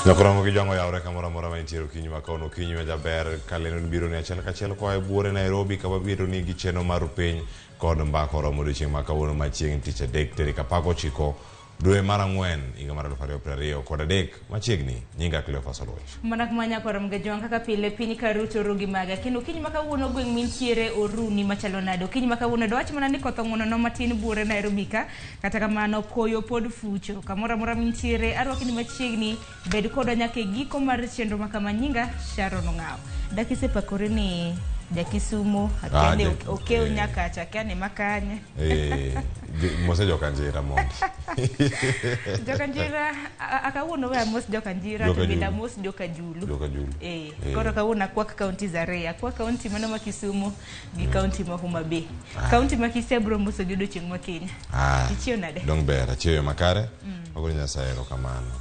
Ramogi jongo yaure kamora mora ma intiero kinyi ma kono kinyi ma jaber kaleno biro ne achiel kachiel kwa e buore Nairobi ka wabiro ni gi cheno mar piny kod mbako romo odiochieng' ma kawuono machiegni tich adek tarik 19 dwe mar ang'wen higa mar 2020 kod adek machiegni nyinga Cleophas Oluoch. Mana kumanya kwa ramge jonga kaka pile piny karuto rugi maga kendo kinyi makawuono gweng' mintiere oruni machalo nado kinyi makawuono do wach mana ni koth ong'ono no matin buore Nairobi ka kata kamano koyo pod fucho kamora mora mintiere arwakni machiegni bed koda nyake giko mar chenro makama nyinga Sharon Ong'aw dakise pakore ni Jakisumo akende okeo nyakacha kane makanye mose jokanjira mondi jokanjira akawuono we mos jokanjira to benda mos jokajulu koro kawuono kwak county zaria kwa county mano ma Kisumu gi county ma Homa Bay county ma Kisebro moso yudo chieng' ma Kenya ichio nade dong bera chieyo makare agoni nyasaye ro kamano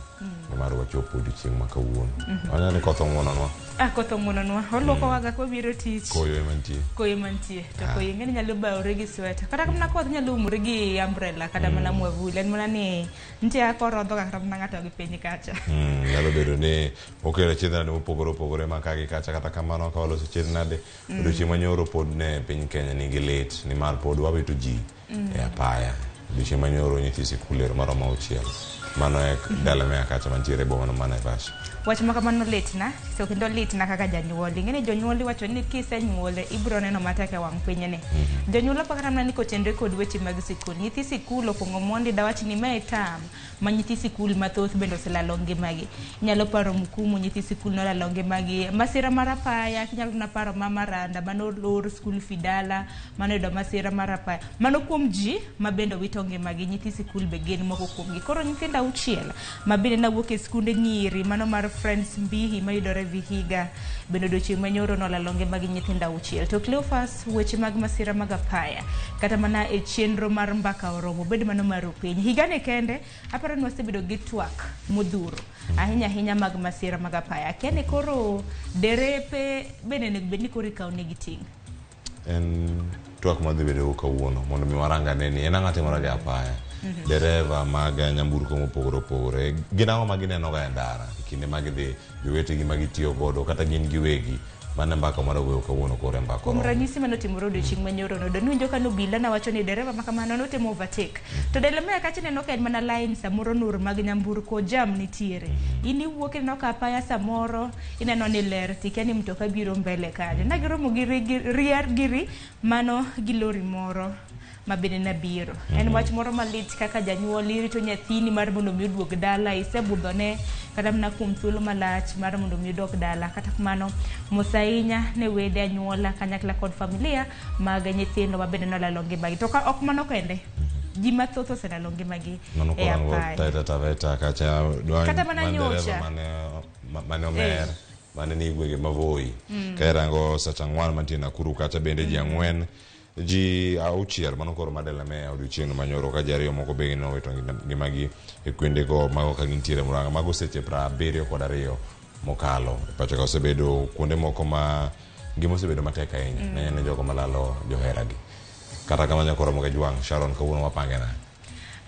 mar wachopo chieng' ma kawuono anya ni koth ong'ono no koth ong'ono no oloko waga ko biro tich koyo mantie to koyo ngene nyalo baore gi sweta kata kamna koth nyalo umre gi umbrella kata mana mwavuli en mana ni ntie akorodho kata mana ng'ato gi piny kacha nyalo bedo ni okelo chenro ne opogore makagi kacha kata kamano ka waloso chenro nade odiochieng' manyoro pod ne piny Kenya nigi lit ni mar pod wawito ji e apaya odiochieng' manyoro nyithi sikul maromo 6 mano e dala me akacha mantiere boma no mana Naivasha wach makamano litna so kendo litna kaka janyuoli ngene jonyuoli wacho ni kisenyuole ibro neno matek e wang' piny ni jonyuol pa kata ni kotenre kod weche mag sikul nyithi sikul opongo mondi da wach ni mae tam ma nyithi sikul mathoth bendo selalo ngimagi nyalo paro mkumu nyithi sikul no lalo ngimagi masira marapaya kinyalo na paro mamaranda mano lor skul fidala mano do masira marapaya mano kuom ji mabendo wito ngimagi nyithi sikul be gen moko kuom gi koro nyithinda uchiel mabende na wuok e skunde nyiri mano mar Friends Mbihi mayudore Vihiga bendo dochieng' manyoro no lalonge mag nyithinda uchiel to Cleophas weche mag masira mag apaya kata mana e chenro mar mbaka oromo bed mano mar piny higane kende aparo ni wasebedo gi twak modhuro ahinya mag masira mag apaya kende koro derepe bende ne bedni koro ikaw ne giting en twak madhi bedo kawuono mondo mi waranga neni en ang'ate mara ga apaya dereva maga nyamburko mopogore ginang'o ma gineno ga e ndara kinde mag dhi jowetegi ma gitiyo godo kata gin giwegi mana mbaka mar goyo kawuono kore mbaka kuom ranyisi mano timore odiochieng' manyoro no doni winjo ka nobila na wacho ni dereva makamano notemo overtake to dele me kache neno ka en mana line samoro nur mag nyamburko jam nitiere ini wuok neno ka apaya samoro ineno ni ler tikia ni mtoka biro mbele kane na giromo giri mano gi lori moro mabene na biro en wach moro malit kaka janyuol rito nyathini mar mondo mi oduog dala isebudhone kata mna kuom thuolo malach mar mondo mi odog dala kata kamano mosainya ne wede anyuola kanyakla kod familia mag nyithindo mabende nolalo ngimagi to ka ok mano kende ji mathoth oselalo ngimagi e apaya taveta kacha kata mana nyocha mane omer mane ni gwenge mavoi kairango sacha ng'wan mantie Nakuru kacha bende ji ang'wen ji auchiel mano koro madela me odiochieng' manyoro ka jariyo moko be no wito ngimagi e kwende go mago ka gintiere Murang'a mago seche 72 mokalo pacho ka osebedo kuonde moko ma ngimo osebedo matek ahinya ne jogo malalo joheragi kata kamano koro moga jwang' Sharon kawuono wapangena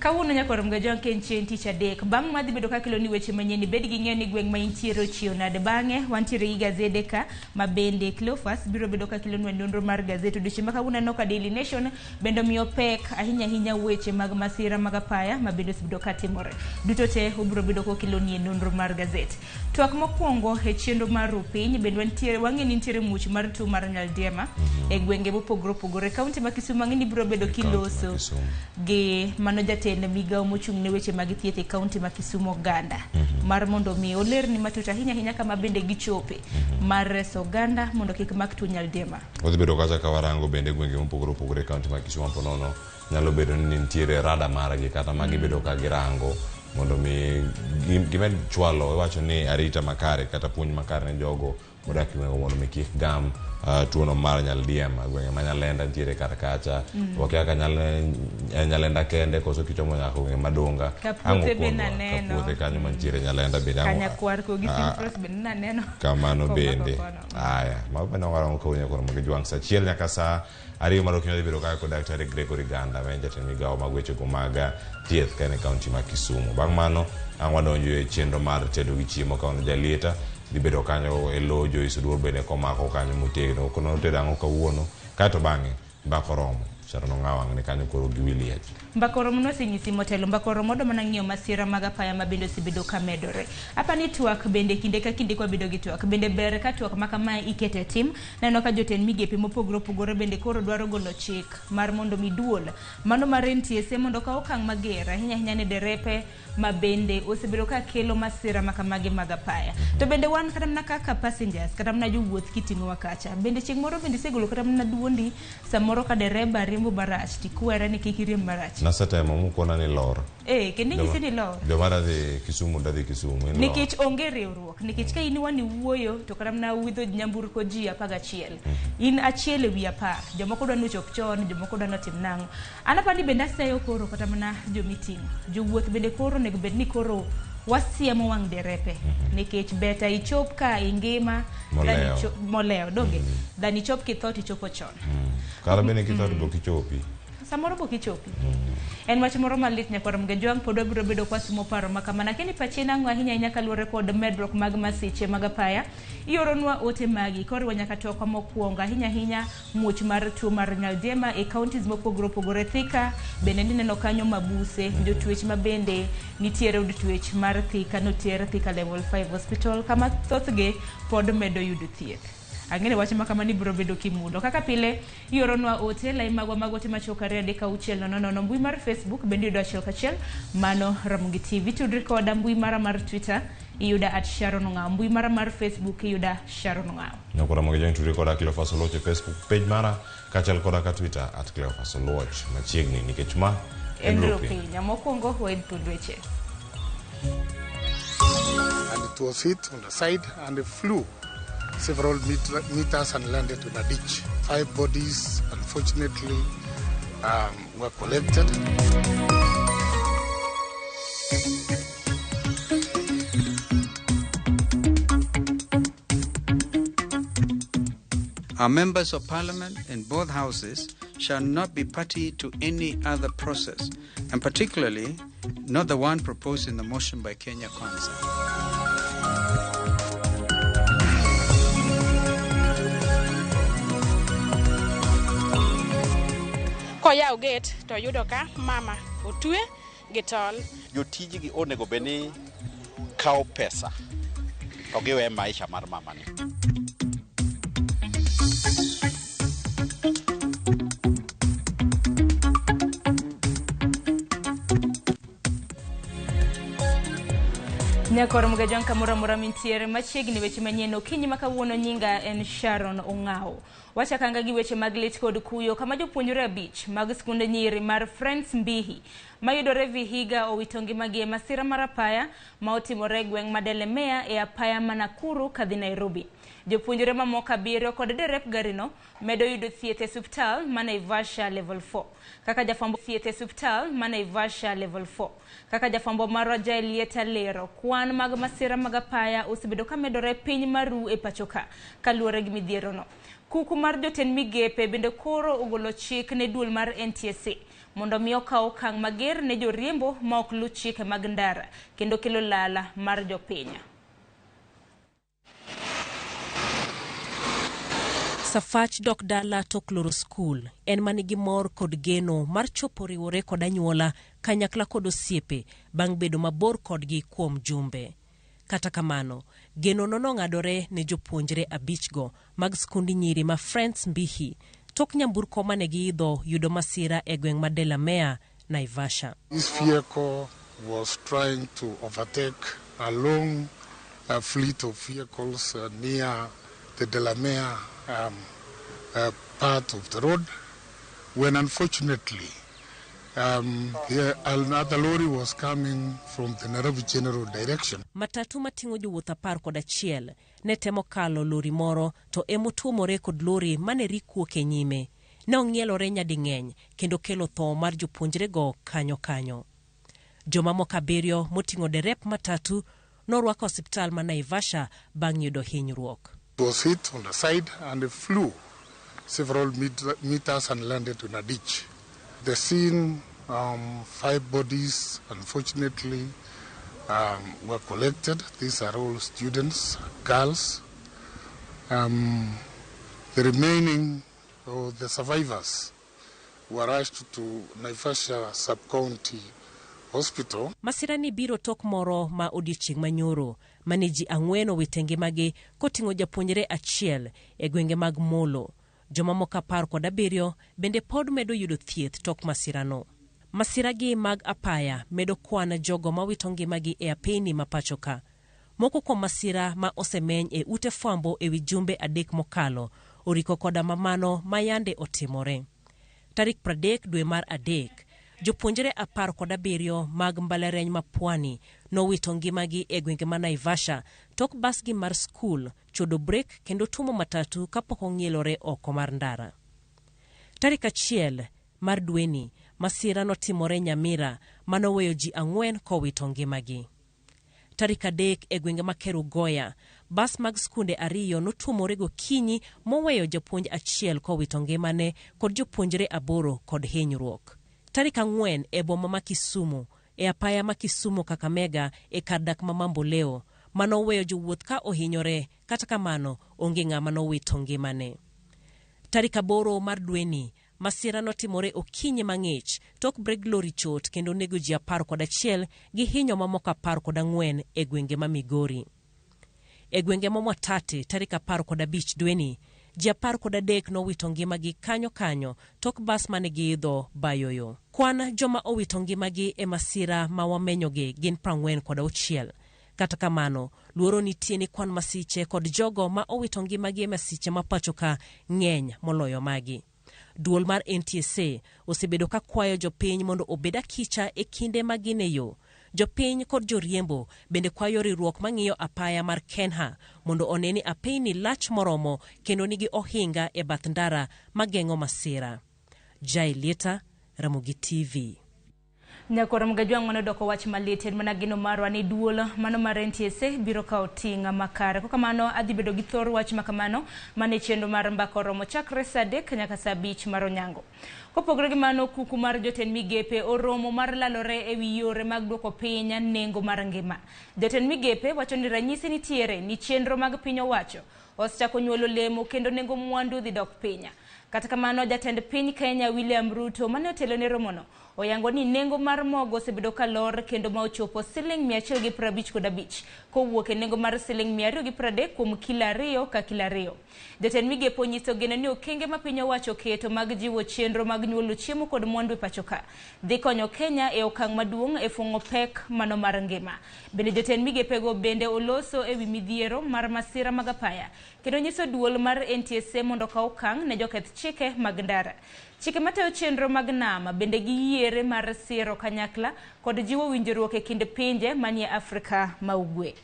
kawuono nyakoro mga jonke enchien tich adek bang' madhi bedo kakilo ni weche manyeni bed gi ng'eni gweng' ma intiere chio nade bang'e wantiere gi gazede ka mabende Cleophas biro bedo kakilo ni nonro mar gazete odiochieng' makawuono no ka Daily Nation bendo miyo pek ahinya weche mag masira mag apaya mabende osebedo katimore duto te obiro bedo kokilo ni nonro mar gazete twak mokwongo e chenro mar piny bende wantiere wang'eni nitiere much mar tuo mar nyaldiema e gwenge mopogore kaunti ma Kisumu mang'eni biro bedo kiloso gi mano jatend migao mochung' ne weche mag thieth e kaunti ma Kisumu Oganda mar mondo mi olerni matut ahinya kama bende gichope mar reso Oganda mondo kik mak tuo nyaldiema odhi bedo kacha ka warango bende gwenge mopogore kaunti ma Kisumu ponono nyalo bedo ni nitiere rada margi kata magi bedo ka girango mondo mi gimed chwalo wacho ni arita makare kata puonj makare ne jogo modak gwenge mondo mi kik gam tuono mar nyaldiema gwenge ma Nyalenda ntiere kar kacha wakia ka Nyalenda kende koso kichomo nyaka gwenge madonga Kapuothe be naneno kapuothe kanyo mantiere Nyalenda bende Kanyakwar ko gi Simfros be naneno kamano bende aya mabeno warango kawuono koro magi jwang' sa achiel nyaka sa ariyo mar okinyi biro kaka Daktari Gregory Ganda ma en jatend migawo mag weche go mag thieth ka ne kaunti ma Kisumu. Bang' mano ang' wadonjo e chenro mar tedo gi chiemo ka jalieta dhi bedo kanyo e lo Joyce Duol bende komako kanyo motegno kono tedo ang'o kawuono kaeto bang'e mbako romo Sharon Ong'awang' ne kanyo koro gi William. Mbako romo nosenyisi motelo mbako romo do mana ng'iyo masira mag apaya ma bende osebedo ka medore. Apani twak bende kinde ka kinde kwa bedo gi twak bende ber ka twak ma kama ikete tim neno ka jotend migepe mopogore opogore bende koro dwaro golo chik mar mondo miduol mano mar NTSA mondo ka okang' mager ahinya ne derepe ma bende osebedo ka kelo masira ma kamagi mag apaya. To bende wan kata mana kaka passengers kata mana jowuoth kiting'o wakacha bende chieng' moro bende segolo kata mana duondi samoro ka dereba riembo barach tikwere ni kik iriemb barach. Nasatemo mukona ni lor. Kende nyisi ni lor. Joma dhi Kisumu nikech onge riwruok nikech ka in wani wuoyo to kata mana widho nyamburko ji 11 in achiel ewi 10 jomoko dwa nochop chon jomoko dwa notim nang'o. An apani bende aseyo koro kata mana jomiting'o jowuoth bende koro nego bed ni koro wasiemo wang' derepe nikech beta ichop ka ingima moleo donge dani chop kithot ichopo chon kara bene kithot bo kichopi samoro bo kichopi en wach moro malit nyakwar mga jwang' pod biro bedo kwa sumo paro makamana keni pachina ng'o ahinya kaluwore kod medruok mag masiche mag apaya ioronwa ote magi koro wanyaka to kwa mokwongo ahinya muoch mar tuo mar nyaldiema e counties mopogore opogore Thika bende neno kanyo Mabuse jotwech ma bende nitiere od twech mar Thika notiere Thika level 5 hospital kama thothge pod medo yudo thieth. Angene wache makamani biro bedo kimulo kaka pile ioronwa ote lai magwa magote machokare adeka uchiel nono mbui mar Facebook bende yudo achiel kachiel mano Ramogi TV tudri koda mbui mar Twitter iyuda @Sharon Ong'aw mbui mar Facebook iyuda Sharon Ong'aw nyakora Ramogi jang tudri koda Cleophas Oloch Facebook page mara kachiel koda ka Twitter @Cleophas Oloch machiegni nikech ma Enropi nyamokwongo wed tudweche and it was hit on the side and it flew several meters and landed in a ditch. 5 bodies, unfortunately, were collected. Our members of parliament in both houses shall not be party to any other process, and particularly not the one proposed in the motion by Kenya Kwanza. Koyaw gate to yudo ka mama otwe gi tol. Jotijgi onego beni kao pesa to giwe maisha mar mama ni. Nyakor mga jwang' kamura mintiere machiegni weche manyien okinyi makawuono nyinga en Sharon Ong'aw. Wachakanga gi weche mag lit kod kuyo kama jopuonjre 5 mag skunde nyiri mar Friends Mbihi mayudore Vihiga owito ngimagi e masira mar apaya ma otimore gweng' Madelemea e apaya ma Nakuru kadhi Nairobi. Jopuonjre mamoko 7 kod derep garino medo yudo thieth e osiptal ma Naivasha level 4. Kaka jafambo thieth e osiptal ma Naivasha level 4. Kaka jafambo Maroja Elieta lero kwan mag masira mag apaya osebedo ka medore piny maru e pachoka kaluwore gi midhiero no. Kuku mar jotend migepe bende koro ogolo chik ne duol mar NTSA mondo mi okaw okang' mager ne joriembo ma ok lu chike mag ndara kendo kelo lala mar jopiny. Safach dok dala tok loro skul en manigi mor kod geno mar chopo riwore kod anyuola kanyakla kod osiepe bang' bedo mabor kodgi kuom jumbe. Kata kamano, geno nono ng'adore ne jopuonjre 5 go mag skundi nyiri ma Friends Mbihi tok nyamburko mane giidho yudo masira e gweng' ma Delamere, Naivasha. This vehicle was trying to overtake a long fleet of vehicles near the Delamere part of the road, when unfortunately Another lorry was coming from the Nairobi general direction. Matatu mating'o jowuoth 11 ne temo kalo lori moro to emotuomore kod lori mane rikuok e nyime. Ne ong'ielore nyading'eny kendo kelo tho mar jopuonjrego kanyo. Joma moko 7 moting'o derep matatu norwako osiptal ma Naivasha bang' yudo hinyruok. It was hit on the side and it flew several meters and landed in a ditch. The scene, 5 bodies, unfortunately, were collected. These are all students, girls. The remaining, the survivors, were rushed to Naivasha Sub-County Hospital. Masirani biro tok moro ma odiochieng' manyoro mane ji 4 owito ngimagi koting'o japuonjre 1 e gwenge mag Molo. Joma moko 17 bende pod medo yudo thieth tok masirano. Masiragi mag apaya medo kwan jogo mawito ngimagi e apeni ma pachoka. Moko kuom masira ma osemeny e ute fwambo e wi jumbe 3 mokalo oriko koda mamano mayande otimore. Tarik 30 dwe mar 3 jopuonjre 17 mag mbalariany ma Pwani nowito ngimagi e gwenge ma Naivasha tok basgi mar skul chodo brek kendo tumo matatu kapok ong'ielore oko mar ndara. Tarik 1 mar dweni masira notimore Nyamira manoweyo ji 4 kowito ngimagi. Tarik 3 e gwenge ma Kerugoya bas mag skunde 2 notuomore gokinyi moweyo japuonj 1 kowito ngimane kod jopuonjre 8 kod hinyruok. Tarik 4 e boma ma Kisumu e apaya ma Kisumu Kakamega e kardak ma Mamboleo manoweyo jowuoth ka ohinyore kata kamano onge ng'ama nowito ngimane. Tarik 8 mar dweni masira notimore okinyi mang'ich tok brek lori chot kendo nego ji 11 gi hinyo mamoko 14 e gwenge ma Migori. E gwenge ma Mwatate tarik 15 dweni ji 13 nowito ngimagi kanyo tok bas mane giidho bayoyo. Kwan joma owito ngimagi e masira ma wamenyogi gin 46. Kata kamano, luoro nitie ni kwan masiche kod jogo ma owito ngimagi e masiche ma pachoka ng'eny moloyo magi. Duol mar NTSA osebedo ka kwayo jopiny mondo obed akicha e kinde ma gin e yo. Jopiny kod joriembo bende kwayo riwruok mang'iyo apaya mar Kenha mondo oneni apeyni lach moromo kendo nigi ohinga e bath ndara mageng'o masira. Jailita, Ramogi TV. Nyakoro mgajwang' mano doko wach malited mana gino marwa ni duolo mano mar NTSA biro kao tinga makare. Koka mano adhi bedo gi thor wach makamano mane chendo mar mbako romo chakre saa 3 nyaka saa 5 mar onyango. Kopogore gi mano kuku mar jotend migepe oromo mar lalore e wi yore mag duoko piny nengo mar ngima. Jotend migepe wacho ni ranyisi nitiere ni chenro mag piny owacho osechako nyuolo lemo kendo nengo mwandu dhi dok piny. Kata kamano jatend piny Kenya William Ruto mane otelo ne romono oyango ni nengo mar mogo osebedo ka lor kendo ma ochopo siling 155 kowuok e nengo mar siling 230 kuom kila 2 ka kila 2. Jatend migepe onyiso geno ni okenge ma piny owacho keto mag jiwo chenro mag nyuolo chiemo kod mwandu e pachoka dhi konyo Kenya e okang' maduong' e fung'o pek mano mar ngima. Bende jatend migepego bende oloso e wi midhiero mar masira mag apaya kendo nyiso duol mar NTSA mondo kaw okang' ne joketh chike mag ndara. Chike matayo chenro mag nama bende giyiere mar siro kanyakla kod jiwo winjruok e kind pinje manie Afrika ma Ugwe.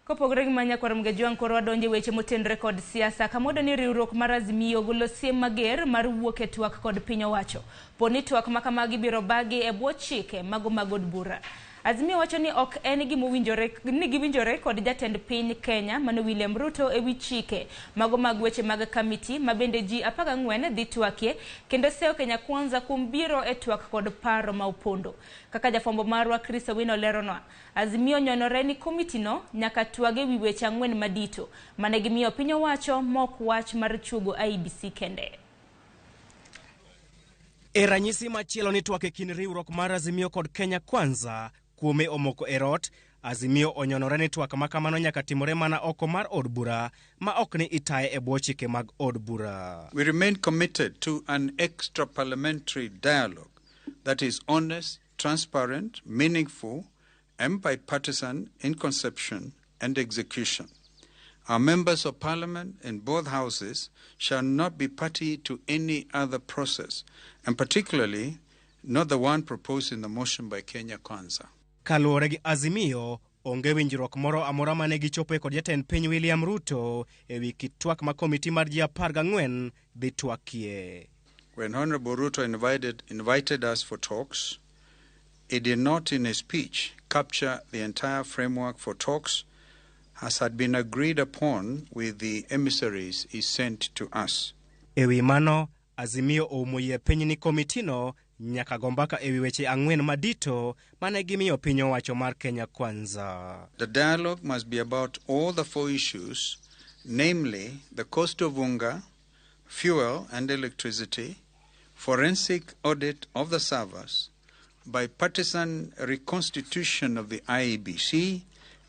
Kopogore gi manya kwar mgejwang' koro wadonje weche motenre kod siasa kamodo ni riwruok mar Azimio golo siem mager mar wuok e twak kod piny owacho. Poni twak makamagi biro bagi e bwo chike mago mag od bura. Azimio wacho ni ok en giwinjore kod jatend piny Kenya mano William Ruto e wi chike mago mag weche mag kamiti mabende ji 14 dhi twakie kendo seo Kenya Kwanza kumbiro e twak kod paro ma opondo. Kaka jafombo marwa Chris Owino leronwa, Azimio nyonore ni komiti no nyaka twage wi weche 4 madito mane gimiyo piny owacho mok wach mar chugo IBC kende. E ranyisi machielo ni twak e kind riwruok mar Azimio kod Kenya Kwanza kuome omoko erot, Azimio onyonore ni twak makamano nyaka timore mana oko mar od bura ma ok ni itaye e bwo chike mag od bura. We remain committed to an extra parliamentary dialogue that is honest, transparent, meaningful and bipartisan in conception and execution. Our members of parliament in both houses shall not be party to any other process, and particularly not the one proposed in the motion by Kenya Kwanza. Kaluwore gi Azimio, onge winjruok moro amora mane gichopo kod jatend piny William Ruto ewi kit twak ma komiti mar ji 14 dhi twakie. When Honorable Ruto invited us for talks, he did not in his speech capture the entire framework for talks as had been agreed upon with the emissaries he sent to us. Ewi mano, Azimio oumoyie piny ni komitino nyaka gombaka ewi weche 4 madito mane gimiyo piny owacho mar Kenya Kwanza. The dialogue must be about all the 4 issues, namely the cost of unga, fuel and electricity, forensic audit of the servers, bipartisan reconstitution of the IEBC,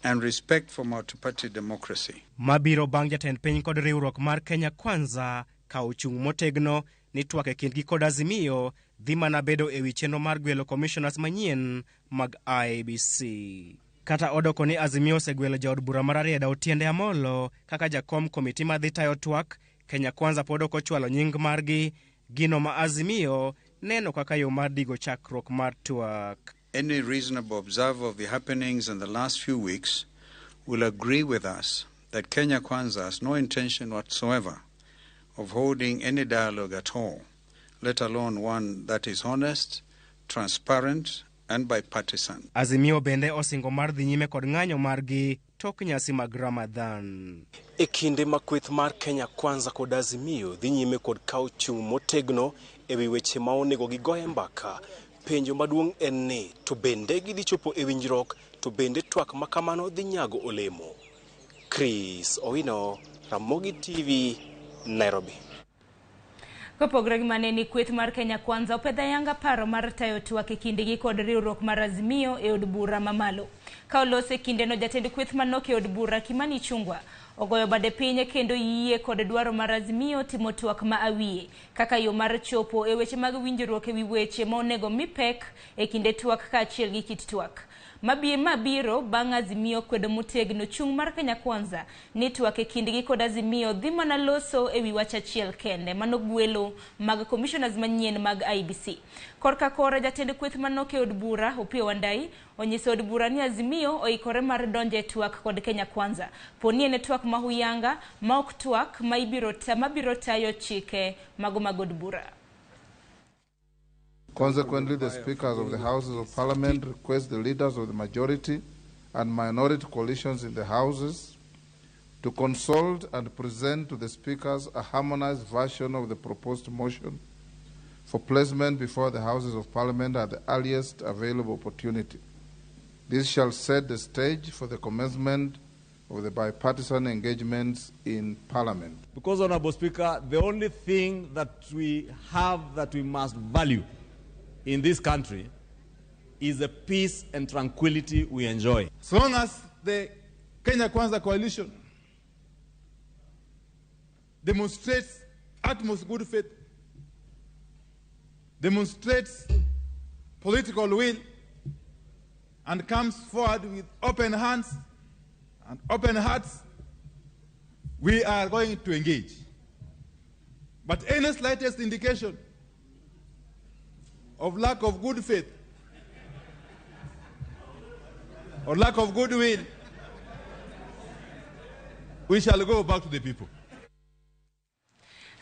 and respect for multi-party democracy. Mabiro bang' jatend piny kod riwruok mar Kenya Kwanza ka ochung' motegno ni twak e kindgi kod Azimio dhi mana bedo ewi chenro mar gwelo commissioners manyien mag IEBC. Kata odoko ni Azimio osegwelo jaod bura mar Arieda Otiende Amolo kaka jakom komiti madhi tayo twak, Kenya Kwanza pod ok ochwalo nying margi, gino ma Azimio neno kaka yo mar digo chakruok mar twak. Any reasonable observer of the happenings in the last few weeks will agree with us that Kenya Kwanza has no intention whatsoever of holding any dialogue at all, let alone one that is honest, transparent, and bipartisan. Azimio bende osingo mar dhi nyime kod ng'anyo margi tok nyasi mag Ramadhan. E kinde ma kweth mar Kenya Kwanza kod Azimio dhi nyime kod kawo chung' motegno ewi weche ma onego gigoye mbaka, penjo maduong' en ni to bende gidhi chopo e winjruok, to bende twak makamano dhi nyago olemo. Chris Owino, Ramogi TV, Nairobi. Kopogore gi maneni kweth mar Kenya Kwanza opedha yanga paro mar tayo twak e kindgi kod riwruok mar Azimio e od bura mamalo. Ka olose kindeno jatend kweth manok e od bura Kimani Chungwa ogoyo bade piny kendo yie kod dwaro mar Azimio timo twak ma awiye kaka yo mar chopo e weche mag winjruok e wi weche ma onego mipek e kinde twak ka achiel gi kit twak. Mabiro bang' Azimio kwedo motegno chung' mar Kenya Kwanza ni twak e kindgi kod Azimio dhi mana loso e wi wach achiel kende mano gwelo mag commissioners manyien mag IEBC. Korka kora jatend kweth manok e od bura Opiyo Wandayi onyiso od bura ni Azimio oikore mar donje e twak kod Kenya Kwanza. Poni ene twak ma huyanga ma ok twak ma mabiro tayo chike mago mag od bura. Consequently, the speakers of the Houses of Parliament request the leaders of the majority and minority coalitions in the Houses to consult and present to the speakers a harmonized version of the proposed motion for placement before the Houses of Parliament at the earliest available opportunity. This shall set the stage for the commencement of the bipartisan engagements in Parliament. Because, Honorable Speaker, the only thing that we have that we must value in this country is the peace and tranquility we enjoy. So long as the Kenya Kwanza coalition demonstrates utmost good faith, demonstrates political will, and comes forward with open hands and open hearts, we are going to engage. But any slightest indication of lack of good faith or lack of goodwill, we shall go back to the people.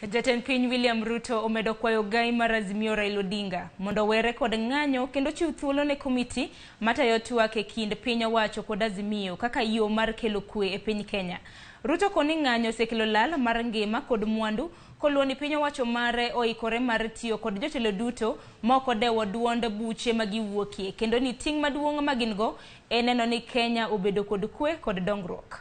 Jatend piny William Ruto omedo kwayo gai mar Azimio Raila Odinga mondo were kod ng'anyo kendo chiw thuolo ne komiti matayo twak e kind piny owacho kod Azimio kaka yo mar kelo kwe e piny Kenya. Ruto koni ng'anyo osekelo lal mar ngima kod mwandu koluwo ni piny owacho mare oikore mar tiyo kod jotelo duto moko dewo duond buche magiwuokie kendo ni ting' maduong' magin go en neno ni Kenya obedo kod kwe kod dongruok.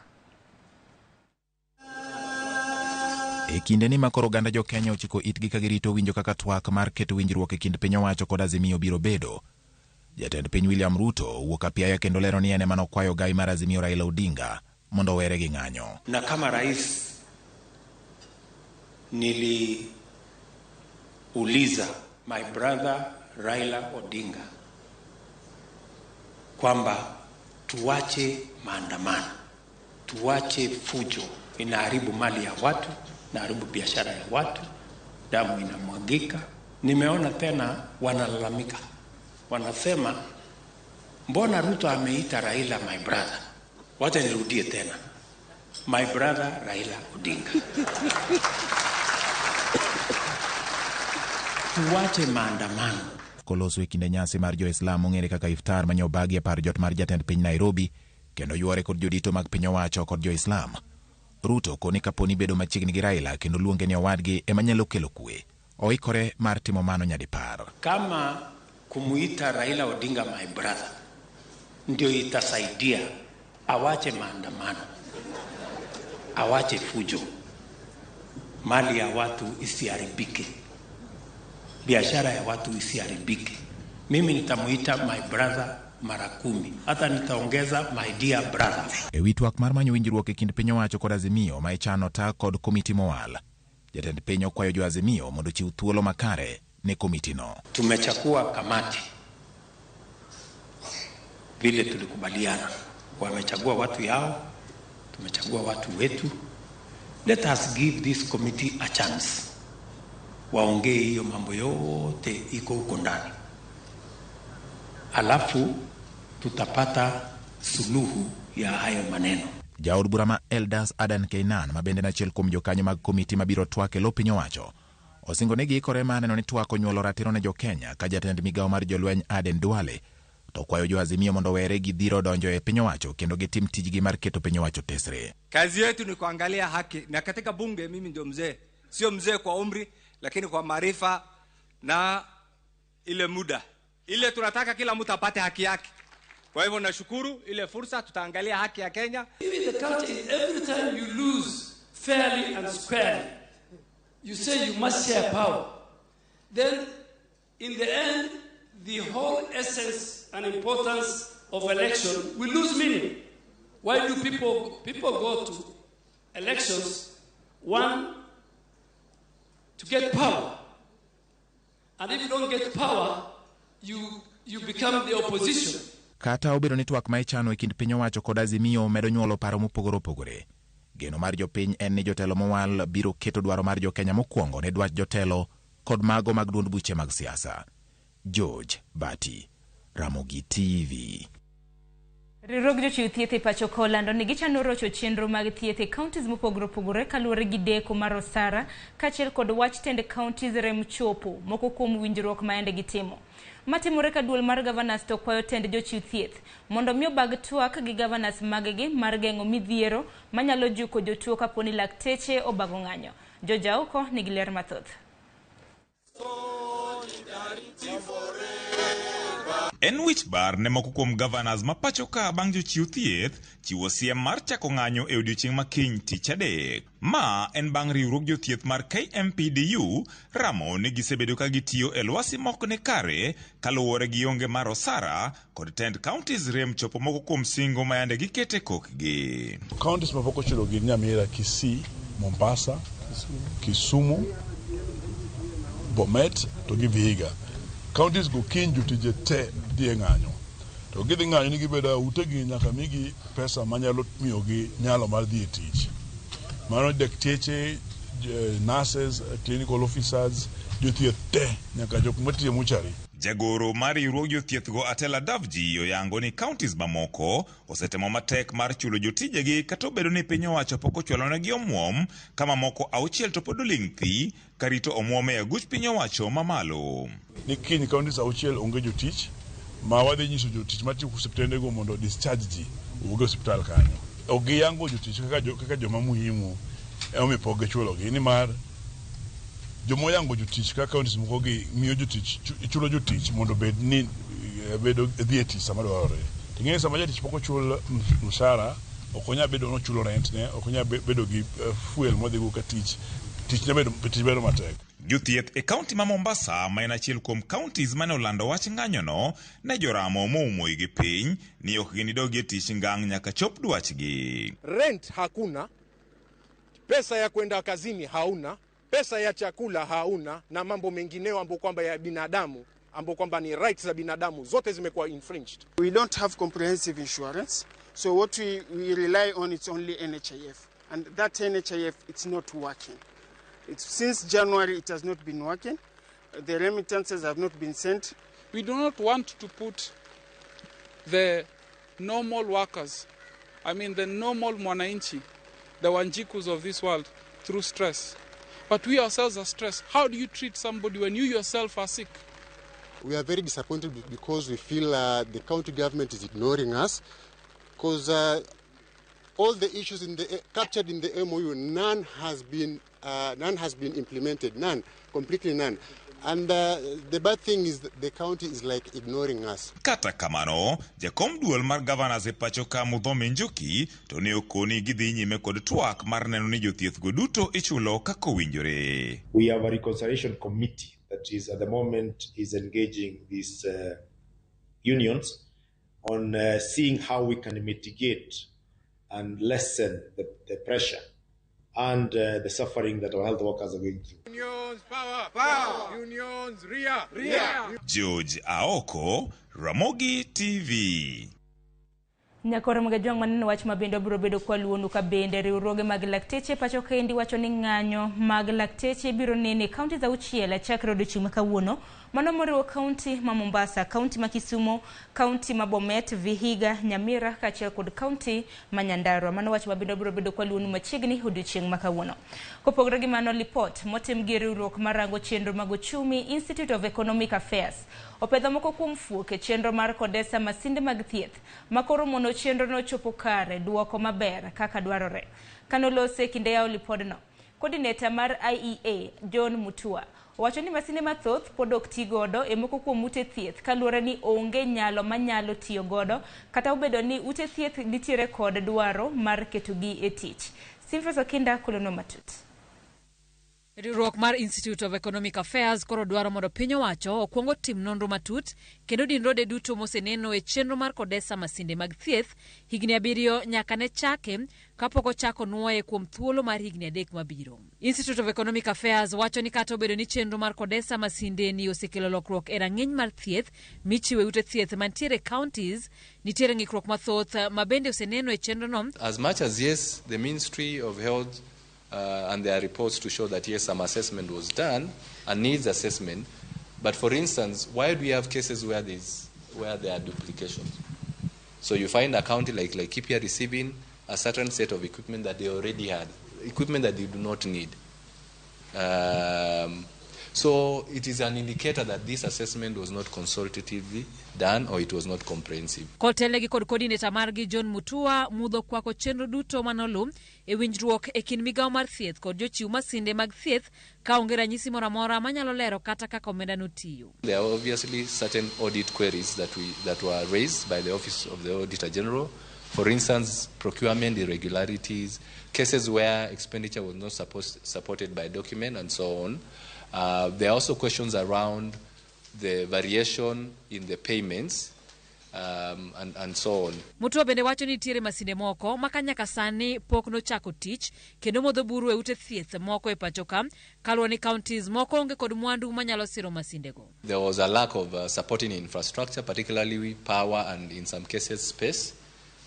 E kinde ni makoro oganda jo Kenya ochiko itgi ka girito winjo kaka twak mar keto winjruok e kind piny owacho kod Azimio biro bedo, jatend piny William Ruto wuok apiaya kendo lero ni ene manokwayo gai mar Azimio Raila Odinga mondo were gi ng'anyo. Na kama rais niliuliza my brother Raila Odinga kwamba tuache maandamano, tuache fujo, inaharibu mali ya watu, inaharibu biashara ya watu, damu inamwagika. Nimeona tena wanalalamika, wanasema mbona Ruto ameita Raila my brother? Wacha nirudie tena, my brother Raila Odinga. Tuwache maandamano. Koloso e kinde nyasi mar jo-Islam ong'ere kaka iftar manyobagi e par jot mar jatend piny Nairobi kendo yuore kod jodito mag piny owacho kod jo-Islam. Ruto koni kaponi bedo machiegni gi Raila kendo luonge ni owadgi ema nyalo kelo kwe. Oikore mar timo mano nyadipar. Kama kumuita Raila Odinga my brother ndio itasaidia awache maandamano, awache fujo, mali ya watu isiharibike, biashara ya watu isiharibike, mimi nitamuita my brother mara 10, hata nitaongeza my dear brother. Ewi twak mar manyo winjruok e kind piny owacho kod Azimio ma ichano ta kod komiti mowal, jatend piny okwayo jo Azimio mondo chiw thuolo makare ne komiti no. Tumechakua kamati vile tulikubaliana, wamechagua watu yao, tumechagua watu wetu. Let us give this committee a chance, waongee hiyo mambo yote iko huko ndani, alafu tutapata suluhu ya hayo maneno. Jaod bura ma Eldas Adan Keinan ma bende nachiel kuom jokanyo mag komiti mabiro twake lo piny owacho osingo ne giikore ma neno ni twak onyuolo ratiro ne jo-Kenya ka jatend migawo mar jolweny Aden Duale to kwayo jo-Azimio mondo were gi dhiro donjo e piny owacho kendo gitim tijgi mar keto piny owacho tesre. Kazi yetu ni kuangalia haki, na katika bunge mimi ndio mzee, sio mzee kwa umri lakini kwa maarifa na ile muda ile tunataka kila mtu apate haki yake. Kwa hivyo nashukuru ile fursa, tutaangalia haki ya Kenya. Even the culture is every time you lose fairly and squarely, you say you must share power. Then in the end, the whole essence and importance of election will lose meaning. Why do people go to elections? One, to get power. And if you don't get power, you become the opposition. Kata obedo ni twak ma ichano e kind piny owacho kod Azimio medo nyuolo paro mopogore opogore, geno mar jopiny en ni jotelo mowal biro keto dwaro mar jo-Kenya mokwongo ne dwach jotelo kod mago mag duond buche mag siasa. George Bati, Ramogi TV. Riwruog jochiw thieth e pacho ka olando ni gichano rocho chenro mag thieth e counties mopogore opogore kaluwore gi deko mar osara kaachiel kod wach tend counties rem chopo moko kuom winjruok ma ende gitimo. Matimore ka duol mar governors to kwayo tend jochiw thieth mondo miyo bag twak gi governors maggi mar geng'o midhiero manyalo juko jotuo kaponi lakteche obago ng'anyo. Jojauko nigi ler mathoth. En wich bar ne moko kuom governors ma pacho ka bang' jochiw thieth chiwo siem mar chako ng'anyo e odiechieng' ma kiny tich adek. Ma en bang' riwruog jothieth mar KMPDU ramo ni gisebedo ka gitiyo e lwasi mok ne kare kaluwore gi onge mar osara kod tend counties rem chopo moko kuom singo ma yande gikete kokgi. Counties ma pok ochulo gin Nyamira, Kisii, Mombasa, Kisumu, Bomet to gi Vihiga. Counties go kiny jotije te dhie ng'anyo. To gidhi ng'anyo ni gibedo utegi nyaka migi pesa manyalo miyogi nyalo mar dhi e tich. Mano dakteche, nurses, clinical officers, jothieth te nyaka jok matiyo muchari. Jagoro mar riwruog jothieth go Atela Davji oyango ni counties mamoko osetemo matek mar chulo jotijegi kata obedo ni piny owacho pok ochwalo negi omuom kama moko 6 to pod oling' thi karito omuom e aguch piny owacho mamalo. Ni kiny counties 6 onge jotich ma wadhi nyiso jotich matiyo osiptende go mondo discharge ji owuog e osiptal kanyo. Ogiyango jotich kaka joma muhimu ema pok gichulogi ni mar jomoyango jotich kaka counties moko gi miyo jotich chulo jotich mondo bed ni bedo dhi e tich sama dwarore. Ting'e sama jatich pok ochul mshahara ok onya bedo no chulo rent ne, ok onya bedo gi fuel modhi go ka tich bedo matek. Jothieth e kaunti ma Mombasa ma en achiel kuom counties mane olando wach ng'anyono ne joramo moumo igi piny ni ok ginidogi e tich ngang' nyaka chop dwachgi. Rent hakuna, pesa ya kwenda kazini hauna, pesa ya chakula hauna na mambo mengineo ambayo kwamba ya binadamu ambao kwamba ni rights za binadamu zote zimekuwa infringed. We don't have comprehensive insurance, so what we rely on is only NHIF, and that NHIF it's not working. Since January it has not been working. The remittances have not been sent. We do not want to put the normal workers, I mean the normal mwananchi, the wanjikus of this world, through stress. But we ourselves are stressed. How do you treat somebody when you yourself are sick? We are very disappointed because we feel the county government is ignoring us, because all the issues captured in the MOU, none has been implemented, completely none. And the bad thing is that the county is like ignoring us. Kata kamano, jakom duol mar governors e pacho ka Mudhomi Njuki to ne okoni gidhi nyime kod twak mar neno ni jothieth go duto ichulo kaka owinjore. We have a reconciliation committee that is at the moment is engaging these unions on seeing how we can mitigate and lessen the pressure and the suffering that our health workers are going through. Unions power, power. Unions ria. George Aoko, Ramogi TV. Nyakoro magajwang maneno wach mabendo biro bedo kwa luonu ka bende riwruoge mag lakteche pacho kendi wacho ni ng'anyo mag lakteche biro nene kaunti za uchiela chakre odiochieng' kawuono mano moriwo kaunti ma Mombasa, kaunti ma Kisumu, kaunti ma Bomet, Vihiga, Nyamira kaachiel kod kaunti ma Nyandarua. Mano wach mabendo biro bedo kwa luonu machiegni odiochieng' makawuono. Kopogore gi mano, lipot motim gi riwruok marango chenro mag uchumi Institute of Economic Affairs opedho moko kuom fuok e chenro mar kodesa masinde mag thieth makoro mono chenro no chopo kare duoko maber kaka dwarore. Kanolose kinde yao lipodno, coordinator mar IEA John Mutua wacho ni masinde mathoth pod ok ti godo e moko kuom ute thieth kaluwore ni onge nyalo manyalo tiyo godo kata obedo ni ute thieth nitiere kod dwaro mar ketogi e tich. Simfreso Kinda kolono matut. Riwruok mar Institute of Economic Affairs koro dwaro mondo piny owacho okuongo tim nonro matut kendo dinrode duto moseneno e chenro mar kodesa masinde mag thieth higni 7 nyaka ne chake kapok ochako nuoye kuom thuolo mar higni 3 mabiro. Institute of Economic Affairs wacho ni kata obedo ni chenro mar kodesa masinde ni osekelo lokruok e rang'iny mar thieth michiwe ute thieth mantiere counties, nitiere ng'ikruok mathoth mabende oseneno e chenro no. As much as yes, the Ministry of Health and there are reports to show that yes, some assessment was done and needs assessment. But for instance, why do we have cases where there are duplications? So you find a county like Laikipia receiving a certain set of equipment that they already had, equipment that they do not need. So it is an indicator that this assessment was not consultatively done or it was not comprehensive. Kotelegi kod coordinator margi John Mutua mudho kwako chenro duto manolum e winjruok e kind migawo mar thieth kod jochiw masinde mag thieth ka onge ranyisi moro amora manyalo lero kata kaka omenda notiyo. There are obviously certain audit queries that were raised by the Office of the Auditor General. For instance, procurement irregularities, cases where expenditure was not supported by document and so on. There are also questions around the variation in the payments and so on. Mutua bende wacho ni nitiere masinde moko makanyaka sani pok nochako tich kendo modho buru e ute thieth moko e pacho ka kaluwore ni counties moko onge kod mwandu manyalo siro masinde go. There was a lack of supporting infrastructure, particularly power and in some cases space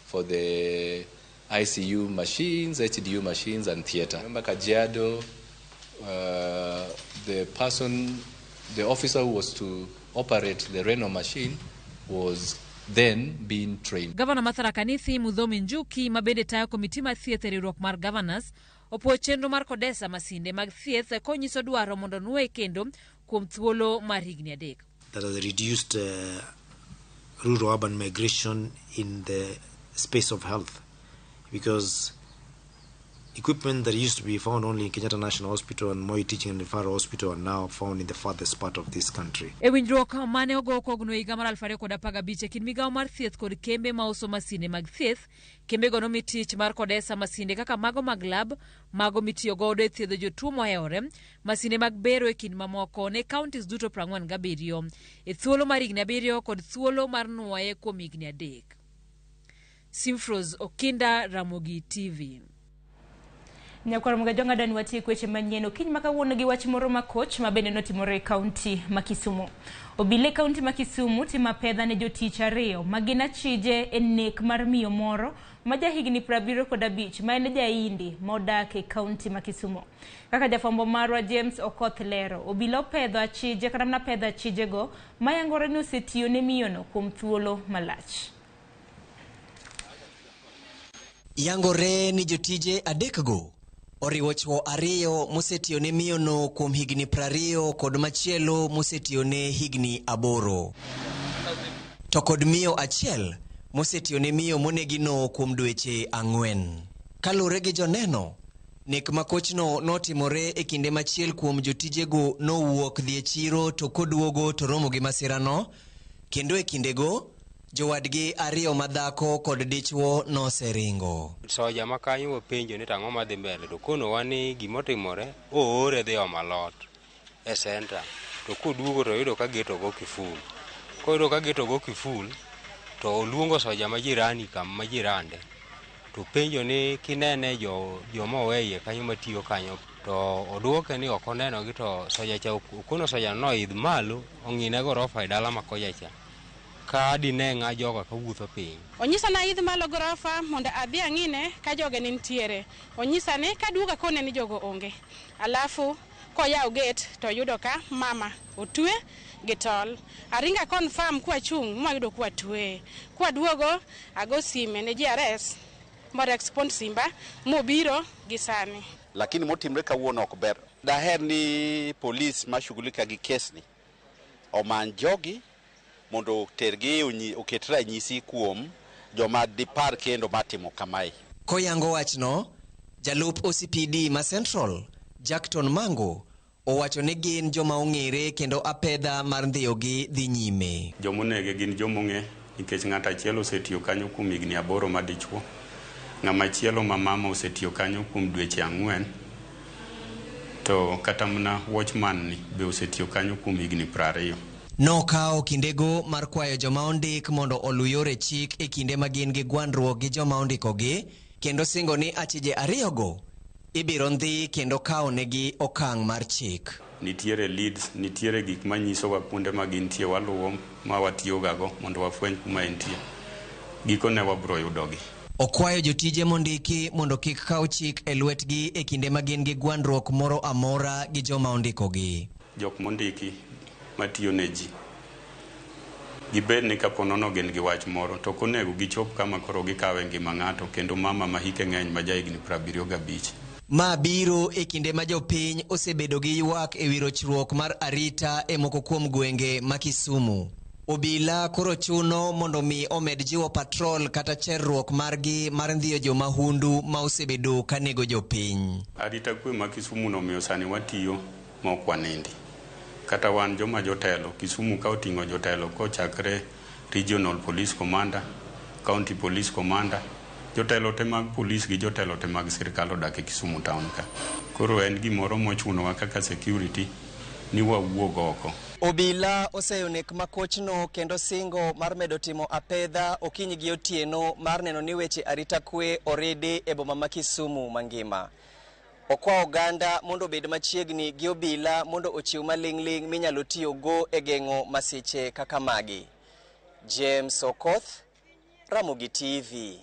for the ICU machines, HDU machines and theatre. Remember Kajiado, the officer who was to operate the Reno machine was then being trained. Governor Mathara Kanithi Mudhomi Njuki mabende tayo komiti mar thieth e riwruok mar governors opuo chenro mar kodesa masinde mag thieth konyiso dwaro mondo nuoye kendo kuom thuolo mar higni 3. That has reduced rural urban migration in the space of health, because equipment that used to be found only in Kenyatta National Hospital and Moi Teaching and Referral Hospital are now found in the farthest part of this country. E winjruok mane ogo kogno higa mar 2015 e kind migawo mar thieth kod kembe ma uso masinde mag thieth, kembe go nomi tich mar kodesa masinde kaka mago mag lab, mago mitiyo godo e thiedho jotuo mohewore, masinde mag bero e kind mamoko ne counties duto 47 e thuolo mar higni 7 kod thuolo mar nuoye kuom higni 3. Simfros Okinda, Ramogi TV. Nyakwar Mugajonga dani wati kweche manyeno kiny makawuono gi wach moro makoch mabende notimore kaunti ma Kisumu. Obile kaunti ma Kisumu timo pedha ne jotich ariyo magina chije nek mar miyo moro ma jahigni 75 ma en jaindi modak e kaunti ma Kisumu. Kaka jafwambo marwa James Okoth lero, obila pedho achije kata mana pedho achije go mayangore ni osetiyo ne miyono kuom thuolo malach. Yangore ni jotije adekgo oriwo chwo ariyo mosetiyo ne miyono kuom higni 20 kod machielo mosetiyo ne higni 8. To kod miyo achiel mosetiyo ne miyo monegino kuom dweche 4. Kalure gi joneno, nek makochno notimore e kinde machiel kuom jotijego nowuok dhi e chiro to koduogo to romo gi masirano, kendo e kindego jowadgi ariyo madhako kod dichwo noseringo. Soja makanyo wapenjo ni tang'o madhi mbele to kono wani gimotimore oore dhi omalot e center to koduogo to yudo ka geto go kiful. Koyudo ka geto go kiful to oluongo soja majirani kam majirande to penjo ni kinene joma oweye kanyo matiyo kanyo to oduoke ni ok oneno gi to soja cha kono soja noidh malo ong'ine gorofa e dala makoja cha ka dine ng'a jogo ka wuotho piny. Onyisa na idh malo gorofa mondo adhi ang'ine ka joge ni nitiere. Onyisa ni ka duoga kone ni jogo onge. Alafu koyawo gate to yudo ka mama otwe gi tol. Aringa confirm kwa chung mayudo kwa twe. Kwa duogo ago sime ne GRS mondo expond simba mobiro gi sani. Lakini motimre kawuono ok ber. Daher ni polis mashughulika gi kesni omany jogi mondo tergi oket ranyisi kuom joma dipar kendo matimo kamae. Koyango wachno, jalup OCPD ma Central, Jackton Mango, owacho ni gin joma ong'ere kendo apedha mar ndhiyogi dhi nyime. Jomonege gin jomong'e nikech ng'at achiel osetiyo kanyo kuom higni 8 madichwo. Ng'ama chielo ma mama osetiyo kanyo kuom dweche 4. To kata mana watchman ni be osetiyo kanyo kuom higni 20. Nokao kindego mar kwayo joma ondik mondo olu yore chik e kinde ma gin gi gwandruok gi joma ondikogi, kendo singo ni achije ariyogo ibiro ndhi kendo kawo negi okang' mar chik. Nitiere leads, nitiere gik manyiso wa kuonde ma gintie waluwo ma watiyogago mondo wafweny kuma entie. Giko ne wabro yudogi. Okwayo jotije mondiki mondo kik kaw chik e lwetgi e kinde ma gin gi gwandruok moro amora gi joma ondikogi. Jok mondiki matiyo ne ji gibed ni kaponono gin gi wach moro to konego gichop kama koro gikawe ngima ng'ato kendo mama ma hike ng'eny ma jahigni 75. Ma biro e kinde ma jopiny osebedo gi ywak e wi rochruok mar arita e moko kuom gwenge ma Kisumu. Obila koro chuno mondo mi omed jiwo patrol kata cherruok margi mar ndhiyo jomahundu ma osebedo kanego jopiny. Arita kwe ma Kisumu nomiyo sani watiyo ma ok wanindi. Kata wan joma jotelo, Kisumu ka oting'o jotelo kochakre Regional Police Commander, County Police Commander, jotelo te mag police gi jotelo te mag sirkal odak e Kisumu town ka. Koro en gimoro mochunowa kaka security ni wawuog oko. Obila oseyo nek makochno kendo singo mar medo timo apedha okinyi gi otieno mar neno ni weche arita kwe oridi e boma ma Kisumu mangima. Okwa oganda mondo bed machiegni gi obila mondo ochiw maling'ling minyalo tiyo go e geng'o masiche kaka magi. James Okoth, Ramogi TV.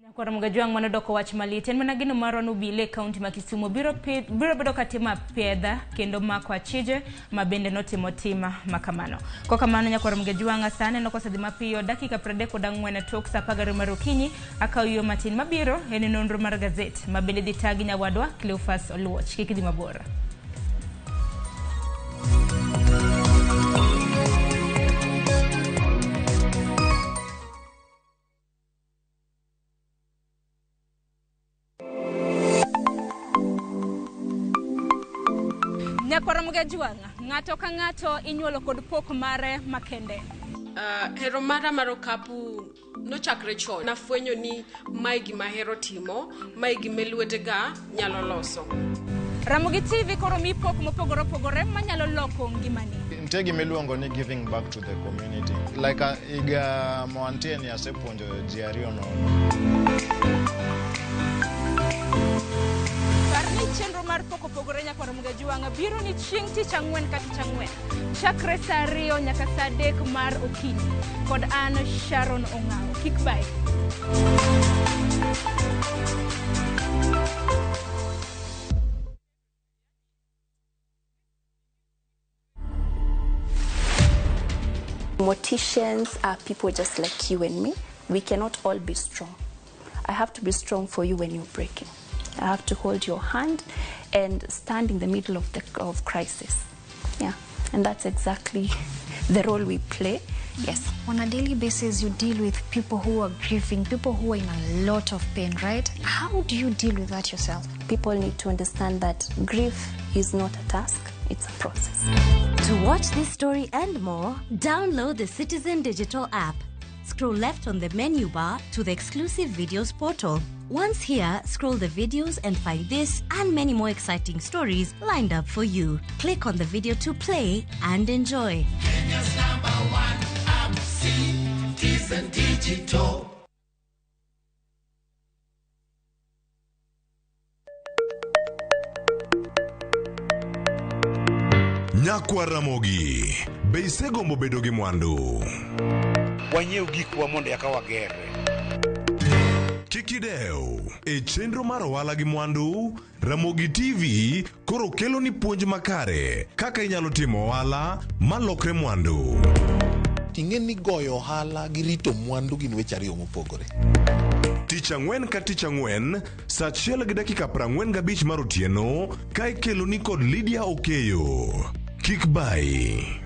Nyakwar Mugajonga manodoko wach malit en mana gino marwa nobile kaunti ma Kisumu biro bedo katima pedha kendo mako achije mabende notimo tima makamano. Kwa kamano Nyakwar Mugajonga sane nokosedhi mapiyo dakika 34 tok sa 10 mar okinyi akaw yo matin mabiro en nonro mar gazet mabende dhi tagi nyawadwa Cleophas Oluoch kikidhi mabora. Nyakwar Mugajonga, ng'ato ka ng'ato inyuolo kod pok mare makende. Hero mara mar okapu nochakre chon. Nafwenyo ni mae gima hero timo, mae gima lwetega nyalo loso. Ramogi TV koro mi pok mopogore opogore manyalo loko ngimani. Nitie gima iluongo ni giving back to the community. Like iga moantien asepuonjo ji ariyo nono. chenro mar pogore nyakwaro Mugaji wang'a biro ni chieng' tich ang'wen ka tich ang'wen chakre saa 2 nyaka saa 3 mar okinyi kod an Sharon Ong'ao. Kik bai. Morticians are people just like you and me. We cannot all be strong. I have to be strong for you when you're breaking. I have to hold your hand and stand in the middle of crisis. Yeah, and that's exactly the role we play. Yes. On a daily basis, you deal with people who are grieving, people who are in a lot of pain, right? How do you deal with that yourself? People need to understand that grief is not a task, it's a process. To watch this story and more, download the Citizen Digital app. Scroll left on the menu bar to the exclusive videos portal. Once here, scroll the videos and find this and many more exciting stories lined up for you. Click on the video to play and enjoy. Kenya's #1 app, Citizen Digital. Nyakwa Ramogi, be isegombo bedo gi mwandu. Wanyiew gikwa mondo eka wager. Kik idew, e chenro mar ohala gi mwandu, Ramogi TV koro kelo ni puonj makare kaka inyalo timo ohala malokre mwandu. Ting'e ni goyo ohala gi rito mwandu gin weche ariyo mopogore. Tich ang'wen ka tich ang'wen, saa 1:45 mar otieno, ka ikelo ni kod Lydia Okeyo. Kik bai.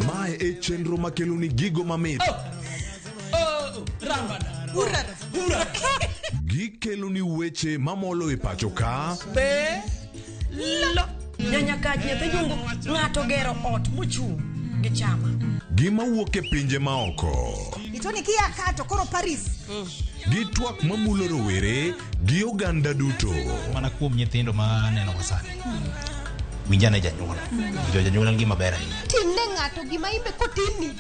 Mae e chenro makelo ni gigo mamit. Gikelo ni weche mamolo e pacho ka. Nyanya kaj nyathi jungo ng'ato gero ot mochung' gi chama. Gima wuok e pinje maoko. Itoni kia kato koro Paris. Gi twak mamulo rowere gi oganda duto. Mana kuom nyithindo ma neno wasani. Winjane janyuol. Janyuol ngi maber ahinya. Timne ng'ato gima imbe kotini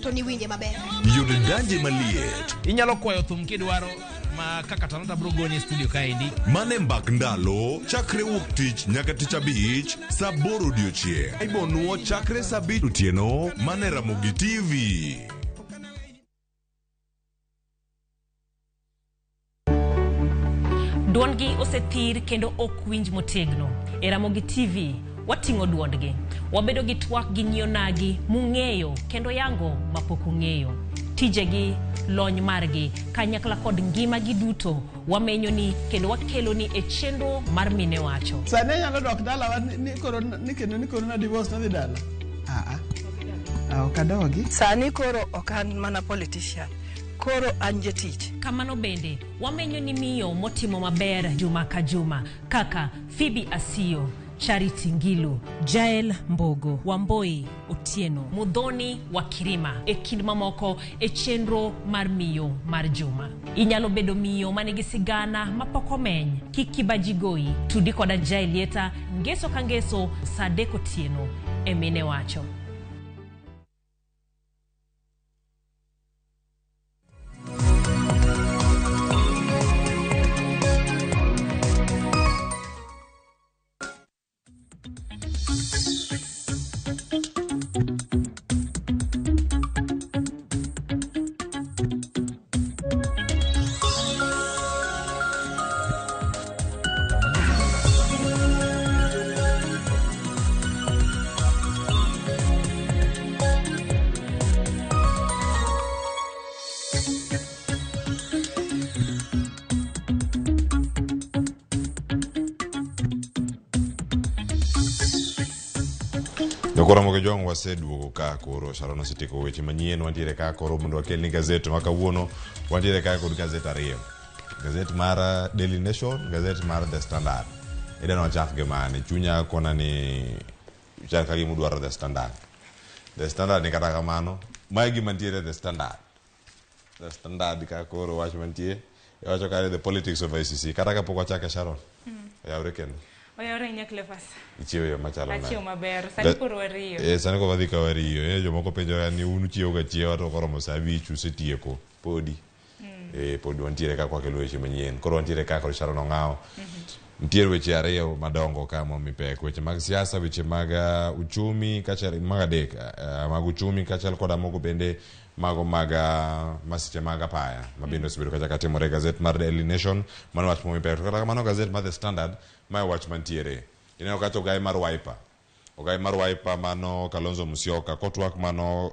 to ni winje maber. Yud danje maliet. Inyalo kwayo thum kidwaro ma kaka Talanta bro goni studio kaendi. Mane mbak ndalo chakre wuok tich nyaka tich abich saa 8 odiochieng'. Ibonuo chakre saa 5 otieno mane Ramogi TV. Duondgi osethir kendo ok winj motegno. E Ramogi TV wating'o duondgi. Wabedo gi twak gi nyionagi mung'eyo kendo yango mapok ung'eyo. Tijegi, lony margi, kanyakla kod ngima gi duto wamenyo ni kendo wakelo ni e chenro mar mine wacho. Sane nyalo dok dala ni koro na divorce na dhi dala. Okadogi. Sani koro okan mana politician. Koro anje tich. Kamano bende, wamenyo ni miyo motimo maber juma ka juma, kaka Phoebe Asio, Charity Ngilu, Jael Mbogo, Wamboi Otieno, Mudhoni Wakirima, e kind mamoko e chenro mar miyo mar juma. Inyalo bedo miyo manigi sigana mapoko meny, kikibajigoi, tudi koda Jaelieta, ngeso ka ngeso, saa 3 otieno, e mine wacho. Ramogi jong waseduogo ka koro Sharon osetieko weche manyien. Wantiere ka koro mondo wakel ni gazet ma kawuono. Wantiere ka kod gazet ariyo. Gazet mar Daily Nation, gazet mar The Standard. Idano wachak gi mane chunya kona ni chal ka gimudwaro The Standard. The Standard ni kata kamano mae gima ntiere The Standard. The Standard ka koro wach mantie wacho kare the politics of ICC kata kapok wachake Sharon. Yawre kendo. Oyore Nyaklefas. Ichiewo yo machalo nade? Achiewo maber. Sani koro wariyo. Sani ko wadhi ka wariyo. Jomoko penjo ni unu chiewo ga chiewa to koromo sa abich usetieko. Podi. Podi wantiere ka kwake weche manyien. Koro wantiere ka kod Sharon Ong'ao. Ntiere weche ariyo madongo ka mo mipek. Weche mag siasa, weche mag uchumi, kachal mag adek. Mag uchumi kachal koda moko bende mago mag masiche mag apaya. Mabendo osebedo kacha katimore gazet mar Daily Nation. Mano wach mo mipek. Kata kamano gazet mar The Standard ma wach mantiere. Ineno kacha ogai mar Wiper. Ogai mar Wiper mano Kalonzo Musyoka. Kotwak mano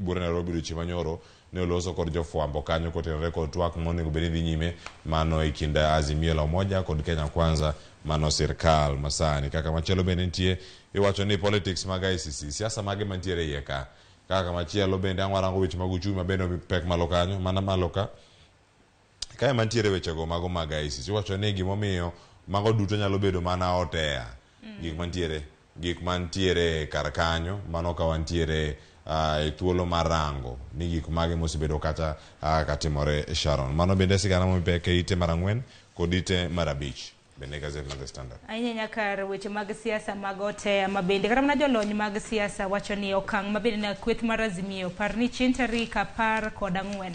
bura Nairobi ruchi manyoro. Ne oloso kod jofwambo kanyo kotenore kod twak monego bed ni dhi nyime mano e kind Azimio la Umoja kod Kenya Kwanza mano sirkal masani. Kaka machielo bende nitie iwacho ni politics mag ICC siasa mage mantiere iye ka. Kaka machielo bende ang'warango weche mag uchumi mabende pek malo kanyo mana malo ka. Kae mantiere wechego mago mag ICC iwacho ni gimomiyo mago duto nyalo bedo mana otea gik mantiere kar kanyo mano ka wantiere e thuolo marango ni gik mage mosebedo kata katimore Sharon. Mano bende sigana mopeke ite mar 4 kod ite mar 5 bende gazet mar The Standard. Ahinya nyaka weche mag siasa mag otea mabende kata mana jolony mag siasa wacho ni okang' mabende na kweth mar Azimio par ni chieng' tarik 14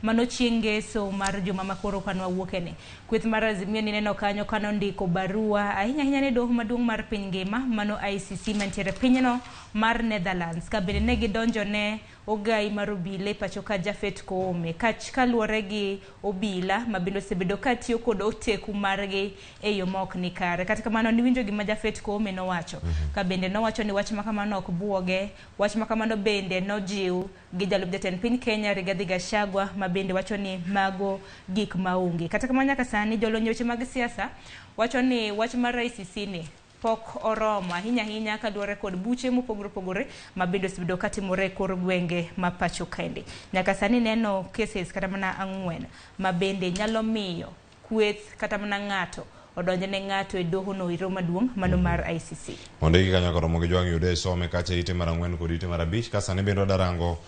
mano chieng' ngeso mar juma makoro kan wawuokene. Kweth mar Azimio ni neno kanyo kano ndiko barua ahinya ne doho maduong' mar piny ngima mano ICC mantiere pinyno mar Netherlands ka bende ne gidonjo ne ogai mar obila pacho ka Jafet Koome kaluwore gi obila mabende osebedo katiyo kod oteku margi e yo ma ok ni kare. Kata kamano niwinjo gima Jafet Koome nowacho ka bende nowacho ni wach makamano ok buoge. Wach makamano bende nojiw gi jalup jatend piny Kenya Rigathi Gachagua mabende wacho ni mago gik maonge. Kata kamano nyaka sani jolony weche mag siasa wacho ni wach mar ICC ni pok oromo ahinya kaluwore kod buche mopogore mabende osebedo katimore kor gwenge ma pacho kaende. Nyaka sani neno cases kata mana 4 mabende nyalo miyo kweth kata mana ng'ato odonje ne ng'ato e doho no iro maduong' mano mar ICC. Onde gi kanyo koromo gi jwang' yude some kacha ite mar 4 kod ite mar 5 ka sani bende darango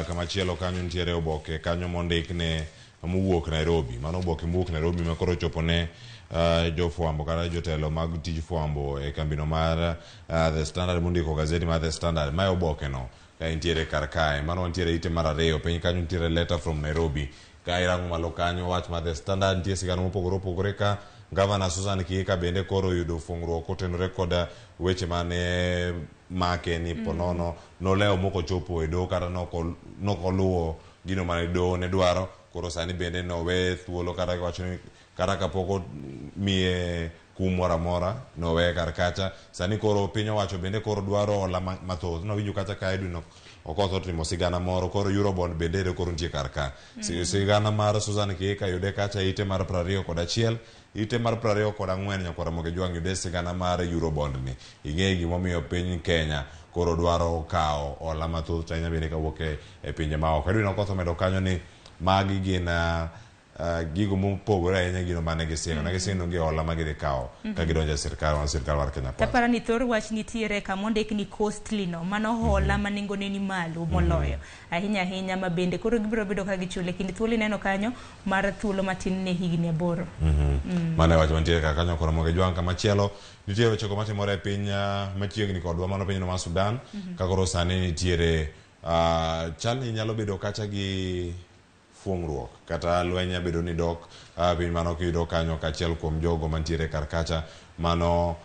kama chielo kanyo ntiere oboke kanyo mondik ne mowuok Nairobi. Mano oboke mowuok Nairobi ma koro chopo ne jofwambo kata jotelo mag tij fwambo e kambino mar The Standard mondiko gazeti mar The Standard. Ma oboke no ka ntiere kar kae mano ntiere ite mar 2 piny kanyo ntiere letter from Nairobi ka irango malo kanyo wach mar The Standard ntiere sigana mopogore ka Governor Susan Kihika bende koro yudo fungruok kotenore kod weche mane make ni ponono noleo moko chopo e do kata nokoluwo gino mane do ne dwaro koro sani bende nowe thuolo kata wacho ni kata kapoko miye kumora mora nowe kar kacha sani koro piny owacho bende koro dwaro ola mathoth no winjo kata ka Edwin okotho timo sigana moro koro Eurobond bende koro nitie kar ka sigana mar Susan Kihika yude kacha ite mar 21 ite mar 24 nyakora moge jwang' yude sigana mar Eurobond ni ing'e gimomiyo piny Kenya koro dwaro kao ola mathoth China bende kawuok e pinje maoko. Edwin okotho medo kanyo ni magi gin gigo mopogore ahinya gino mane gisingo na gisingo gi ola magidhi kao ka gidonjo e sirkal mar Kenya Kwanza. Tapara ni thor wach nitiere kama ondik ni costly no mano hola manengone ni malo moloyo ahinya mabende koro gibiro bedo ka gichule kinde thuolo neno kanyo mar thuolo matin ne higni 8. Mane wach mantiere ka kanyo koro moge jwang' kama chielo nitiere weche ko matimore e piny machiegni kodwa mano piny no mar Sudan ka koro sani nitiere chal ni nyalo bedo kacha gi fungruok kata lwenya bedo ni dok piny mano kiyudo kanyo kachiel kuom jogo mantiere kar kacha mano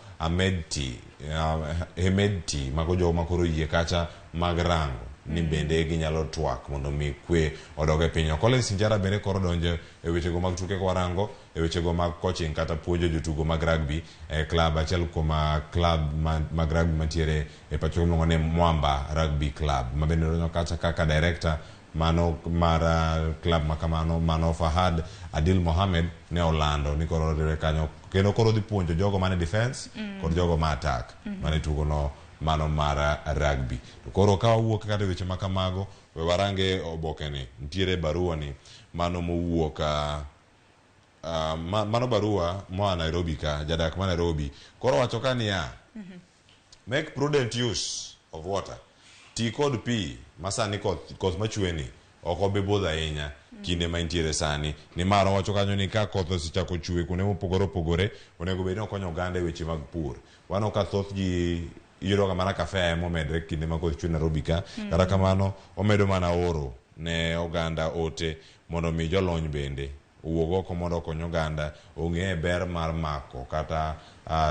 Hemedti mago jogo makoro yie kacha mag rango ni bende ginyalo twak mondo mi kwe odoge piny. Collins Injara bende koro donjo e wechego mag tuke kwa rango e wechego mag coaching kata puonjo jotugo mag rugby e club achiel kuom club mag rugby mantiere e pacho miluongo ni Mwamba Rugby Club mabende donjo kacha kaka director mano mar club makamano mano Fahad Adil Mohamed ne olando ni koro riwre kanyo kendo koro dhi puonjo jogo mane defense kod jogo ma attack mane tugo no mano mar rugby. To koro ka wuok kata weche makamago we warange oboke ni ntiere barua ni mano mowuok mano barua moa Nairobi ka jadak ma Nairobi koro wacho ka niya make prudent use of water ti kod pi masani koth machweni ok obi budho ahinya kinde ma intiere sani nimar wacho kanyo ni ka koth osechako chwe kuonde mopogore opogore onego bed ni okonyo oganda e weche mag pur. Wano ka thoth ji iyudo ka mana kafe ema omedre kinde ma koth chwe Nairobi ka kata kamano omedo mana oro ne oganda ote mondo mi jolony bende owuog oko mondo okony oganda ong'e ber mar mako kata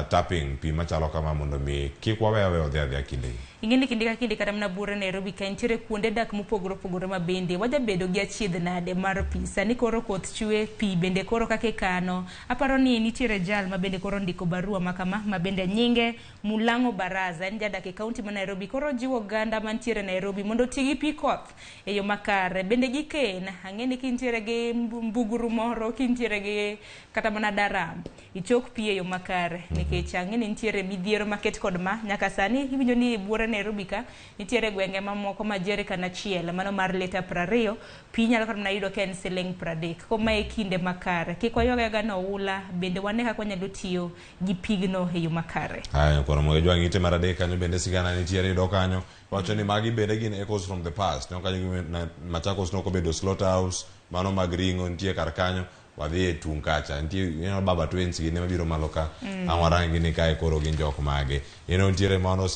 tapping pi machalo kama mondo mi kik wawe odhi adhiya kindegi. Ing'eni kinde ka kinde kata mana bura Nairobi ka nitiere kuonde dak mopogore opogore ma bende wajabedo gi achiedh nade mar pi. Sani koro koth chwe pi bende koro kaka ikano. Aparo ni nitiere jal ma bende koro ndiko barua makama ma bende nyinge Mulang'o Baraza en jadak e kaunti ma Nairobi. Koro jiwo oganda mantiere Nairobi mondo oti gi pi koth e yo makare. Bende giken ang'eni kintiere gi mbuguru moro, kintiere gi kata mana daram ichok pi e yo makare nikech ang'eni nitiere midhiero maket kod ma nyaka sani iwinjo ni buore Nairobi ka nitiere gwenge mamoko ma jerrycan achiel mano mar lita 20 pi nyalo kata yudo ka en siling 30. Koma e kinde makare kik wayoga noula bende wane kaka wanyalo tiyo gi pigno e yo makare. Koro mo jwa ngite mar adek kanyo bende sigana nitiere do kanyo wacho ni magi bende gin echoes from the past. No kanyo Machakos no kobedo slaughterhouse mano mag ring'o nitie kar kanyo wadhi e tung kacha nitie Baba Twins gine mabiro malo ka awarangi ni kae koro gin jok mage nitiere mano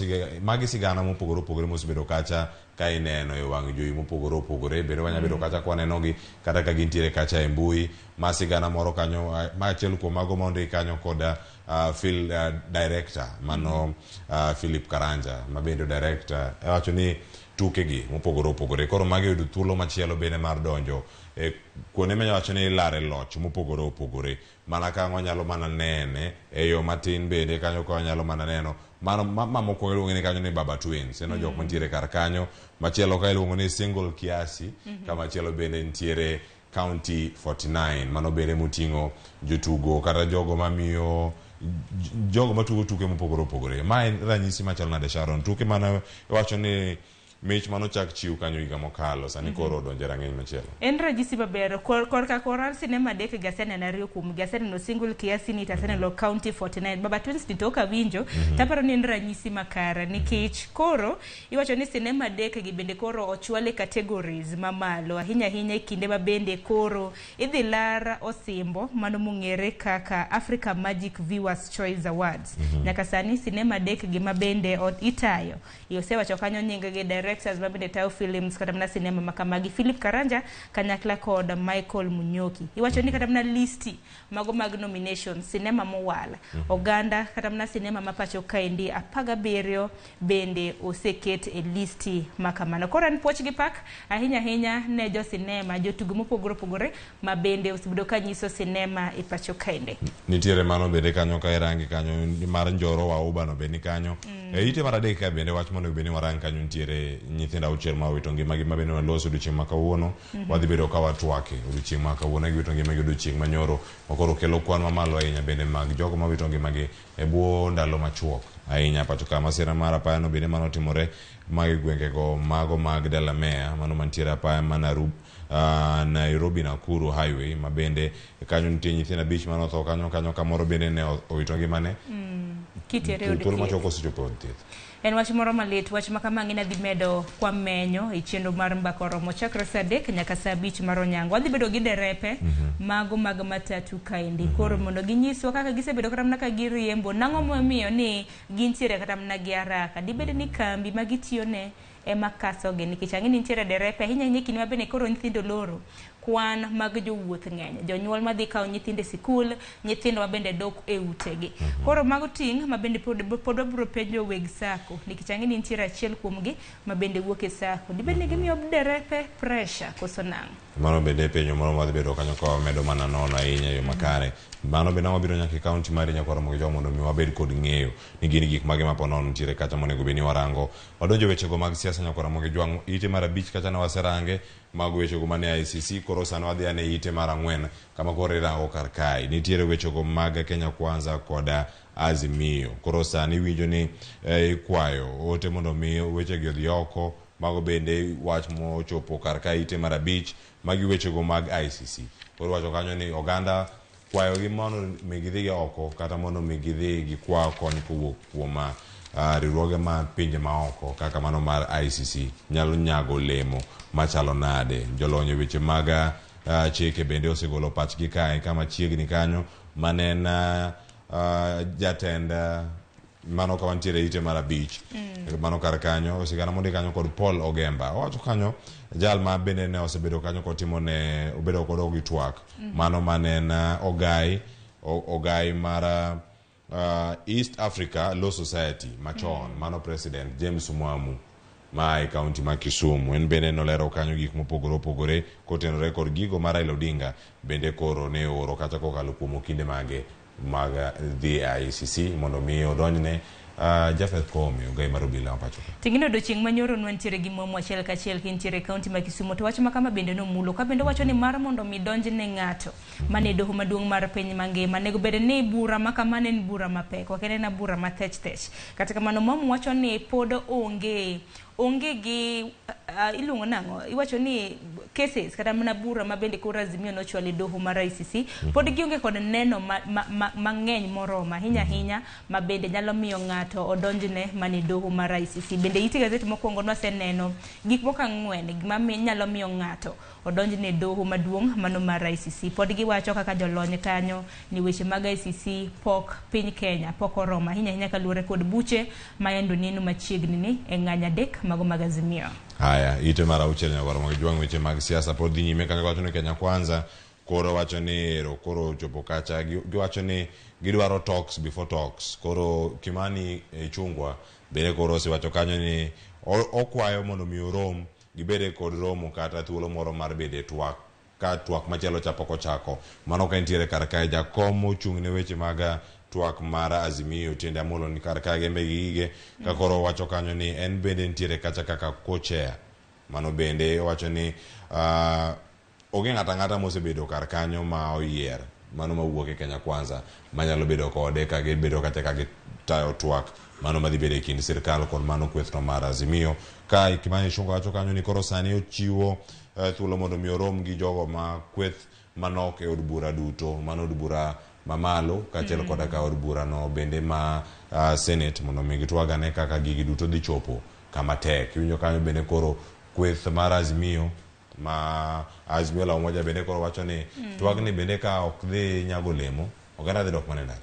magi sigana mopogore opogore mosebedo kacha ka ineno e wang' jowi mopogore opogore bende wanyabedo kacha kwanenogi kata ka gintiere kacha e mbui ma sigana moro kanyo ma achiel kuom mago mondi kanyo koda film director mano Philip Karanja ma bende director wacho ni tukegi mopogore opogore koro magi yudo thuolo machielo bende mar donjo kuonde ma wacho ni lare loch mopogore opogore mana ka wanyalo mana nene e yo matin bende kanyo ka wanyalo mana neno mamoko iluongo ni kanyo ni Baba Twins eno jok mantiere kar kanyo machielo ka iluongo ni Single Kiasi ka machielo bende nitiere County 49 mano bende moting'o jotugo kata jogo mamiyo jogo matugo tuke mopogore opogore. Ma en ranyisi machalo nade Sharon tuke mana wacho ni mich mano chak chiw kanyo higa mokalo sani koro donje rang'eny machielo. En ranyisi maber korka korar sinema dek gaseneno ariyo kuom gaseneno Single Kiasi ni taseneno County 49 Baba Twins nitoka winjo taparo ni en ranyisi makare nikech koro iwacho ni sinema dek gi bende koro ochwale categories mamalo ahinya ahinya kinde ma bende koro idhi lar osimbo mano mong'ere kaka Africa Magic Viewers Choice Awards. Nyaka sani sinema dek gi ma bende itayo osewacho kanyo nyinge gi directors ma bende tayo films kata mana sinema makamagi Philip Karanja kanyakla kod Michael Munyoki. Iwacho ni kata mana listi mago mag nominations sinema mowala oganda kata mana sinema mapacho kaendi 17 bende oseket e listi makamano. Koro en puoch gi pak ahinya ahinya ne jo sinema jotugo mopogore opogore ma bende osebedo ka nyiso sinema e pacho kaendi. Nitiere mano bende kanyo ka irangi kanyo mar Njoro wa Ubano bende kanyo ite mar adek ka bende wach mondo bende warangi kanyo nitiere nyithindo auchiel ma wito ngimagi ma bende waloso odiochieng' ma kawuono wadhi bedo ka watwake odiochieng' ma kawuono giwito ngimagi odiochieng' manyoro makoro kelo kwan mamalo ahinya bende mag jogo ma wito ngimagi e bwo ndalo machuok ahinya pacho ka masira mar apaya no bende manotimore mag gwengego mago mag Delamere mano mantiere apaya Nairobi Nakuru highway ma bende kanyo nitie nyithindo 5 manotho kanyo kamoro bende ne owito ngimane kitiere thuolo machoko osechopo od thieth. En wach moro malit wach makamang'i na dhi medo kwa menyo e chenro mar mbaka romo chakre saa 3 nyaka saa 5 mar onyango. Wadhi bedo gi derepe mago mag matatu kaendi koro mondo ginyiswa kaka gisebedo kata mana ka giriembo nang'o momiyo ni gintiere kata mana gi haraka dibed ni kambi ma gitiyo ne ema kasogi nikech ang'eni nitiere derepe ahinya ahinya kinde ma bende koro nyithindo loro kwan mag jowuoth ng'eny jonyuol madhi kawo nyithinde sikul nyithindo ma bende dok e utegi koro mago ting' ma bende pod wabiro penjo weg sako nikech ang'eni nitiere achiel kuomgi ma bende wuok e sako dibed ni gimiyo derepe pressure koso nang'. Mano bende penjo moro madhi bedo kanyo ka wamedo mana nono ahinya yo makare mano bende wabiro nyaka e kaunti mari nyaka romo gi jogo mondo mi wabed kod ng'eyo ni gin gik mage ma po nono nitiere kacha monego bed ni warango. Wadonjo wechego mag siasa nyaka romo gi jwang' ite mar 5 kacha ne waserange mag wechego mane ICC koro sani wadhi ane ite mar 4 kama koro irango kar kae nitiere wechego mag Kenya Kwanza koda Azimio koro sani winjo ni ikwayo ote mondo mi wechegi odhi oko mago bende wach mochopo kar kae ite mar 5 magi wechego mag ICC koro wacho kanyo ni oganda kwayo gi mondo mi gidhi oko kata mondo mi gidhi gi kwa kony kowuok kuom riwruoge ma pinje maoko kaka mano mar ICC nyalo nyago lemo machalo nade. Jolony weche mag chike bende osegolo pachgi kae kama chiegni kanyo manen jatend mano ka wantiere ite mar abich mano kar kanyo osigana mondi kanyo kod Paul Ogemba owacho kanyo jal ma bende ne osebedo kanyo kotimo ne obedo kod ogi twak mano manen ogai mar East Africa Law Society machon mano president James Mwamu mai county ma Kisumu en bende nolero kanyo gik mopogore opogore kotenore kod gigo mar Raila Odinga bende koro ne oro kata kokalo kuom kinde mage mag the ICC mondo mi odonjne Jafeth Koome ogai mar obila mapacho. Tingino odiochieng' manyoro nwantiere gi momo achiel kachiel kintiere kaunti ma Kisumu to wacho makama bende nomulo ka bende wacho ni mar mondo mi donjne ng'ato mane doho maduong' mar piny mangima nego bed ni bura makama en bura mapek ok en bura mathech kata kamano momo wacho ni pod onge gi iluongo nang'o iwacho ni cases kata mana bura ma bende koro Azimio nochwalo doho mar ICC pod gionge kod neno mang'eny moroma hinya ma bende nyalo miyo ng'ato odonjne mane doho mar ICC. Bende iti gazeti mokwongo nwaseneno gik moko 4 gima nyalo miyo ng'ato odonjne doho maduong' mano mar ICC. Pod giwacho kaka jolony kanyo ni weche mag ICC pok piny Kenya pok oroma hinya kaluwore kod buche mayendo neno machiegni ni e ng'anya dek mago mag Azimio. Haya, ite mara uchel nyagwaro magijwang weche mag siasa pod dhi nyime kaka wacho ni Kenya Kwanza koro wacho ni koro chopo kacha giwacho ni gidwaro talks before talks. Koro Kimani Chungwa bende koro osewacho kanyo ni okwayo mondo mi orom gibede kod romo kata thuolo moro mar bede twak ka twak machielo chapoko chako mano ka entiere kar kae jakom mochung' ne weche mag twak mar Azimio Tiende Amolo ni kar kae gembe gige ka koro wacho kanyo ni en bende entiere kacha kaka co-chair mano bende wacho ni onge ng'ata mosebedo kar kanyo ma oyier mano mawuok e Kenya Kwanza manyalo bedo kode ka gibedo kata ka gitayo twak mano madhi bedo e kind sirkal kod mano kwethno mar Azimio ka Kimani Ichung'wa wacho kanyo ni koro sani ochiwo thuolo mondo mi orom gi jogo ma kweth manok e od bura duto mano od bura mamalo kachiel koda ka od bura no bende ma Senate mondo mi gitwagane kaka gigi duto dhi chopo kama tek. Iwinjo kanyo bende koro kweth mar Azimio ma Azimio la Umoja bende koro wacho ni twagni bende ka ok dhi nyago lemo oganda dhi dok manenda.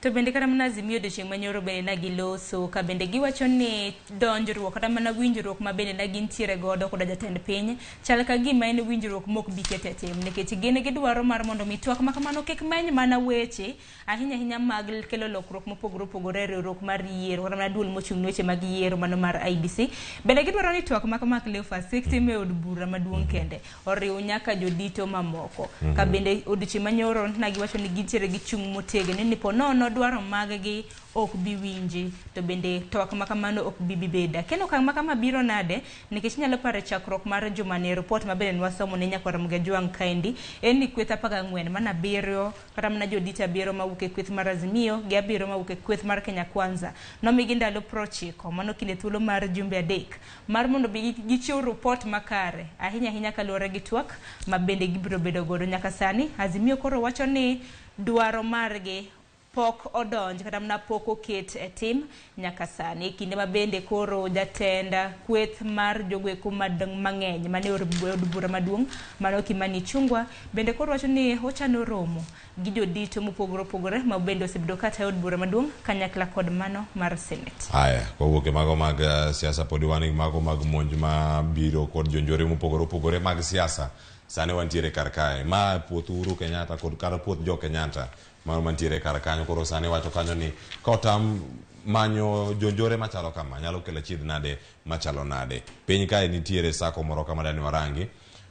To bende kata mana Azimio odiochieng' manyoro bende na giloso ka bende giwacho ni donjruok kata mana winjruok ma bende na gintiere godo koda jatend piny chal ka gima en winjruok mok bi kete tim nikech gin gidwaro mar mondo mi twak ma kamano kik meny mana weche ahinya mag kelo lokruok mopogore opogore riwruok mar yiero kata mana duol mochung' weche mag yiero mano mar IBC bende gidwaro ni twak ma kama kle fasik me od bura maduong' kende oriw nyaka jodito mamoko ka bende odiochieng' manyoro na giwacho ni gintiere gi chung' motegno ni ponono dwaro maggi ok bi winji to bende twak ma kamano ok bi beda kendo kang ma kama biro nade nikech nyalo pare chakruok mar juma ne report ma bende wasomo ne nyakwara mgajwang kaendi en ni kweth 14 mana biro kata mana jodita biro mawuok e kweth mar Azimio gi abiro mawuok e kweth mar Kenya Kwanza nomigi ndalo 90 mano kinde thuolo mar jumbe 3 mar mondo bi gichiw report makare ahinya kaluwore gi twak ma bende gibiro bedo godo nyaka sani. Azimio koro wacho ni dwaro margi pok odonj kata mana pok oket e tim nyaka sani kinde ma bende koro jatenda kweth mar jogweko mang'eny mane od bura maduong' mano Kimani Ichung'wa bende koro wacho ni ochano romo gi jodito mopogore opogore ma bende osebedo kata od bura maduong' kanyakla kod mano mar Senate. Haya kowuok e mago mag siasa pod wan mago mag monj ma biro kod jonjore mopogore opogore mag siasa sani wantiere kar kae ma puoth Uhuru Kenyatta kod kar puoth jo Kenyatta mano mantiere kar kanyo koro sani wacho kanyo ni kotam manyo jonjore machalo kama nyalo kelo chid nade machalo nade. Piny kae nitiere sako moro kama dani warangi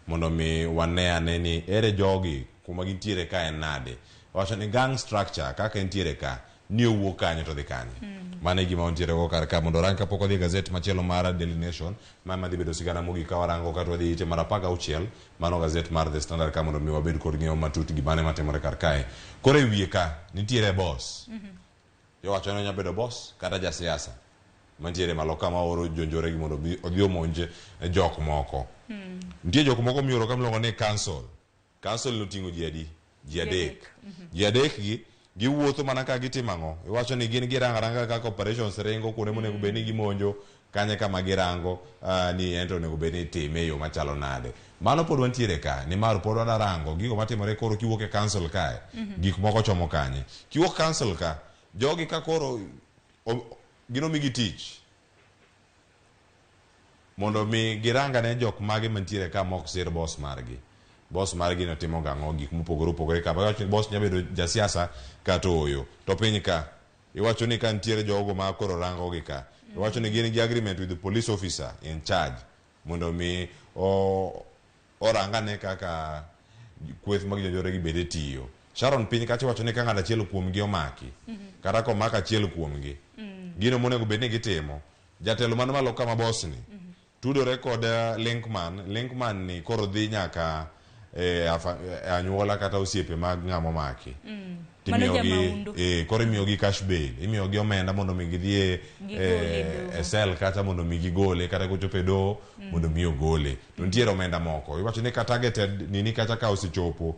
mondo mi wane ane ni ere jogi kuma gintiere kae nade. Wacho ni gang structure kaka entiere ka ni owuok kanyo to dhi kanyo. Mane gima ontiere go kar ka mondo rangi kapok odhi gazet machielo mar Daily Nation ma dhi bedo sigana mogik ka warango ka to dhi ite mar 16 mano gazet mar The Standard ka mondo mi wabed kod ng'eyo matut gi bane matimore kar kae. Koro e wiye ka nitiere boss. Yo wacho ni nyabedo boss kata ja siasa mantiere malo kama oro jonjore gi mondo odhi omonje jok moko. Nitie jok moko mioro ka mlongo ni council. Council notingo ji adek gi giwuotho mana ka gitimo ang'o, iwacho ni gin girangaranga kaka operations ringo kuonde monego bed ni gimonjo kanye kama girango ni ento onego bed ni time e yo machalo nade. Mano pod wantiere ka, nimar pod wadarango gigo matimore koro kiwuok e council kae, gik moko chomo kanye. Kiwuok council ka, jogi ka koro gino migi tich mondo mi giranga ne jok mage mantiere ka mok sir boss margi. Boss margi no timo gang'o gik mopogore ka. Iwacho ni boss nyabedo jasiasa kata oyo. To piny ka, iwacho ni ka ntiere jogo ma koro rango gi ka. Iwacho ni gin gi agreement with the police officer in charge mondo mi orangane kaka kweth mag jonjore gi bede tiyo. Sharon piny kacha iwacho ni ka ng'ato achiel kuomgi omaki, kata komako achiel kuomgi, gino monego bed ni gitimo, jatelo man malo kama boss ni tudore kod linkman ni koro dhi nyaka anyuola kata osiepe mag ng'amo maki. Koro imiyogi cash bail, imiyogi omenda mondo mi gidhi e sel kata mondo mi gigole kata kochopo e doho mondo mi ogole. To nitiere omenda moko, iwacho ni ka targeted nini kacha ka osechopo,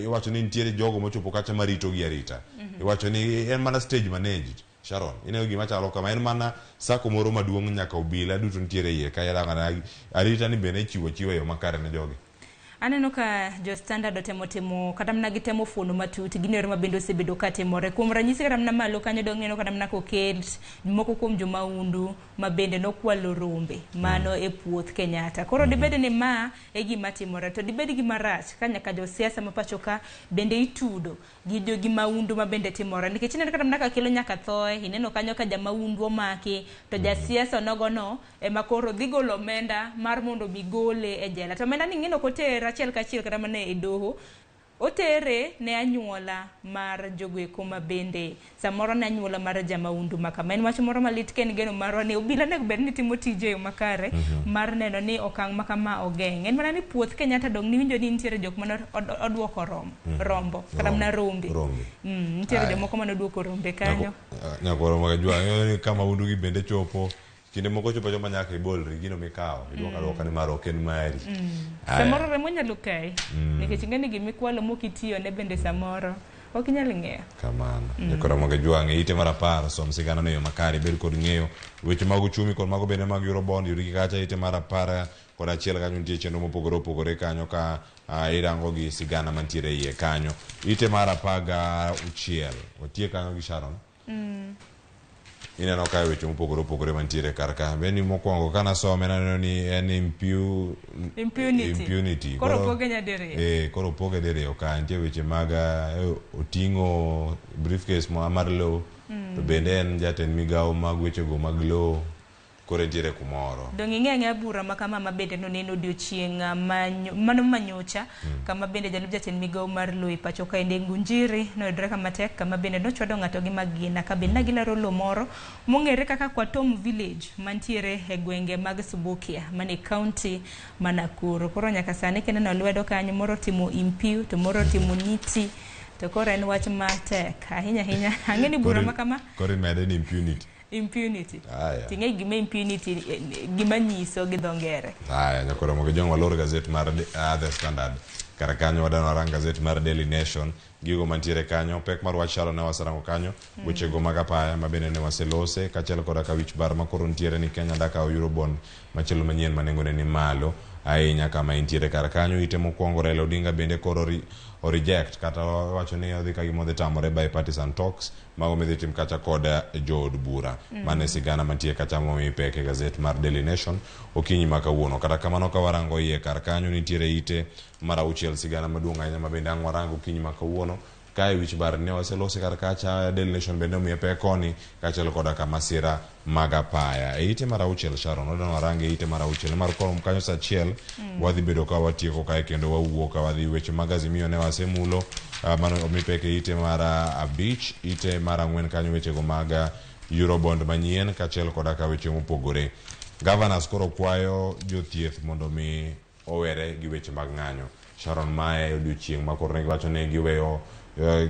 iwacho ni nitiere jogo mochopo kacha marito gi arita. Iwacho ni en mana stage managed. Sharon, ine gima chalo kama, en mana sako moro maduong' nyaka obila duto nitiere iye ka arita ni bende chiwo e yo makare ne jogi. Aneno ka jo standard otemo kata mna gitemo fuono matut ginero mabendo osebedo ka timore kuom ranyisi kata mna malo kanyo dong'eno kata mna koket moko kuom jo maundu mabende nokwalo rombe mano e puoth Kenyatta. Koro dibed ni ma e gima timore, to dibed gima rach ka nyaka jo siasa mapacho ka bende itudo gi jogi maundu mabende timore, nikech ineno kata mna ka kelo nyaka thoe. Ineno kanyo ka ja maundu omaki to ja siasa nogono ema koro dhi golo omenda mar mondo bigole e jela. To omenda ni ng'ino kotera achiel kachiel kata mana e doho, otere ne anyuola mar jogoeko mabende samoro ne anyuola mar jamaundu makama. En wach moro malit ken geno marwa ni obila nego bed ni timo tije yo makare mar neno ni okang' makama ogeng'. En mana ni puoth Kenyatta dong ni winjo ni nitiere jok mana odwoko rombo kata mana rombe. Nitiere jomoko mana odwoko rombe kanyo. Nyakoro magajua ni kama undu gi bende chopo kinde moko chopo joma nyaka ibolri gino mikawo idwoka ni maro ken mari. Samoro remo nyalo kai nikech ng'eni gimikwalo mokitiyo ne bende samoro ok inyal ng'eyo kamano. Nyakoro magajua ite mar 10 som sigana no yo makare bed kod ng'eyo weche mag uchumi kod mago bende mag Eurobond yudi kacha ite mar 10 kod achiel kanyo nitie chenro mopogore opogore kanyo ka irango gi sigana mantiere iye kanyo. Ite mar 16 otie kanyo gi Sharon. Ineno kae weche mopogore opogore mantiere kar ka. Beni mokwongo kana some naneno ni en impunity. Koro poge nyadiriyo. Koro poge diriyo ka nitie weche mag oting'o briefcase mar low to bende en jatend migawo mag wechego mag low koro nitiere kumoro. Dong ing'e bura makama mabende noneno odiochieng' mano manyocha kama bende jalup jatend migawo mar low e pacho ka ende Ngunjiri noyudore kama tek kama bende nochwado ng'ato gi magina ka bende nagilaro low moro mong'ere kaka Kwatom Village mantiere e gwenge mag Subukia mane county ma Nakuru. Koro nyaka sani kineno lwedo kanyo moro timo impiu to moro timo niti to koro en wach matek ahinya ang'e ni bura makama koro mede ni impunity. Ting'e gima impunity gima nyiso gi dho ngere. Nyakoro mogo jong waloro gazet mar The Standard kar kanyo wadano arang gazet mar Daily Nation gigo mantiere kanyo pek mar wach Sharon ne wasarango kanyo wechego mag apaya mabende ne waselose kachiel koda ka wich bar makoro nitiere ni Kenya dakawo Eurobond machielo manyien manengone ni malo ahinya kama intiere kar kanyo. Ite mokwongo Raila Odinga bende koro o reject kata wacho ni odhi ka gimodhi tamore bipartisan talks mago midhi tim kacha kod jood bura mane sigana mantie kacha momi peke gazet mar Daily Nation okinyi makawuono. Kata kamano ka warango iye kar kanyo nitiere ite mar 6 sigana maduong' ahinya mabende ang' warango okinyi makawuono kae wich bar ne waselose kar kacha. Daily Nation bende omiye pek koni kachiel koda ka masira mag apaya e ite mar 6 Sharon odano warange ite mar 6 mar korom kanyo sa achiel wadhi bedo ka watieko kae kendo wawuok ka wadhi weche mag Azimio ne wasemulo mano omi peke ite mar 5 ite mar 4 kanyo wechego mag Eurobond manyien kachiel koda ka weche mopogore. Governors koro kwayo jothieth mondo mi owere gi weche mag ng'anyo. Sharon mae odiochieng' makoro ne giwacho ne giweyo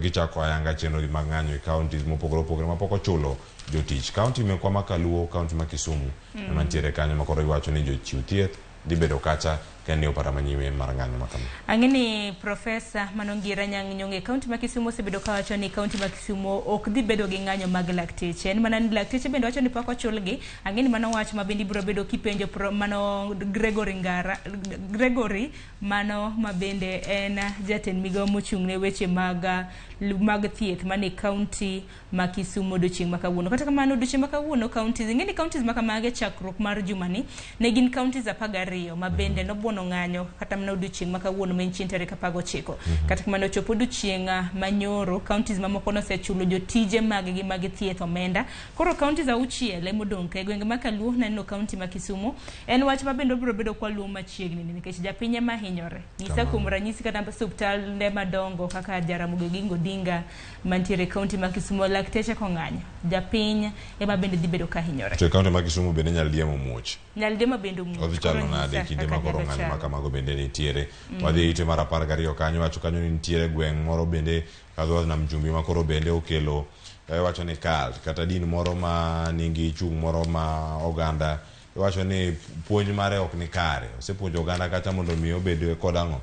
gichako ayanga chenro mag ng'anyo e counties mopogore opogore mapok ochulo jotich. County mekwa ma Kaluo, county ma Kisumu mantiere kanyo makoro iwacho ni jochiw thieth dhi bedo kacha kane opara manyime mar ng'anyo makama. Ang'eni Profesa Manongira Nyang'nyong'e kaunti ma Kisumu osebedo ka wacho ni kaunti ma Kisumu ok dhi bedo gi ng'anyo mag lakteche. En mana ni lakteche bende wacho ni pok ochulgi. Ang'eni mano wach ma bende biro bedo kipenjo mano Gregory mano ma bende en jatend migao mochung' ne weche mag thieth mane kaunti ma Kisumu odiochieng' ma kawuono. Kata kamano odiochieng' ma kawuono kaunti ing'eni kaunti ma kamage chakruok mar jumani ne gin kaunti 12 ma bende nobuono ng'anyo kata mana odiochieng' ma kawuono ma en chieng' tarik 19. Kata kamano ochopo odiochieng' manyoro kaunti mamoko nosechulo jotije maggi mag thieth omenda. Koro kaunti 6 emodong' ka gwenge ma Kaluo neno kaunti ma Kisumu. En wach ma bende biro bedo kwa luo machiegni nikech japiny ema hinyore. Nyisa kuom ranyisi kata osiptal madongo kaka Jaramogi Oginga Odinga mantiere kaunti ma Kisumu lakteche kong'anyo. Japiny ema bende dhi bedo ka hinyore. To kaunti ma Kisumu bende nyaldiemo muoch. Nyaldiemo bende muoch. Odhi chalo nade kinde ma koro ng'anyo ma kamago bende nitiere. Wadhi ite mar 12 kanyo wacho kanyo ni nitiere gweng' moro bende kadho nam chumbi ma koro bende okelo wacho ni cult kata din moro ma nigi chung' moro ma oganda wacho ni puonj mare ok ni kare. Osepuonjo oganda kata mondo mi obed kod ang'o.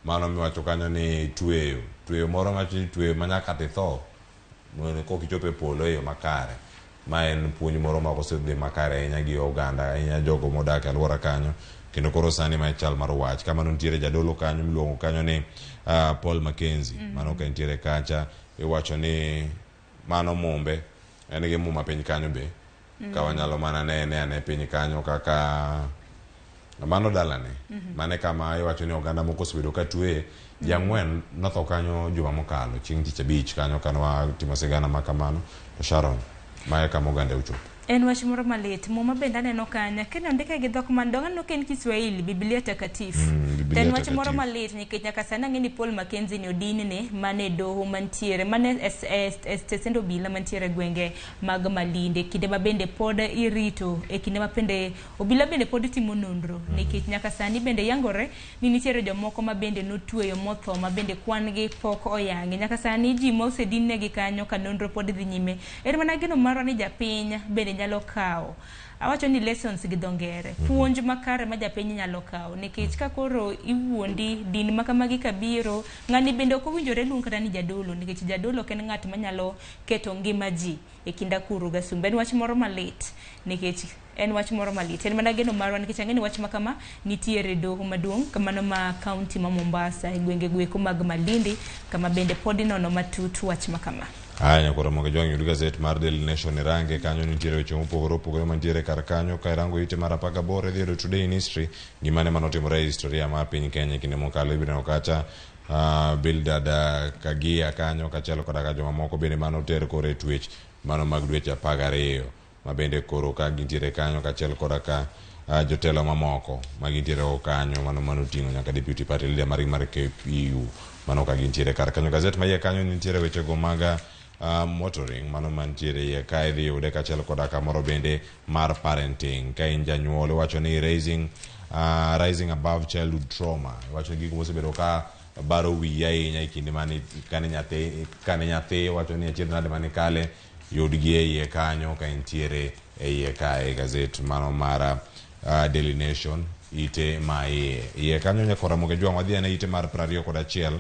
Mano mi wacho kanyo ni tweyo moro ma tweyo manyaka titho mondo kok ichope polo e yo makare. Ma en puonj moro ma osedhi makare ahinya gi oganda ahinya jogo modak e alwora kanyo. Kendo koro sani ma chal mar wach kamano nitiere jadolo kanyo miluongo kanyo ni Paul Mackenzie mano ka nitiere kacha iwacho ni mano mumbe en gi muma piny kanyo be ka wanyalo mana ne piny kanyo kaka mano dalane mane kama iwacho ni oganda moko osebedo ka tuwe jang'wen notho kanyo juma mokalo chieng' tich abich kanyo kanwa timo sigana ma kamano to Sharon mae kama oganda uchopo. En wach moro malit muma bende aneno kanya kendo ndike gi dhok mandonga no ken Kiswahili Biblia takatifu. En wach moro malit nikech nyaka sani ang'eni Paul Mackenzie ni odinne mane doho mantiere mane stesend obila mantiere gwenge mag Malinde kinde ma bende pod irito e kinde ma bende obila bende pod timo nonro nikech nyaka sani bende yangore ni nitiere jomoko ma bende notweyo motho ma bende kwan gi pok oyangi. Nyaka sani ji ma osedinne gi kanyo ka nonro pod dhi nyime. En mana gino maro ni japiny bende nyalo kao awacho ni lessons gi dongere puonj makare ma japiny nyalo kao nikech ka koro iwuondi din makamagi kabiro ng'ani bende ok owinjore luong kata ni jadolo nikech jadolo ken ng'at manyalo keto ngima ji e kinda kuru ga sumbe. En wach moro malit nikech en wach moro malit en mana geno marwa nikech ang'eni wach makama nitiere doho maduong' kamano ma kaunti ma Mombasa e gwenge gweko mag Malindi kama bende pod inono matut wach makama. Anya kora moge jwangi yudu gazet mar Daily Nation range kanyo nitiere weche mopogore mantiere kar kanyo ka rango ite mar 18 dhiero today in history gimane manotimore e historia mar piny Kenya kinde mokalo ibiro kacha Bildad Kagia kanyo kachelo koda ka joma moko bende manoter kore twech mano mag dweche 12 ma bende koro ka gintiere kanyo kachelo koda ka jotelo mamoko ma gintiere kanyo mano tingo nyaka deputy party leader mar KPU mano ka gintiere kar kanyo gazet ma kanyo nitiere weche go maga motoring mano mantiere ye kaidhi yude kachel koda kamoro bende mar parenting ka in janyuol wacho ni rising above childhood trauma wacho gik mosebedo ka baro wiya ahinya kinde mane kane nyathi wacho ni achiedh nade mane kale yudgi e iye kanyo ka intiere e iye kae gazet mano mar Daily Nation ite ma iye kanyo nyakora moge jwang wadhi ane ite mar 21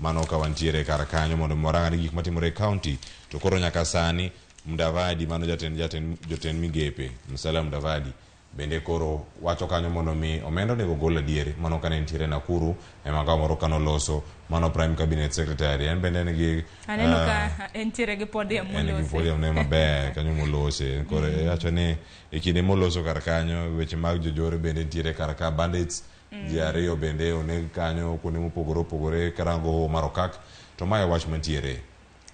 mano ka wantiere kar kanyo mondo moranga gik matimore county to koro nyaka sani Mdavadi mano jotend migepe Musalia Mdavadi bende koro wacho kanyo mondo mi omendo nego gol adiere mano kane nitiere Nakuru ema ka moro kano loso mano prime cabinet secretary en bende negi aneno ka entiere gi podium molose en gi podium ne maber kanyo molose koro wacho ni e kinde moloso kar kanyo weche mag jojore bende nitiere kar ka bandits ji ariyo bende oneg kanyo kuonde mopogore karango Marokak to mae wach mantiere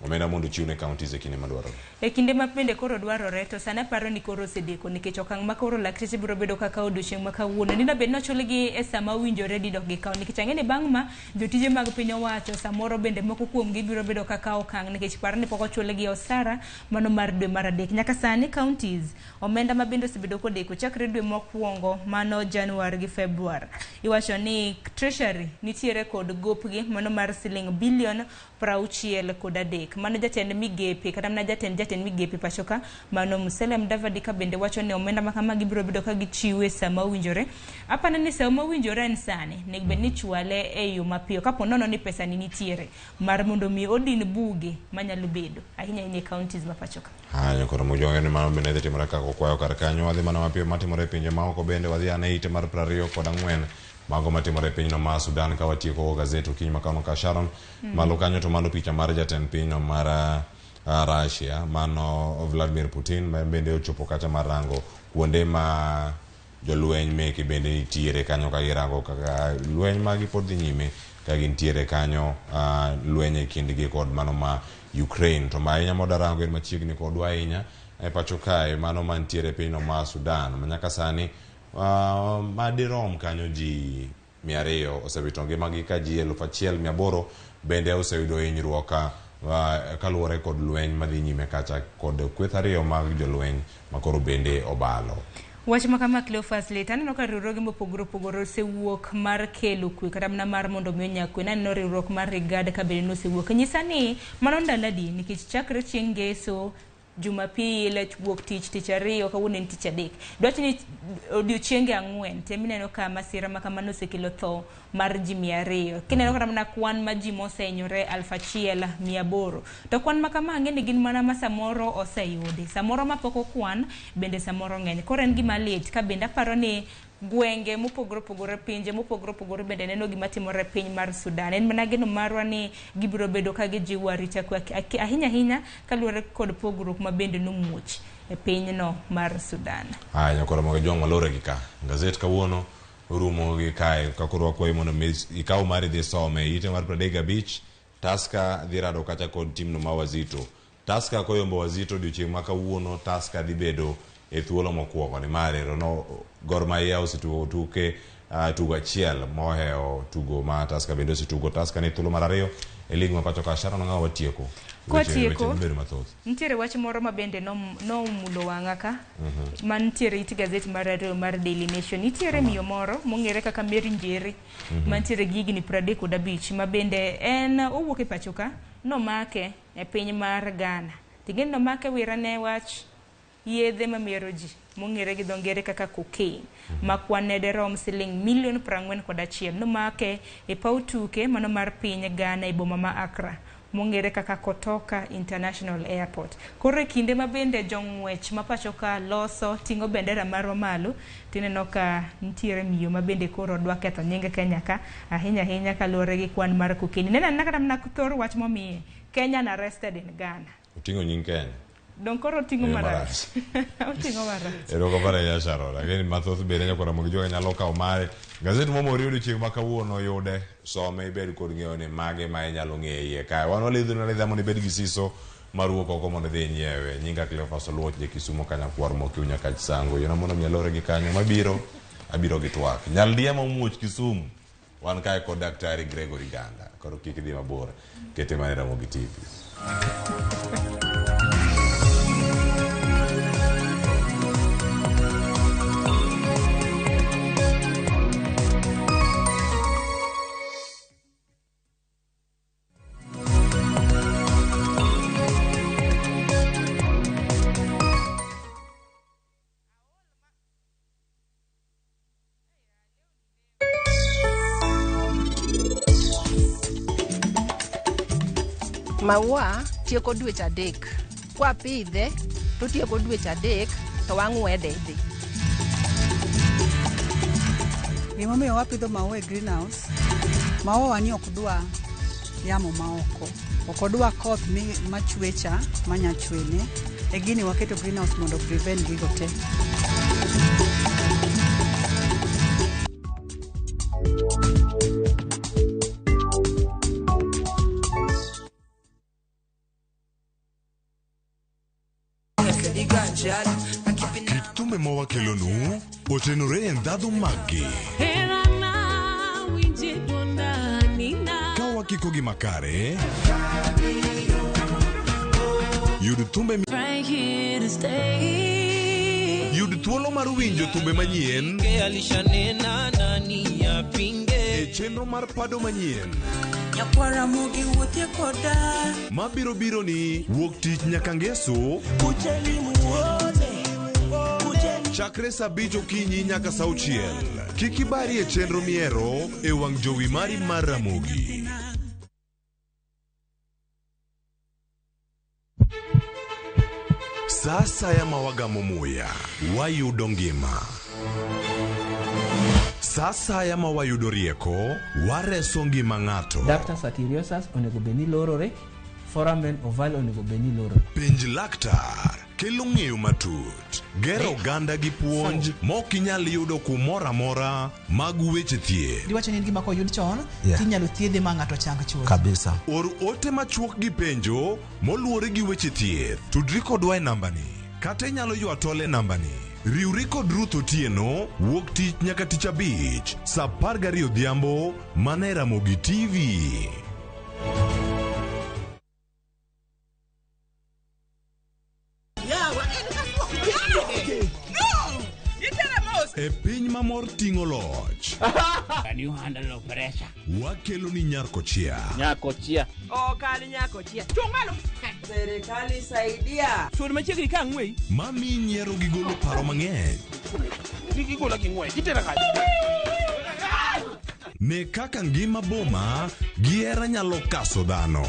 omenda mondo chiwne counties e kinde madwarore e kinde ma bende koro dwarore to sana paro ni koro osedeko nikech okang' ma koro lakteche biro bedo kaka odiochieng' ma kawuono nina bed nochulgi e sama owinjore didok gi kawo nikech ang'eni bang' ma jotije mag piny owacho samoro bende moko kuomgi biro bedo kaka okang' nikech paro ni pok ochulgi osara mano mar dwe mar adek nyaka sani counties omenda ma bende osebedo kodeko chakre dwe mokwongo mano January gi February iwacho ni Treasury nitiere kod gopgi mano mar siling bilion 63. Mano jatend migepe kata mana jatend migepe pachoka mano Musalia Mudavadi ka bende wacho ni omenda makama gibiro bedo ka gichiwe sama owinjore. Apani ni sama owinjore en sani nek bed ni chwale e yo mapiyo kapo nono ni pesa ni nitiere mar mondo mi odin buge manyalo bedo ahinya e counties ma pachoka. Koro mujonge ni mano bende timore ka kwayo kar kanyo wadhi mana mapiyo matimore pinje maoko bende wadhi ane ite mar 24 mago matimore pinyno ma Sudan ka watieko gazeti kiny makano ka Sharon malo kanyo to mano picha mar jatend pinyno mar Russia mano Vladimir Putin bende ochopo kacha marango kuonde ma jolweny meke bende nitiere kanyo ka girango kaka lweny magi pod dhi nyime ka gintiere kanyo lweny e kindgi kod mano ma Ukraine to ma ahinya modarango en machiegni kodwa ahinya e pacho kae mano mantiere pinyno ma Sudan manyaka sani madirom kanyo ji 200 osewito ngimagi ka ji 1,800 bende oseyudo hinyruok kaluwore kod lweny madhi nyime kacha kod kweth ariyo mag jolweny makoro bende obalo. Wach makama Cleophas Leta aneno ka riwruoge mopogore opogore osewuok mar kelo kwe kata mana mar mondo mi onyakwe naneno riwruok mar Rigad ka bende nosewuok nyisa ni mano ndaladi nikech chakre chieng' ngeso Jumapil wuok tich ariyo kawuono en tich adek dwach ni odiochienge 4 temineno ka masira makamano osekelo tho mar ji 200 kineno kata mana kwan ma ji mosenyore 1,800 to kwan makama ng'eni gin mana ma samoro oseyudi samoro mapoko kwan bende samoro ng'eny koro en gima lit ka bende aparo ni gwenge mopogore opogore pinje mopogore opogore bende neno gima timore piny mar Sudan en mana geno marwa ni gibiro bedo ka gijiwo arita kwe ahinya kaluwore kod pogruok ma bende nomuoch e pinyno mar Sudan. Nyakoro moge jong malore gi ka gazet kawuono rumo gi kae kakoro kwayo mondo ikaw mari dhi some ite mar 35 Taska dhi rado kacha kod timno ma Wazito Taska koyombo Wazito odiochieng' ma kawuono Taska dhi bedo e thuolo mokwongo ni marero no Gor Mahia osetugo tuke tugo achiel moheo tugo ma Taska bende osetugo Taska ni thuolo mar 2 e lig ma pacho ka Sharon ng'awa watieko Kwatieko nitiere wach moro ma bende no mulo wanga ka mantiere it gazet mar Daily Nation nitiere miyo moro mong'ere kaka Mary Njeri mantiere gi higni 35 ma bende en owuok e pacho ka nomake e piny mar Ghana ting'eni nomake wirane wach yedhe mamiero ji mong'ere gi dho ngere kaka cocaine ma kwanne derom siling $41,000 nomake e paw tuke mano mar piny Ghana e boma ma Accra mong'ere kaka Kotoka International Airport. Koro e kinde ma bende jong'wech ma pacho ka loso ting'o bendera marwa malo tineno ka nitiere miyo ma bende koro dwa ketho nyinge Kenya ka ahinya kaluwore gi kwan mar cocaine. Nena kata mana thor wach momiye Kenyan arrested in Ghana. Oting'o nying Kenya. Don koro tingo marach. Otingo marach. Ero ko para ya Sharon. Lakini mathoth bende nyakora mogi joga nyalo kawo mare. Gazet momori odiochieng' ma kawuono yude some ibed kod ng'eyo ni mage ma inyalo ng'eye kae. Wan walidho na lidha mondo ibed gi siso mar wuok oko mondo dhi nyiewe. Nyinga Cleophas Oluoch je Kisumo Kanyakwar mokiw nyaka Chisango. Yona mondo nyalore gi kanyo mabiro abiro gi twak. Nyaldiema muoch Kisumu. Wan kae kod Daktari Gregory Ganda. Koro kik dhi mabor. Kete mane Ramogi TV. Maua tieko dweche 3. Kwa pidhe to tieko dweche 3 to wang'wede dhi. Gimomiyo wapidho maua e greenhouse, maua wani ok dwa yamo maoko. Ok odwa koth machwecha manyachwene. E gini waketo greenhouse mondo prevent gigo te. Kitume mowa kelonu otenore en dhadho magi. Kawa kiko gi makare yud thumbe yud thuolo mar winjo thumbe manyien e chenro mar pado manyien. Nyakwara Mogi wuothie koda. Mabiro biro ni wuok tich nyaka ngeso. Kujeni muone. Chakre saa 5 okinyi nyaka saa 6. Kik ibari e chenro miero e wang' jowi mari mar Ramogi. Sasa ya mawagamo muya, wayudo ngima. Sasa ya mawayudo rieko, wareso ngima ng'ato. Ductus arteriosus onego beni lorore, foramen oval onego beni lorore. Penj laktar kelo ng'eyo matut, gero oganda gi puonj mok inyal yudo kumoro amora mag weche thieth. Diwacho ni gima koyud chon, tinyalo thiedhe ma ng'ato chang chuth. Kabisa. Or ote machuok gi penjo moluwore gi weche thieth. Tudri kodwa e nambani, kata inyalo ywa tole nambani. Riwri kod Ruth Otieno wuok tich nyaka tich abich saa 12 odhiambo mana e Ramogi TV. E piny mamor ting'o loch. Can you handle pressure? Wakelo ni Nyarkochia. Nyarkochia. Kali Nyarkochia. Chung malo. Serikali saidia. Sur machiegni ka ng'wei. Mami nyiero gi golo paro mang'eny. Niki gola gi ng'wei. Itera kaji. Ne kaka ngima boma gi hera nyalo kaso dhano.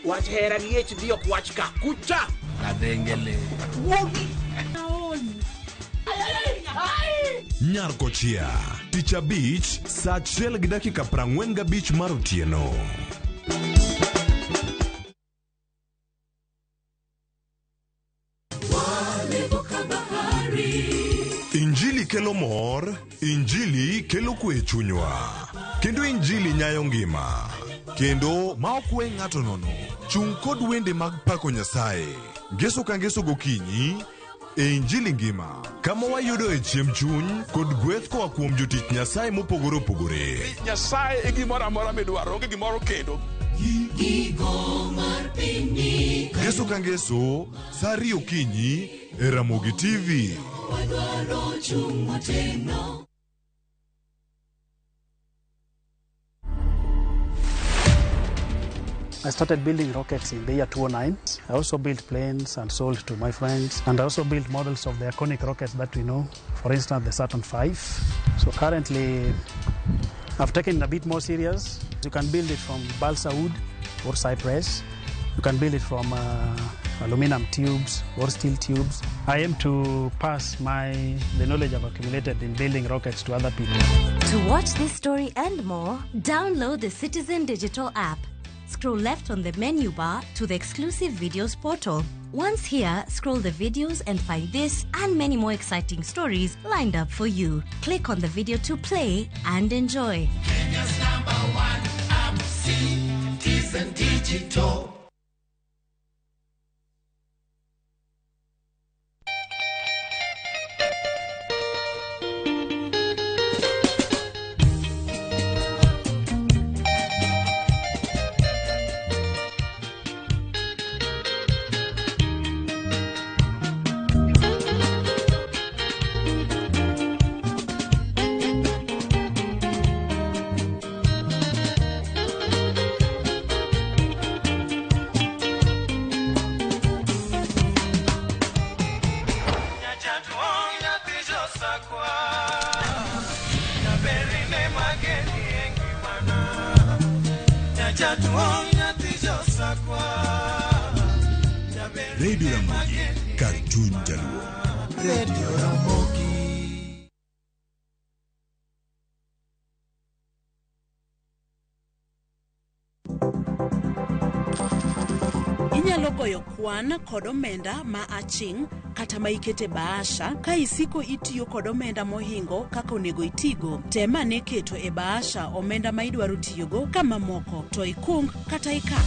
Wach hera liech dhi ok wach ka. Kucha. Kadhengele. Wogi. Nyarkochia, tich abich, saa 1:45 mar otieno. Injili kelo mor, injili kelo kwe e chunywa. Kendo injili nyayo ngima. Kendo ma ok we ng'ato nono. Chung' kod wende mag pako Nyasaye. Ngeso ka ngeso gokinyi. E injili ngima, kama wayudo e chiemb chuny kod gweth koa kuom jotich Nyasaye mopogore opogore. Nyasaye e gimoro amora midwaro, onge gimoro kendo. Gigo mar piny. Ngeso ka ngeso, saa 2 okinyi e Ramogi TV. Wadwaro chung' motegno. I started building rockets in the year 2009. I also built planes and sold to my friends. And I also built models of the iconic rockets that we know. For instance, the Saturn V. So currently, I've taken it a bit more serious. You can build it from balsa wood or cypress. You can build it from aluminum tubes or steel tubes. I aim to pass the knowledge I've accumulated in building rockets to other people. To watch this story and more, download the Citizen Digital app. Scroll left on the menu bar to the exclusive videos portal. Once here, scroll the videos and find this and many more exciting stories lined up for you. Click on the video to play and enjoy. Kenya's #1 app, Citizen Digital. Radio Ramogi, Cartoon Jaluo. Radio Ramogi. Inyalo goyo kwan kod omenda ma aching' kata ma ikete bahasha ka isiko itiyo kod omenda mohingo kaka onego itigo. Tema ne keto e bahasha omenda ma idwaro tiyogo kama moko to ikung kata ikan.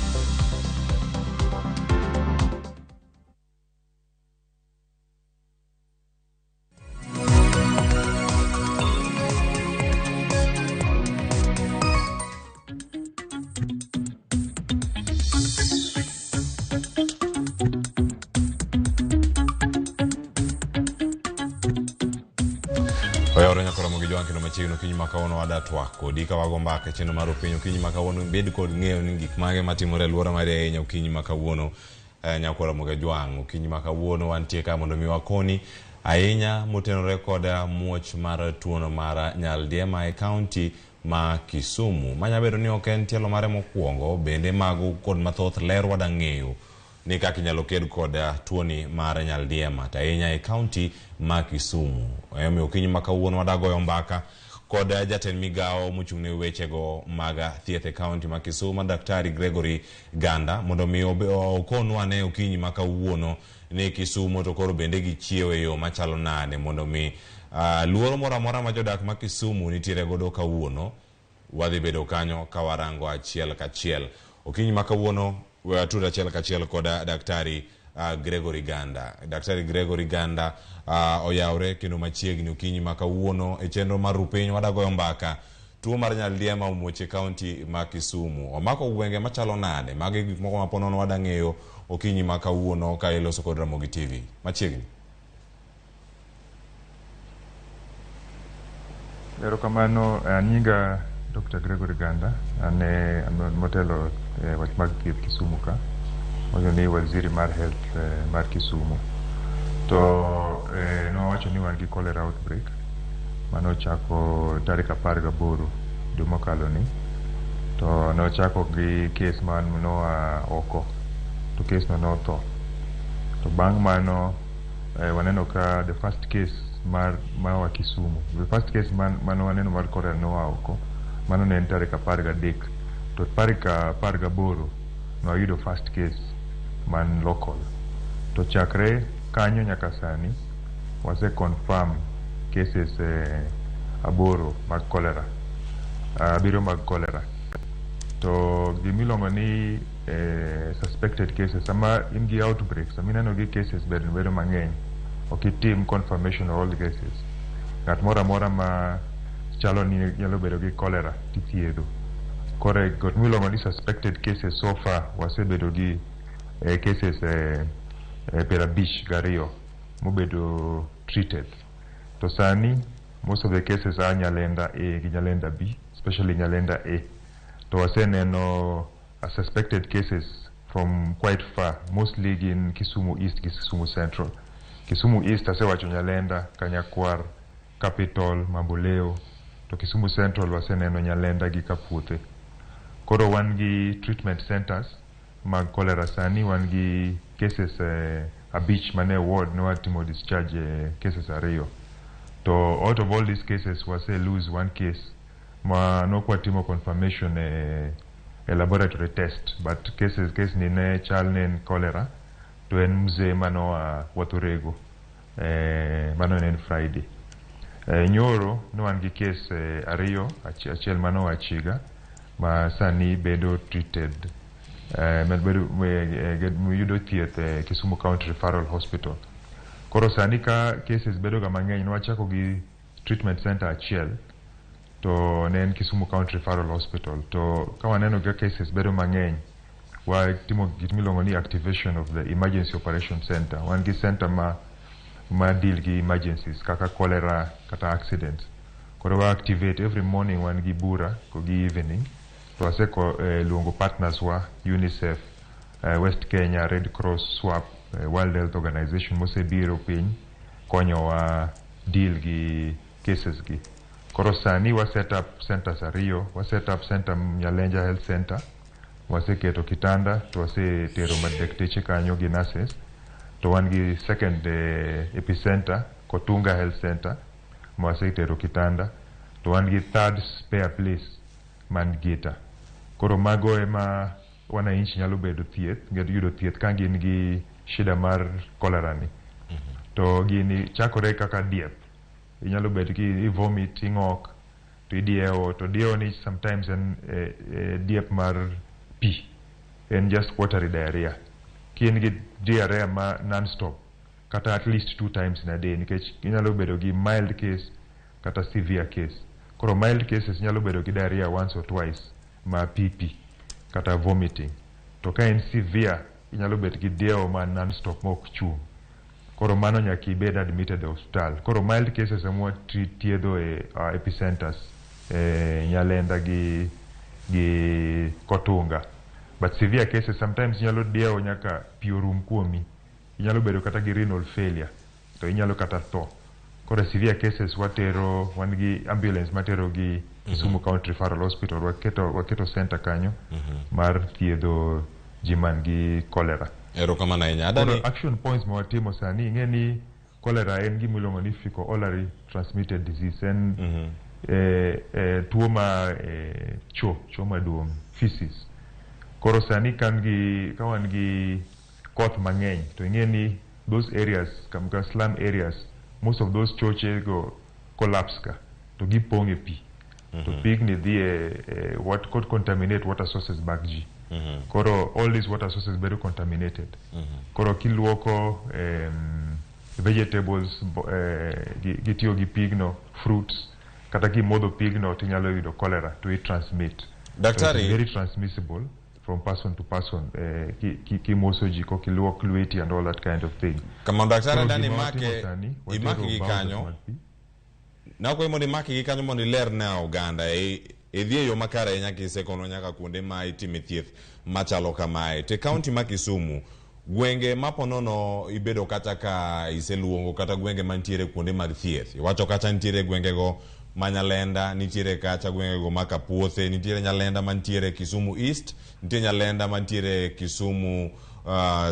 kendo machiegni okinyi ma kawuono wada twak kodi ka wago mbaka chenro mar openjo okinyi ma kawuono bed kod ng'eyo ni gik mage matimore e alwora mari ahinya okinyi ma kawuono nyakwa Ramogi Jwang'. Okinyi ma kawuono wantie ka mondo mi wakoni ahinya motenore kod muoch mar tuono mar nyaldiema e kaunti ma Kisumu. Manya bedo ni ok en tielo mare mokwongo, bende mago kod mathoth ler wada ng'eyo ni kaka inyalo ked kod tuoni mar nyaldiema to ahinya e kaunti ma Kisumu. Omiyo okinyi ma kawuono wada goyo mbaka kod jatend migawo mochung'ne wechego mag thieth e kaunti ma Kisumu, Daktari Gregory Ganda, mondo mi okonwa ne okinyi ma kawuono ni Kisumu to koro bende gichiewo e yo machalo nade mondo mi luoro moro amora ma jodak ma Kisumu nitiere godo kawuono wadhi bedo kanyo ka warango achiel kachiel. Okinyi ma kawuono tuda achiel kachiel kod Daktari Gregory Ganda. Daktari Gregory Ganda oyawre kendo machiegni okinyi ma kawuono e chenro mar rupiny wada goyo mbaka tuo mar nyaldiema omuoche kaunti ma Kisumu. Omako gwenge machalo nade, magi gik moko ma ponono wada ng'eyo okinyi ma kawuono ka iloso kod Ramogi TV. Machiegni. Erokamano, nyinga Dr. Gregory Ganda, ane motelo wach mag thieth Kisumu ka. Oyo ni waziri mar health mar Kisumu. To nowacho ni wan gi cholera outbreak mano chako tarik 18 dwe mokalo ni. To nochako gi case man noa oko. To case no notho. To bang' mano waneno ka the first case mar wa Kisumu. The first case mano waneno mar cholera noa oko. Mano ne en tarik 13. To tarik 18 no ayudo first case man local. To chakre kanyo nyaka sani wase confirm cases 8 mag cholera. 7 mag cholera. To gimilongo ni suspected cases sama in gi outbreak, sama ineno gi cases bedo mang'eny, ok itim confirmation of all the cases. Ng'at moro amora ma chalo ni nyalo bedo gi cholera tithiedho. Kore got milongo ni suspected cases so far wasebedo gi cases 52 mobedo treated. To sani most of the cases are Nyalenda A gi Nyalenda B, especially Nyalenda A. To waseneno suspected cases from quite far, mostly in Kisumu East, Kisumu Central. Kisumu East asewacho Nyalenda, Kanyakwar, Capital, Mamboleo. To Kisumu Central waseneno Nyalenda gi Kapuothe. Koro wan gi treatment centers mag cholera sani, wan gi cases 5 mane ward no watimo discharge cases 2. To out of all these cases wase lose one case ma no kwatimo confirmation a laboratory test, but case ni ne chal ne cholera to en mzee mano Wathorego mano ne Friday. Nyoro no wan gi case 2, achiel mano Wachiga ma sani bedo treated yudo thieth Kisumu County Referral Hospital. Koro sani ka cases bedo ga mang'eny, nwachako gi treatment center achiel to ne en Kisumu County Referral Hospital. To ka waneno ga cases bedo mang'eny, watimo gik milongo ni activation of the emergency operation center. Wan gi center ma deal gi emergencies kaka cholera kata accidents. Koro wa activate every morning, wan gi bura ko gi evening. To waseko luongo partners wa UNICEF, West Kenya, Red Cross, SWAP, World Health Organization mosebiro piny konyo wa deal gi cases gi. Koro sani wa set up centers 2, wa set up center Nyalenja Health Center, waseketo kitanda to wasetero madakteche kanyo gi nurses. To wan gi second epicenter Kotunga Health Center ma wasetero kitanda. To wan gi third spare place man Gita. Koro mago ema wananchi nyalo bedo yudo thieth ka gin gi shida mar cholera ni. To gini chakore kaka diep. Inyalo bedo ki vomit, ing'ok, to idiewo. To diewo ni sometimes en diep mar pi. En just watery diarrhea. Kien gi diarrhea ma non-stop, kata at least 2 times in a day, nikech inyalo bedo gi mild case kata severe case. Koro mild cases nyalo bedo gi diarrhea once or twice ma pipi kata vomiting. To ka en severe inyalo bedo gi diewo ma non-stop mok chung'. koro mano nyaka ibed admitted e hospital. Koro mild cases ema thiedho e epicenters Nyalenda gi Kotunga, but severe cases sometimes nyalo diewo nyaka pi orum kuomi, inyalo bedo kata gi renal failure to inyalo kata tho. Koro severe cases wan gi ambulance matero gi Kisumu County Referral Hospital, waketo center kanyo mar thiedho ji man gi cholera. Erokamano ahinya. Koro action points ma watimo sani, ing'e ni cholera en gima iluongo ni fecal-oral transmitted disease, en tuo ma cho maduong', feces. Koro sani ka wan gi koth mang'eny, to ing'e ni those areas, kamka slum areas, most of those choche go collapse ka, to gipong' e pi. To pigni dhi what could contaminate water sources back ji. Koro all these water sources bedo contaminated. Koro kiluoko vegetables gitiyo gi pigno, fruits, kata kimodho pigno tinyalo yudo cholera to it transmit. Daktari, so it's very transmissible from person to person. Kimoso ji ko kiluok lweti and all that kind of thing. Kama daktari dani imaki gi kanyo. Na ko mondo imaki gi kanyo mondo iler na oganda edhie yo makare nyaka isekono nyaka kuonde ma itime thieth machalo kamae. Te county ma Kisumu, gwenge maponono ibedo kata ka iseluongo kata gwenge mantiere kuonde mag thieth. Iwacho kata nitiere gwenge go Nyalenda, nitiere kacha gwenge go Makapuothe, nitiere Nyalenda mantiere Kisumu East, nitiere Nyalenda mantiere Kisumu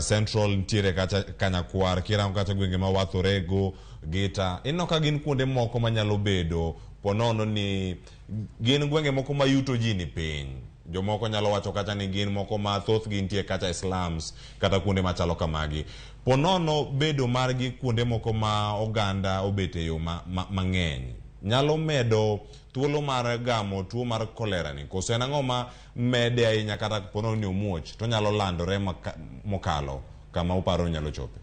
Central, nitiere kacha Kanyakwar, kirango kata gwenge ma Wathorego, Gita. Ino ka gin kuonde moko manyalo bedo ponono ni gin gwenge moko ma yuto ji ni piny. Jomoko nyalo wacho kata ni gin moko ma thoth gintie kata slums kata kuonde machalo kamagi. Ponono bedo margi kuonde moko ma oganda obete yo mang'eny. Nyalo medo thuolo mar gamo tuo mar cholera ni. Koso en ang'o ma mede ahinya kata ponono ni omuoch to nyalo landore mokalo kama uparo nyalo chope.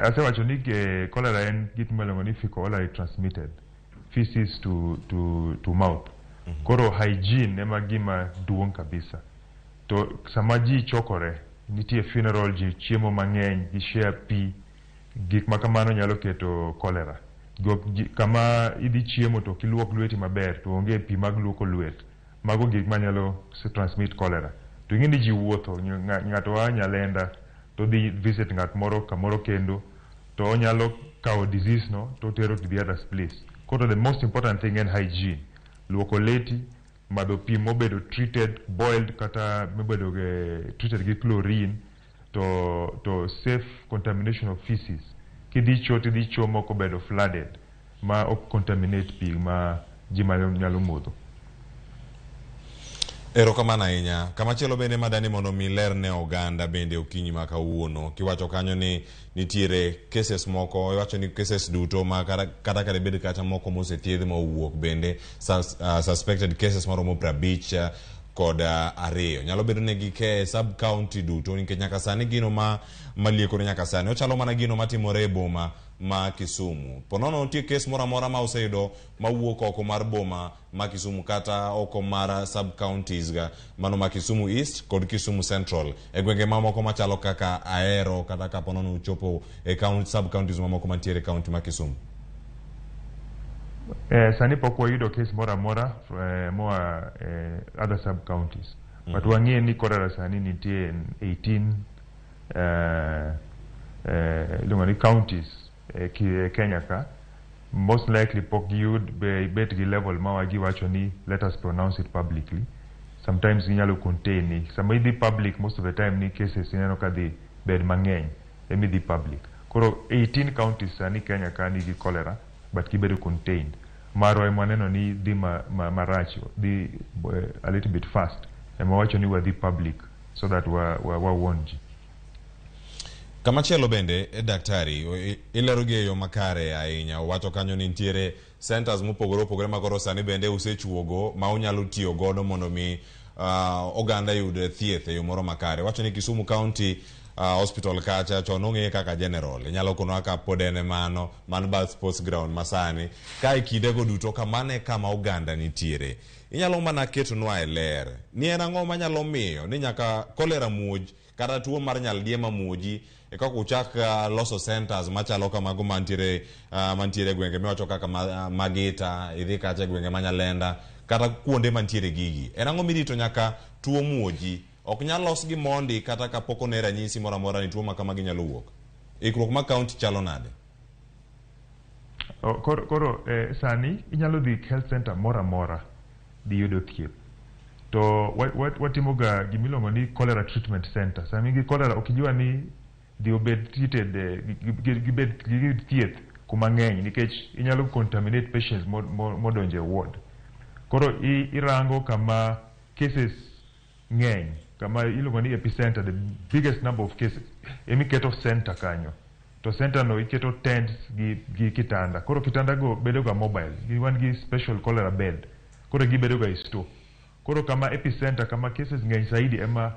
Asewacho ni cholera en gik miluongo ni fecal-oral transmitted, feces to mouth. Koro hygiene ema gima duong' kabisa. To sama ji chokore, nitie funeral, ji chiemo mang'eny, gi share pi, gik ma kamano nyalo keto cholera. Kama idhi chiemo to kiluok lweti maber, to onge pi mag luoko lwet, mago gik manyalo transmit cholera. To ing'e ni ji wuotho, ng'ato wa Nyalenda to dhi visit ng'at moro kamoro kendo, to onyalo kawo disease no to tero to the other place. Koro the most important thing en hygiene. Luoko leti, madho pi mobedo treated, boiled kata mobedo treated gi chlorine, to safe contamination of feces. Kidhi cho moko bedo flooded, ma ok contaminate pi ma ji nyalo modho. Erokamano ahinya. Kamachielo bende madani mondo mi ler ne oganda bende okinyi ma kawuono. Kiwacho kanyo ni nitiere cases moko, iwacho ni cases duto ma kata kada bede kata moko mosethiedh ma owuok bende suspected cases maromo 50 kod ariyo. Nyalo bedo negi ke sub county duto nikech nyaka sani gino malieko nyaka sani ochalo mana gino matimore e boma ma Kisumu. Ponono nitie case moro amora ma oseyudo mawuok oko mar boma ma Kisumu kata oko mar sub counties ga mano ma Kisumu East kod Kisumu Central e gwenge mamoko machalo kaka Ahero kata ka ponono uchopo e sub counties mamoko mantiere county ma Kisumu. Sani pok wayudo case moro amora moa other sub counties. But wang'e ni cholera sani nitie 18 counties Kenya ka. Most likely pok giyud bet gi level ma wagiwacho ni let us pronounce it publicly. Sometimes ginyalo contain ni sama idhi public, most of the time ni cases ineno ka dhi bed mang'eny emi dhi public. Koro 18 counties sani Kenya ka nigi cholera but kibedo contained. Marwa mwaneno ni dhi marach, dhi a little bit fast. Ema wacho ni wadhi public so that warn ji. Kamachielo bende daktari ilero gi yo makare ahinya. Wacho kanyo ni nitiere centers mopogore makoro sani bende usechuogo ma unyalo tiyo godo mondo mi oganda yud thieth e yo moro makare. Wacho ni Kisumu County hospital kacha chon ong'e kaka general, inyalo kono aka podene man Bath Sports Ground masani ka ikidego duto kamane kama oganda nitiere. Inyalo mana ketonwa e ler ni en ang'o manyalo miyo ni nyaka cholera muoj kata tuo mar nyaldiema muoji e kaka uchak loso centers machalo kamago mantiere gwenge miwacho kaka Magita, idhi kacha gwenge manyalenda kata kuonde mantiere gigi. En ang'o mirito nyaka tuo muoji ok nyal los gi mondi kata kapok one ranyisi moro amora ni tuo ma kamagi nyalo wuok? Ikruok ma county chalo nade? Koro sani inyalo dhi health center moro amora di yudo thieth. To watimoga gimiluongo ni cholera treatment center. Sami gi cholera okijua ni di obed treated gibed thieth kuma ng'eny nikech inyalo contaminate patients modonje ward. Koro irango kama cases ng'eny, kama iluongo ni epicenter, the biggest number of cases emiketo center kanyo. To center no iketo tents gi kitanda. Koro kitanda go bedo ga mobile. Wan gi special cholera bed. Koro gibedo ga store. Koro kama epicenter, kama cases ng'eny saidi ema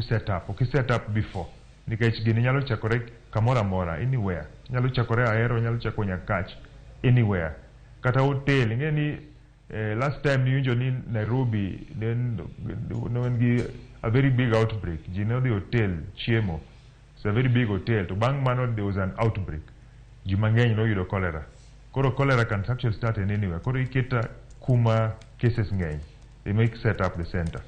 set up. Ok set up before. Nikech gini nyalo chakore kamora mora, anywhere. Nyalo chakore Ahero, nyalo chako Nyakach, anywhere. Kata hotel, ingeni last time niwinjo ni Nairobi, then a very big outbreak. You know the hotel, Chiemo. It's a very big hotel. To bang mano, there was an outbreak. Jumangeni no yudo cholera. Koro cholera can actually start in anywhere. Koro iketa kuma cases ng'eny. They make set up the center.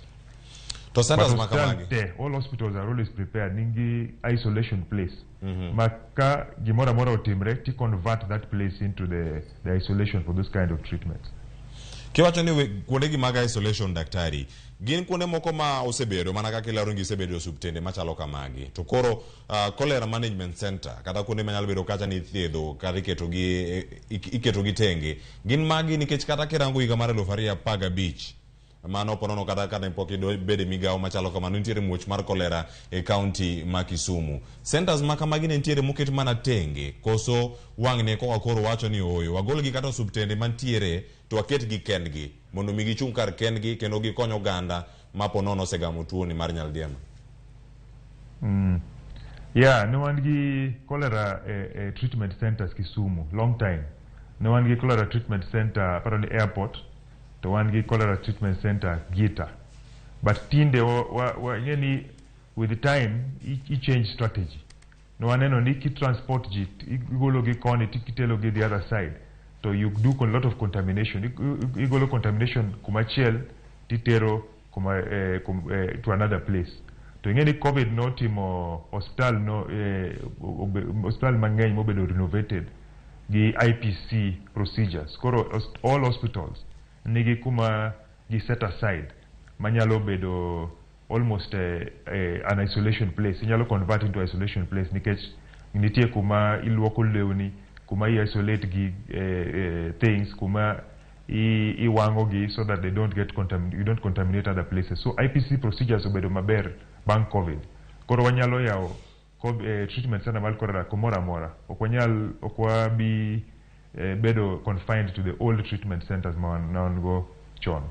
To centers makamagi. All hospitals are always prepared. Ningi isolation place. Maka gimora mora otimre to convert that place into the isolation for those kind of treatments. Kiwacho ni kuonde gi maga isolation daktari, gin kuonde moko ma osebedo mana kaka ilaro ngi osebedo subtende machalo kamagi. To koro cholera management center kata kuonde manyalo bedo kacha ni thiedho kata iketo gi tenge. Gin magi nikech kata kirango higa mar 2015 mano ponono kata ne pok bede migao machalo kamano nitiere muoch mar cholera e county ma Kisumu. Centers ma kamagi ne nitiere moket mana tenge koso wang' ne koka koro wacho ni oyo wagol gi kata subtende mantiere to waket gi kendgi mondo mi gichung' kar kendgi kendo gikonyo oganda ma ponono osegamo tuo ni mar nyaldiema. Yeah, no wan gi cholera treatment centers Kisumu long time. No wan gi cholera treatment center para the airport. To one gi cholera treatment center Gita. But tinde with the time he changed strategy. No one no ni ki transport ji igolo gi koni tikitelo gi the other side. So you do a lot of contamination. Igolo contamination kumachiel titero to another place. To ingeni COVID no timo hospital no hospital mang'eny mobedo renovated gi IPC procedures. Koro all hospitals nigi kuma gi set aside manyalo bedo almost an isolation place. Inyalo convert into isolation place nikech nitie kuma iluoko lewni, kuma isolate gi things, kuma iwango gi so that they don't get you don't contaminate other places. So IPC procedures obedo maber bang COVID. Koro wanyalo yao treatment center mal cholera kumora mora. Okwa bi bedo confined to the old treatment centers non go chon.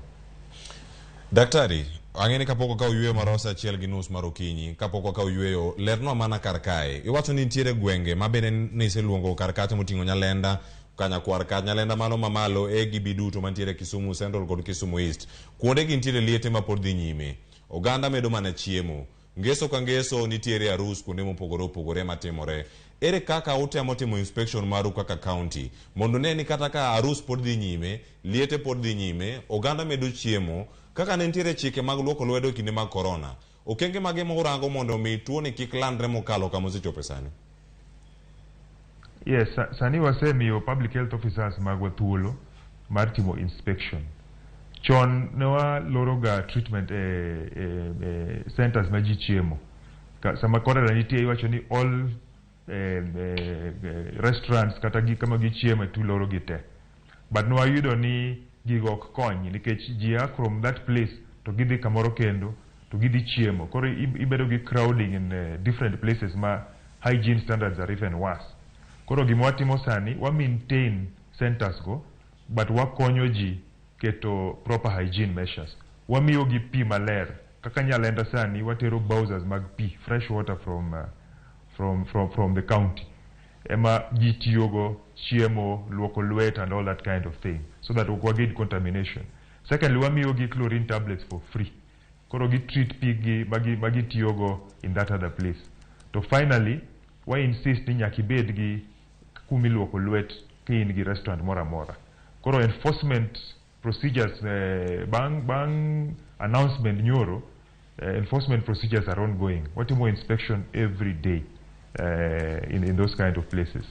Daktari, ang'eni kapoko ka uyueyo marosa achiel gi nus mar okinyi, kapoko ka uyueyo lerno mana kar kae. Iwacho ni nitiere gwenge mabende ni iseluongo kar kacha moting'o Nyalenda, Kanyakwar ka Nyalenda mano mamalo gibi duto mantiere Kisumu Central kod Kisumu East. Kuonde gi nitiere liete ma pod dhi nyime. Oganda medo mana chiemo. Ngeso ka ngeso nitiere arus kuonde mopogore opogore matimore. Ere kaka utemo timo inspection maru kaka county mondo ne ni kata ka arus pod dhi nyime, liete pod dhi nyime, oganda medo chiemo, kaka ne nitiere chike mag luoko lwedo kinde mag corona. Okenge mage morango mondo mi tuo ni kik landre mokalo kama osechopo sani? Yes, sani wasemiyo public health officers magwa thuolo mar timo inspection. Chon ne waloroga treatment centers ma ji chiemo. Sama cholera nitie iwacho ni all restaurants kata gi kama gi chiemo tu loro gi te. But no ayudo ni gigo ok kony nikech ji from that place to gidhi kamoro kendo to gidhi chiemo. Koro ibedo gi crowding in different places ma hygiene standards are even worse. Koro gima watimo sani wa maintain centers go but wakonyo ji keto proper hygiene measures. Wamiyo gi pi maler. Kaka Nyalenda sani watero bowsers mag pi, fresh water from the county. Ema ji tiyogo chiemo, luoko lwet and all that kind of thing so that we avoid contamination. Secondly, wamiyo gi chlorine tablets for free. koro gi treat pigi bagi tiyogo in that other place. To finally we insist ni nyaki bed gi kumiluoko lwet kin gi restaurant mora mora. Koro enforcement procedures bang announcement nyoro enforcement procedures are ongoing. Watimo inspection every day in those kind of places.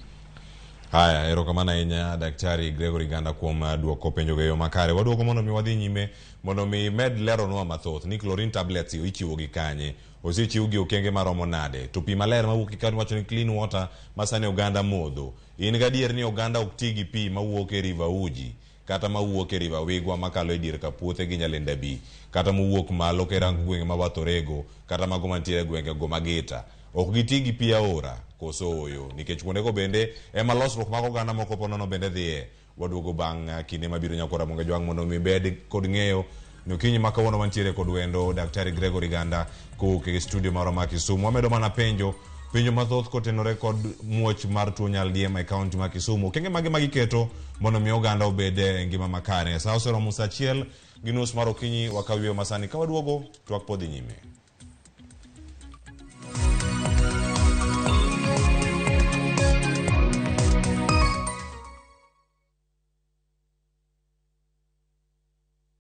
Haya, erokamana ahinya Daktari Gregory Ganda kuom duoko penjo geyo makare. Waduoko mondo mi wadhi nyime mondo mi med lero nwa mathoth ni chlorine tablets ichiwo gi kanye. Osechiw gi okenge maromo nade. To pi maler mawuok ikani wacho ni clean water masani oganda modho. In gadier ni oganda ok ti gi pi mawuok e River Uji kata mawuok e River Wigwa makalo e dier Kapuothe gi Nyalenda Bi kata mawuok malo kerang gwenge mabathorego kata mago mantiere gwenge go Mageta. Ok giti gi pi aora koso oyo nikech kuondego bende ema losruok mag oganda moko ponono bende dhiye. Waduogo bang' kinde mabiro nyakora monge jwang' mondo mi bed kod ng'eyo no kinyi makawuono mantiere kod wendo Daktari Gregory Ganda kowuok e studio maro ma Kisumu. Wamedo mana penjo mathoth kotenore kod muoch mar tuo nyaldiema e kaunti ma Kisumu. Okenge mage magiketo mondo mi oganda obed e ngima makare. Sa oseromo saa 1:30 mar okinyi wakawiyo masani ka waduogo twak podhi nyime.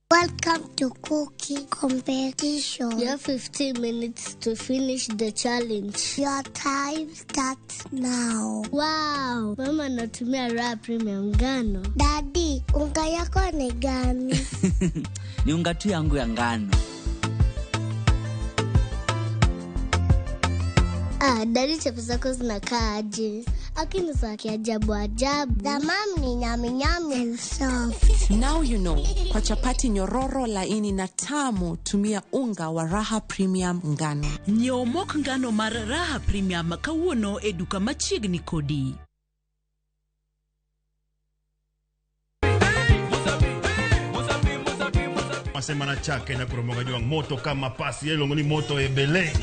Welcome to cooking competition. You have 15 minutes to finish the challenge. Your time starts now. Wow! Mama natumia raha premium ngano. Daddy, unga yako ni gani? Ni unga tu yangu ya ngano. Daddy chapo zako zinakaa aje? Akini za kiajabu ajabu. The mom ni nyami nyami and soft. Now you know. Kwa chapati nyororo laini na tamu tumia unga wa Raha Premium ngano. Nyiew mok ngano mar Raha Premium kawuono e duka machiegni kodi. Semana chake na kuromoga jwang moto kama pasi yelo ngoni moto ebele.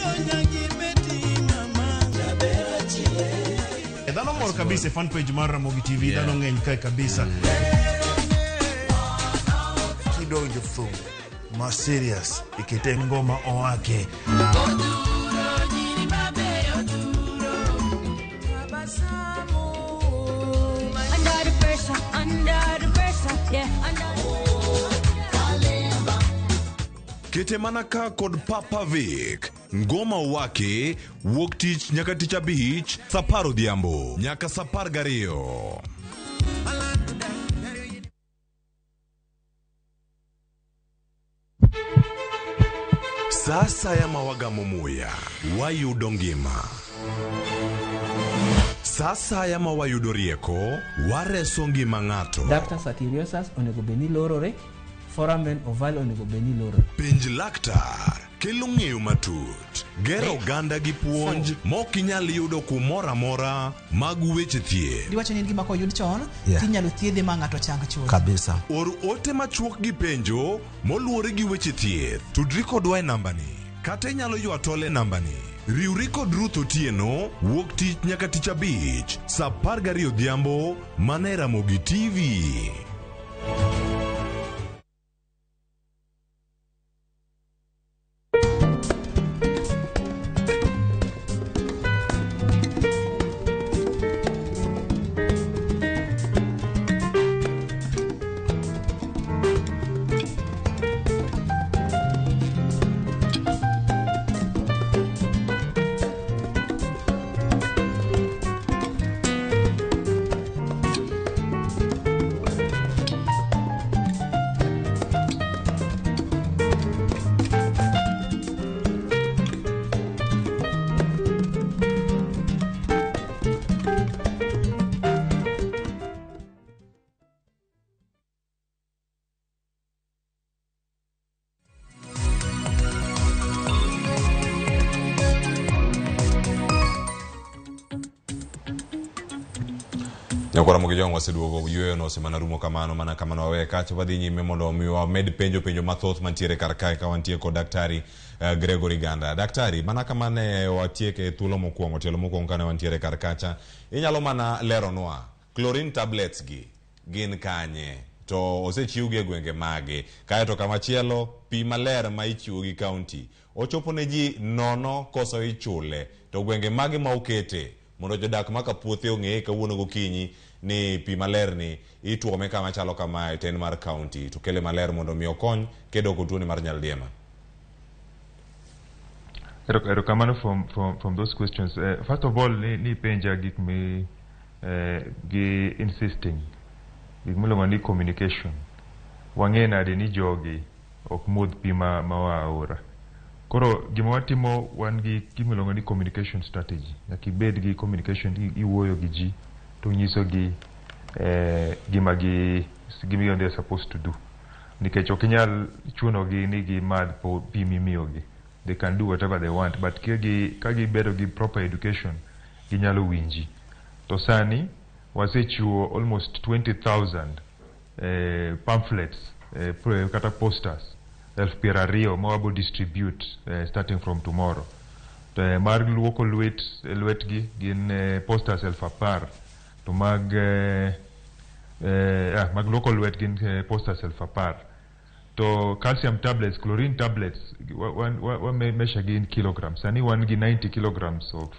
Dano mor kabisa fan page mar Ramogi TV dano ngeny kai kabisa. Kidonjo fu ma serious ikite ngoma oake. Kete manaka kod Papa Vic ngoma wake wuok tich nyaka tich abich saparo dhiambo nyaka sapar gariyo. Sasa ya mawagamo muya wayudo ngima. Sasa ya mawayudo rieko wareso ngima ng'ato. Ductus arteriosus onego beni lorore, foramen oval onego beni lorore. Penj laktar kelo ng'eyo matut. Gero ganda gi puonj mok inyal yudo kumoro amora mag weche thieth. Diwacho ni gima koyud chon, tinyalo thiedhe ma ng'ato chang chuth. Kabisa. Or ote machuok gi penjo moluwore gi weche thieth. Tudri kodwa e nambani. Kata inyalo ywa tole nambani. Riwri kod Ruth Otieno wuok tich nyaka tich abich saa 12 odhiambo mana e Ramogi TV. Nyakora Ramogi jong waseduogo yueyo no semana rumo kamano mana kamano wawe kacha wadhi nyime mondo miwa med penjo mathoth mantiere kar kae ka wantie kod Daktari Gregory Ganda. Daktari, mana kamane watieke thuolo mokwongo tielo mokwongo kane wantiere kar kacha, inyalo mana lero nwa chlorine tablets gi gin kanye to osechiw gi gwenge mage kae to kamachielo pi maler ma ichiwo gi county ochopo ne ji nono koso ichule to gwenge mage ma okete mondo jodak maka puothe ong'e kawuono gokinyi ni pi maler ni ituome kama chalo kama ten mar county to kele maler mondo mi okony kedo ko tuoni mar nyaldiema. Erokamano from those questions. First of all, ni penja gik mi gi insisting gik miluongo ni communication. Wang'e nade ni jogi ok modh pi ma wa aora. Koro gima watimo wan gi gimiluongo ni communication strategy. Nyaka ibed gi communication, iwuoyo gi ji to nyiso gi gima they are supposed to do. Nikech ok inyal chuno gi ni gimadh pi mimiyo gi. They can do whatever they want, but kagi bedo gi proper education, ginyalo winji. To sani, wasechiwo almost 20,000 pamphlets, kata posters, 20,000 mawabo distribute starting from tomorrow. Mar luoko lwetgi gin posters 10,000, to mag luoko lwet gin posters 10,000. To calcium tablets, chlorine tablets, one measure in kilograms. Sani one gi 90 kilograms of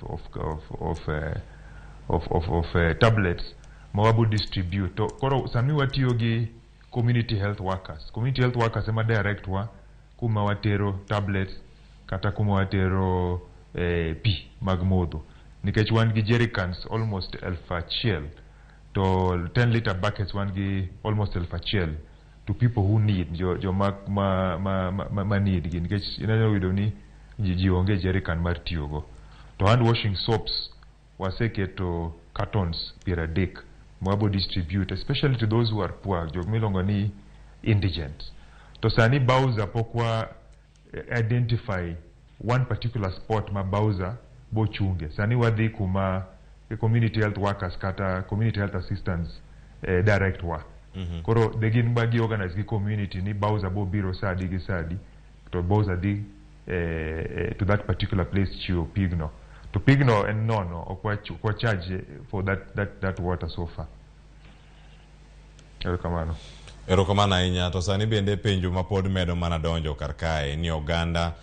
tablets. Mawabu distribute. To koro sani watiyo gi community health workers. Community health workers ema direct wa kuma watero tablets kata kuma watero pi magmodho. Nikech one gi jerrycans almost 1,000 to 10 liter buckets one gi almost 1,000. To people who need jo ma need gi nikech inanyo wido ni ji onge jerrycan mar tiyogo. To hand washing soaps waseketo cartons 30 mwabo distribute especially to those who are poor, jo milongo ni indigent. To sani Bowser pokwa identify one particular spot ma Bowser bo chunge. Sani wadhi kuma community health workers kata community health assistants direct wa. Koro begin bagi organize the community ni Bowser bo biro sadi gi sadi to Bowser di to that particular place chiwo pigno to pigno and no okwa charge for that water so far. Erokamano ahinya. To sani bende penjo ma pod medo mana donjo kar kae ni oganda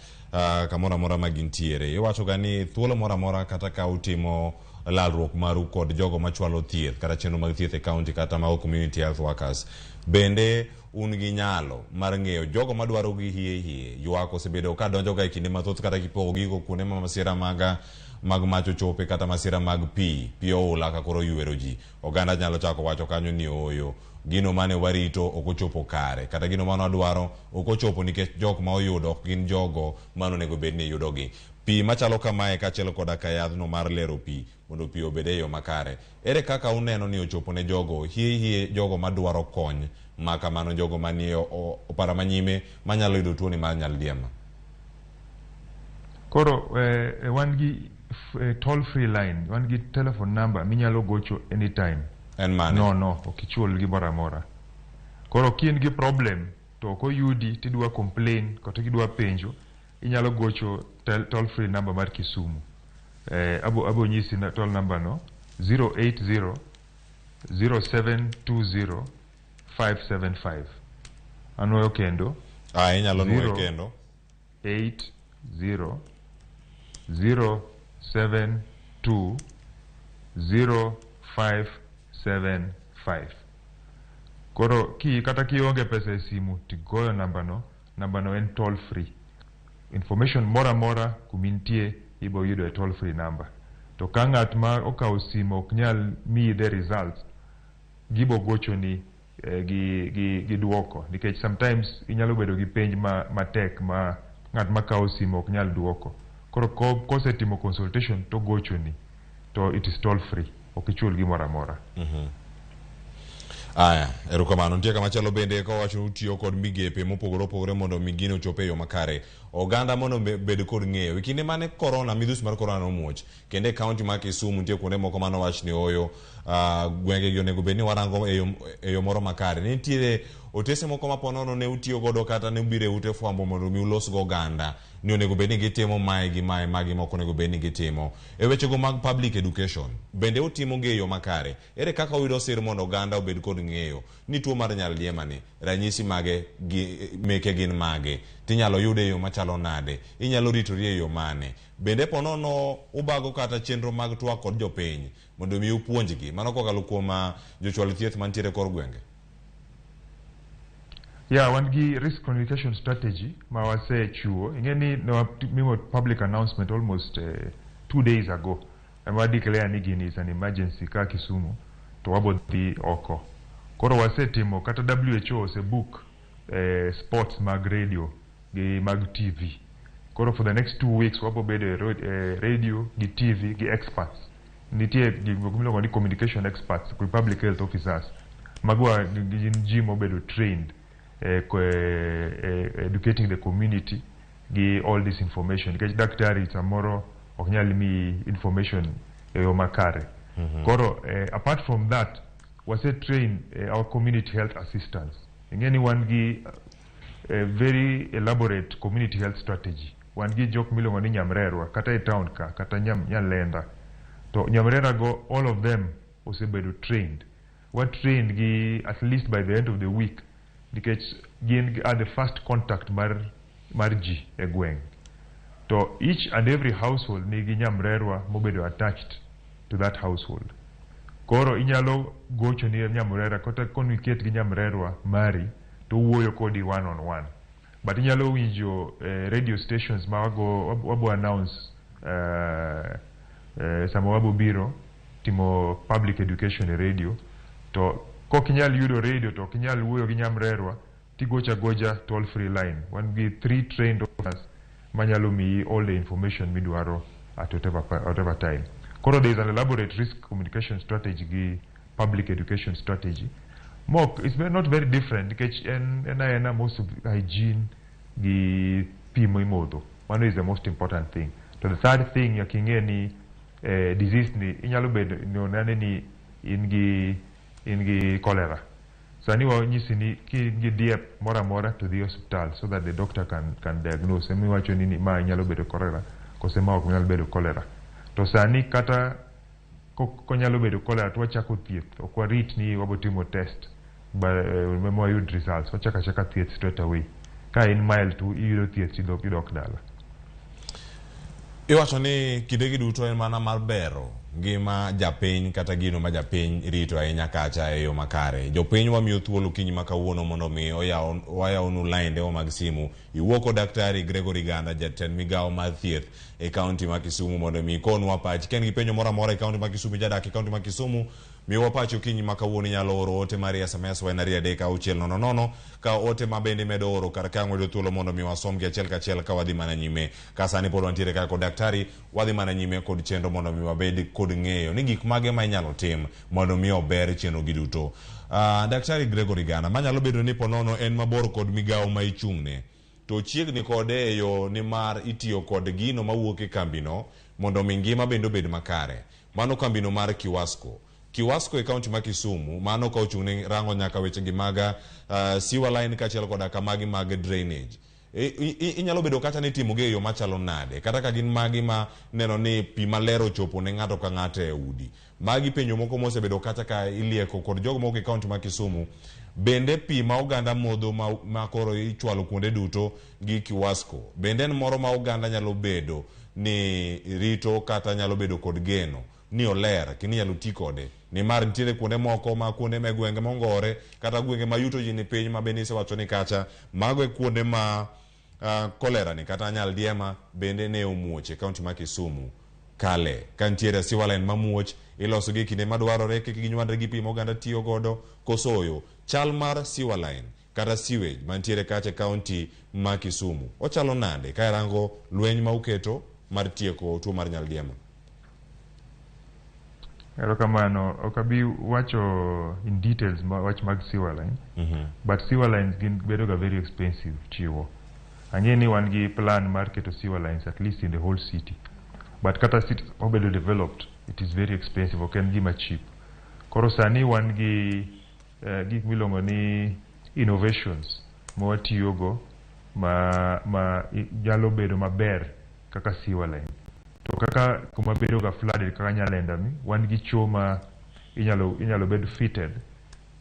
kamora mora magintiere iwacho ga ni thuolo mora mora kata ka utimo lalruok maru kod jogo machwalo thieth kata chenro mag thieth e county kata ma community health workers bende un gi nyalo mar ng'eyo jogo madwaro gi hie ywak osebedo ka donjo ga e kinde mathoth kata kipogo gigo kuonde ma masira mag macho chope kata masira mag pi oula ka koro ywero ji oganda nyalo chako wacho kanyo ni oyo gino mane warito okochopo kare kata gino mane wadwaro okochopo nikech jok ma oyudo ok gin jogo mano nego bed ni yudo gi pi machalo kamae kachiel koda ka yadhno mar lero pi mondo pi obede yo makare. Ere kaka uneno ni ochopo ne jogo hie jogo madwaro kony maka mano jogo manie opara manyime manyalo yudo tuoni mar nyaldiema? Koro wan gi toll free line, wan gi telephone number minyalo gocho anytime. En mane? No, okichul gi mora mora. Koro kien gi problem to ko yudi tidwa complain kata kidwa penjo inyalo gocho toll free number mar Kisumu. Abo nyisi na toll number no 080 0720 575. Anoyo kendo. Inyalo nuoyo kendo. 80 072 0575. Koro kata kionge pesa e simu tigoyo namba no en toll free. Information mora kumintie ibo yudo e toll free number. To ka ng'at ma okawo simu ok nyal miyi the results gibo gocho ni gi duoko nikech sometimes inyalo bedo gi penj matek ma ng'at ma kawo simu ok nyal duoko. Koro kosetimo consultation to gocho ni to it is toll free, okichul gi mora mora. Aya, erokamano. Nitie kama chalo bende ko wacho utiyo kod migepe mopogore mondo migino chope yo makare. Oganda mondo bed kod ng'eyo. Kinde mane corona, midhusi mar corona nomuoch, kende county ma Kisumu nitie kuonde moko mano wach ni oyo gwenge gi onego bed ni warango e yo moro makare. Nitie otese moko maponono ne utiyo godo kata ne ubire ute fwambo mondo mi ulos go ganda ni onego bed ni gitimo mae gi mae magi moko onego bed ni gitimo e wechego mag public education bende utimo ng'eyo makare ere kaka uyudo sir mondo ganda obed kod ng'eyo ni tuo mar nyaldiema ni ranyisi mage meke gin mage tinyalo yude yo machalo nade inyalo ritori e yo mane bende ponono ubago kata chenro mag twak kod jopiny mondo mi upuonjgi mano kokalo kuom jochwal thieth mantiere kor gwenge. Yeah, wan gi risk communication strategy ma wasechiwo ing'eni ne public announcement almost 2 days ago and we declare ni gini is an emergency ka Kisumu to wabodhi oko koro wasetimo kata WHO osebook sports mag radio gi mag TV koro for the next 2 weeks wabobedo radio gi TV gi experts nitie gimiluongo ni communication experts ku public health officers magwa ji mobedo trained educating the community gi all this information because daktari samoro ok nyal mi information makare koro apart from that wase train our community health assistants ingeni wan gi very elaborate community health strategy wan gi jok miluongo ni nyamrerwa kata e town ka kata nyalenda to nyamrera go all of them osebedo trained what trained gi at least by the end of the week nikech gin are the first contact mar ji e gweng to each and every household nigi nyamrerwa mobedo attached to that household koro inyalo gocho ni nyamrera kata konuiket gi nyamrerwa mari to wuoyo kodi one on one but inyalo winjo radio stations ma wabo announce sama wabo biro timo public education e radio to kokinyal yudo radio to kinyal wuoyo gi nyamrerwa tigocha goja toll free line wan gi 3 trained officers manyalo mi all the information midwaro at whatever time koro there is an elaborate risk communication strategy gi public education strategy it's not very different nikech en most of hygiene gi pimo imodho one is the most important thing to the third thing yaking'e ni disease ni inyalo bedo nonane ni in gi cholera sani wanyisi ni gi diep mora mora to the hospital so that the doctor can diagnose emi wacho ni ma inyalo bedo cholera kose ma ok nyalo bedo cholera to sani kata konyalo bedo cholera to wachako thieth ok warit ni wabotimo test memo yud results wachaka thieth straight away ka in mild to iyudo thieth idok dala. Iwacho ni kidegi duto en mana mar bero ngima japiny kata gino ma japiny rito ahinya kacha e yo makare jopiny wamiyo thuolo kinyi makawuono mondo mi wayawnu lainde wa mag simu iwuoko daktari Gregory Ganda jatend migawo mar thieth e kaunti ma Kisumu mondo mi konwa pach ken gi penjo moro amora e kaunti ma Kisumu jadak e kaunti ma Kisumu miwa pacho kinyi makawuono nyalo oro ote mar SMS wa nari adeka auchiel nono ka ote mabende medo oro kar kang'o do thuolo mondo mi wasom gi achiel kachiel ka wadhi mana nyime ka sani pod wantiere kaka daktari wadhi mana nyime kod chenro mondo mi wabed kod ng'eyo ni gik mage ma inyalo tim mondo mi ober chenro gi duto. Daktari Gregory Ganda manyalo bedo ni ponono en mabor kod migawo ma ichung'ne to chiegni kode e yo ni mar itiyo kod gino mawuok e kambino mondo mi ngima bende obed makare mano kambino mar Kiwasko e kaunti ma Kisumu mano ka ochung'ne rango nyaka weche gi maga sewer line kachiel koda kamagi mag drainage inyalo bedo kata ni timo ge yo machalo nade kata ka gin magi ma neno ni pi malero chopo ne ng'ato ka ng'ato e udi magi penjo moko mosebedo kata ka ilieko kod jogo moko e kaunti ma Kisumu bende pi ma oganda modho ma koro ichwalo kuonde duto gi Kiwasko bende en moro ma oganda nyalo bedo ni rito kata nyalo bedo kod geno ni oler kini nyalo ti kode ni mar ntiere kuonde moko ma kuonde me gwenge mongore kata gwenge ma yuto ji ni piny ma bende isewacho ni kacha mago e kuonde ma kolera ni kata nyaldiema bende ne omuoche kaunti ma Kisumu kale ka ntiere sewer line mamuoch iloso gi kinde madwarore kik ginywandre gi pi moganda tiyo godo kosoyo chal mar sewer line kata sewage mantiere kacha kaunti ma Kisumu ochalo nade ka rango lweny ma uketo mar tieko tuo mar nyaldiema. Erokamano okabi wacho in details wach mag sewer line but sewer lines bedo ga very expensive chiwo ang'eni wan gi plan mar keto sewer lines at least in the whole city but kata city obedo developed it is very expensive ok en gima cheap koro sani wan gi gik milongo ni innovations mawatiyogo ma nyalo bedo maber kaka sewer line. To kaka kuma bedo ga flooded kaka Nyalenda ni wan gi cho ma inyalo bed fitted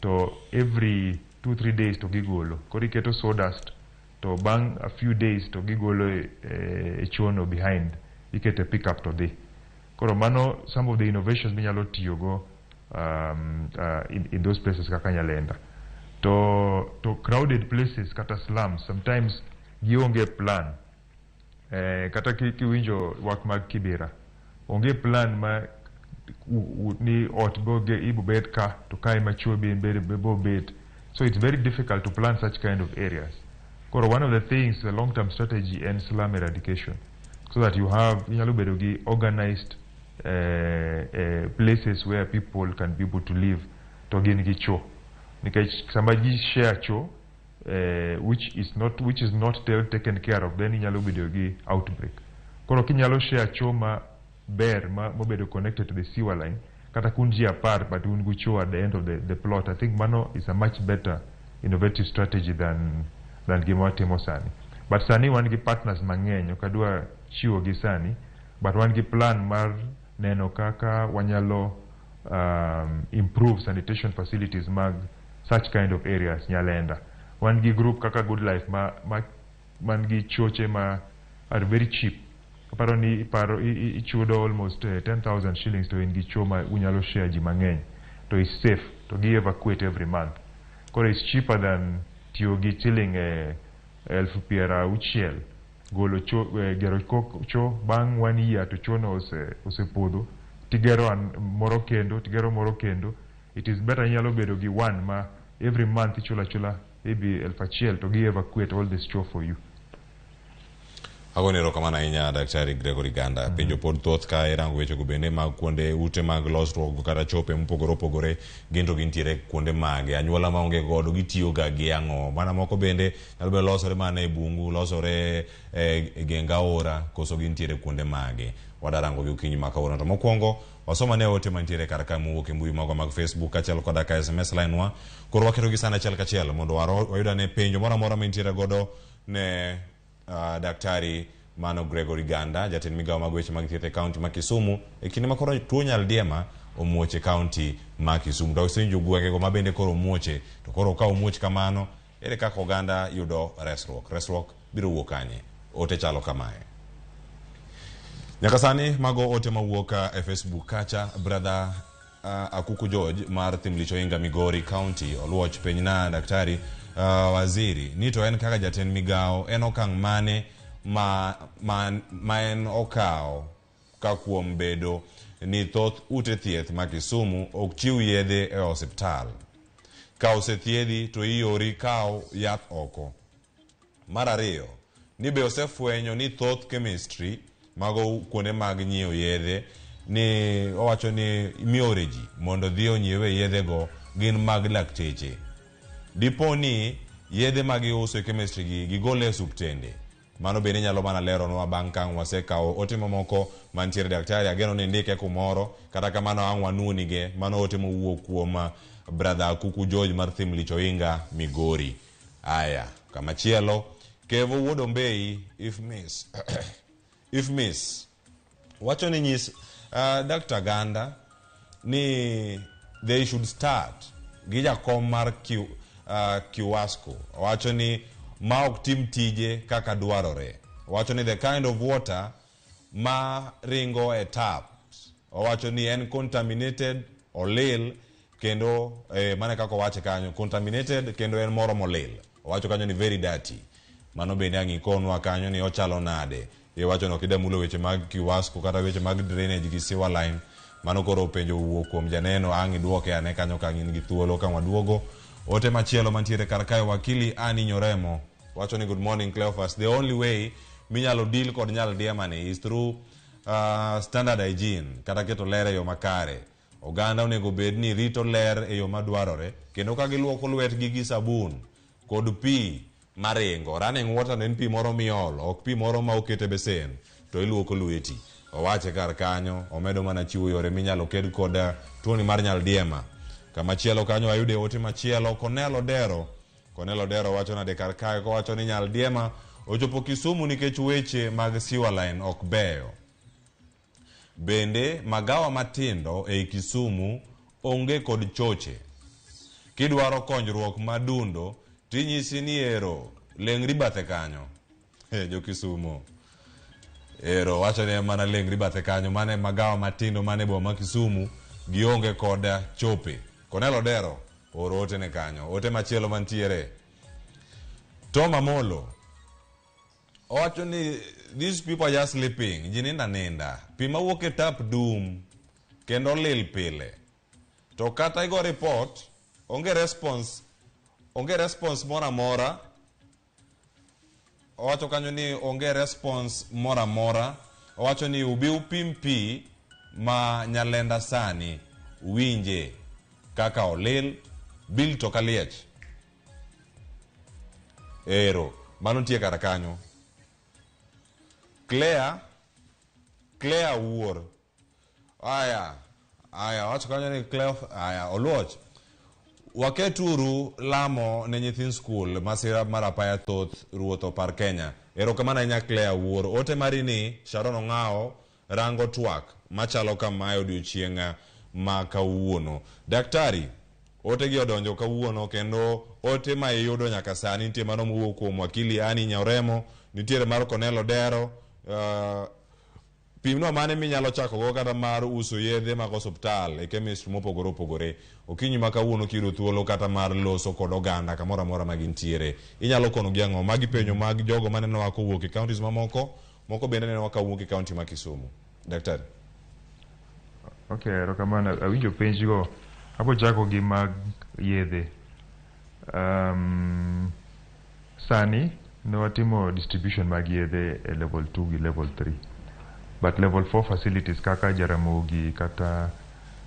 to every 2-3 days to gigolo. Koro iketo sawdust to bang a few days to gigolo e chono behind ikete pickup to dhi. Koro mano some of the innovations minyalo tiyogo in those places kaka Nyalenda. To crowded places kata slums sometimes gionge plan. Kata kiwinjo wak mag Kibera onge plan ma ni ot boge ibo bed ka to kai machuo bo bed. So it's very difficult to plan such kind of areas. Koro one of the things, the long-term strategy and slum eradication, so that you have organized places where people can be able to live to gin gi cho. Nikech somebody share cho which is not taken care of, then inyalo bedo gi outbreak. Koro kinyalo share cho ma ber mobedo connected to the sewer line kata kunji apart but un gu cho at the end of the plot. I think mano is a much better innovative strategy than gima timo sani. But sani wan gi partners mang'eny okadwa chiwo gi sani, but wan gi plan mar neno kaka wanyalo improve sanitation facilities mag such kind of areas Nyalenda. Wan gi group kaka Good Life man gi choche ma are very cheap. Paro ni ichudo almost 10,000 shillings to in gi cho ma unyalo share ji mang'eny. To is safe to gi evacuate every month. Koro is cheaper than tiyo gi shilling 60,000 golo cho gero cho bang 1 year to chono osepodho tigero moro kendo. It is better nyalo bedo gi one ma every month chula maybe 1,000 to gi evacuate all this cho for you. Agonero kamana ahinya Daktari Gregory Ganda. Penjo pod thoth ka irango weche go bende mag kuonde ute mag losruok kata chope mopogore opogore ginto gintiere kuonde mage. Anyuola maonge godo gitiyo ga gi ang'o. Mana moko bende nyalo bedo losore mana e bungu, losore e genga ora, koso gintiere kuonde mage. Wadarango gi okinyi ma kawuono. To mokwongo wasoma ne ote mantiere kar ka muwuok e mbui mago mag Facebook kaachiel koda ka SMS line wa. Koro waketo gi sana achiel kachiel mondo wayuda ne penjo moro amora mantiere godo ne Daktari Mano Gregory Ganda, jatend migawo mag weche mag thieth e kaunti ma Kisumu, e kinde ma koro tuo nyaldiema omuoche kaunti ma Kisumu. To isenjo gwenge go mabende koro omuoche, to koro ka omuoch kamano, ere kaka oganda yudo resruok biro wuok kanye. Ote chalo kamae. Nyaka sani mago ote mawuok e Facebook kacha. Brother Akuku George mar Thimlicho Inga Migori County oluoch penyna daktari waziri ni to en kaka jatend migawo en okang' mane ma en okawo ka kuom bedo ni thoth ute thieth ma Kisumu ok chiw yedhe e osiptal. Ka osethiedhi to iori kawo yath oko. Mar ariyo, ni be osefwenyo ni thoth chemistry mago kuonde mag nyiewo yedhe ni owacho ni miore ji mondo dhi onyiewe yedhe go gin mag lakteche. Dipo ni yedhe magiuso e chemistry gigole e suptende. Mano bende nyalo mana lero nwa bang' kang' wasekawo ote mamoko mantiere daktari ageno ni ndike kumoro kata kamano ang' wanunige mano ote mowuok kuom Brother Akuku George mar Thimlicho Inga Migori. Aya kamachielo Kevo Wuod Ombei if miss wacho ni nyis Dr. Ganda ni they should start gi jakom mar Kiwasco. Wacho ni ma ok tim tije kaka dwarore. Wacho ni the kind of water ma ringo e taps, wacho ni en contaminated olil kendo mane kako wache kanyo contaminated kendo en moro molil. Wacho kanyo ni very dirty. Mano bende angikonwa kanyo ni ochalo nade. Wacho no kidamulo weche mag Kiwasco kata weche mag drainage gi sewer line. Mano koro penjo wuok kuom janeno ang' iduoke ane kanyo kang'in gi thuolo ka waduogo. Ote machielo mantiere kar kae wakili Ani Nyoremo. Wacho ni good morning Cleophas. The only way minyalo deal kod nyaldiema ni is through standard hygiene kata keto ler e yo makare. Oganda onego bed ni rito ler e yo madwarore kendo ka giluoko lwetgi gi sabun kod pi maringo. Running water en pi moro miolo, ok pi moro ma okete besen to iluoko lweti. Owache kar kanyo, omedo mana chiwo yore minyalo ked kod tuoni mar nyaldiema. Kamachielo kanyo ayude ote machielo Cornel Odero Cornel Odero wacho na dekar kae ko wacho ni Nyaldiema ochopo Kisumu nikech weche mag sewer line ok beyo. Bende magawa matindo ei Kisumu onge kod choche. Kidwaro konyruok madundo tinyisi ni ero lengri bathe kanyo. Jo Kisumu ero wacho ni mana lengri bathe kanyo, mane magawa matindo mane boma Kisumu gionge kod chope. Cornel Odero oro ote ne kanyo. Ote machielo mantiere Tom Amolo wacho ni these people are just sleeping, jininda pima wuok e tap dum kendo lil pile, to kata igo report onge response mora mora. Owacho kanyo ni onge response mora mora. Owacho ni ubi upim pi ma Nyalenda sani winje kaka olil bil to kaliech. Ero mano tie kar kanyo. Claire Wuor. Aya, wacho kanyo ni Claire, Oluoch. Waketuru lamo ne nyithin skul masira mar apaya thoth ruotho par Kenya. Erokamano ahinya Claire Wuor. Ote mari ni Sharon Ong'ao rango twak machalo kama odiochieng' ma kawuono. Daktari, ote gi odonjo kawuono kendo ote ma iyudo nyaka sani nitie mano mowuok kuom wakili Ani Nyauremo, nitiere mar Cornel Odero. Pimno mane minyalo chako go kata mar uso yedhe mag osiptal e chemist mopogore opogore. Okinyi ma kawuono kiro thuolo kata mar loso kod oganda kamoro amora ma gintiere. Inyalo kono gi ang'o magi penjo mag jogo maneno wa kowuok e counties mamoko, moko bende neno wa kawuok e county ma Kisumu. Daktari. Okay, erokamano. Awinjo penj go. Abo chako gi mag yedhe. Sani ne watimo distribution mag yedhe e level 2 gi level 3. But level 4 facilities kaka Jaramogi kata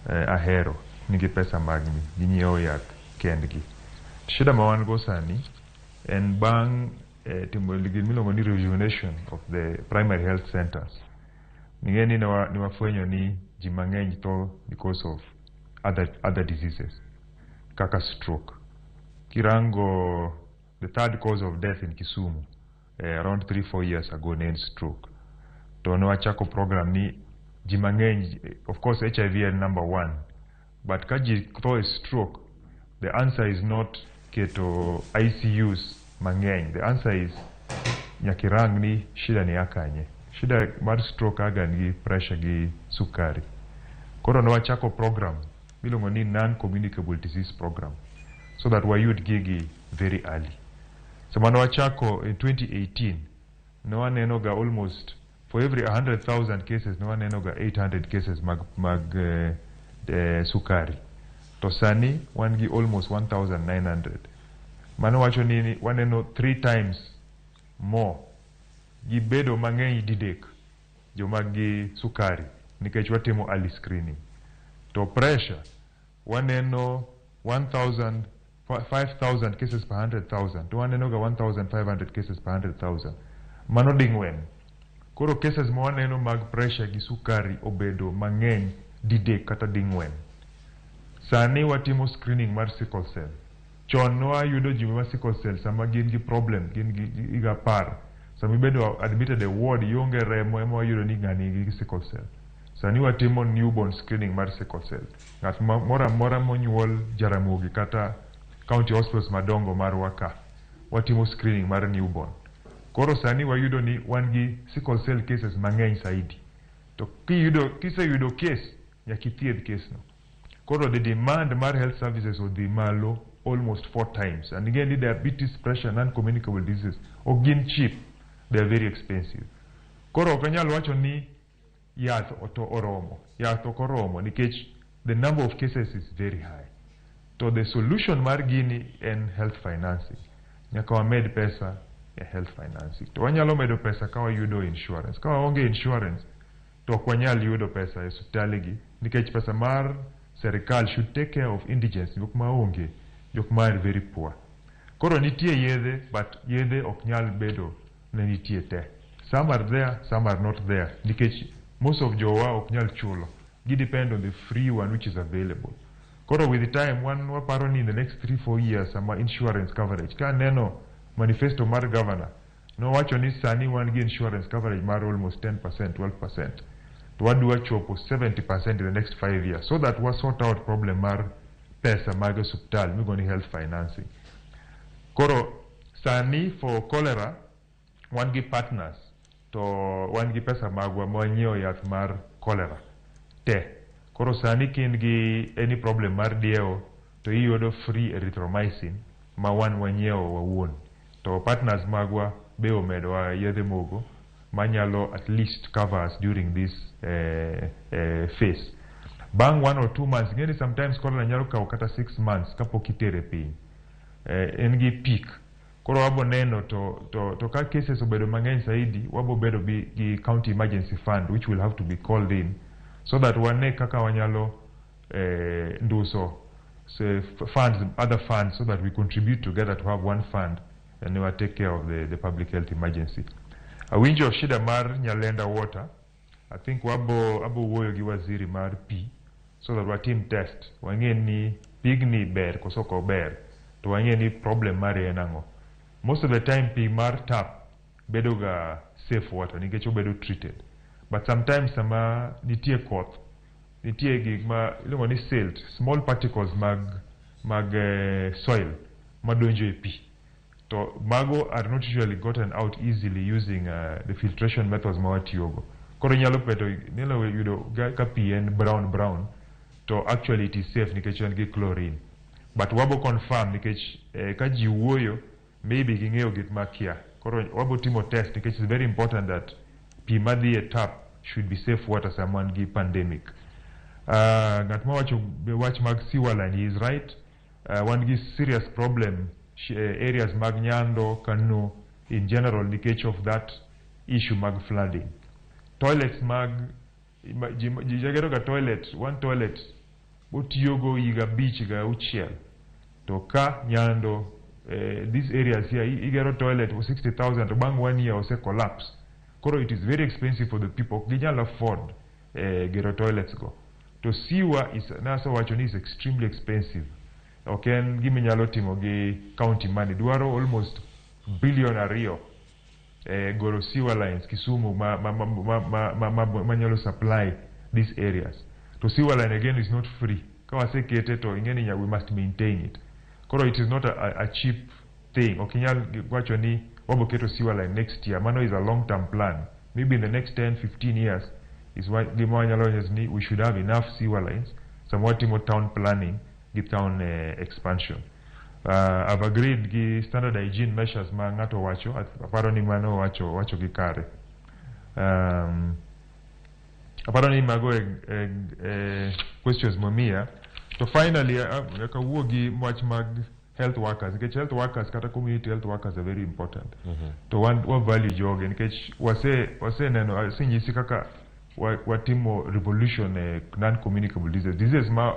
Ahero nigi pesa magni, ginyiewo yath kendgi. Shida ma wan go sani en bang' timo miluongo ni rejuvenation of the primary health centers. Ning'eni ni wafwenyo ni ji mang'eny tho because of other diseases kaka stroke. Kirango the third cause of death in Kisumu around 3-4 years ago ne stroke. To ne wachako program ni ji mang'eny, of course HIV is number 1, but ka ji tho stroke, the answer is not keto ICUs mang'eny. The answer is nyakirang ni shida ni akanye. Shida mar stroke aga ni pressure gi sukari. Koro ne wachako program miluongo ni non-communicable disease program so that wayud gigi very early. Sama ne wachako in 2018 ne waneno ga almost for every 100,000 cases ne waneno ga 800 cases mag sukari. To sani wan gi almost 1,900. Mano wacho ni waneno 3 times more gibedo mang'eny didek joma gi sukari nikech watimo early screening. To pressure waneno 5,000 cases per 100,000 to waneno ga 1,500 cases per 100,000. Mano ding'wen. Koro cases ma waneno mag pressure gi sukari obedo mang'eny didek kata ding'wen. Sani watimo screening mar sickle cell. Chon no ayudo ji ma sickle cell sama gin gi problem, gin gi par. Sama ibedo admitted e ward yonge remo ema wayudo ni ng'ani gi sickle cell. Sani watimo newborn screening mar sickle cell. Ng'at mora monyuol Jaramogi kata county hospitals madongo mar Waka watimo screening mar newborn. Koro sani wayudo ni wan gi sickle cell cases mang'eny saidi. To kiseyudo case nyaka ithiedh case no. Koro the demand mar health services odhi malo almost 4 times. And again, the diabetes, pressure, non-communicable diseases ogin cheap, they are very expensive. Koro kanyal wacho ni yath to oromo. Yath ok oromo nikech the number of cases is very high. So the solution mar gini en health financing. Nyaka wamed pesa e health financing. To wanyalo medo pesa ka wayudo insurance. Ka waonge insurance to ok wanyal yudo pesa e hospitali gi nikech pesa mar serikal should take care of indigents, jok maonge, jok ma are very poor. Koro nitie yedhe, but yedhe ok nyal bedo ne nitie te. Some are there, some are not there. Nikech most of jowa ok nyal chulo. Gi depend on the free one which is available. Koro with the time waparo ni in the next 3-4 years sama insurance coverage ka neno manifesto mar governor no wacho ni sani wan gi insurance coverage mar almost 10% 12%. To wadwa chopo 70% in the next 5 years so that we sort out problem mar pesa mag hospital migoni health financing. Koro sani for cholera wan gi partners to wan gi pesa magwa mwanyio yath mar cholera te. Koro sani kin gi any problem mar dieo to iyudo free erythromycin ma wan wanyio wawuon. To partners magwa be omedo yedhe mogo manyalo at least cover us during this phase. Bang 1 or 2 months, ngeni sometimes cholera nyalo kao kata 6 months kapok itere piny. En gi peak. Koro wabo neno to ka cases obedo mang'eny saidi, wabo bedo gi county emergency fund which will have to be called in so that wane kaka wanyalo nduso funds, other funds, so that we contribute together to have one fund and we take care of the public health emergency. Awinjo shida mar Nyalenda water. I think wabo wuoyo gi waziri mar pi so that watim test. Wang'e ni pigni ber kosoko ber. To wang'e ni problem mare en ang'o. Most of the time pi mar tap bedo ga safe water nikech obedo treated. But sometimes sama nitie koth, nitie gik ma iluongo ni silt, small particles mag soil madonjo e pi. So mago are not usually gotten out easily using the filtration methods mawatiyogo. Koro nyalo peto nilo yudo ka pi en brown to actually it is safe nikech en gi chlorine. But wabo confirm nikech ka ji wuoyo maybe ging'eyo gik makia. Koro wabo timo test nikech it's very important that pi madhi e tap should be safe water sama gi pandemic. Ng'at mawacho wach mag sewer line, he is right. Wan gi serious problem areas mag Nyando, Kano in general nikech of that issue mag flooding. Toilets mag jigero ga toilet, one toilet otiyogo iga beach ga uchiel. To ka Nyando these areas here igero toilet for 60,000 to bang 1 year ose collapse. Koro it is very expensive for the people. Ginyal afford gero toilets go. To sewer is naso wacho ni is extremely expensive. Okay, gimi nyalo timo gi county money. Duaro almost $1 billion goro sewer lines Kisumu nyalo supply these areas. To sewer line again is not free. Kawa se kete to ingeni we must maintain it. Koro it is not a cheap thing. Okay, nyalo wacho ni wabo keto sewer line next year. Mano is a long term plan. Maybe in the next 10-15 years is why we should have enough sewer lines. Somewhat more town planning. Give town expansion. I've agreed gi standard hygiene measures ma ng'ato wacho, aparo ni mano wacho gi kare. Aparo ni mago questions momia. So finally, akawuo gi wach mag health workers. Nikech health workers kata community health workers are very important. To one value joge nikech wase neno sinyisi kaka watimo revolution non-communicable diseases. Diseases ma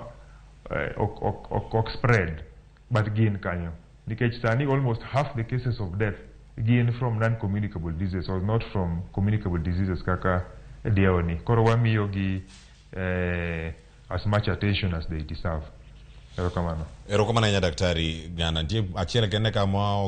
ok spread but gain kanyo nikech sani almost half the cases of death gain from non-communicable diseases or not from communicable diseases kaka diaoni. Koro wamiyo gi as much attention as they deserve. Erokamano nya daktari gana die achiel kende kama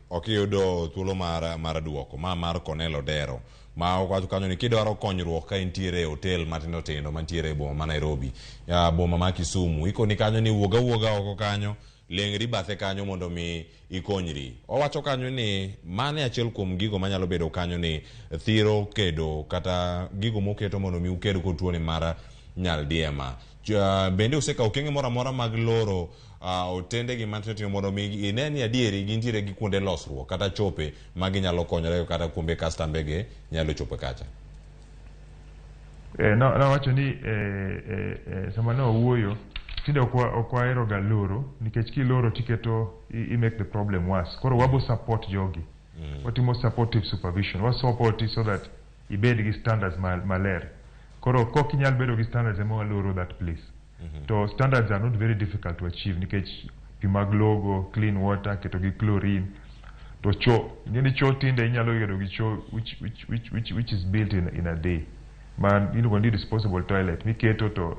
okiyudo thuolo mar duoko mar Cornelo Dero ma okwacho kanyo ni kidwaro konyruok ka intiere hotel matindo tindo mantiere boma ma Nairobi ya boma ma Kisumu iko ni kanyo ni wuoga oko kanyo lengri bathe kanyo mondo mi ikonyri. Owacho kanyo ni mane achiel kuom gigo manyalo bedo kanyo ni thiro kedo kata gigo moketo mondo mi ukedo ko tuo ni mar nyaldiema. Bende useka okenge mora mag loro otende gi mantino mondo mi ineni adieri gintiere gi kuonde losruok kata chope magi nyalo konyore kata kuombe kastambege nyalo chope kacha. No wacho ni sama no wuoyo tinde okwa ero ga loro nikech ki loro tiketo I make the problem worse. Koro wabo support jogi. Watimo supportive supervision. Wa support so that ibed gi standards maler. Koro kok inyal bedo gi standards emo loro that place. So standards are not very difficult to achieve nikech pi mag logo, clean water, keto gi chlorine. To cho, ngeni cho tinde inyalo yudo gi cho which is built in a day. man iluongo ni disposable toilet miketo to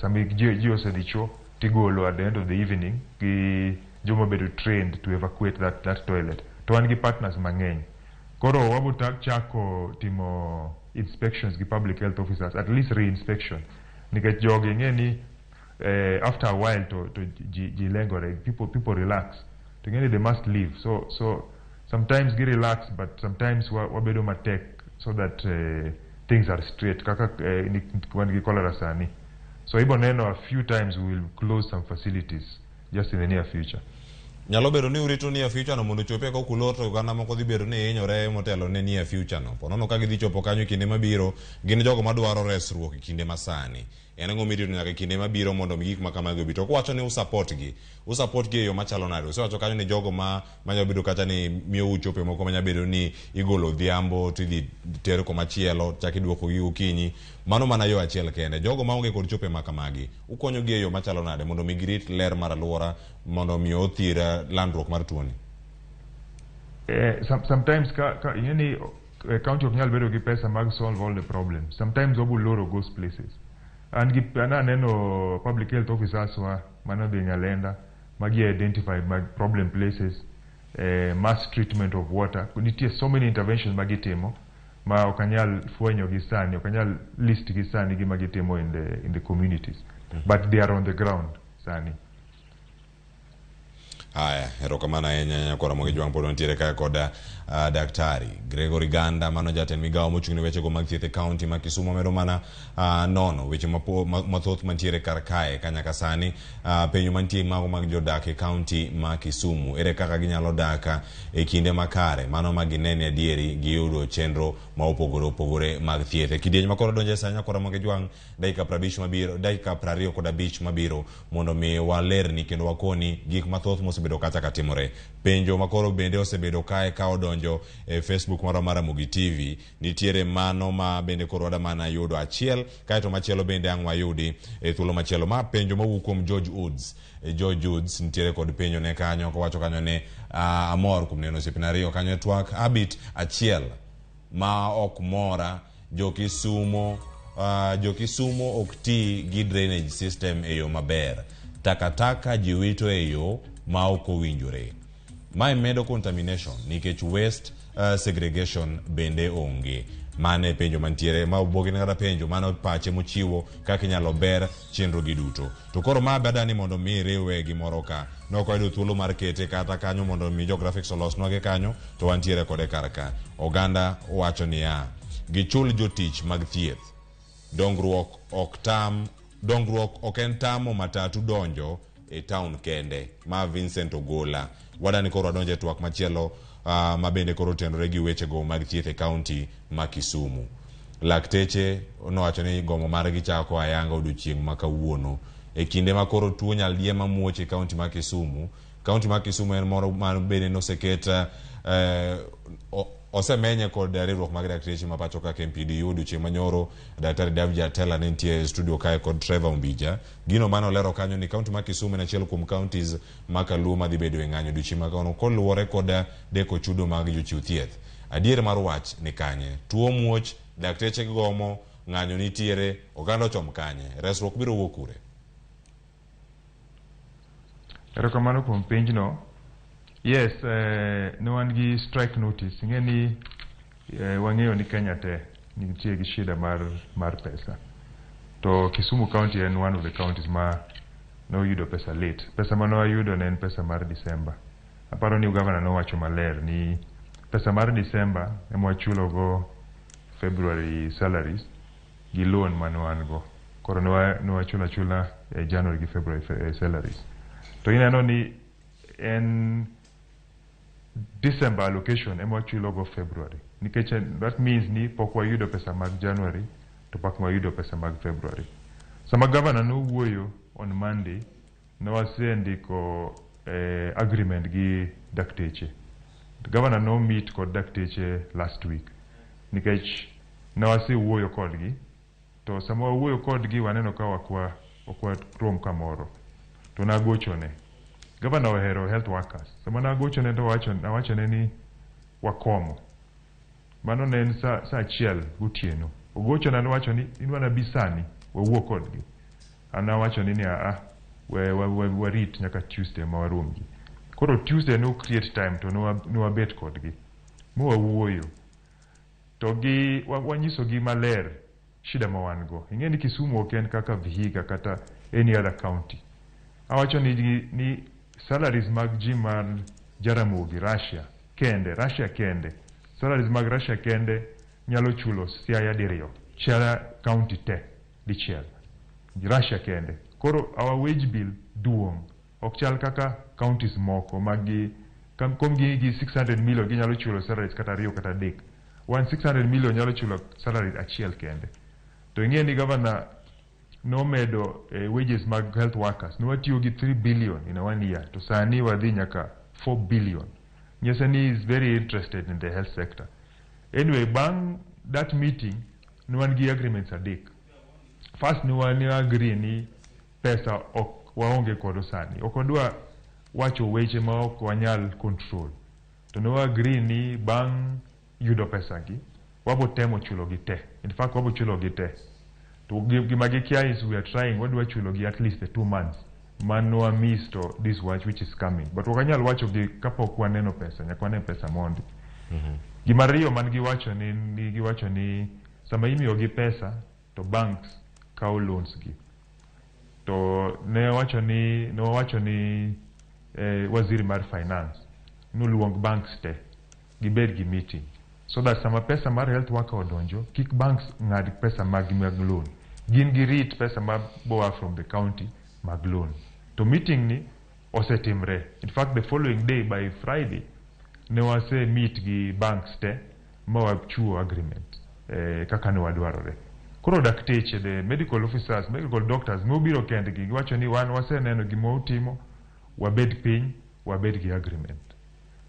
sami ji osedicho tigolo at the end of the evening gi joma bedo trained to evacuate that toilet. To wan gi partners mang'eny. Koro wabo chako timo inspections gi public health officers, at least re-inspection. Nikech jogi ing'e ni after a while to ji lengore, people relax. To ing'e ni they must leave. So sometimes gi relax, but sometimes wabedo matek so that things are straight. Kaka wan gi cholera sani. So ibo neno a few times we will close some facilities just in the near future. Nyalo bedo ni urito near future no mondo chope ko kuloto gana moko dhi bedo ni hinyore motelo ne near future no. Ponono ka gidhi chopo kanyo kinde mabiro gin jogo madwaro resruok kinde masani. En ngo mirito nyaka kinde mabiro mondo gik ma kamago bito. Ko wacho ni usupport gi yo machalo nade. So wacho kanyo ni jogo ma nyalo bedo kata ni miyo uchope moko manya bedo ni igolo dhiambo tidhi tero komachielo chaki duoko gi ukinyi. Mano mana yo achiel kende. Jogo maonge kod chope makamagi ukonyo gi yo machalo nade mondo migirit ler mar aluora mondo miyo othira landruok mar tuoni. Sometimes yani county of nyal bedo gi pesa mag solve all the problems. Sometimes obu loro goes places. And neno public health officers wa mano de nyalenda magi identify problem places, mass treatment of water. Nitie so many interventions magi timo ma okanyal fwenyo gi sani, okanyal list gi sani gi magi timo in the communities. But they are on the ground sani. Haya, erokamano ahinya kwa Ramogi Jwang pod ntiere ka koda daktari Gregory Ganda mano jatend migawo mochung'ne weche go mag thieth e county ma Kisumu medo mana nono weche mathoth mantiere kar kae kanyaka sani penyo mantie mago mag jodak e county ma Kisumu ere kaka ginyalo daka e kinde makare mano maginene adieri giyudo chenro ma opogore mag thieth e kidieny makoro donje sanya kwa Ramogi Jwang dakika 25 mabiro mondo mi walerni kendo wakoni gik mathoth bedo kacha katimore penjo makoro bende osebedo kae ka odonjo e Facebook mara Ramogi TV nitiere mano ma bende koro wada mana yudo achiel kaeto machielo bende ang'wa yudi e thuolo machielo ma penjo mawuok kuom George Woods nitiere kod penjo ne kanyo ko wacho kanyo ne amor kuom neno sepinario kanyo twak habit achiel ma ok mora Jokisumo ok ti gi drainage system e yo maber takataka jiwito e yo ma ok owinjore. Mae medo contamination nikech waste segregation bende onge. Mane penjo mantiere ma obogi ngada penjo mano pache mochiwo kaka inyalo ber chenro gi duto. To koro ma badani mondo mi riwe gimoro ka noko ayudo thuolo mar kete kata kanyo mondo mi geographics olos nwage kanyo to wantiere kode karaka. Oganda wacho niya gichul jotich mag thieth. Dongruok ok en tamo matatu donjo e town kende ma Vincent Ogola wadani koro adonje twak machielo ma bende koro tenore gi weche go mag thieth e county ma Kisumu. Lakteche nowacho ni gomo margi chako ayanga odiochieng' ma kawuono e kinde ma koro tuo nyaldiema muoch e county ma Kisumu. County ma Kisumu en moro man bende noseketa osemenye kod riwruok mag dakteche ma pacho ka MPDU odiochieng' manyoro daktari David Atela ne nitie studio kae kod Trevor Umbija gino mano lero kanyo ni county ma Kisumu en achiel kuom counties ma kaluo madhi bedo e ng'anyo odiochieng' ma kawuono koluwore kod deko chudo mag jochiw thieth. Adier mar wach ni kanye tuo muoch dakteche gomo ng'anyo nitiere oganda ochom kanye resruok biro wuok kure. Erokamano kuom penjno. Yes, no wan gi strike notice. Ingeni wang'eyo ni Kenya te nitie gi shida mar pesa. To Kisumu County en one of the counties ma no yudo pesa late. Pesa ma no ayudo ne en pesa mar December. Aparo ni governor no wacho maler ni pesa mar December ema wachulo go February salaries gi loan mano an go. Koro no wachulo chula January gi February salaries. To ineno ni en December allocation ema wachulo go February. Nikech that means ni pok wayudo pesa mag January to pok wayudo pesa mag February. Sama governor no wuoyo on Monday no wasendiko agreement gi dakteche. The governor no meet kod dakteche last week. Nikech no wasewuoyo kodgi to sama wuoyo kodgi waneno ka okwa rom kamoro. To nagochone Governor ohero health workers. Sama nagochone to awachone ni wakomo. Mano ne en sa achiel gotieno ogocho na nowacho ni inwana bisani wawuo kodgi. Anawacho ni warit nyaka Tuesday ma waromgi. Koro Tuesday no create time to no wabet kodgi. Mo wawuoyo. To gi wanyiso gi maler shida ma wan go. Ing'eni Kisumu ok en kaka Vihiga kata any other county. Awacho ni salaries mag ji mar Jaramogi Russia kende. Salaries mag Russia kende nyalo chulo Siaya diriyo. Siaya county te dichiel. Russia kende. Koro our wage bill duong. Ok chal kaka counties moko magi komgi gi 600 million ginyalo chulo salaries kata ariyo kata adek. 600 million nyalo chulo salaries achiel kende. To ing'eni governor nomedo wages mag health workers. Nwatiyo gi 3 billion in a 1 year. To sani wadhi nyaka 4 billion. Nyesani is very interested in the health sector. Anyway, bang that meeting, nwan gi agreements adek. First nwan agree ni pesa ok waonge kodo sani. Okodwa wacho weche ma ok wanyal control. To no agree ni bang yudo pesa gi, wabo temo chulo gi te. In fact, wabo chulo gi te. To gima gikia is we are trying, wadwa chulo gi at least 2 months. Mano miss to this watch which is coming. But wakanyal wacho gi kapok waneno pesa, nyakwane pesa mondi. Gima riyo man giwacho ni sama imiyo gi pesa to banks kao loans gi. To ne wacho ni waziri mar finance noluong banks te gibed gi meeting so that sama pesa mar health worker odonjo kik banks ng'ad pesa mag loan. Gin girit pesa ma boa from the county mag loan. To meeting ni osetimre. In fact, the following day by Friday ne wase meet gi banks te ma wachuo agreement kaka ne wadwarore. Koro dakteche, the medical officers, medical doctors nobiro kendgi giwacho ni wan wase neno gima utimo, wabed piny, wabed gi agreement.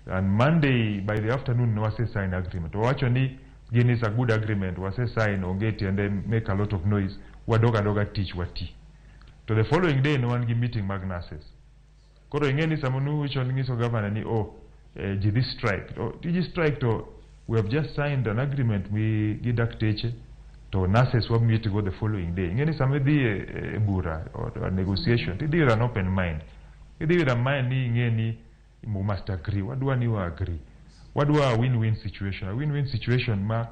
And Monday by the afternoon ne wase sign agreement. Wawacho ni gin is a good agreement, wase sign ongeti and then make a lot of noise, wadoga teach wati. To the following day no one gi meeting mag nurses. Koro ingeni samonu wicho ngiso governor ni this strike. This strike to we have just signed an agreement with dakteche to nurses will meet to go the following day. Ingeni samedi bura or a negotiation. They with an open mind. They with a mind ni ingeni you must agree. What do you agree? What do a win-win situation? A win-win situation ma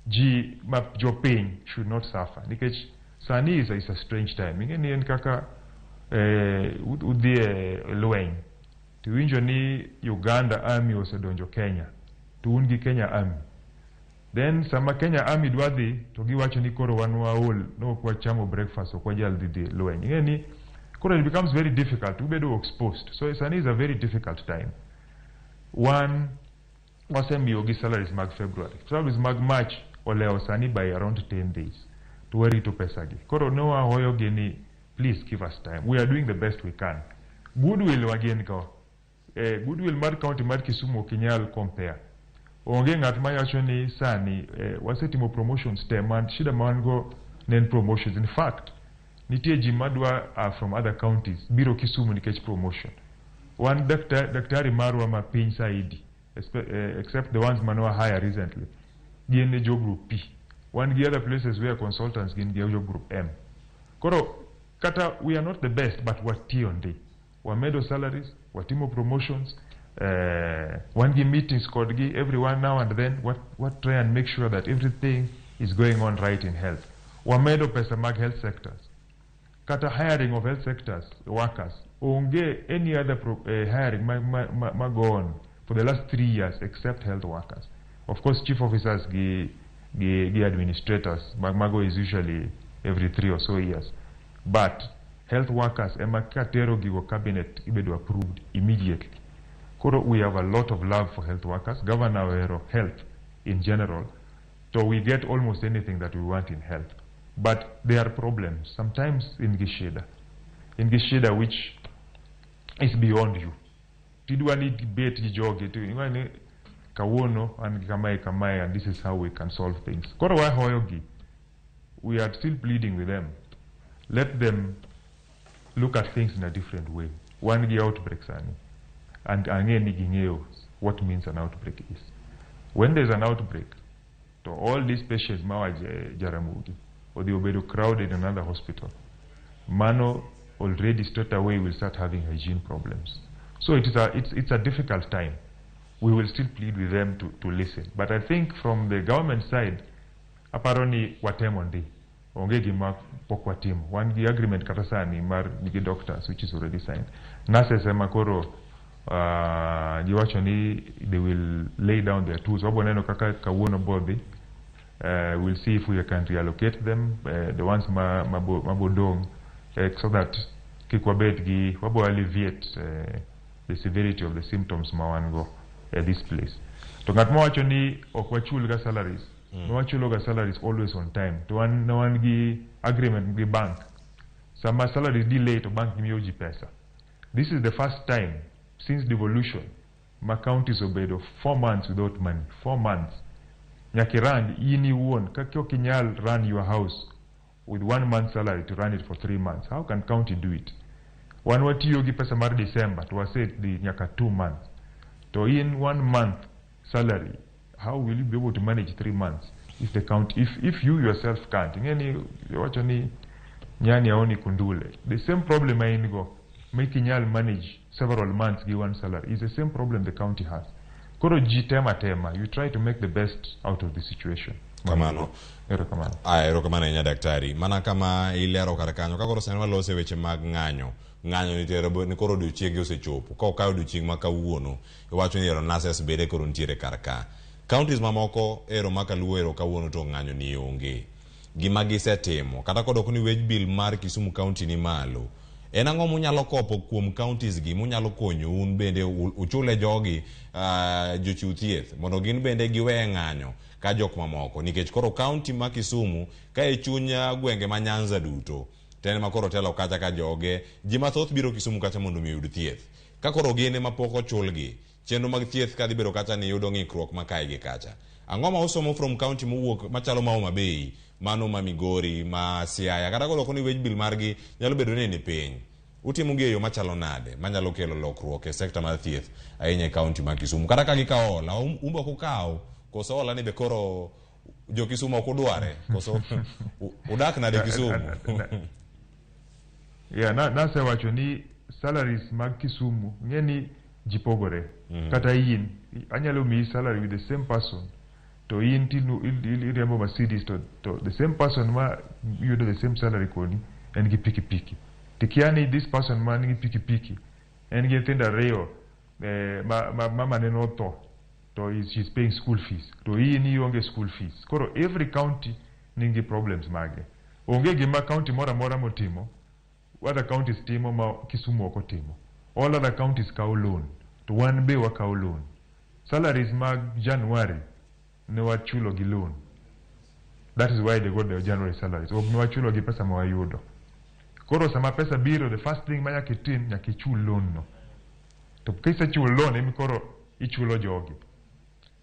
your pain should not suffer. Because sani is a strange time. Ingeni en kaka udhie loeng. Tuwinjo ni Uganda Army osedonjo Kenya. Tuungi Kenya Army. Then sama Kenya Army dwadhi to giwacho ni koro wan waol no kwa chamo breakfast okwa jal dhi loeng. Ingeni koro it becomes very difficult to be exposed. So sani is a very difficult time. One wasemiyo gi salaries mag February. Salaries mag March oleo sani by around 10 days. To worry to pesa gi. Koro no hoyo gini, please give us time. We are doing the best we can. Goodwill wagien ko. Goodwill mar county mar Kisumu kinyal compare. Onge ng'at mayacho ni sani wasetimo promotions te man shida mango nen promotions. In fact, nitie ji madwa from other counties biro Kisumu nikech promotion. One daktari marwa ma piny saidi except the ones manwa hire recently. Gin jo group P. One the other places where consultants gin jo group M. Koro kata we are not the best but what tionde. Wamedo salaries, watimo promotions, one give meetings called everyone now and then, what try and make sure that everything is going on right in health. Wamedo pesa mag health sectors. Kata hiring of health sectors, workers, onge any other hiring go on for the last 3 years except health workers. Of course, chief officers, administrators, mago is usually every 3 or so years. But health workers, emakatero gigo cabinet ibedo approved immediately. Koro, we have a lot of love for health workers. Governor Wero, health in general. So we get almost anything that we want in health. But there are problems, sometimes in Gishida. In Gishida, which is beyond you. Tidwani debate jijoge tu. Ingani kawono and kamai and this is how we can solve things. Koro wa hoyogi. We are still pleading with them. Let them look at things in a different way. One gi outbreak sani. And angeni gingeo what means an outbreak is. When there's an outbreak, to all these patients mawa Jaramogi or they will be crowded in another hospital. Mano already straight away will start having hygiene problems. So it's a difficult time. We will still plead with them to listen. But I think from the government side, apparently watemondi onge gima pokwa team. One the agreement katasani mar nigi doctors which is already signed. Nurses makoro they will lay down their tools. Waboneno kaka kawuono body. We'll see if we can reallocate them, the ones mabodong, so that kikwabet wabo alleviate the severity of the symptoms mawango at this place. To ngat mo wacho ni okwachulga salaries. No wachuloga salaries always on time. To no one gi agreement with bank. Some salaries delay to bank gimiyoji pesa. This is the first time since devolution my counties obeyed of 4 months without money. 4 months. Nyakirand yini won kakyo kinyal run your house with 1 month salary to run it for 3 months. How can county do it? One what you give pesa mar December to say the nyaka 2 months. So in 1 month salary, how will you be able to manage 3 months if the count if you yourself can't? Ngeni wacho ni nyani aoni kundule. The same problem I go making y'all manage several months give one salary is the same problem the county has. Koro tema you try to make the best out of the situation. Kamano. Erokamano. Erokamano nya daktari. Mana kama ilero karakanyo kakoro senwa lose weche mag ng'anyo. Ng'anyo ni terebo ni koro odiochieng osechopo. Ka okaw odiochieng ma kawuono iwacho ni ero nurses bede koro ntiere karka. Counties mamoko ero makaluo ero kawuono to ng'anyo ni onge. Gima gisetimo kata kodoko ni wage bill mar Kisumu County ni malo. En ang'o munyalo kopo kuom counties gi munyalo konyo un bende uchule jogi jochiw thieth mondo gin bende giwe ng'anyo ka jok mamoko nikech koro county ma Kisumu ka e chunya gwenge ma Nyanza duto ten makoro telo kacha ka joge ji mathoth biro Kisumu kacha mondo miyud thieth ka koro gene mapoko ochulgi chenro mag thieth ka biro kacha ni yudo ng'ikruok makae gi kacha. Ang'o ma usomo from county mowuok machalo ma Homa Bay, mano ma Migori, ma Siaya kata kodoko ni wage bill margi nyalo bedo ni piny. Utimo geyo machalo nade manyalo kelo lokruok e sekta mar thieth ahinya e county ma Kisumu kata ka gikawo hola umbo kukawo koso hola ni be koro jo Kisumu ok udware koso udak nade Kisumu. Yeah, nase wacho ni salaries mag Kisumu ngeni jipogore kata yin anyalo mi salary with the same person to yin tinu irembo Mercedes to the same person ma you do the same salary koni and gi piki tikiani this person man gi piki and gi tenda reo mama neno to she's paying school fees to yin yonge school fees koro every county ningi problems mage onge gima county mora motimo other counties timo ma Kisumu oko timo. All other counties kaw loan to one be wa kaw loan. Salaries mag January ne wachulo gi loan. That is why they got their January salaries. Ne wachulo gi pesa mawayudo. Koro sama pesa biro the first thing manya kitim nyakichul loan no. To kisa chul loan emi koro ichulo jogi.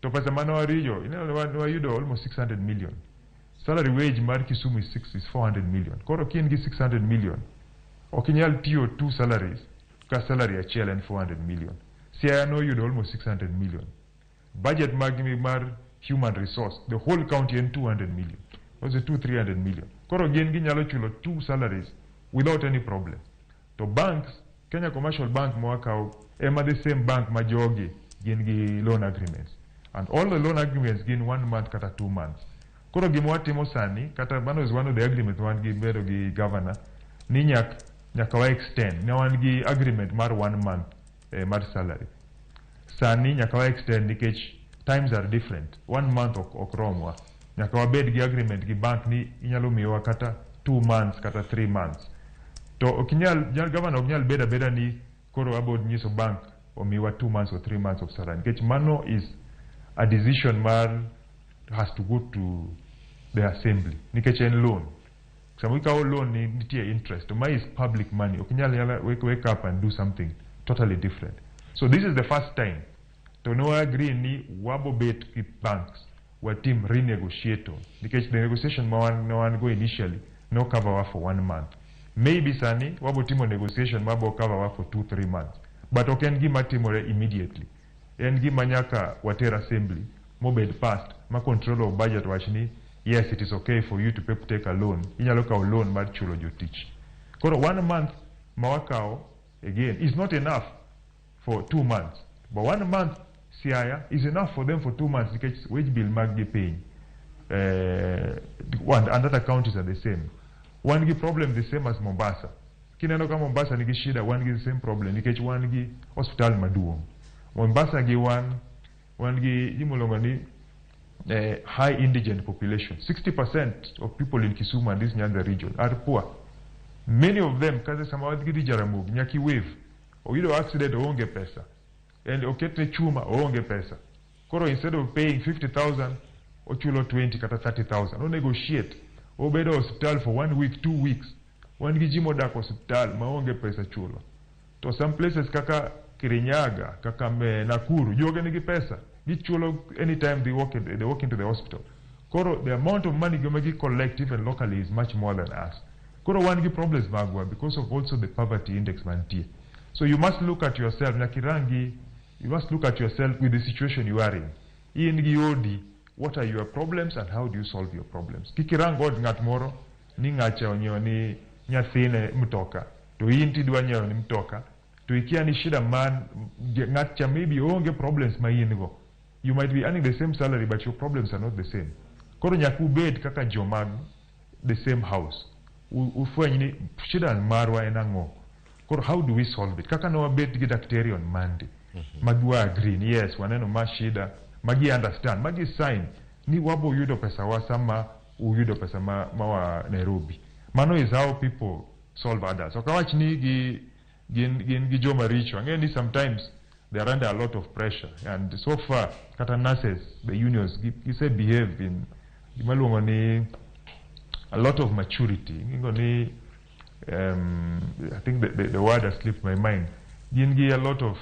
To pesa mano wariyo wayudo almost 600 million. Salary wage mar Kisumu is 400 million. Koro kien gi 600 million. Okinyal tiyo 2 salaries ka salary achiel and 400 million. Siaya no yudo almost 600 million. Budget magimi mar human resource the whole county and 200 million. Was it 300 million. Koro gin ginyalo chulo 2 salaries without any problem. To banks Kenya Commercial Bank mwaka ema the same bank majogi gin gi loan agreements. And all the loan agreements gin 1 month kata 2 months. Koro gimwatimo sani kata mano is one of the agreements one gi bedo gi governor ni nyaka extend ne wan gi agreement mar 1 month mar salary sani nyaka extend nikech times are different 1 month okromwa nyaka wabed gi agreement gi bank ni inyalo miyowa kata 2 months kata 3 months to okinyal governor okinyal beda ni koro abod nyiso bank omiwa 2 months or 3 months of salary nikech mano is a decision mar has to go to the assembly nikech en loan. Some we call loan nitie interest. My is public money. Okinyala wake up and do something totally different. So this is the first time. To no agree ni wabo bet with banks. Where team renegotiate. Because the negotiation no one go initially. No cover for 1 month. Maybe sani wabo team negotiation mabo cover for 2-3 months. But oken gi matimore immediately. En gi manyaka water assembly. mobile past ma control of budget wachni yes it is okay for you to take a loan inyalo kawo loan mar chulo jotich koro 1 month mawakawo again is not enough for 2 months but 1 month siaya is enough for them for 2 months nikech wage bill mag gi piny and other counties are the same wan gi problem the same as Mombasa kineno ka Mombasa nigi shida wan gi the same problem nikech wan gi hospital maduong Mombasa gi wan gi imolongo ni high indigent population 60% of people in Kisumu and this Nyanza region are poor many of them kaze samawat gi Ramogi nyaki wave oyudo accident oonge pesa and okete chuma oonge pesa koro instead of paying 50,000 ochulo 20 kata 30,000 o negotiate obedo hospital for 1 week 2 weeks wan gi jimo dak hospital maonge pesa chulo to some places kaka Kirinyaga kaka Nakuru joge nigi pesa gichulo anytime they walk into the hospital koro the amount of money gomegi collect even locally is much more than us koro wan gi problems magwa because of also the poverty index mantie so you must look at yourself nakirangi you must look at yourself with the situation you are in gi odi what are your problems and how do you solve your problems kikirango od ngat moro ni ngacha onyo ni nyathine mtoka to inti dwa nyew ni mtoka to ikia ni shida man ngacha maybe onge problems ma ingo you might be earning the same salary but your problems are not the same koro nyaku bed kaka jomag the same house ufwenyi ni shida marwa enango koro how do we solve it kaka no bed gi daktari on Monday magwa agree yes waneno ma shida magi understand magi sign ni wabo yudo pesa wasama uyudo pesa ma wa Nairobi mano is how people solve others so kawach ni gi joma richo ngeni sometimes they are under a lot of pressure and so far kata nurses the unions say behave in malongo ni a lot of maturity ngo ni I think the word has slipped my mind gi a lot of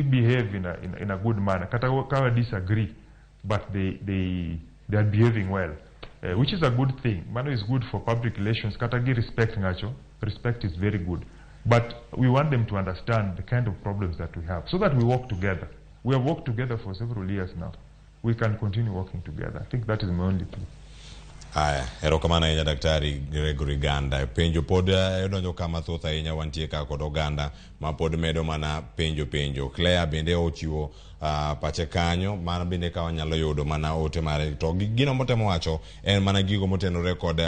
behave in a good manner kata kawa disagree but they are behaving well which is a good thing mano is good for public relations kata gi respect ngacho respect is very good but we want them to understand the kind of problems that we have so that we work together we have worked together for several years now we can continue working together I think that is my only plea Aya, erokamana ahinya Daktari Gregory Ganda. Penjo pod donjo kama thoth ahinya wantie ka kod oganda ma pod medo mana penjo. Claire bende ochiwo pache kanyo mana bende ka wanyalo yudo mana ote mare to gino motemo wacho en mana gigo motenore kod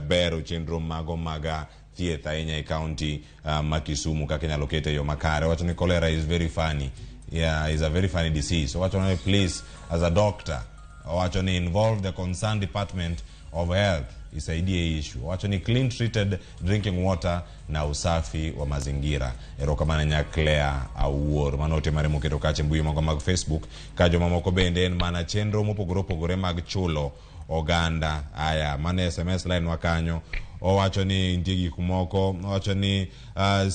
bero chenro maga thieth ahinya e county ma Kisumu kaka nyalo kete yo makare. Wacho ni cholera is very funny. Yeah, is a very funny disease. So wacho ni please as a doctor wacho ni involve the concerned department of health isaidie issue wacho ni clean treated drinking water na usafi wa mazingira erokamana nya Claire Awuor manote mare moketo kache mbui mag Facebook ka joma moko bende en mana chenro mopogore mag chulo oganda aya mane SMS line wakanyo owacho ni nitie gik moko owacho ni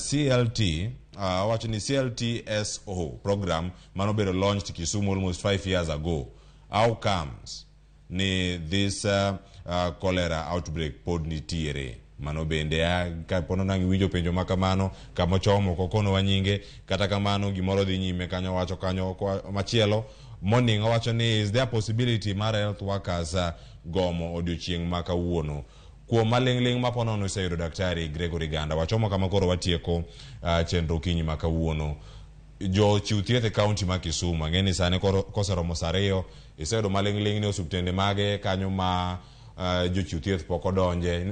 CLT owacho ni CLTSO program manobedo launched Kisumu almost 5 years ago how comes ni this cholera outbreak pod nitiere mano bende ka pono nangi winjo penjo makamano kama chomo kokono wanyinge kata kamano gimoro dhi nyime kanyo wacho kanyo machielo morning wacho ni is there possibility mar health workers gomo odiochieng maka wuono kuom malingling mapono no sayudo Daktari Gregory Ganda wachomo kama koro watieko chenro kinyi maka wuono jo chiuthieth e county ma Kisumu ngeni sane koseromo sariyo isedo malingling ne osuptende mage kanyo ma jo chiuthieth poko donje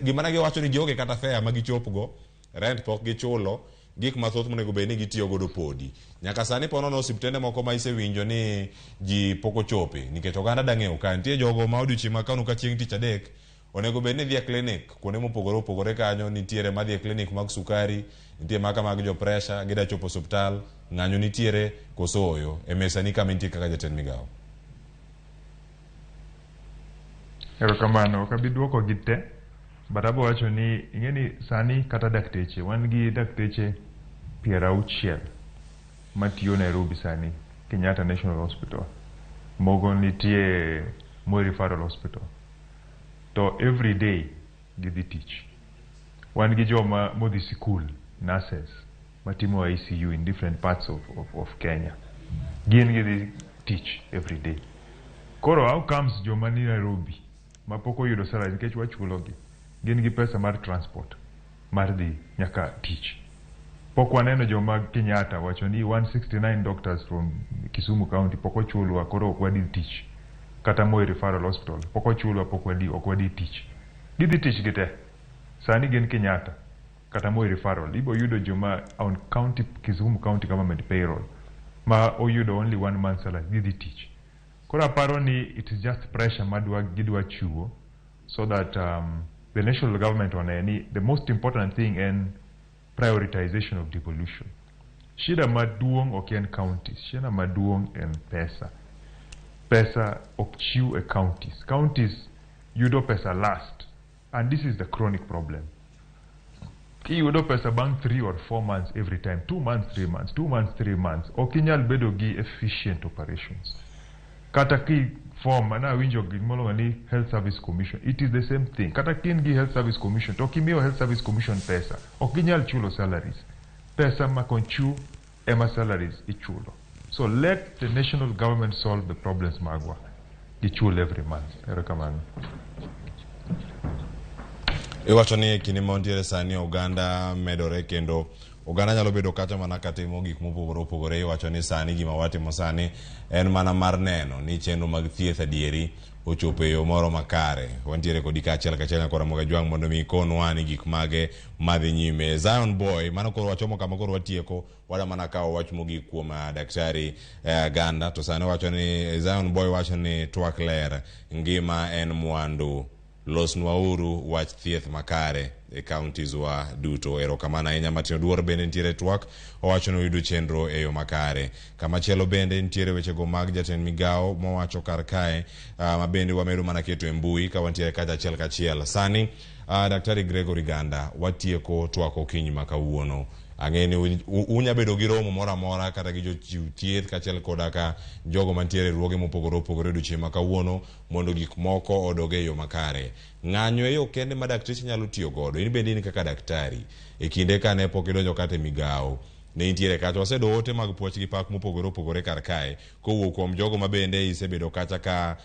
gimana gi wacho ni joge kata fare ma gichopgo rent pok gichulo gik mathoth monego bed ni gitiyo godo podi nyaka sani pono no osuptende moko ma isewinjo ni ji poko chope nikech oganda dang'eyo ka nitie jogo ma odiochieng' ma kanu ka chieng' tich adek onego bed ni dhi e clinic kuonde mopogore kanyo nitiere madhi e clinic mag sukari nitie maka mag jo pressure gida chopo hospital ng'anyo nitiere kosoyo e mesa ni kama nitie kaka jatend migawo erokamano kabiduoko gite but abo wacho ni ingeni sani kata dakteche wan gi dakteche 60 matiyo Nairobi sani Kenyatta National Hospital mogo nitie Moi Referral Hospital to every day gidhi tich wan gi joma modhi school nurses matimo ICU in different parts of Kenya gin gidhi teach every day. Koro how comes joma ni Nairobi mapoko yudo salary nikech wachulogi gin gi pesa mar transport mar dhi nyaka teach. Pok waneno joma Kenyatta wacho ni 169 doctors from Kisumu County poko chulwa koro ok wadi teach. Kata Moi Referral Hospital poko chulwa ok wadi teach. Gidhi teach gite. Sani gin Kenyatta kata Moi Referral ibo yudo joma on county Kisumu County government payroll ma oyudo only 1 month salary gidhi teach. Kora aparo ni it is just pressure madwa gidwa chuo so that the national government one the most important thing and prioritization of devolution. Shida maduong ok counties, shida maduong en pesa. Pesa ok chiu counties. Counties yudo pesa last, and this is the chronic problem. Yudo pesa bang 3 or 4 months every time, 2 months, 3 months, 2 months, 3 months. Okinyal bedo gi efficient operations. Kata ki form na winjo gimolo ni Health Service Commission, it is the same thing. Kata kin gi Health Service Commission, to kimio Health Service Commission pesa, okinyal chulo salaries. Pesa makonchu ema salaries ichulo. So let the national government solve the problems magwa. Ichul every month. Erokamano. Iwacho ni kini montiere sani Uganda medore kendo Uganda nyalo bedo kata mana katimo gik mopogore opogore. Iwacho ni sani gima watimo sani en mana mar neno ni chenro mag thieth adieri ochopo e yo moro makare. Wantiere kodi kachiel nyakora moga jwang' mondo mi konwa ni gik mage madhi nyime. Zion Boy mano koro wachomo kama koro watieko wada mana kawo wach mogik kuom daktari Ganda to sani wacho ni Zion Boy wacho ni twak ler ngima en mwandu. Losnwa uru wach thieth makare e counties wa duto. Erokamano ahinya. Matino Duor bende ntiere twak owacho ni oyudo chenro e yo makare. Kama chielo bende ntiere wechego mag jatend migao mowacho kar kae ma bende wamedo mana keto e mbui ka wantiere kacha achiel kachiel. Sani daktari Gregory Ganda watieko twak okinyi ma kawuono. Ang'eni unya bedo gi romo mora mora kata gi jochiw thieth kachiel koda ka jogo mantiere ruoge mopogore opogore odiochieng' ma kawuono mondo gik moko odoge yo makare. Ng'anyo e yo kende ma dakteche nyalo tiyo godo. In bende in kaka daktari e kinde kane pok idonjo kata e migao ne intiere kacha wasedo ote mag puoch gi pak mopogore opogore kar kae kowuok kuom jogo ma bende isebedo kacha ka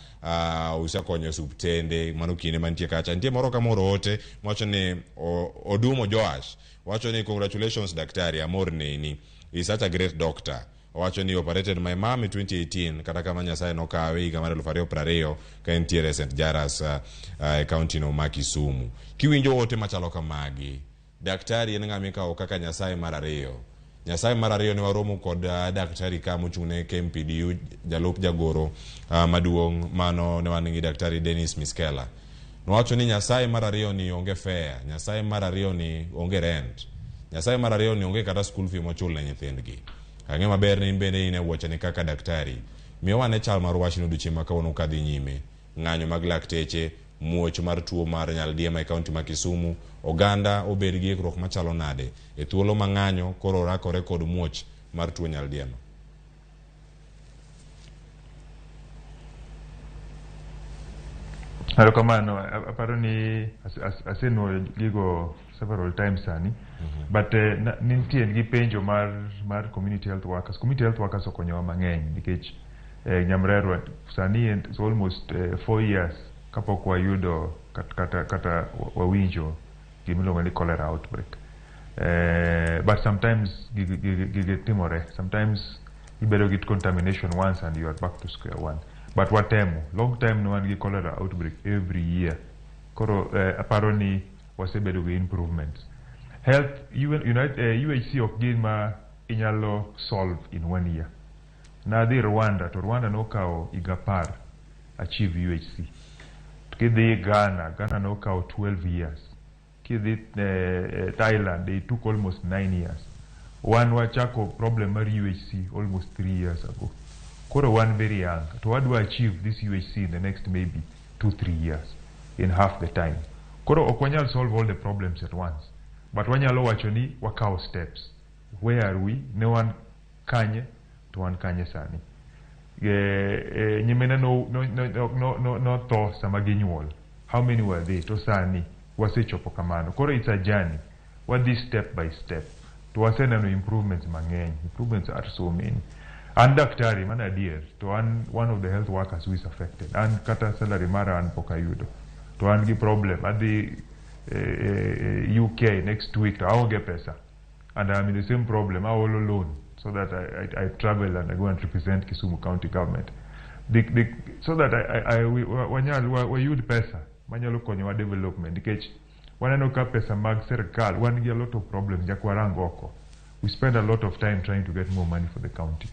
usekonyo subtende mano kinde mantie kacha. Nitie moro ka moro ote wacho ni Odumo Joash wacho ni congratulations daktari, amor neni, is such a great doctor. Wacho ni operated my mom in 2018 kata kama Nyasaye nokawe higa mar 2020 ka entiere St. Jaras county no ma Kisumu. Kiwinjo ote machalo kamagi, daktari en ng'ama ikawo kaka Nyasaye mar ariyo. Nyasaye mar ariyo ne waromo kod daktari ka mochung'ne KMPDU jalup jagoro maduong' mano ne wan gi daktari Dennis Miskela. Nowacho ni Nyasaye mar ariyo ni onge fare, Nyasaye mar ariyo ni onge rent, Nyasaye mar ariyo ni onge kata school fee mochul ne nyithindgi. Ang'e maber ni bende ine wuoche ni kaka daktari. Miyo ane chal mar wach odiochieng' ma kawuono kadhi nyime. Ng'anyo mag lakteche, muoch mar tuo mar nyaldiema e kaunti ma Kisumu, oganda obed gi ikruok machalo nade e thuolo ma ng'anyo koro rakore kod muoch mar tuo nyaldiema. Erokamano, aparo ni asenuoyo gigo several times sani, but nitie gi penjo mar community health workers. Community health workers okonyowa mang'eny nikech Nyamrerwa sani it's almost 4 years kapok wayudo kata wawinjo gimiluongo ni cholera outbreak. But sometimes gige timore, sometimes ibedo git contamination once and you are back to square one. But watemo long time no one gi cholera outbreak every year. Koro aparo ni wasebedo gi improvements. Health UHC ok gin ma inyalo solve in 1 year. Nadhi Rwanda to Rwanda nokawo igapar achieve UHC. Kidhi Ghana nokawo 12 years. Kidhi Thailand they took almost 9 years. One wachako problem mar UHC almost 3 years ago. Koro one very young. To what do I achieve this UHC in the next maybe 2-3 years in half the time? Koro okwanyal solve all the problems at once. But wanyalo wacho ni wakawo steps. Where are we? Ne wan kanye to wan kanye sani. Nyimene no tho sama ginyuol. How many were they? To sani wasechopo kamano. Koro it's a journey. What this step by step. To wasenano improvements mang'eny. Improvements are so many. And daktari mana dear to one of the health workers who is affected and kata salary mara and pokayudo to an gi problem at the UK next week to I get pesa and I'm in the same problem I all alone so that I travel and I go and represent Kisumu County government so that we use pesa manyalo konyo wa development nikech waneno ka pesa mag serikal wan gi a lot of problems jakwarango oko we spend a lot of time trying to get more money for the county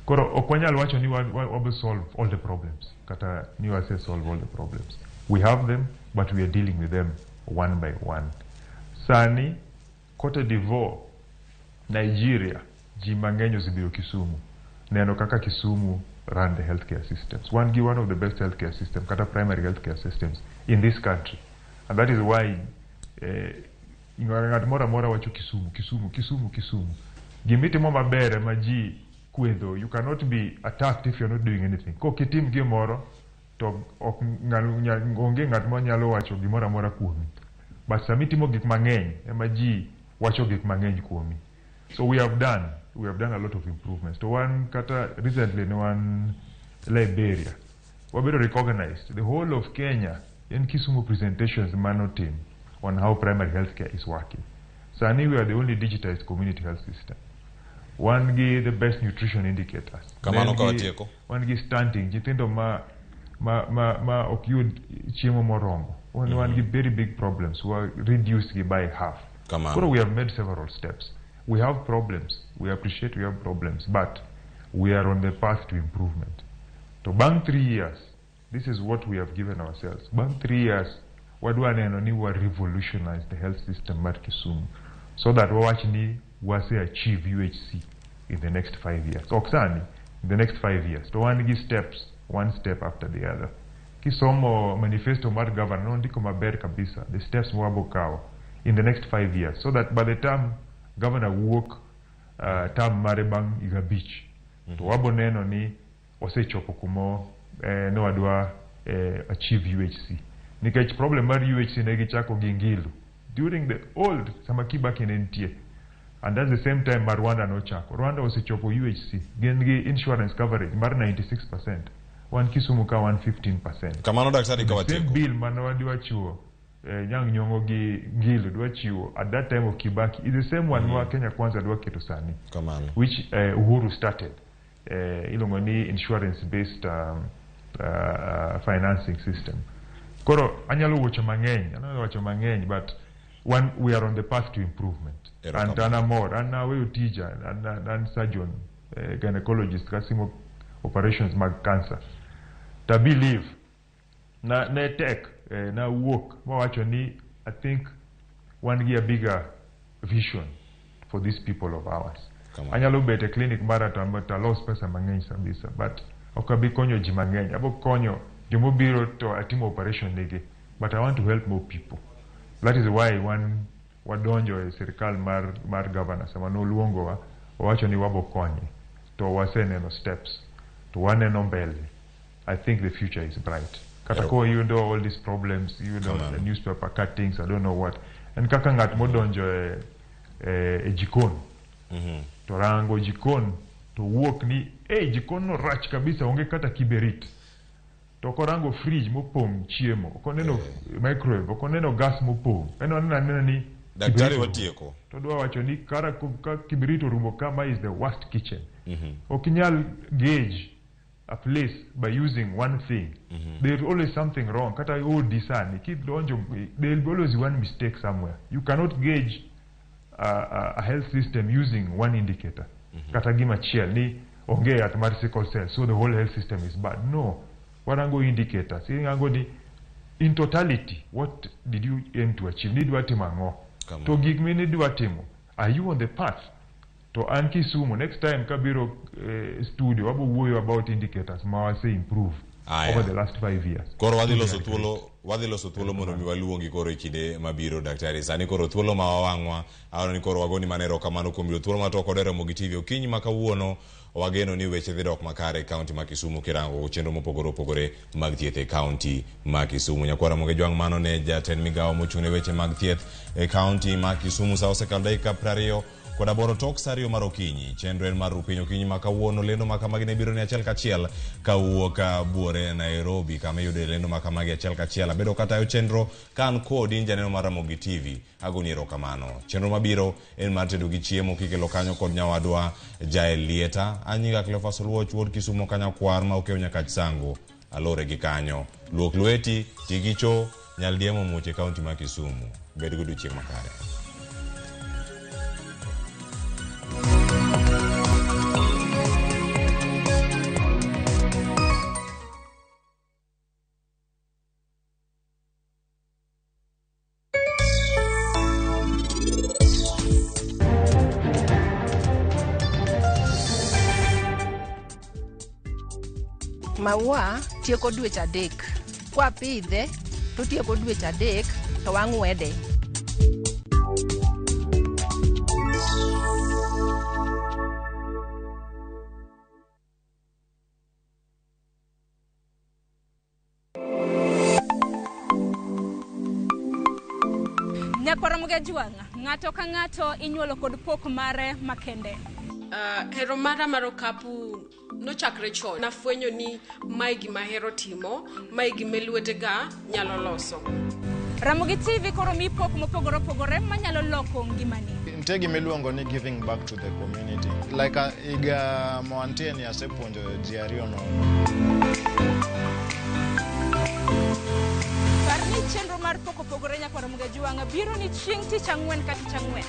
koro okwanyal wacho ni we solve all the problems kata ni wase solve all the problems we have them but we are dealing with them one by one sani Cote d'Ivoire Nigeria ji mang'eny osebiro Kisumu neno kaka Kisumu run the healthcare systems one of the best healthcare systems kata primary healthcare systems in this country and that is why ngat mora wacho Kisumu gimitimo maber ma ji kwedho you cannot be attacked if you're not doing anything ko kitim gimoro to onge ngat manyalo wacho gimoro amora kuomi but samitimo gik mang'eny ema ji wacho gik mang'eny kuomi so we have done a lot of improvements to one kata recently no one Liberia we better recognized the whole of Kenya in Kisumu presentations mano team on how primary healthcare is working sani we are the only digitized community health system one gi the best nutrition indicators kamano ka watieko one gi stunting jithindo ma okyud chiemo moromo one gi very big problems who are reduced by half so we have made several steps we have problems we appreciate we have problems but we are on the path to improvement to bang 3 years this is what we have given ourselves bang 3 years wadwa neno ni we revolutionize the health system mar Kisumu so that wawach ni wase achieve UHC in the next 5 years oksani in the next 5 years to one gi steps one step after the other kisomo manifesto mar governor no ndiko maber kabisa the steps mwabo kawo in the next 5 years so that by the time governor wuok term mare bang igabich to wabo neno ni osechopo kumo no adwa achieve UHC nikech problem mar UHC ne gichako gi Ngilu during the old Samakibaki nentie and at the same time Rwanda no chako Rwanda osechopo UHC gen gi insurance coverage mar 96% one Kisumu ka 115% kamano daktari ka watieko bill mano wadwa chiwo nyang nyongo gi Ngilu dwa chiwo at that time of Kibaki is the same one wa Kenya Kwanza dwa keto sani kamano which Uhuru started ilongo ni insurance based financing system koro anyalo wacho mang'eny but one we are on the path to improvement and anamor and now we teacher and surgeon gynecologist kasimo operations mag cancer to believe na tech na work wacho ni I think one gi a bigger vision for these people of ours anyalo bet a clinic marathon but a loss pesa mang'eny sabisa but okabi konyo ji mang'eny abo konyo jomobiro to atimo operation nige but I want to help more people that is why one wadonjo e serikal mar governor sama no luongo wacho ni wabo konye to waseneno steps to waneno mbele I think the future is bright kata ko you know all these problems you know the newspaper cuttings I don't know what and kaka ngat modonjo e jikon to rango jikon to wuok ni jikon no rach kabisa onge kata kiberit to korango fridge mopong chiemo okoneno microwave okoneno gas mopong nena ni daktari watieko to dwa wacho ni ka kiberito rumo kama is the worst kitchen okinyal gauge a place by using one thing there is always something wrong kata disani kidonjo there will be always one mistake somewhere you cannot gauge a health system using one indicator kata gima chiel ni onge at mar sickle cell so the whole health system is bad no warango indicators ingango ni in totality what did you aim to achieve need watimo ang'o to gik mini dwa timo are you on the path to an Kisumu next time kabiro studio wabo wuoyo about indicators ma wase improve over the last 5 years koro wadhi loso thuolo mondo mi waluongi koro e kinde mabiro daktari sani koro thuolo ma wawang'wa awano ni koro wagoni manero kamano kuom bilo thuolo matoko od Ramogi TV okinyi ma kawuono wageno ni weche dhi dok makare kaunti ma Kisumu kirango chenro mopogore opogore mag thieth e kaunti ma Kisumu nyakwa Ramogi jwang' mano ne jatend migawo mochung'ne weche mag thieth e kaunti ma Kisumu sa osekalo dakika 20 koda boro tok sario mar okinyi. Chenro en mar piny okinyi ma kawuono. Lendo ma kamagi ne biro ni achiel kachiel kawuok ka buore Nairobi kama yude lendo ma kamagi achiel kachiel. Abedo katayo chenro kan kodi injaneno mar Ramogi TV. Agoni erokamano. Chenro mabiro en mar tedo gi chiemo kikelo kanyo kod nyawadwa Jael Lieta. Anyiga Cleophas Oluoch wuod Kisumo Kanyakwar ma okeo nyaka Chisango. Alore gi kanyo. Luok lweti, tigicho, nyaldiemo moche kaunti ma Kisumu. Bed godo chieng' makare. Maua tieko dweche 3. Kwa pidhe to tieko dweche 3 to wang'wede. Nyakwaromogi Juanga, ng'ato ka ng'ato inyuolo kod pok mare makende. Hero mara mar okapu nochakre chon. Nafwenyo ni mae gima hero timo, mae gima lwetega nyalo loso. Ramogi TV koro mi pok mopogore opogore manyalo loko ngimani. Nitie gima iluongo ni giving back to the community. Like iga moantie ni asepuonjo ji ariyo nono. Parni chenro mar pok opogore Nyakwaromogi Juanga biro ni chieng' tich ang'wen ka tich ang'wen.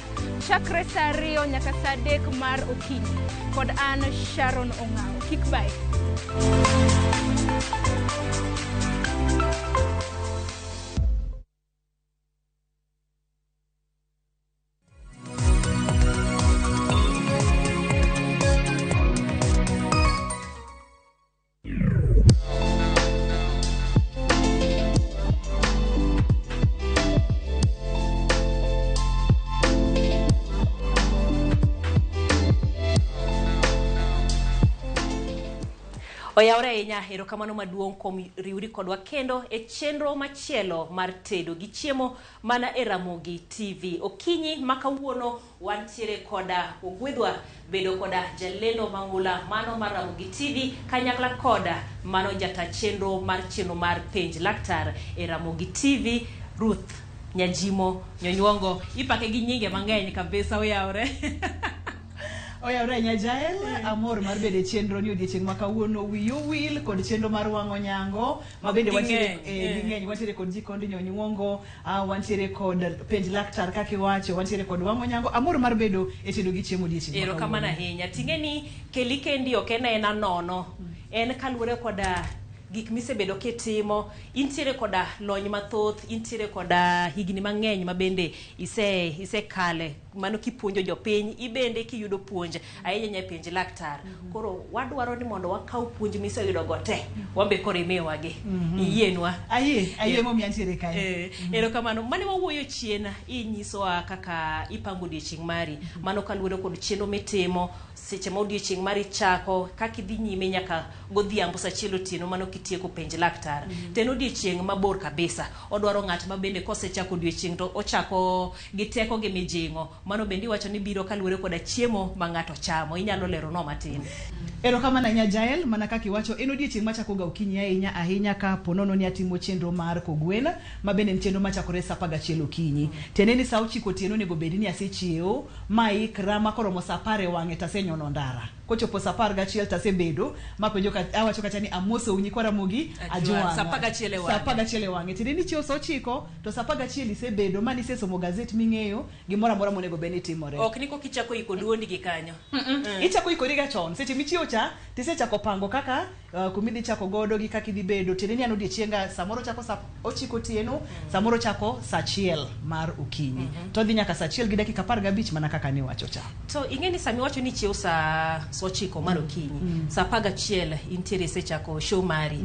Chakre saa 2 nyaka saa 3 mar okinyi. Kod an Sharon Ong'ao. Kik bai. Oyaore ahinya, erokamano maduong' kuom riwri kodwa kendo e chenro machielo mar tedo gi chiemo mana e Ramogi TV. Okinyi makawuono wantiere koda ogwedhwa bedo koda jalendo mang'ula mano mar Ramogi TV kanyakla koda mano jata chenro mar penj laktar e Ramogi TV, Ruth Nyajimo Nyonyuongo. Ipake gi nyinge mang'eny kabisa. Oyaore. Oyaore Nyajael, amor mar bede chenro ni odiochieng' makawuono wiyo wil kod chenro mar wang'o nyango mabende wantiere ng'eny. Wantiere kod jikondi Nyonyuongo, wantiere kod penj laktar kakiwacho, wantiere kod wang'o nyango. Amor mar bedo e tedo gi chiemo odiochieng' makawuono. Erokamano ahinya. Ting'eni keli kendi ok en nono. En kaluwore koda gik misebedo kitimo, intiere koda lony mathoth, intiere koda higni mang'eny mabende ise kale, mano kipuonjo jopiny, ibende kiyudo puonj ahinya penj laktar. Koro wadwaro ni mondo wakaw puonj miseyudo go te, wambe koro imiwa gi. Iyienwa. Ayie momi antiere kae. Erokamano. Mane wawuoyo chien, inyisowa kaka ipango odiochieng' mari, mano kaluwore kod chenro mitimo, seche ma odiochieng' mari chako, kaka idhi nyime nyaka godhiambo saa 1 otieno mano kitieko penj laktar. Ten odiochieng' mabor kabisa. Odwaro ng'at ma bende kosechako odiochieng' to ochako gi teko gi mijing'o. Mano bende iwacho ni biro kaluwore koda chiemo ma ng'ato chamo. Inyalo lero no matin. Erokamano Nyajael, mana kaka iwacho en odiochieng' machako ga okinyi ahinya ka ponono ni atimo chenro mar kogwen mabende en chenro machakore saa 11 okinyi. Teneni saa 9 otieno nego bedi ni asechiewo maikra makoromo saa 10 wang'e tasenyono ndara. Kochopo saa 11 tasebedo mapenjo awacho kata ni amoso unyi kwa Ramogi Ajuanga. Saa 11 wang'e. Saa 11 wang'e. Teneni chiewo saa 9 to saa 11 isebedo mani isesomo gazeti ming'eyo gimoro amora monego beni timore. Ok niko kichako iko duondi gi kanyo. Ichako ikori ga chon. Seche michiewo cha tisechako pango kaka kumidhi chako godo gi kaka idhi bedo. Teneni ano odiochienga samoro chako saa 9 otieno, samoro chako saa 1 mar okinyi. To dhi nyaka saa 1 gi dakika 15 mana kaka ni wacho cha. To ingeni sami wacho ni chiewo saa 9 mar okinyi. Saa 11 intiere sechako show mari.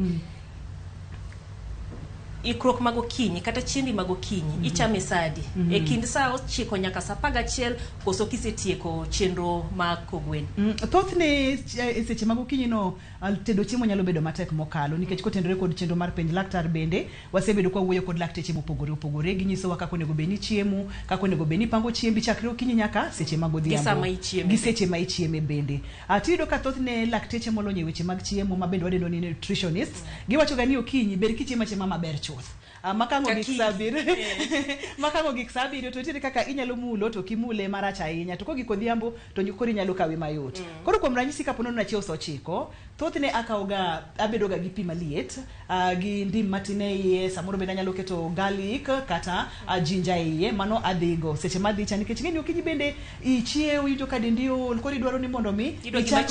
ikrok magokinyi kata chiendi magokinyi ichame sadi e kind saa 9 nyaka saa 11 koso kisetieko chenro mag kogwen. Thothne seche magokinyi no tedo chiemo nyalo bedo matek mokalo nikech kotendore kod chenro mar penj laktar bende wasebedo kwa wuoyo kod lakteche mopogore ginyisowa kaka onego beni chiemo, kaka onego beni pango chiembi chakre okinyi nyaka seche magodhiambo gi seche ma ichieme bende. Atido ka thothne lakteche molonye weche mag chiemo mabende wadendo ni nutritionists giwacho ga ni okinyi ber kichiemo chiemo maber chuth. Makango gik sabiri to tiri kaka inyalo mulo to kimule marach ahinya to kogi kodhiambo to nyukori nyalo kawe mayot. Koro kuom ranyisi kapono na chiew sochiko thothne akaoga abedoga gi pi maliet gi ndim matine iye samoro bende nyalo keto garlic kata ginger iye mano adhigo seche madhi cha nikech ngeni okinyi bende ichiew ito ka dendi ol koro idwaro ni mondo mi ichak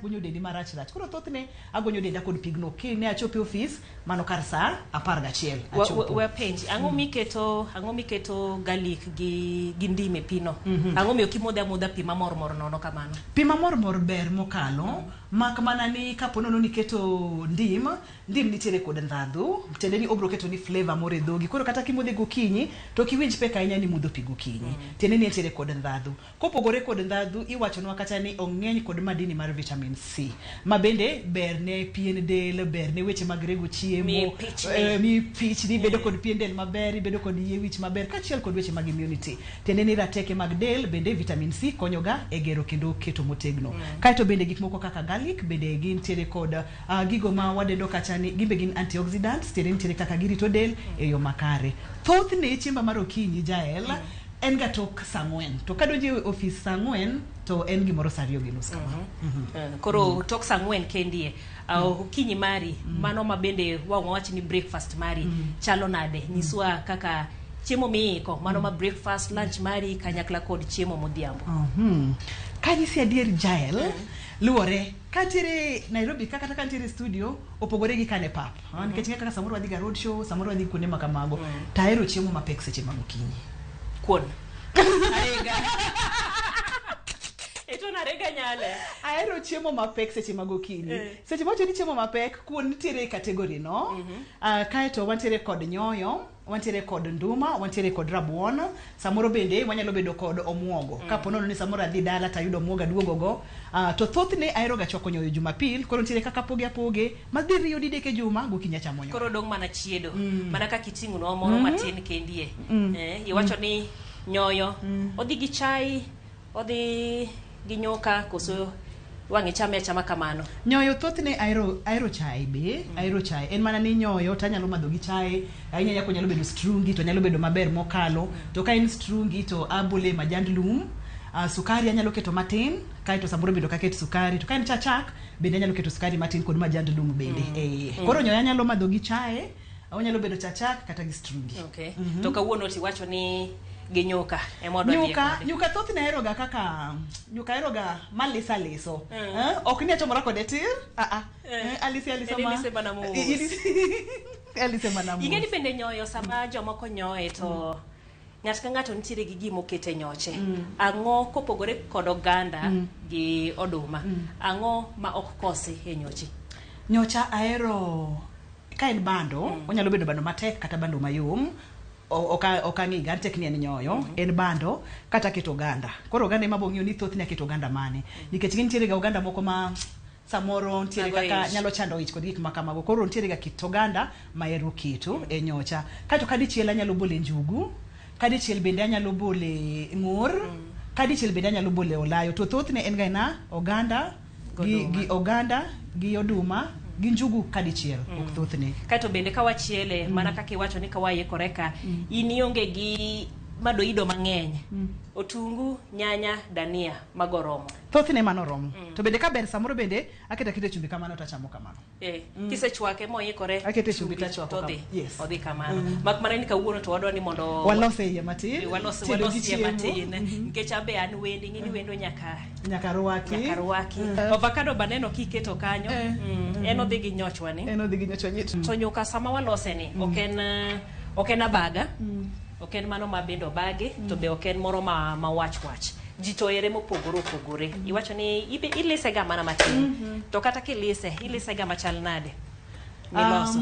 gonyo dendi marach. Koro thothne agonyo denda kod pigno kine achope office mano kar saa 11 achopo. We penji ango miketo garlic gi ndime pino. Ango mi okimodha pi mamor nono kamano. Pi mamor ber mokalo mak mana ni kapono no niketo ndim nitiere kod ndhadhu tende ni obro keto ni flavor more dhogi koro kata kimodhe gokinyi to kiwinj peka inya ni mudho pi gokinyi tende ni nitiere kod ndhadhu. Kopogore kod ndhadhu iwacho nwa kata ni ong'eny kod madini mar vitamin C ma bende ber ne pien del, ber ne weche mag rego chiemo, mi pichni bedo kod pien del maber, bedo kod yie wich maber kachiel kod weche mag immunity. Tende ni rateke mag del bende vitamin C konyoga e gero kendo keto motegno. Kaito bende gik moko kaka garlic bende gin tiere kod gigo ma wadendo kacha ni gimbe gin antioxidants tiere kaka girito del e yo makare. Thothne chiemba mar okinyi Jael en ga tok saa 4 to kadonje office saa 4 to en gimoro saa 2:30 kama. Koro tok saa 4 kendie okinyi mari mano mabende wawach ni breakfast mari chalo nade nyiswa kaka chiemo miiko mano ma breakfast lunch mari kanyakla kod chiemo modhiambo. Kanyisi adier Jael luore katire Nairobi kaka kantiere studio opogore gi kane pap nikech kaka samoro wadhi ga road show samoro wadhi kuonde makamago taero chiemo mapek seche magokinyi kuon arega eto narega nyale aero chiemo mapek seche magokinyi seche macho ni chiemo mapek kuon nitiere kategori no kaeto wantiere kod nyoyo, wantiere kod nduma, wantiere kod rabuon, samoro bende wanyalo bedo kod omuogo kapono ni samoro adhi dala tayudo omuogo duogogo. To thothne aero ga choko nyoyo Jumapil koro nitiere kaka poge madhi riyo dideke juma gokinya chamo nyoyo koro dong mana chiedo mana ka kitingu no moro matin kendie iwacho ni nyoyo odhi gi chai odhi gi nyoka koso wangi chame kamano. Nyoyo thothne aero chai be aero chai en mana ni nyoyo tanyalo madho gi chai ahinya yako nyalo bedo strungi to nyalo bedo maber mokalo to ka en strungi to abole majand lum sukari anyalo keto matin kaito samoro bedo ka keto sukari to ka en chak bende anyalo keto sukari matin kod majand lum bende koro nyoyo anyalo madho gi chai onyalo bedo chak kata gi strungi. To kawuono tiwacho ni gi nyuka emodo nyuka thothne aeroga kaka nyuka aeroga malisa liso ok ni achomora kode tir alise manamu ingeni bende nyoyo sama jomoko nyoe to ng'at ka ng'ato nitiere gi gimo kete nyoche ang'o kopogore kod oganda gi oduma ang'o ma ok kosi e nyochi? Nyocha aero ka en bando onyalo bedo bando matek kata bando mayom okangi gan tekni en nyoyo en bando kata keto oganda. Koro oganda ema bong'eyo ni thothne keto oganda mane nikech nitiere ga oganda moko ma samoro nitiere kaka nyalo chando ich kod gik makamago koro nitiere ga kit oganda ma ero keto e nyocha. Kaito kadichiel anyalo bole njugu, kadichiel bende anyalo bole ng'or, kadichiel bende anyalo bole olayo to thothne en ga na oganda gi oganda gi oduma gi njugu kadichiel ok thothne. Kaito bende kawachiele mana kaka iwacho ni kawaye koreka inionge gi madoido mang'eny otungu, nyanya, dania magoromo thothne mano romo to bende ka ber samoro bende akete chumbi kamano tachamo kamano kisechwake moikore akete chumbi tachwako odhi kamano mak mana ni kawuono to wadwa ni mondo walose iye matin walose matin nikech abe an wendi ngini wendo nyaka rwaki avocado baneno kiketo kanyo en odhi gi nyochwani to nyuka sama walose ni oken abaga oken mano mabendo bage to be oken moro ma wach ji to ere mopogore iwacho ni ilise ga mana matin to kata kilise ilise ga machal nade? miloso.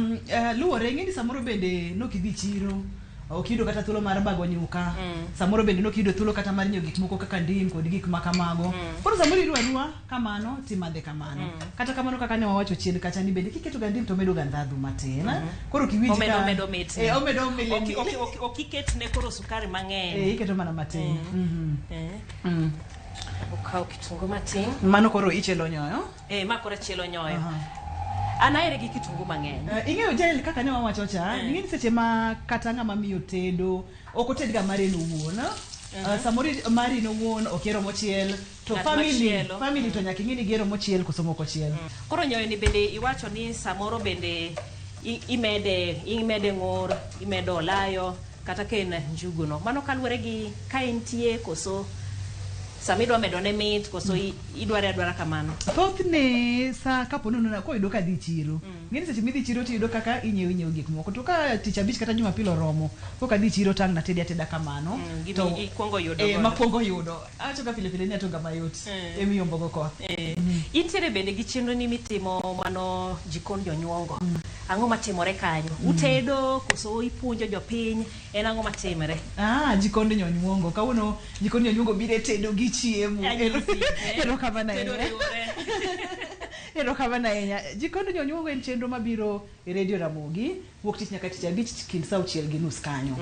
Luore ng'eni samoro bende nokidhi chiro okido kata thuolo mar bago nyuka samoro bende nokido thuolo kata mar nyiewo gik moko kaka ndim kod gik makamago koro samoro idwa kamano timadhe kamano kata kamano kaka ne wawacho chien kacha ni bende kiketo ga ndim to medo ga ndhadhu matin koro kiwinj ka omedo mit omedo milini okiket ne koro sukari mang'eny iketo mana matin okaw kitungu matin mano koro ichielo nyoyo ma koro chielo nyoyo anaere gi kitungu mang'eny ing'eyo jael kaka ne wawacho cha ng'eni seche ma kata ng'ama miyo tedo ok oted ga mare no wuon samoro mari no wuon okero mochiel to family to nyaka ing'eni gero mochiel koso moko chiel koro nyoyo ni bende iwacho ni samoro bende imede ng'or imedo olayo kata ken njugu no mano kaluwore gi ka entie koso samidwa medo ne mit koso idwara kamano thothne sa kapono na ko yudo ka dhi chiro ngeni seche midhi chiro tiyudo kaka inyewo gik moko to ka tich abich kata jumapil oromo ko ka dhi chiro tang na ateda kamano to ikwongo yudo makwongo yudo acho ka pile ni atonga mayot emiyombo go koth intiere bende gi chenro ni mitimo mano jikon jonyuongo ang'o matimore kanyo utedo koso ipuonjo jopiny en ang'o matimore jikon jonyuongo kawuono jikon jonyuongo bire tedo gi chiemo ero kamana enya jikon jonyuongo en chenro mabiro e radio Ramogi wuok tich nyaka tich abich kind saa 1:30 kanyo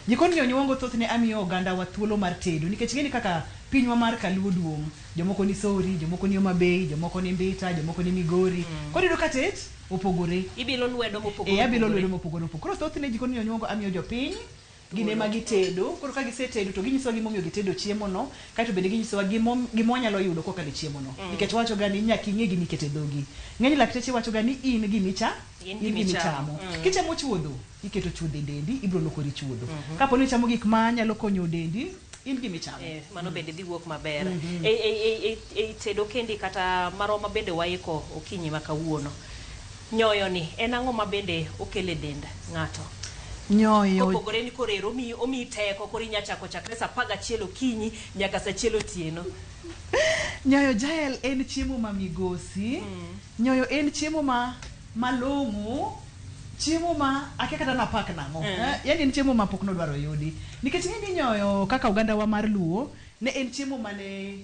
jikon jonyuongo thothne amiyo oganda wa thuolo mar tedo nikech ng'eni kaka pinywa mar Kaluo duong' jomoko ni Sori jomoko ni Homabay jomoko ni Mbita jomoko ni Migori koro yudo ka tet opogore ibilo lwedo mopogore koro thothne jikon jonyuongo amiyo jopiny gine magitedo koro ka gisetedo to ginyisowa gimomiyo gitedo chiemo no kaito bende ginyisowa gimonyalo yudo kokalo chiemo no nikech wacho gani nyaka ing'e gimi kete dhogi ng'eny lakteche wacho gani in gimichamo kichamo chuodho iketo chuodho e dendi ibro lokori chuodho kapo ni chamo gik ma nyalo konyo dendi in gimichamo mano bende dhi wuok maber e tedo kendi kata maroma bende waiko okinyi makawuono nyoyo ni en ang'o ma bende okele dend ng'ato nyoyo kopogore ni korero omi teko koro inya chakre saa 11 okinyi nyaka saa 1 otieno nyoyo jael en chiemo ma migosi nyoyo en chiemo malong'o chiemo ma akia kata napak nang'o yani en chiemo ma pok nodwaro yudi nikech ng'eni nyoyo kaka oganda wa mar Luo ne en chiemo mane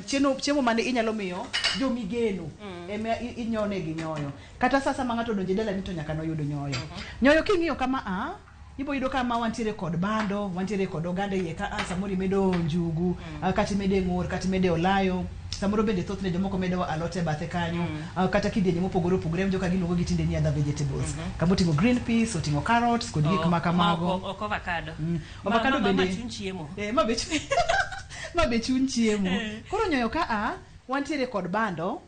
chiemo mane inyalo miyo jomigeno ema inyone gi nyoyo kata sasa ma ng'ato donje dala ni to nyaka no yudo nyoyo nyoyo king'iyo kama ibo yudo kama wantiere kod bando wantiere kod oganda iye ka samoro medo njugu kata mede ng'or kata mede olayo samoro bende thothne jomoko medo alote bathe kanyo kata kidienje mopogore opogore joka giluongo gi tinde ni other vegetables kama oting'o green peas oting'o carrots kod gik makamago avocado bende chiemo mabe chuny chiemo koro nyoyo ka wantiere kod bando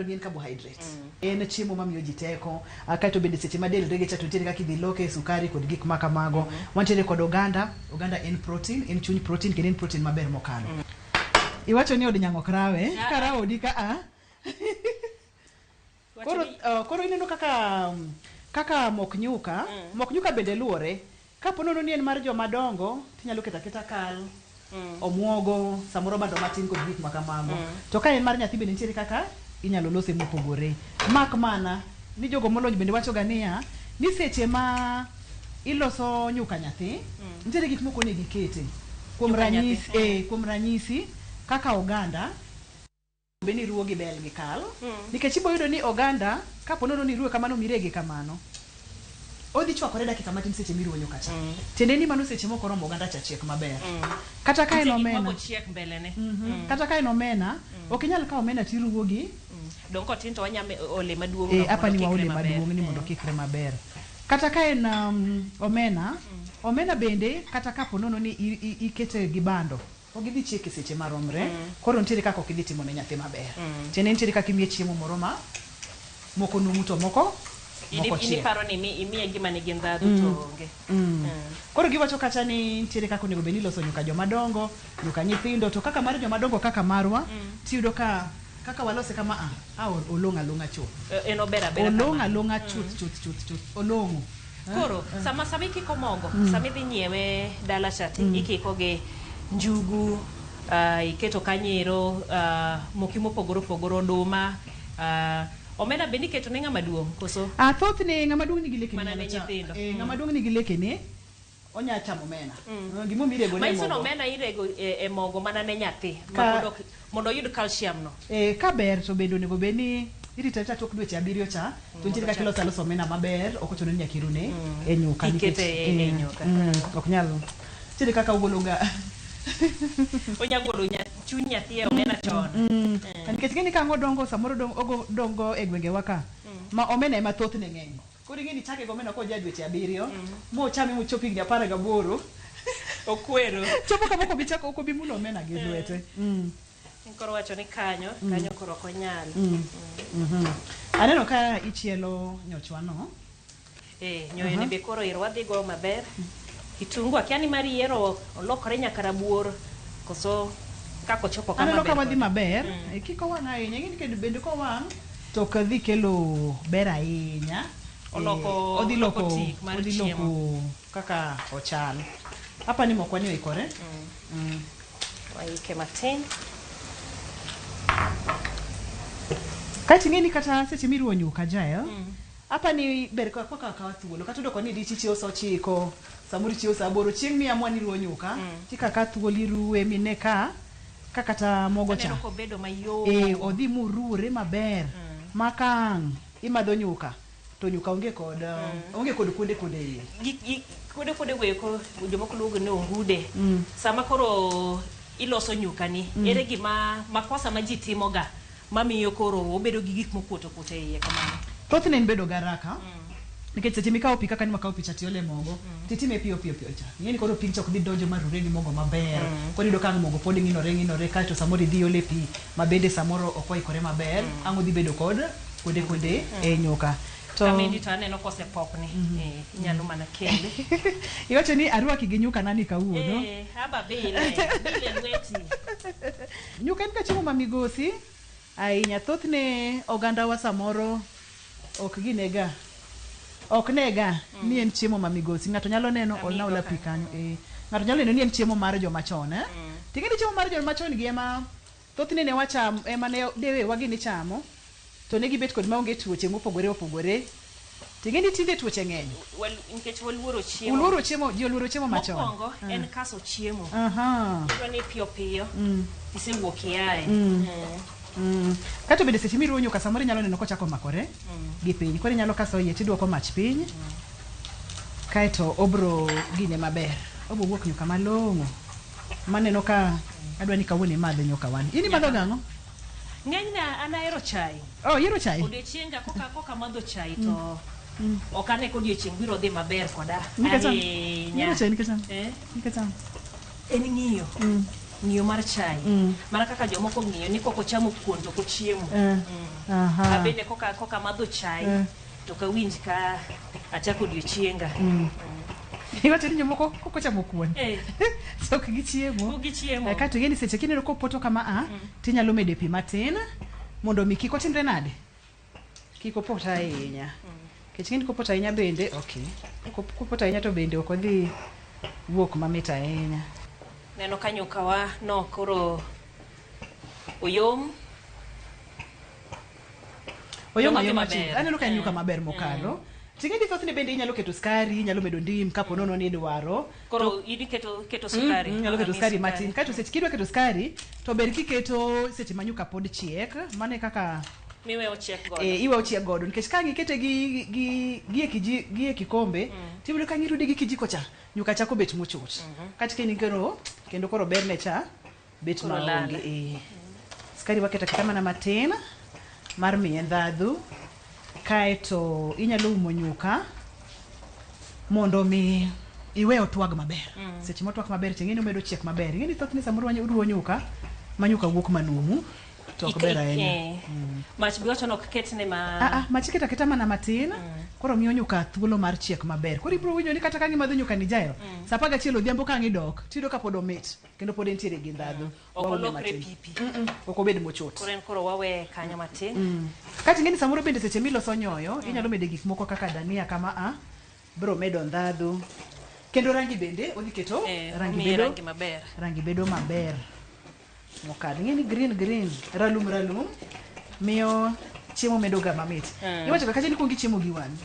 ni en carbohydrates en chiemo mamiyo ji teko kaito bende seche ma del rege cha to ntiere kaka idhi loke sukari kod gik makamago wantiere kod oganda en protein en chuny protein kendo en protein maber mokalo iwacho ni od nyang'o krawe kara odi ka koro ineno kaka mok nyuka bende luore kapo nono ni en mar joma dongo tinyalo keta kal omwogo samoro bando matin kod gik makamago to ka en mar nyathi bende nitiere kaka inyalo lose mopogore mak mana ni jogo molony bende wacho ganiya ni seche ma iloso nyuka nyathi nitiere gik moko ne gikete kuom ranyisi kaka oganda beni ruo gi bel gi kal nikech ibo yudo ni oganda kapo nono ni ruo kamano mirege kamano odhi chwakore dakika matin seche miruo nyuka cha tende ni mano seche moko romo oganda cha chiek maber kata ka en omena kata ka en omena okinyal ka omena tiruo gi donko tinto wanyame ole maduong' apa ni ole maduong' ni mondo kikre maber kata ka en omena bende kata kapo nono ni ikete gi bando ogidhi chiek seche maromre koro ntiere kaka okidhi timo ne nyathi maber tende ntiere kaka imiye chiemo moro ma moko numu to moko ini paro ni imiye gima nigi ndhadhu to onge koro giwacho kata ni ntiere kaka onego beni loso nyuka jomadongo nyuka nyithindo to kaka mar jomadongo kaka marwa tiyudo kaka walose kama olong'a chuth olong'a chuth olong'o koro sama ikiko mogo sama idhi nyiewe dala cha ikiko gi njugu iketo kanyero moki mopogore opogore oduma Omena bendi keto ne ng'ama duong' koso thoth ne ng'ama duong' nigi lekene mana ne nyithindo. ng'ama duong' nigi lekene onya chamo omena gimo mirego ne mogo. mogo Omena irego e mogo mana ne nyathi mondo oyud calcium no. Ka ber to bende onego bed ni irita tok dweche 7 cha to nitie kaka iloso aloso omena maber ok ochuno ni nyaka irune e nyuka nikete e nyuka ok nyalo nitie kaka ugologa onyagolo chuny nyathi e omena chon nikech gini ka ngodongo samoro dongo e gwenge waka ma omena ema thoth ne ng'eny kodi gini chake gomena ko ja dweche 7 mo chame mo chopi 18 okwero chopo kama ko bichako ko bimulo omena gi lwete koro wacho ni kanyo koro konyal aneno ka ichielo nyochwano nyoyo ne be koro iro wadhi go maber kitungu akiani mari yero olokore nyaka rabuor koso kako chopo kama aneno ka wadhi maber kiko wang' ahinya ng'ini kendo bende ko wang' to kadhi kelo ber ahinya odhi loko kaka ochal hapa ni mokwani oikore waike matin kati ng'eni kata seche miruwo nyuka jael hapa ni ber kaka thuolo kata doko ni dichichio so chiko samuri chio sa 8 chieng' mi amwa ni ruwo nyuka tika ka thuolo iruwe mine ka kata mogo cha bedo mayom odhi muruwre maber makang imadho nyuka to nyuka onge kod kuonde kuonde weko jomoko luongo ni ongude sama koro iloso nyuka ni ere gima makosa ma ji timoga mamiyo koro obedo gi gik mokuoto e iye kamano thothne en bedo garaka nikech seche mikawo pi kaka ni makawo pi cha tiole mogo titime piyo cha ng'eni koro pi chok dhi donjo marure gi mogo maber koro ido ka mogo pod ng'inore kaeto samoro idhi ole pi mabende samoro ok oikore maber ang' odhi bedo kod kuonde e nyuka to amendi to aneno kose popni inyalo mana kele iwacho ni arwaki gi nyuka nani kawuono haba bile lweti nyuka en ka chiemo mamigosi ahinya thothne oganda wa samoro ok nega ni en chiemo mamigosi ng'ato nyalo neno ola pi kanyo ng'ato nyalo neno ni en chiemo mar joma chon ting'eni chiemo mar joma chon gi ema thothne ne wacham ema ne dewe wagi ni chamo to ne gibet kod maonge tuoche mopogore ting'eni tinde tuoche ng'eny nikech waluoro chiemo ji oluoro chiemo machon mokwongo en kaso chiemo iyudo ni piyo isewuok iaye kato bende seche miruwo nyuka samoro inyalo neno kochako makore gi piny koro inyalo kaso yie tiduoko mach piny kaeto obro gine maber obro wuok nyuka malong'o maneno ka adwa ni kawuono imadhe nyuka wani in imadho gang'o ng'enyne an ahero chai ihero chai odiochienga koka madho chai to ok ane ka odiochieng' biro dhi maber koda ahinya en ng'iyo mar chai mana kaka jomoko ng'iyo ni koko chamo kuon to kochiemo abende koka madho chai to kawinj ka achako odiochienga iwacho ni jomoko koko chamo kuon so ok gichiemo kato ng'eni seche kineno kopoto kama tinyalo mede pi matin mondo mi kik otimre nade kik opot ahinya kech ng'eni kopot ahinya bende kopot ahinya to bende ok odhi wuok mamit ahinya neno ka nyukawa no koro oyom maber aneno ka nyuka maber mokalo ting'eni thothne bende inyalo keto skari inyalo medo ndim kapo nono ni idwaro koro idi keto sukari inyalo keto skari matin kaeto seche kidwa keto skari to ber kiketo seche ma nyuka pod chiek mane kaka miwe ochiek godo iwe ochiek godo nikech ka ngikete gi e kikombe tiyudo ka ng'irude gi kijiko cha nyuka chako bet mochot kata kendo koro berne cha bet maonge skari waketa kata mana matin mar miye ndhadhu kaeto inyalo umo nyuka mondo mi iwe otwag maber seche motwak maber ting'eni omedo chiek maber ing'eni thothne samoro ruwo nyuka ma nyuka wuok manumu to ok ber ahinya mach bi wacho nok ketne ma mach keta mana matin koro miyo nyuka thuolo mar chiek maber koro ibro winjo ni kata ka ng'imadho nyuka ni jayo sa 11 odhiambo ka ng'idok tido ka pod omit kendo pod entiere gi ndhadhu olokre pipi ok obed mochot koro wawe kanyo matin kati ng'eni samoro bende seche miloso nyoyo inyalo mede gik moko kaka dania kama bro medo ndhadhu kendo rangi bende odhi keto rangi bedo maber mokad ng'eni green ralum miyo chiemo medo ga mamit. Iwacho kaka ni kuongi chiemo gi wangi.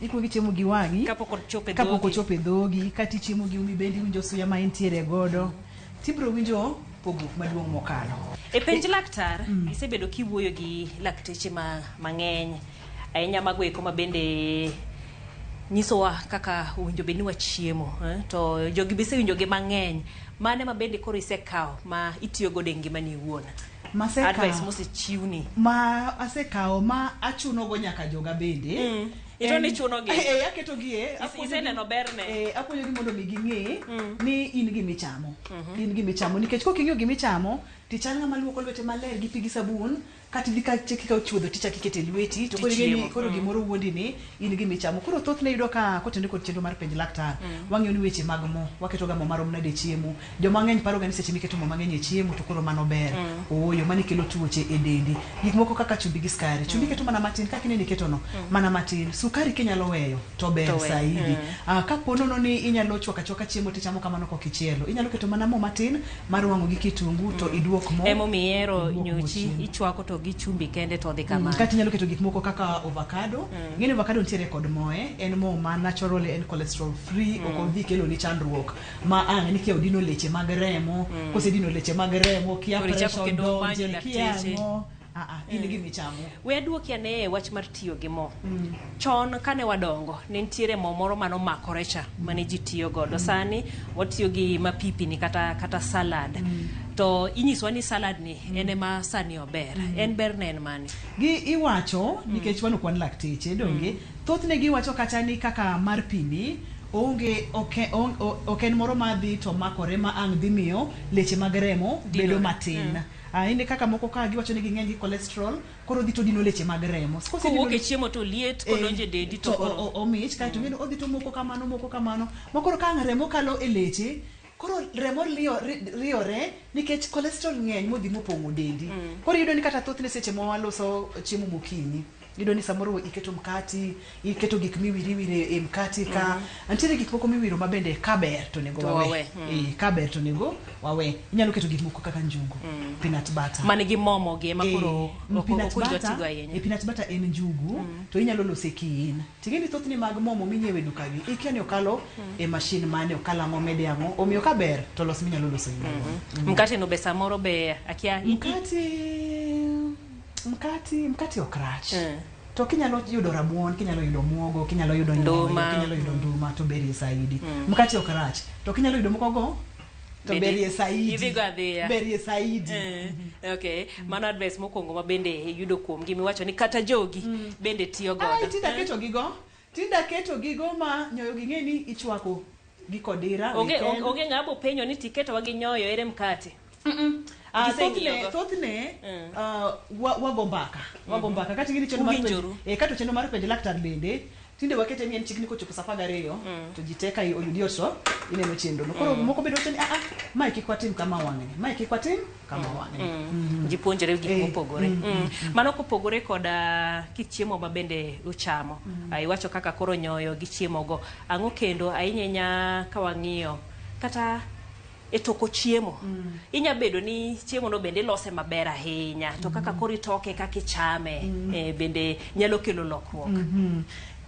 Ikuongi chiemo gi wangi kapok ochope dhogi, kati chiemo gi umi bendi winjo suya ma entiere godo. Tibro winjo pogruok maduong' mokalo. E penj laktar, isebedo kiwuoyo gi lakteche mang'eny, ahinya mago eko ma bende nyisowa kaka winjo beni wa chiemo, to jogi bise winjo gi mang'eny, mane ma bende koro isekawo ma itiyo godo e ngimani iwuon. Advice mosechiwni. Ma asekawo ma achuno go nyaka joga bende. Ito ni chuno gi. Aketo gi iseneno berne. Apuonjo gi mondo mi ging'e ni in gi michamo. In gi michamo nikech kok ing'eyo gi michamo, tichal ng'ama luoko lwete maler gi pi gi sabun, kati dhi ka cheki ka chuodho tichak ikete lweti to koro gimoro wuondi ni in gi michamo. Koro thoth ne yudo ka kotende kod chenro mar penj laktar, wang'eyo ni weche mag mo, waketo ga mo marom nade chiemo. Joma ng'eny paro ga ni seche miketo mo mang'eny e chiemo to koro mano ber. Ooyo mani kelo tuoche e dendi. Gik moko kaka chumbi gi skari. Chumbi keto mana matin, kaka ineni keto no mana matin. Sukari kinyalo weyo to ber saidi. Ka ponono ni inyalo chwaka chwaka chiemo tichamo kamano kok ichielo. Inyalo keto mana mo matin mar wang'o gi kitungu to iduok mo. Emo miero nyuchi ichwako to gi chumbi kende to dhi kamano. Kati nyalo keto gik moko kaka avocado. Ng'eni avocado ntiere kod moe, en mo ma naturally en cholesterol free, ok odhi kelo ni chandruok. Ma ang' ni kia odino leche mag remo, kose dino leche mag remo, kia pressure donje, kia mo. In gi michamo. We aduoki ane wach mar tiyo gi mo. Chon kane wadongo, ne ntiere mo moro mano makore cha mane ji tiyo godo. Sani watiyo gi mapipi ni kata salad. To inyiswa ni salad ni ene ma sani ober. En ber ne en mani. Gi iwacho nikech wanu kwan lakteche donge, thoth ne giwacho kata ni kaka mar pini onge oken moro madhi to makore ma ang' dhi miyo leche mag remo bedo matin. Inde kaka moko ka giwacho ni ging'eny gi cholesterol, koro dhi to dino leche mag remo. Kowuok e chiemo to liet kodonje dedi to koro omich kae to ng'eni odhi to moko kamano. Mokoro ka ang' remo kalo e leche, koro remo riore nikech cholesterol ng'eny modhi mopong'o dendi. Koro yudo ni kata thoth ne seche ma waloso chiemo mokinyi, yudo ni samoro iketo mkati, iketo gik miwiri e mkati ka antiere gik moko miwiro mabende kaber to nego wawe. Kaber to nego wawe. Inyalo keto gik moko kaka njugu, peanut butter. Mane gi momo gi makoro okunjo tigo ahinya. Peanut butter en njugu to inyalo lose kiin. Tingeni thoth ni mag momo minyiewe duka gi. Ikia ni okalo e machine mane okala mo mede yango. Omiyo kaber to los minyalo loso yino. Mkati no be samoro be akia mkati okrach. To kinyalo yudo rabuon, kinyalo yudo muogo, kinyalo yudo nyoyo, kinyalo yudo nduma to berie saidi. Mkati okrach. To kinyalo yudo moko go to berie saidi. Berie saidi. Okay. Mano advice mokwongo ma bende yudo kuom gi miwacho ni kata jogi bende tiyo godo. Tinda keto gigo ma nyoyo gi ng'eni ichwako gi kodira. Onge ng'abo penyo ni tiketo wa gi nyoyo ere mkati. Thothne wago mbaka kati ngini chenro mar kato chenro mar penj laktar bende tinde wakete ni en chikni kochopo saa 12 to jiteka oyudi oso ineno chenro no koro moko bedo ni mai kikwatim kama wang'e jipuonjere gik mopogore. Mano kopogore koda kichiemo ma bende uchamo. Iwacho kaka koro nyoyo gi chiemo go ang'o kendo ainyenya ka wang'iyo kata e toko chiemo. Inya bedo ni chiemo no bende lose maber ahinya to kaka koro itoke kaka ichame bende nyalo kelo lokruok.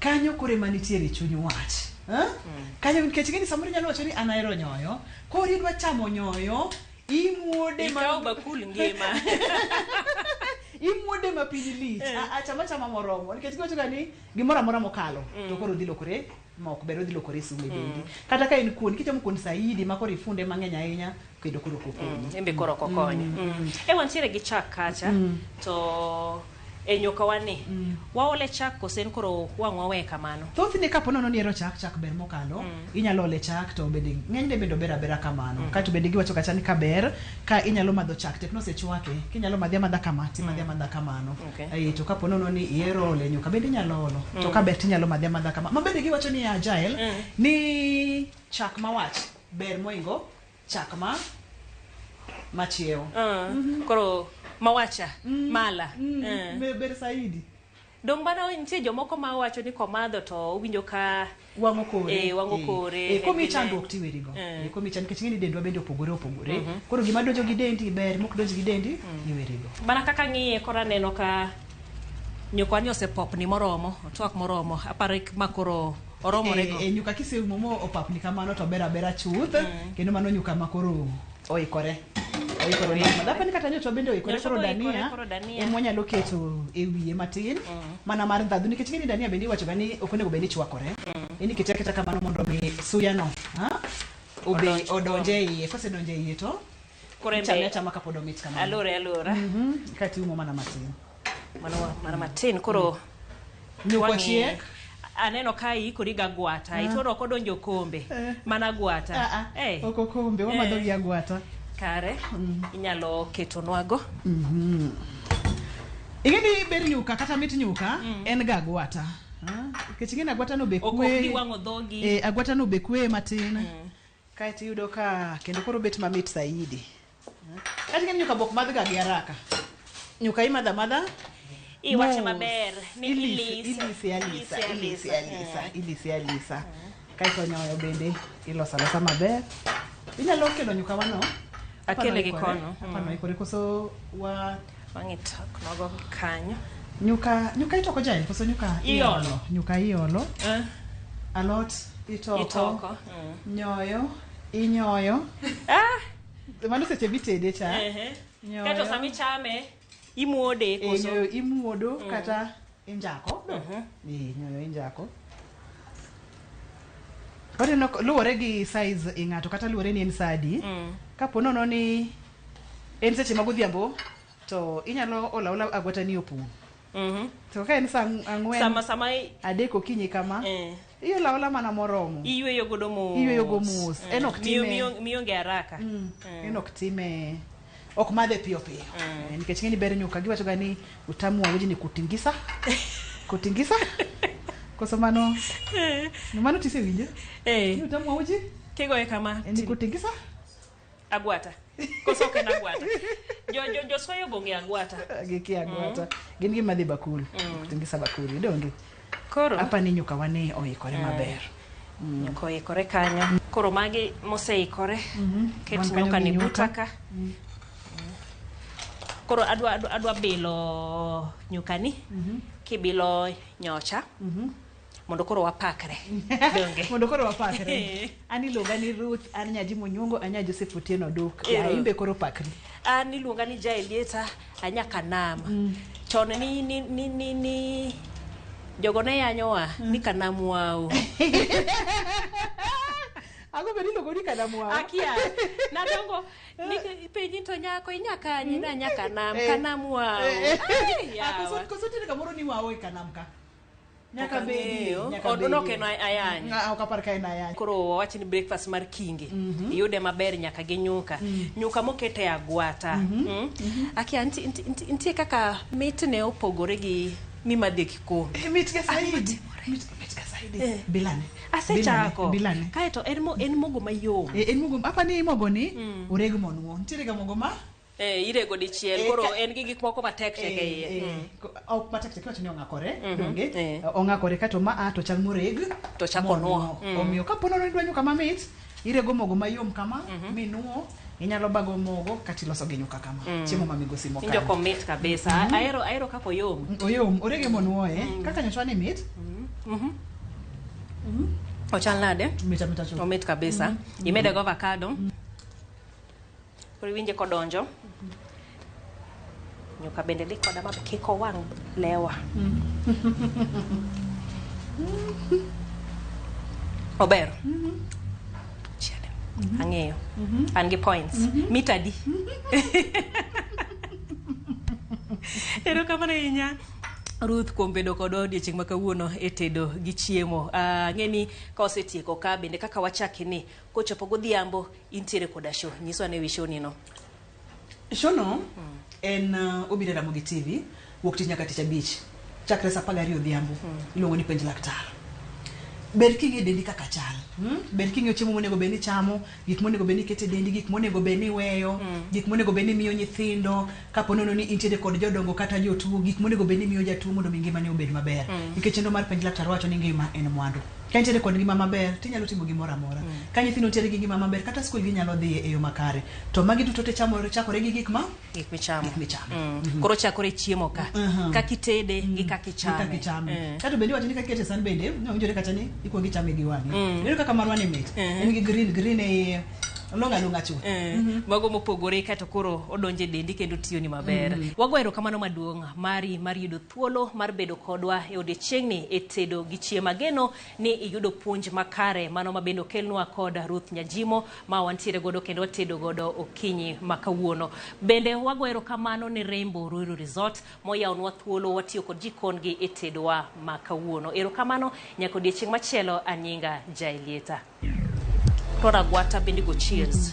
Kanyo kore manitiere chuny wach. Kanyo nikech ng'eni samoro nyalo wacho ni an ahero nyoyo, koro idwa chamo nyoyo, imuode ikaw bakul ngima. Imuode ma piny lich. Chama moromo nikech giwacho ga ni gimoro amora mokalo to koro dhi lokore mok bero dhi lokore sume dendi. Kata ka en kuon kichamo kuon saidi ma koro ifunde mang'eny ahinya kendo koro kokonyi. Embe koro kokonyi. Wantiere gi chak kacha to e nyoka wani waole chak kosen koro wang'wa we kamano. Thoth ni kapo nono ni ero chak ber mokalo, inyalo ole chak to bende ng'enyne bende bera kamano. Kae to bende giwacho kacha ni kaber ka inyalo madho chak tek nosechwake, kinyalo madha kama madha kamano. To kapo nono ni iero ole nyoka bende inyalo olo. To kaber tinyalo madha kama. Mabende giwacho ni agile ni chak mawach ber moingo chak machiewo. Koro mawacha mala ber saidi. Dong bana nitie jomoko ma wacho ni komadho to winjo ka wango kore. Wango kore. Komi chandruok tiwerigo. Komi chan kech ngini dendwa bende opogore. Koro gima donjo gi dendi ber, mok donjo gi dendi iwerigo. Bana kaka ng'iye kora neno ka nyukwa ni osepopni moromo, twak moromo, aparik makoro oromorego. Nyuka kiseumo mo opapni kamano to bera chuth, kendo mano nyuka makoro oikore. Dapa ni kata nyoto bende oikore koro dania. Emo nyalo keto e wiye matin, mana mar ndhadhu nikech ngini dania bende iwacho ga ni ok onego bende chwakore. Ini kete kamano mondo mi suya no, odonje iye, kose donje iye to kore chama kapod omit kamano. Alora. Kati umo mana matin. Mana matin koro nyuko chiek. Aneno kai ikori ga gwata, itoro kodonjo kombe, mana gwata. Oko kombe, wamadho gi agwata. Kare, inyalo keto nwago. Ingeni ber nyuka kata mit nyuka en ga agwata. Kech ngeni agwata no be kwe. Ok giwango dhogi. Agwata no be kwe matin. Kae tiyudo ka kendo koro bet mamit saidi. Kati ngeni nyuka bok madh ga gi haraka. Nyuka imadha iwache maber ni ilisi alisa. Kaito nyoyo bende ilosa maber. Inyalo kelo nyuka wano akele gi kono. Apano ikore koso wang'ito nogo kanyo. Nyuka itoko jai koso nyuka iolo. Nyuka iolo. Alot itoko. Nyoyo inyoyo. Mano seche bitede cha. Nyoyo. Kato sami chame imuode koso. Nyoyo imuodo kata injako. Nyoyo injako. Ore no luore gi size ing'ato kata luore ni en sadi. Kapo nono ni en seche magodhiambo to inyalo ola agwata ni opun. To ka en sa ang'wen sama adeko kinyi kama ola mana moromo. Iyweyo godo mos. En ok time mionge haraka. En ok time ok madhe piyo. Nikech ngeni ber nyuka giwacho ga ni utamu wa weji ni kutingisa. Koso mano tise winjo? Utamu wa weji? Kigoe kama. Ni kutingisa? Agwata. Koso ken agwata. Jo soyo gonge agwata. Giki agwata. Gin gi madhi bakul. Kutingisa bakul. Donge. Koro apa ni nyuka wane oikore maber. Nyuka oikore kanyo. Koro magi moseikore. Ket nyuka ni butaka. Koro adwa bilo nyukani. Kibilo nyocha. Mondo koro wapakre. Donge. Mondo koro wapakre. Ani luonga ni Ruth, an nyaji Munyungo, anya Joseph Otieno Duk. Imbe koro pakri. Ani luonga ni Jaelieta, anya Kanam. Chon ni jogo ne yanyowa ni Kanam wao. Ago beri logo ni Kanam wao. Akia. Nadongo ni penji to nyako inyaka ni na nyaka Kanam wao. Koso tini kamoro ni wao Kanam ka. Nyaka bedi. Odono keno ayany. Okapar ka en ayany. Koro wawachi ni breakfast mar kinge. Iyude maber nyaka gi nyuka. Nyuka mokete agwata. Akia ntie kaka mit ne opogore gi mimadhe kikombe. Mit ga saidi. Mit ga saidi. Bilane. Asechako. Bilane. Kaeto en mogo mayom. En mogo apa ni mogo ni oreg monuo. Ntiere ga mogo ma irego dichiel koro en gi gik moko matek tek e iye. Ok matek tek wacho ni ong'akore. Donge ong'akore kato ma to chal moreg to chako nuo. Omiyo kapo nono idwa nyuka mamit irego mogo mayom kama minuo. Inyalo bago mogo kati loso gi nyuka kama. Chiemo ma migosi mokalo. Injo komit kabisa. Aero kako oyom. Oyom orege monuoe. Kaka nyochwa ni mit. Ochal nade? Mita chu. Omit kabisa. Imede go avocado. Koro winje kodonjo. Nyuka bende likoda mabe kiko wang lewa. Ober. Chiele. Ang'eyo. An gi points. Mitadi. Ero kamano inya. Ruth kuom bedo kod odiochieng' ma kawuono e tedo gi chiemo. Ng'eni ka osetieko ka bende kaka wachaki ni kochopo godhiambo intiere koda show. Nyiswa ne wi show nino. Show no en obire Ramogi TV wuok tich nyaka tich abich. Chakre saa 12 odhiambo. Iluongo ni penj laktar. ber kinge dendi kaka chal. Ber kinge chiemo monego beni chamo, gik monego beni kete dendi, gik monego beni weyo, gik monego beni miyo nyithindo, kapo nono ni intiere kod jodongo kata jotuo, gik monego beni miyo jatuo mondo ngima ne obed maber. Nikech chenro mar penj laktar wacho ni ngima en mwandu. Ka intiere kod ngima maber, tinyalo timo gimoro amora. Ka nyithindo ntiere gi ngima maber, kata skul ginyalo dhi e yo makare. To magi duto te chakore gi gik michamo. Koro chakore chiemo ka. Kaka itede gi kaka ichame. Kata bende wacho ni kaka ikete san bende, owinjore kata ni ikuongo ichame gi wang'i. Neno kaka marwa ni mit. En gi green e longa chu. Mago mopogore kata koro odonje dendi kendo tiyo ni maber. Wagwero kamano maduong' mari yudo thuolo mar bedo kodwa e odiechiengni e tedo gi chiemo. Geno ni iyudo puonj makare mano mabendo kelnwa kod Ruth Nyajimo ma wantiere godo kendo watedo godo okinyi makawuono. Bende wagwero kamano ni Rainbow Ruiru Resort moyawnwa thuolo watiyo kod jikon gi e tedowa makawuono. Erokamano nyaka odiechieng' machielo. Anyinga Jailieta. Tora gwata bende go cheers.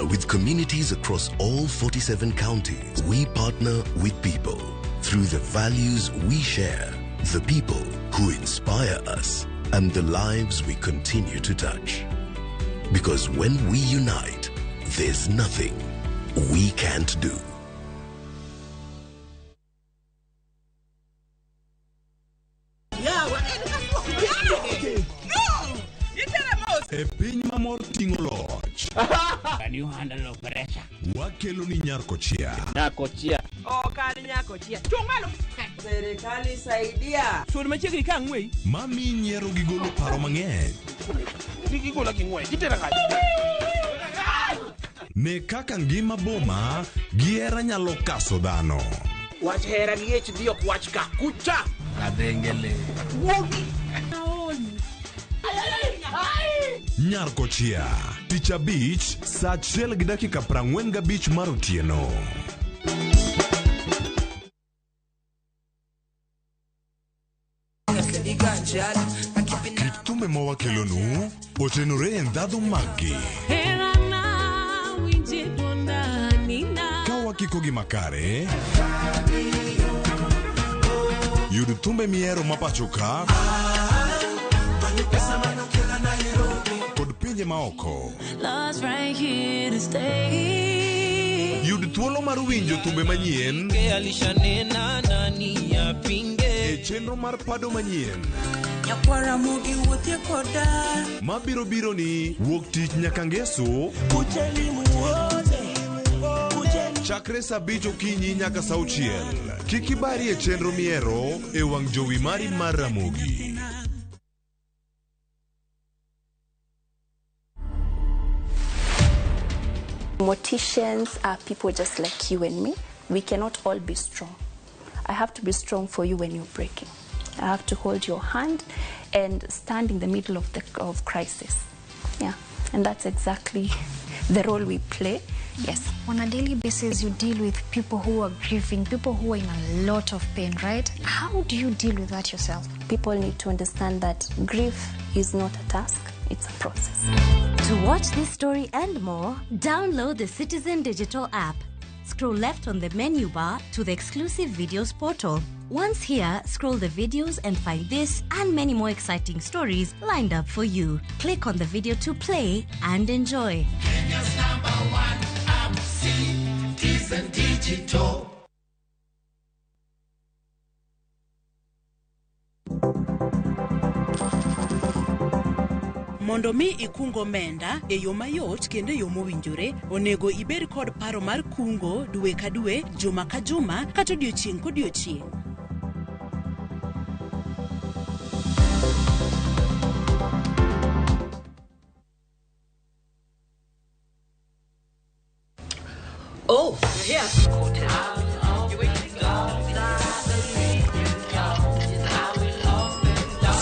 With communities across all 47 counties, we partner with people through the values we share, the people who inspire us, and the lives we continue to touch. Because when we unite, there's nothing we can't do. Piny mamor ting'o loch. Can you handle the pressure? Wakelo ni Nyarkochia. Nyarkochia. Kani Nyarkochia. Chungalo. Serikali saidia. Suri machiegni ka ng'wei. Mami nyiero gi golo paro mang'eny. Gigola gi ng'wei. Gitera kaji. Ne kaka ngima boma gi hera nyalo kaso dhano. Wach hera gi HD ok wach ka. Kucha. Kadengele. Wogi. Nyarkochia, tich abich, saa 1:45 mar otieno. Kit thumbe mawakelonu otenore e ndhadhu maggi. Ka wakiko gi makare, yud thumbe mihero mapacho ka kod pinje maoko. Yud thuolo mar winjo thumbe manyien e chenro mar pado manyien Ramogi wuothie koda mabiro biro ni wuok tich nyaka ngeso chakre saa 5 okinyi nyaka saa 6. Kik ibari e chenro miero e wang' jowi mari mar Ramogi. Morticians are people just like you and me. We cannot all be strong. I have to be strong for you when you're breaking. I have to hold your hand and stand in the middle of crisis. Yeah, and that's exactly the role we play. Yes. On a daily basis, you deal with people who are grieving, people who are in a lot of pain, right? How do you deal with that yourself? People need to understand that grief is not a task, it's a process. To watch this story and more, download the Citizen Digital app. scroll left on the menu bar to the exclusive videos portal. Once here, scroll the videos and find this and many more exciting stories lined up for you. Click on the video to play and enjoy. Kenya's #1 app, Citizen Digital. Mondo mi ikungo omenda e yo mayot kendo e yo mowinjore, onego ibed kod paro mar kungo dwe ka dwe, juma ka juma, kata odiochieng' kodiochieng'. Oh, you're here.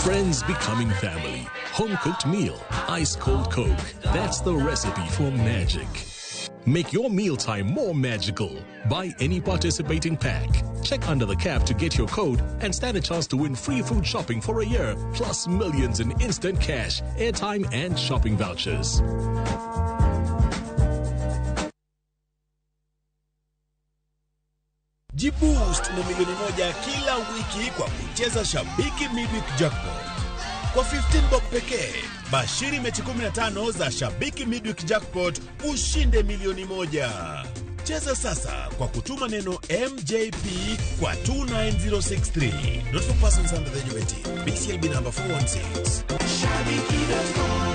Friends becoming family. Home-cooked meal, ice-cold Coke. That's the recipe for magic. Make your mealtime more magical. Buy any participating pack. Check under the cap to get your code and stand a chance to win free food shopping for a year, plus millions in instant cash, airtime, and shopping vouchers. Jiboost na milioni moja kila wiki kwa kucheza Shabiki Midweek Jackpot. Kwa 15 bob pekee, bashiri mechi 15 za Shabiki Midweek Jackpot ushinde milioni moja. Cheza sasa kwa kutuma neno MJP kwa 29063. Not for persons under the age of 18. BCLB number 416. Shabiki.com.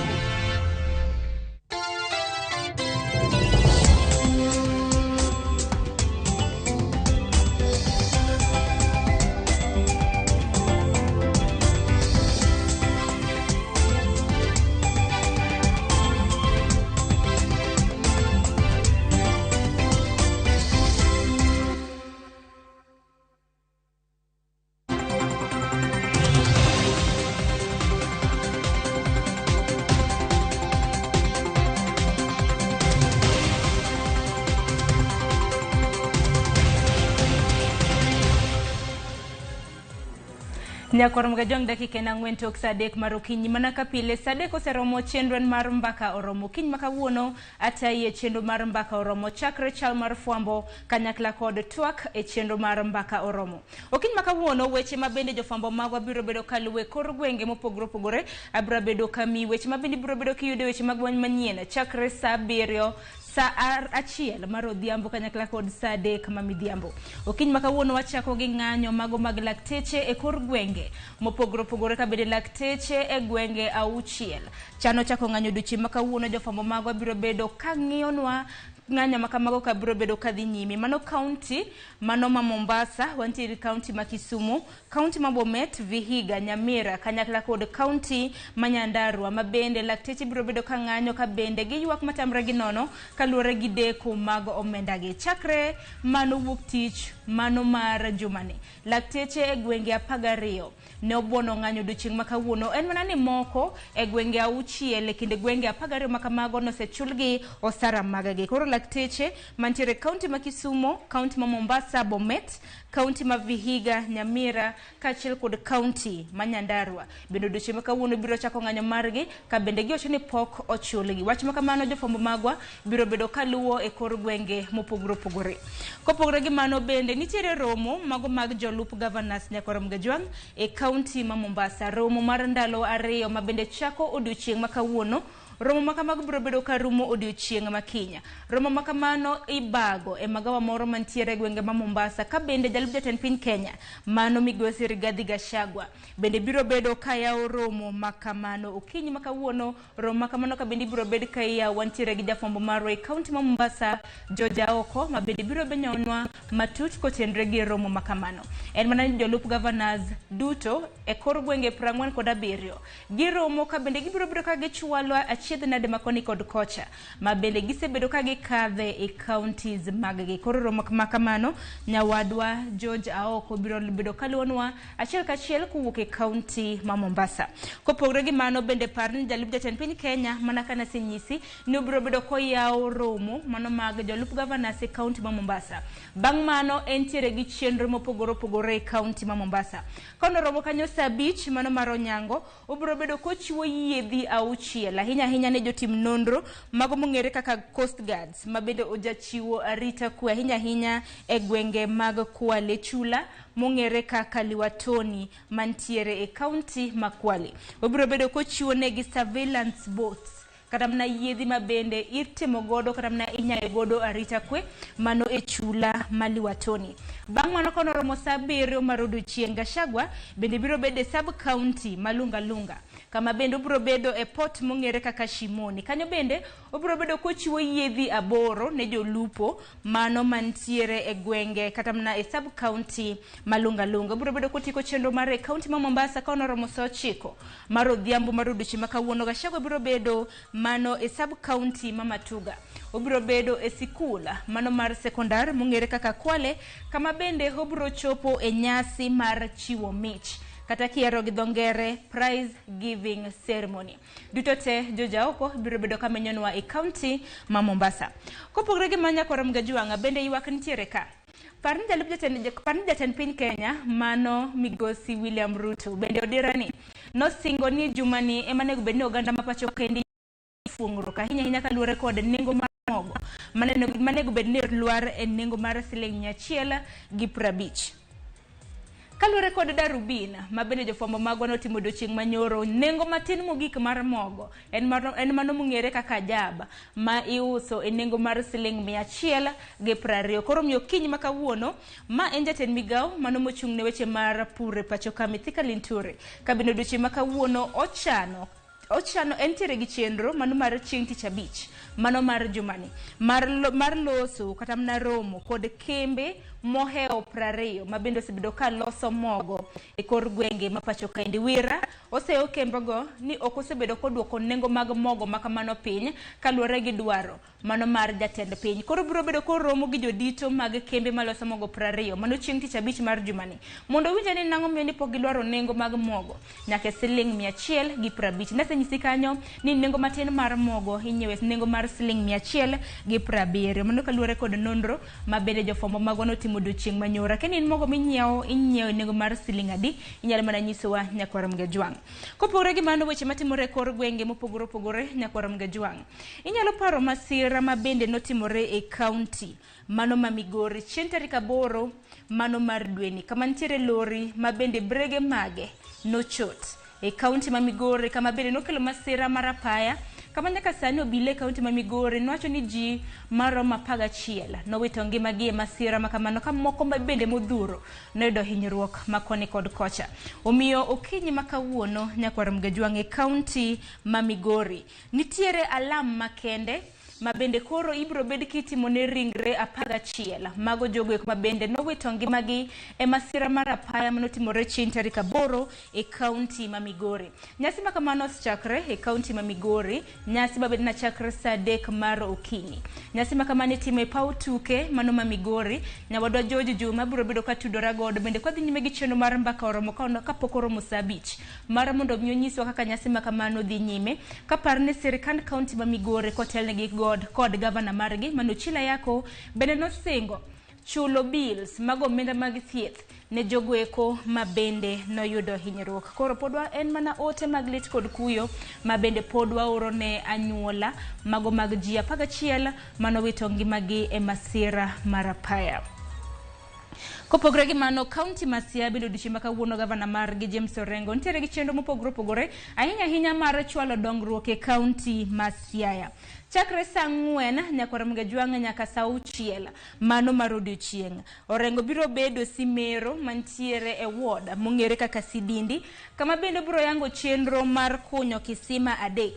Nyakoromo jong dakika na ngwen tok sadek marokinyi mana kapile sadek oseromo chenro mar mbaka oromo kiny makawuono ataye chenro mar mbaka oromo chakre chal mar fwambo kanyakla kod twak e chenro mar mbaka oromo okiny makawuono weche mabende jofwambo magwa biro bedo kaluwe kor gwenge mopogore opogore abra bedo kami weche mabende biro bedo kiyude weche magwany manyien chakre saa 7 sa achiel mar odhiambo kanyakla kod saa 3 mamidhiambo. Okiny makawuono wachako gi ng'anyo mago mag lakteche e kor gwenge mopogore opogore kabede lakteche e gwenge auchiel. Chano chako ng'anyo duchi makawuono jofwambo magwa biro bedo kang'iyonwa ng'anya makamago kabiro bedo kadhi nyime. Mano county, mano ma Mombasa, wantiere county ma Kisumu, county ma Bomet, Vihiga, Nyamira, kanyakla kod county ma Nyandarua, mabende lakteche biro bedo ka ng'anyo kabende gi ywak matamre gi nono kaluwore gi deko mag omenda gi. Chakre mano wuok tich, mano mar jumani. Lakteche e gwenge 12 ne obuono ng'anyo duching makawuono. En mana ni moko e gwenge auchiel e kinde gwenge 12 makamago nosechulgi osara magagi. Koro lakteche mantiere county ma Kisumu, county ma Mombasa, Bomet, county ma Vihiga, Nyamira, kachiel kod county ma Nyandarua. Bende duching makawuono biro chako ng'anyo margi ka bende gi ochoni pok ochulgi. Wach makamano jofwambo magwa biro bedo kaluwo e kor gwenge mopogore opogore. Kopogore gi mano bende nitiere romo mago mag jolup governors Nyakoromo Gajwang e county ma Mombasa. Romo mar ndalo 2 mabende chako odiochieng' makawuono. Romo makamago biro bedo ka rumo odiochieng' makinya. Romo makamano ibago e magawa moro mantiere gwenge ma Mombasa ka bende jalup jatend piny Kenya mano migosi Rigathi Gachagua bende biro bedo ka yawo romo makamano. Okinyi makawuono romo makamano ka bende biro bedo ka yawo wantiere gi jafwambo marwa e county ma Mombasa George Aoko ma bende biro benyonwa matut kotenre gi romo makamano. En mana ni jolup governors duto e kor gwenge 47 giromo ka bende gibiro bedo ka gichwalo achiedh nade makoni kod kocha ma bende gisebedo ka gikadhe e counties maggi. Koro romo makamano nyawadwa George Aoko biro bedo kaluonwa achiel kachiel kuwuok e county ma Mombasa. Kopogore gi mano bende par ni jalup jatend piny Kenya mana kana senyisi ni biro bedo koyawo romo mano mag jolup governors e county ma Mombasa. Bang' mano entiere gi chenro mopogore opogore e county ma Mombasa. Kono romo kanyo saa 5 mano mar onyango obiro bedo kochiwo yiedhi auchiel ahinya ahinya ne jotim nonro mago mong'ere kaka Coast Guards ma bende ojachiwo arita kwe ahinya e gwenge mag Kwale Chula mong'ere kaka Liwatoni mantiere e kaunti ma Kwale. Obiro bedo kochiwo negi surveillance boats kata mna yiedhi mabende itimo godo kata mna inyayo godo arita kwe mano e chula Maliwatoni. Bang' mano kono romo saa 7 mar odiechieng' Gachagua bende biro bedo sub county Malunga kama bende obiro bedo e port mong'ere kaka Shimoni. Kanyo bende obiro bedo kochiwo yiedhi 8 ne jolupo mano mantiere e gwenge kata mna e sub county Malunga. Obiro bedo kotiko chenro mar e county ma Mombasa kono romo saa 9 mar odhiambo mar odiechieng' ma kawuono. Gachagua biro bedo mano e sub county ma Matuga. Obiro bedo e sikul mano mar sekondar mong'ere kaka Kwale kama bende obiro chopo e nyasi mar chiwo mich kata kiero gi dhongere prize giving ceremony. Duto te jojaoko biro bedo kamenyonwa e county ma Mombasa. Kopogre gi manya koram gajuanga bende ywak nitiere ka. Parni jatend piny Kenya mano Migosi William Ruto bende odirani nosingo ni jumani emanego bedni oganda mapacho kendi fungro ahinya kaluwore kod nengo mar mogo manego bedni luar e nengo mar Sh150. Kaluwore kod Darubin ma bende jofwambo magwa notimo odiechieng' manyoro, nengo matin mogik mar mogo en mano mong'ere kaka jaba ma iuso e nengo mar Sh120. Koro miyo kiny ma kawuono ma en jatend migao mano mochung' ne weche mar pur e pacho ka Mithika Linturi ka bende odiechieng' ma kawuono ochano entiere gi chenro mano mar chieng' tich abich mano mar jumani mar loso kata mna romo kod kembe moheo 20 ma bende osebedo ka loso mogo e kor gwenge ma pacho ka Wira oseo kembego ni ok osebedo kodwoko nengo mag mogo makamano piny kaluwore gi dwaro mano mar jatend piny. Koro biro bedo koromo gi jodito mag kembe maloso mogo 20 mano chieng' tich abich mar jumani mondo winje ni nang'o miyo ni pok gidwaro nengo mag mogo nyaka Sh150. Nasenyisi kanyo ni nengo matin mar mogo inyiewe nengo mar Sh170. Mano kaluwore kod nonro ma bende jofwambo magwa notimo odiechieng' manyora. Ka in mogo minyiewo nengo mar Sh1 inyalo mana nyisowa nyakwaram Gajwang'. Kopogore gi mano weche matimore kor gwenge mopogore opogore nyakwaram Gajwang'. Inyalo paro masira ma bende notimore e county mano ma Migori chieng' tarik 8 mano mar dweni kama nitiere lori ma bende brege mage nochot e county ma Migori kama bende nokelo masira mar apaya kama nyaka sani obile county ma Migori nowacho ni ji maromo 11 nowito ngimagi e masira makamano ka moko ma bende modhuro noyudo hinyruok makoni kod kocha. Omiyo okinyi makawuono nyakwaram Gajwang' e county ma Migori nitiere alam makende ma bende koro ibro bed kitimo ne ringre 11 mago jogo ma bende nowito ngimagi e masira mar apaya manotimore chieng' tarik 8 e county ma Migori. Nyasi makamano chakre e county ma Migori, nyasi mabende na chakre saa 3 mar okinyi. Nyasi makamano itimo e paw tuke mano ma Migori. Nyawadwa George Juma biro bedo ka tudora godo bende kwa dhi nyime gi chenro mar mbaka oromo kapok oromo saa 5 mar mondo nyiswa kaka nyasi makamano dhi nyime kapar ni sirikand county ma Migori kotelne gi kod gavana margi Manochila Yako bende nosingo chulo bills mag omenda mag thieth ne jogoeko ma bende noyudo hinyruok. Koro podwa en mana ote mag lit kod kuyo ma bende podwa oro ne anyuola mago mag ji 11 manowito ngimagi e masira mar apaya. Kopogre gi mano county ma Siaya bende odiechieng' ma kawuono gavana margi James Orengo nitiere gi chenro mopogore opogore ahinya mar chwalo dongruok e county ma Siaya. Chakre saa 4 nyakwaram Gajwang' nyaka saa 6 mano mar odiechieng'. Orengo biro bedo Simero mantiere e ward mong'ere kaka Sidindi kama bende biro yango chenro mar kunyo kisima 3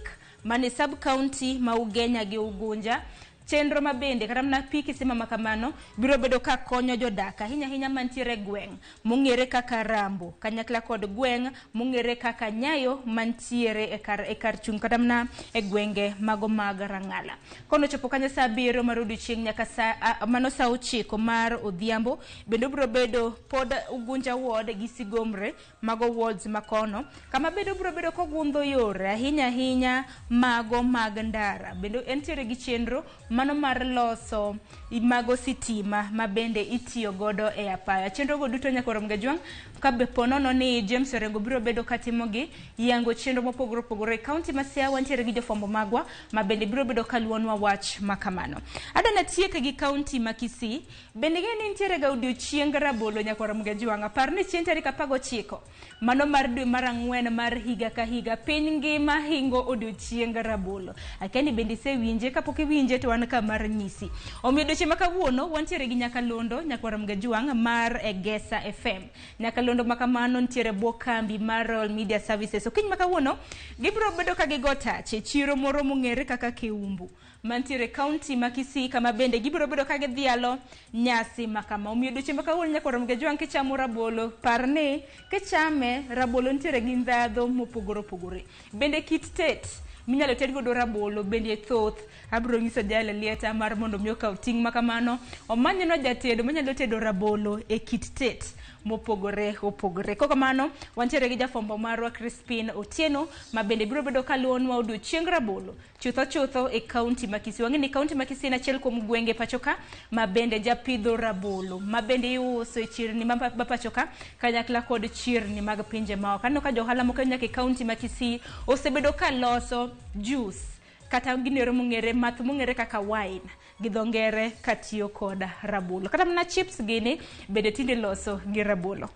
mane sub county ma Ugenya gi Ugunja. Chenro mabende kata mna piki sima makamano biro bedo ka konyo jodak ahinya mantiere gweng' mong'ere kaka Rambo kanyakla kod gweng' mong'ere kaka Nyayo mantiere e kar chung' kata mna e gwenge mago mag Rangala. Kono chopo kanyo saa 7 mar odiechieng' nyaka saa 9 mar odhiambo bende biro bedo pod Ugunja ward gi Sigomre mago wards makono kama bende biro bedo kogundho yore ahinya mago mag ndara bende entiere gi chenro mano mar loso mago sitima ma bende itiyo godo e apaya. Chenro go duto nyaka rom gajwang kabe ponono ni James Orengo biro bedo katimogi yango chenro mopogore opogore kaunti ma Siaya. Wantiere gi jofombo magwa ma bende biro bedo kaluonwa wach makamano. Adana tieke gi kaunti ma Kisii bende geni nitiere ga odiochieng rabolo nyaka rom gajwang. Parni chieng' tarik 19 mano mar dwe mar 4 mar higa ka higa piny ngima hingo odiochieng rabolo. Akeni bende sewinje kapok iwinje to wan ka mar nyisi. Omiyo doche makawuono wantiere gi nyakalondo nyaka rom gajwang mar Egesa FM. Nyakalondo makamano nitiere bokambi mar Royal Media Services. Okiny makawuono gibiro bedo ka gigota chiro moro mong'ere kaka Keumbu mantiere kaunti ma Kisii kama bende gibiro bedo ka gidhialo nyasi makama. Omiyo doche makawuono nyaka rom gajwang kichamo rabolo parne kichame rabolo nitiere gi ndhadho mopogore opogore. Bende kit tet minyalo ted godo rabolo bende thoth. Abro nyiso jale lieta mar mondo miyo kaw ting' makamano omanyno jatedo manyalo tedo rabolo e kit tet mopogore opogore. Koko mano wantiere gi jafombo marwa Crispin Otieno ma bende biro bedo kaluonwa odiochieng rabolo chutho e kaunti ma Kisii. Wang'eni kaunti ma Kisii en achiel kuom gwenge pachoka ma bende japidho rabolo ma bende iuso e chirni ma pachoka kanyakla kod chirni mag pinje maoko. Aneno ka johala moko nyaka e kaunti ma Kisii osebedo ka loso juice kata ginero mong'ere math mong'ere kaka wine gi dho ngere katiyo kod rabolo. Kata mana chips gini bende tinde loso gi rabolo.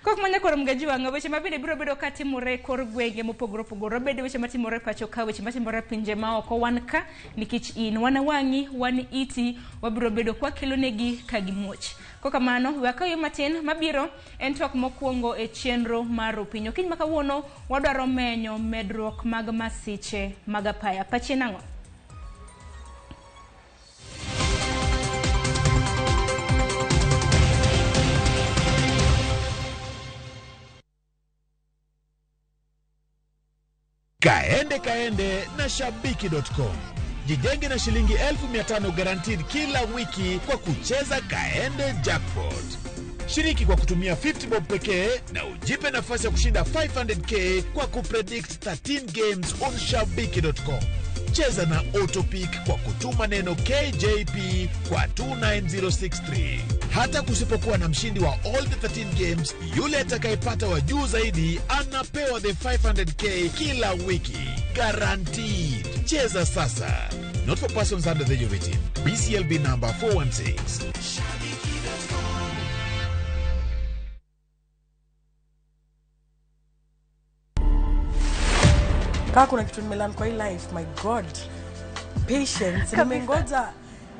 Kok manya korom gajwang weche mabende biro bedo katimore kor gwenge mopogore opogore bende weche matimore pacho ka weche matimore pinje maoko wan ka nikech in wana wangi wan iti wabiro bedo kwa kelo negi kagimuoch. Koka mano wakayo matin mabiro en twak mokwongo e chenro mar opinyo. Kiny makawuono wadwaro menyo medruok mag masiche mag apaya. Pachi nang'o? Kaende na shabiki.com. Jijenge na shilingi 1500 guaranteed kila wiki kwa kucheza Kaende Jackpot. Shiriki kwa kutumia 50 bob pekee na ujipe nafasi ya kushinda 500k kwa kupredict 13 games on shabiki.com. Cheza na autopick kwa kutuma neno KJP kwa 29063. Hata kusipokuwa na mshindi wa all the 13 games, yule atakayepata wa juu zaidi anapewa the 500k kila wiki. Guaranteed. Cheza sasa. Not for persons under the age of 18. BCLB number 416. Kaka kuna kitu nimelan kwa hii life, my god. Patience.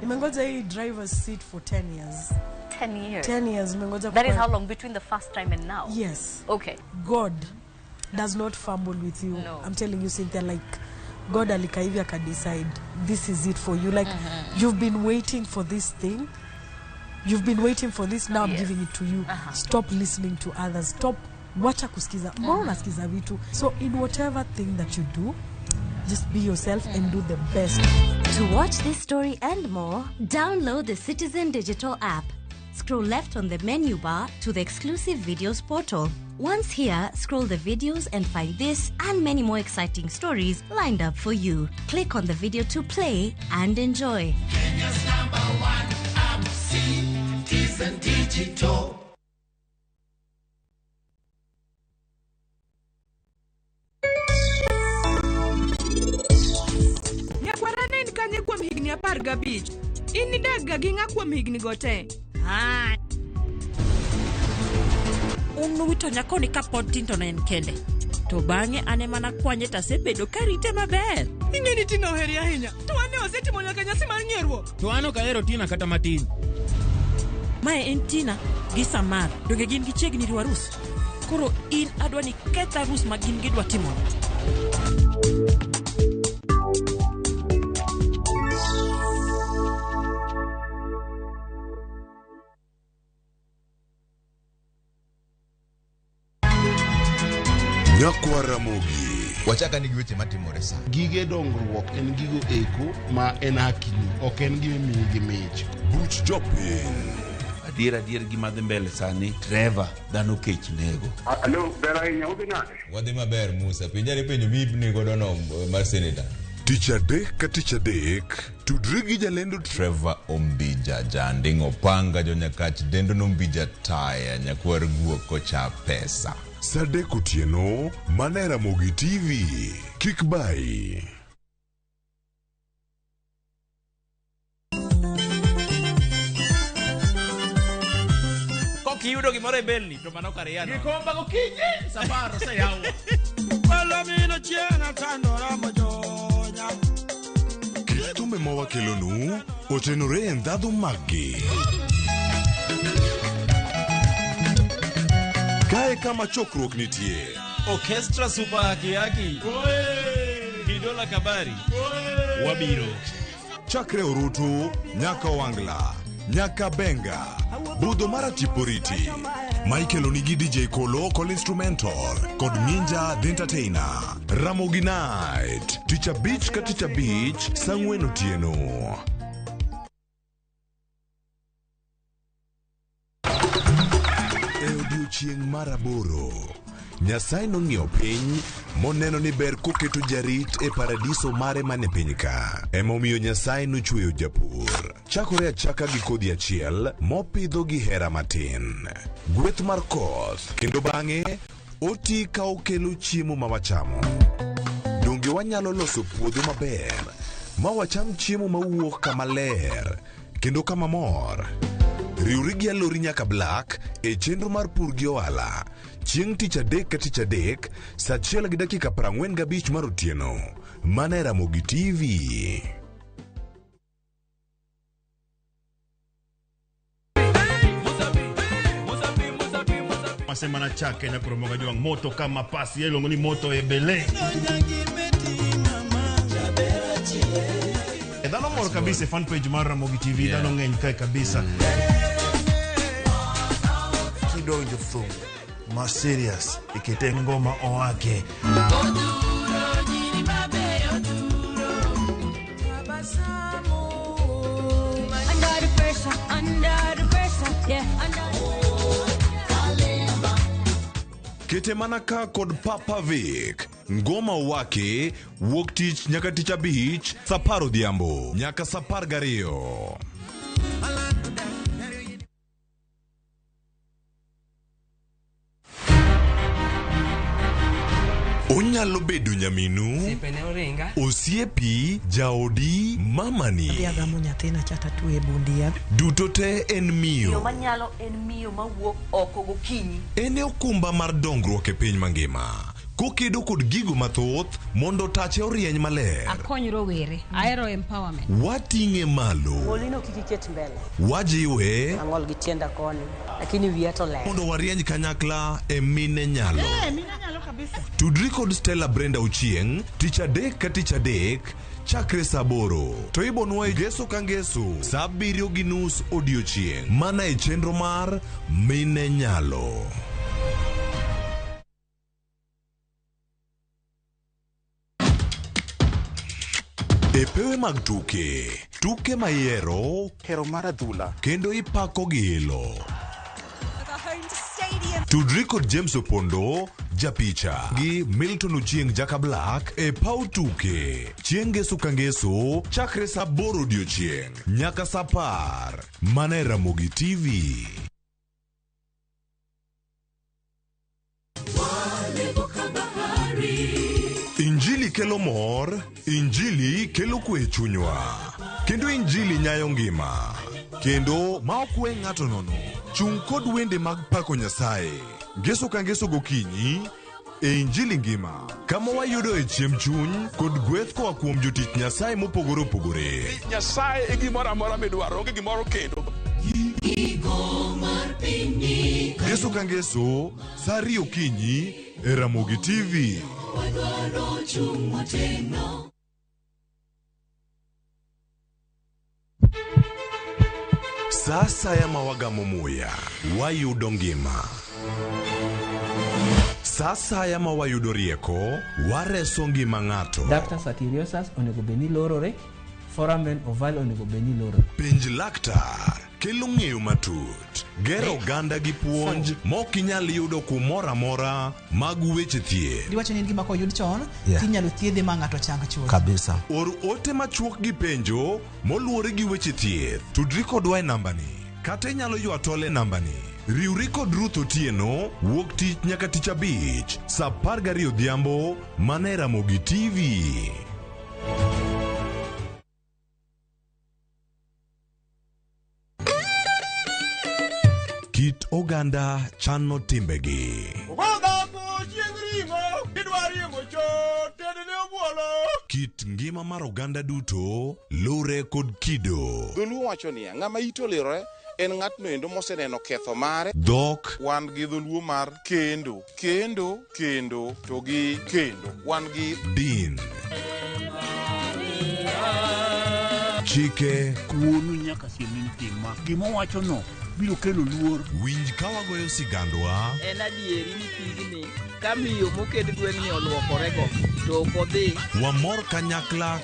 Nimengoja hii driver's seat for 10 years. 10 years. 10 years nimengoja. That is how long between the first time and now? Yes. Okay. God does not fumble with you. No. I'm telling you, Cynthia, like God alikaivi aka decide this is it for you. Like you've been waiting for this thing. You've been waiting for this, now I'm giving it to you. Stop listening to others. Stop wacha kusikiza. Mbona unasikiza vitu? So in whatever thing that you do, just be yourself and do the best. To watch this story and more, download the Citizen Digital app. Scroll left on the menu bar to the exclusive videos portal. Once here, scroll the videos and find this and many more exciting stories lined up for you. Click on the video to play and enjoy. Kenya's #1 app, Citizen Digital. Nyakwarane kanye kuom higni 15. In daga gi ng'a kuom higni go te? Wito nyakoni kapod tin to ne en kende. To bang'e ane mana kwanye tasebedo karite maber. Ing'eni Tina oheri ahinya. To ane osetimo nyaka nyasi mar nyierruok. To an ok ahero Tina kata matin. Mae en Tina gi Samar. Donge gin gichiegni riwo arus. Koro in adwani ketho arus ma gin gidwa timo. Nyakwa Ramogi. Wachaka nigi weche matimore sa. Gige dongruok en gigo eko ma en hakini, ok en gime miyi gi mich. Buch jopiny. Adier gima dhi mbele sani, Trevor dhano kech nego. Alo, ber ahinya, udhi nade? Wadhi maber Musa, pinjari penjo mi nego dono mar senator. Tich adek ka tich adek, tudri gi jalendo Trevor Ombija janding opanga jo nyakach dendo nombija taya nyakwar guok kocha pesa. Sadek otieno, mana Ramogi TV. Kik bai. Kiyudo gimoro e belni to mano kariano. Gikomba gokinyi safaro se yawa. Palamino chiena tandora mojonya. Thumbe mawakelonu otenore e ndhadhu maggi. Kae kama chokruok nitie. Orchestra super kiaki. Bidola kabari. Wabiro. Chakre Orutu, nyaka Wangla, nyaka Benga, budho mara Tiporiti. Michael Onigi DJ Kolo Call Instrumental kod Ninja The Entertainer. Ramogi Night, Teacher Beach ka Teacher Beach, Sangwen otieno. E odiochieng' maraboro, Nyasaye nong'iyo piny moneno ni ber koketo jarit e paradiso mare mane piny ka. Emomiyo Nyasaye nochweyo japur. Chakore achaka gi kodhi achiel mopidho gi hera matin. Gweth mar koth kendo bang'e oti ka okelo chiemo ma wachamo. Donge wanyalo loso puodho maber ma wacham chiemo mawuok kama ler kendo kama mor. Riwri gi alori nyaka Black e chenro mar pur gi ohala. Chieng' tich adek ka tich adek, saa 1:45 mar otieno. Mana Ramogi TV. Masemana chake na kuromoga juang moto kama pasi ya ilongoni moto ebele. Dano mor kabisa fan page mar Ramogi TV dano ng'eny kae kabisa. Kido in the phone. Ma serious ikete ngoma owake. Kete manaka kod Papa Vic. Ngoma owake wuok tich nyaka tich abich, saparo dhiambo nyaka sapar gariyo. Onyalo bedo nyaminu, osiepi, jaodi, mamani. Agamo nyathina chata tuwe bundia. Duto te en miyo. Yo manyalo en miyo mawuok oko gokinyi. En okumba mar dongruok e piny mangima. Kokedo kod gigo mathoth mondo tache orieny maler. Akony rowere, aero empowerment. Wating'e malo. Molino kikiket mbele. Wajiwe. Ang'ol gi tienda koni, lakini wiya to ler. Mondo warieny kanyakla e mine nyalo. Mine nyalo kabisa. Tudri kod Stella Brenda Ochieng, tich adek ka tich adek, chakre saa 8. To ibonwa e ngeso ka ngeso, saa 7:30 odiochieng'. Mana e chenro mar mine nyalo. E pewe mag tuke mayero, hero mar adhula, kendo ipako gi ilo. Tudri kod James Opondo, japicha, gi Milton Ochieng Jaka Black e pau tuke. Chieng' ngeso ka ngeso, chakre saa 8 odiochieng' nyaka saa 10. Mana e Ramogi TV. Injili kelo mor, Injili kelo kwe chunywa. Kendo Injili nyayo ngima. Kendo ma okwe ng'ato nono. Chung kod wende mag pako Nyasaye. Ngeso ka ngeso gokinyi e Injili ngima. Kama wayudo e chiemb chuny kod gweth koa kuom jotich Nyasaye mopogore opogore. Nyasaye e gimoro amora midwaro, onge gimoro kendo. Ngeso ka ngeso, saa 2 okinyi e Ramogi TV. Sasa ya mawagamo muya, wayudo ngima. Sasa ya mawayudo rieko, wareso ngima ng'ato. Dr. Satiriosus onego beni lorore, foramen oval onego beni lorore. Penj laktar kelo ng'eyo matut, gero oganda gi puonj mok inyal yudo kumoro amora mag weche thieth. Diwacho ni gima koyud chon, tinyalo thiedhe ma ng'ato chang chuth. Kabisa. Or ote machuok gi penjo moluwore gi weche thieth. Tudri kodwa e nambani. Kata inyalo ywa tole nambani. Riwri kod Ruth Otieno wuok tich nyaka tich abich saa 12 odhiambo mana e Ramogi TV. Kit oganda chano timbegi. Kit ngima mar oganda duto lure kod kido. Dholuo wacho niya, ng'ama ito lirore en ng'atno endo moseneno ketho mare. Dhok. Wan gi dholuo mar kendo to gi kendo. Wan gi din. Chike. Kuonu nyaka siemin tima. Gima wacho no biro kelo luor. Winj ka wagoyo sigandwa. En adieri ni pigni ka miyo moked gwen oluokorego to ok odhi. Wamor kanyakla.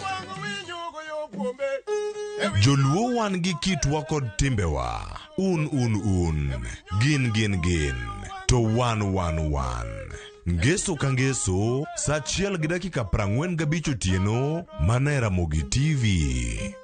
Joluo wan gi kitwa kod timbewa. Un. Gin. To wan. Ngeso ka ngeso, saa 1:45 otieno, mana e Ramogi TV.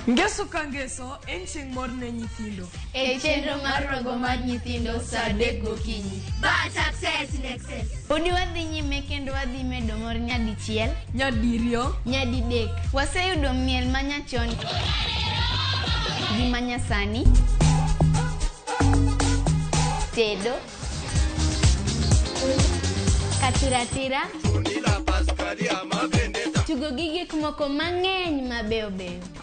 Ngeso ka ngeso, en chieng' mor ne nyithindo. E chenro mar rogo mar nyithindo saa 3 gokinyi. But success in excess. Udi wadhi nyime kendo wadhi medo mor nyadichiel, nyadiriyo, nyadidek. Waseyudo miel manyachon gi manyasani, tedo, katiratira, tugo gi gik moko mang'eny mabeyo.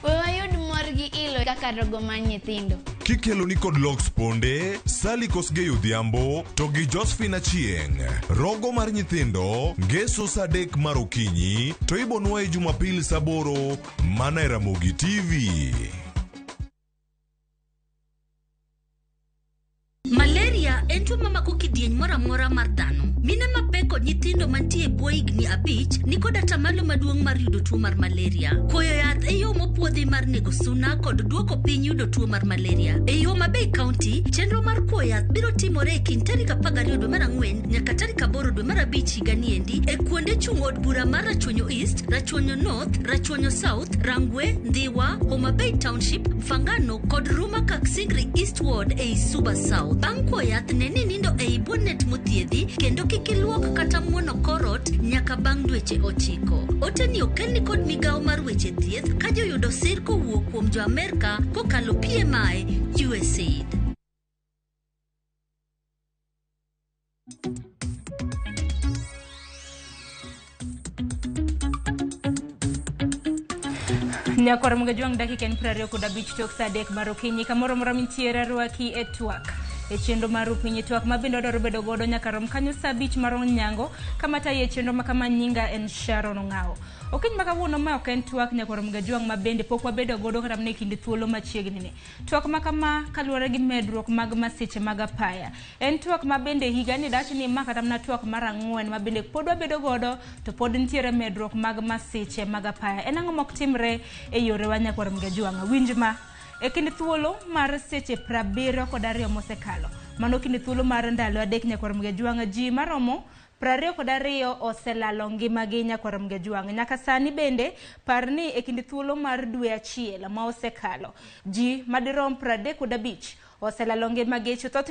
We wayud mor gi ilo kaka rogo mar nyithindo. Kikelo ni kod Logs Ponde, Sally Kosgei Odhiambo, to gi Josephine Achieng'. Rogo mar nyithindo, ngeso saa 3 mar okinyi, to ibonwa e Jumapil saa 8 mana e Ramogi TV. Malaria en tuo mamako kidieny moro amora mar dhano. Mine mapek kod nyithindo mantie bwo higni 5 ni kod atamalo maduong' mar yudo tuo mar malaria. Koyo yath e yo mopuodhi mar nego suna kod duoko piny yudo tuo mar malaria. E Homa Bay County, chenro mar kuo yath biro timore e kind tarik 12 dwe mar 4 nyaka tarik 8 dwe mar 5 higa ni endi e kuonde chung' od bura mar Rachuonyo East, Rachuonyo North, Rachuonyo South, Rangwe, Ndhiwa, Homa Bay Township, Mfangano kod Ruma Kaksigri Eastward e Suba South. Bang' kuo yath ne ni nindo e ibuo net mothiedhi kendo kik iluok kata muono korot nyaka bang' dweche 9. Oteni okelni kod migawo mar weche thieth ka joyudo sir kowuok kuom jo Amerka kokalo PMI USAID. Nyakor mgejuang dakika en 25 tok saa 3 mar okinyi kamoro mora mintiere rwaki e twak. E chenro mar pinyi twak mabinde odoro bedo godo nyaka rom kanyo saa 5 mar onyango kamata ye chenro makama nyinga en Sharon Ongao. Okiny makawuono ma ok en twak nyakor mgejuang mabende pok wabedo godo kata mne kinde thuolo machiegni ni. Twak makama kaluwore gi medruok mag masiche mag apaya. En twak mabende higa ni dach ni ma kata mna twak mar 4 mabende pod wabedo godo to pod ntiere medruok mag masiche mag apaya. En ang'o mok timre e yore wa nyakor mgejuang. Winj ma e kinde thuolo mar seche 72 mosekalo. Mano kinde thuolo mar ndalo adek nyakor mgejuang ji maromo 22 oselalo ngimagi nyakor mgejuang. Nyaka sani bende parni e kinde thuolo mar dwe achiel ma osekalo ji madirom 35 oselalo ngimagi chutho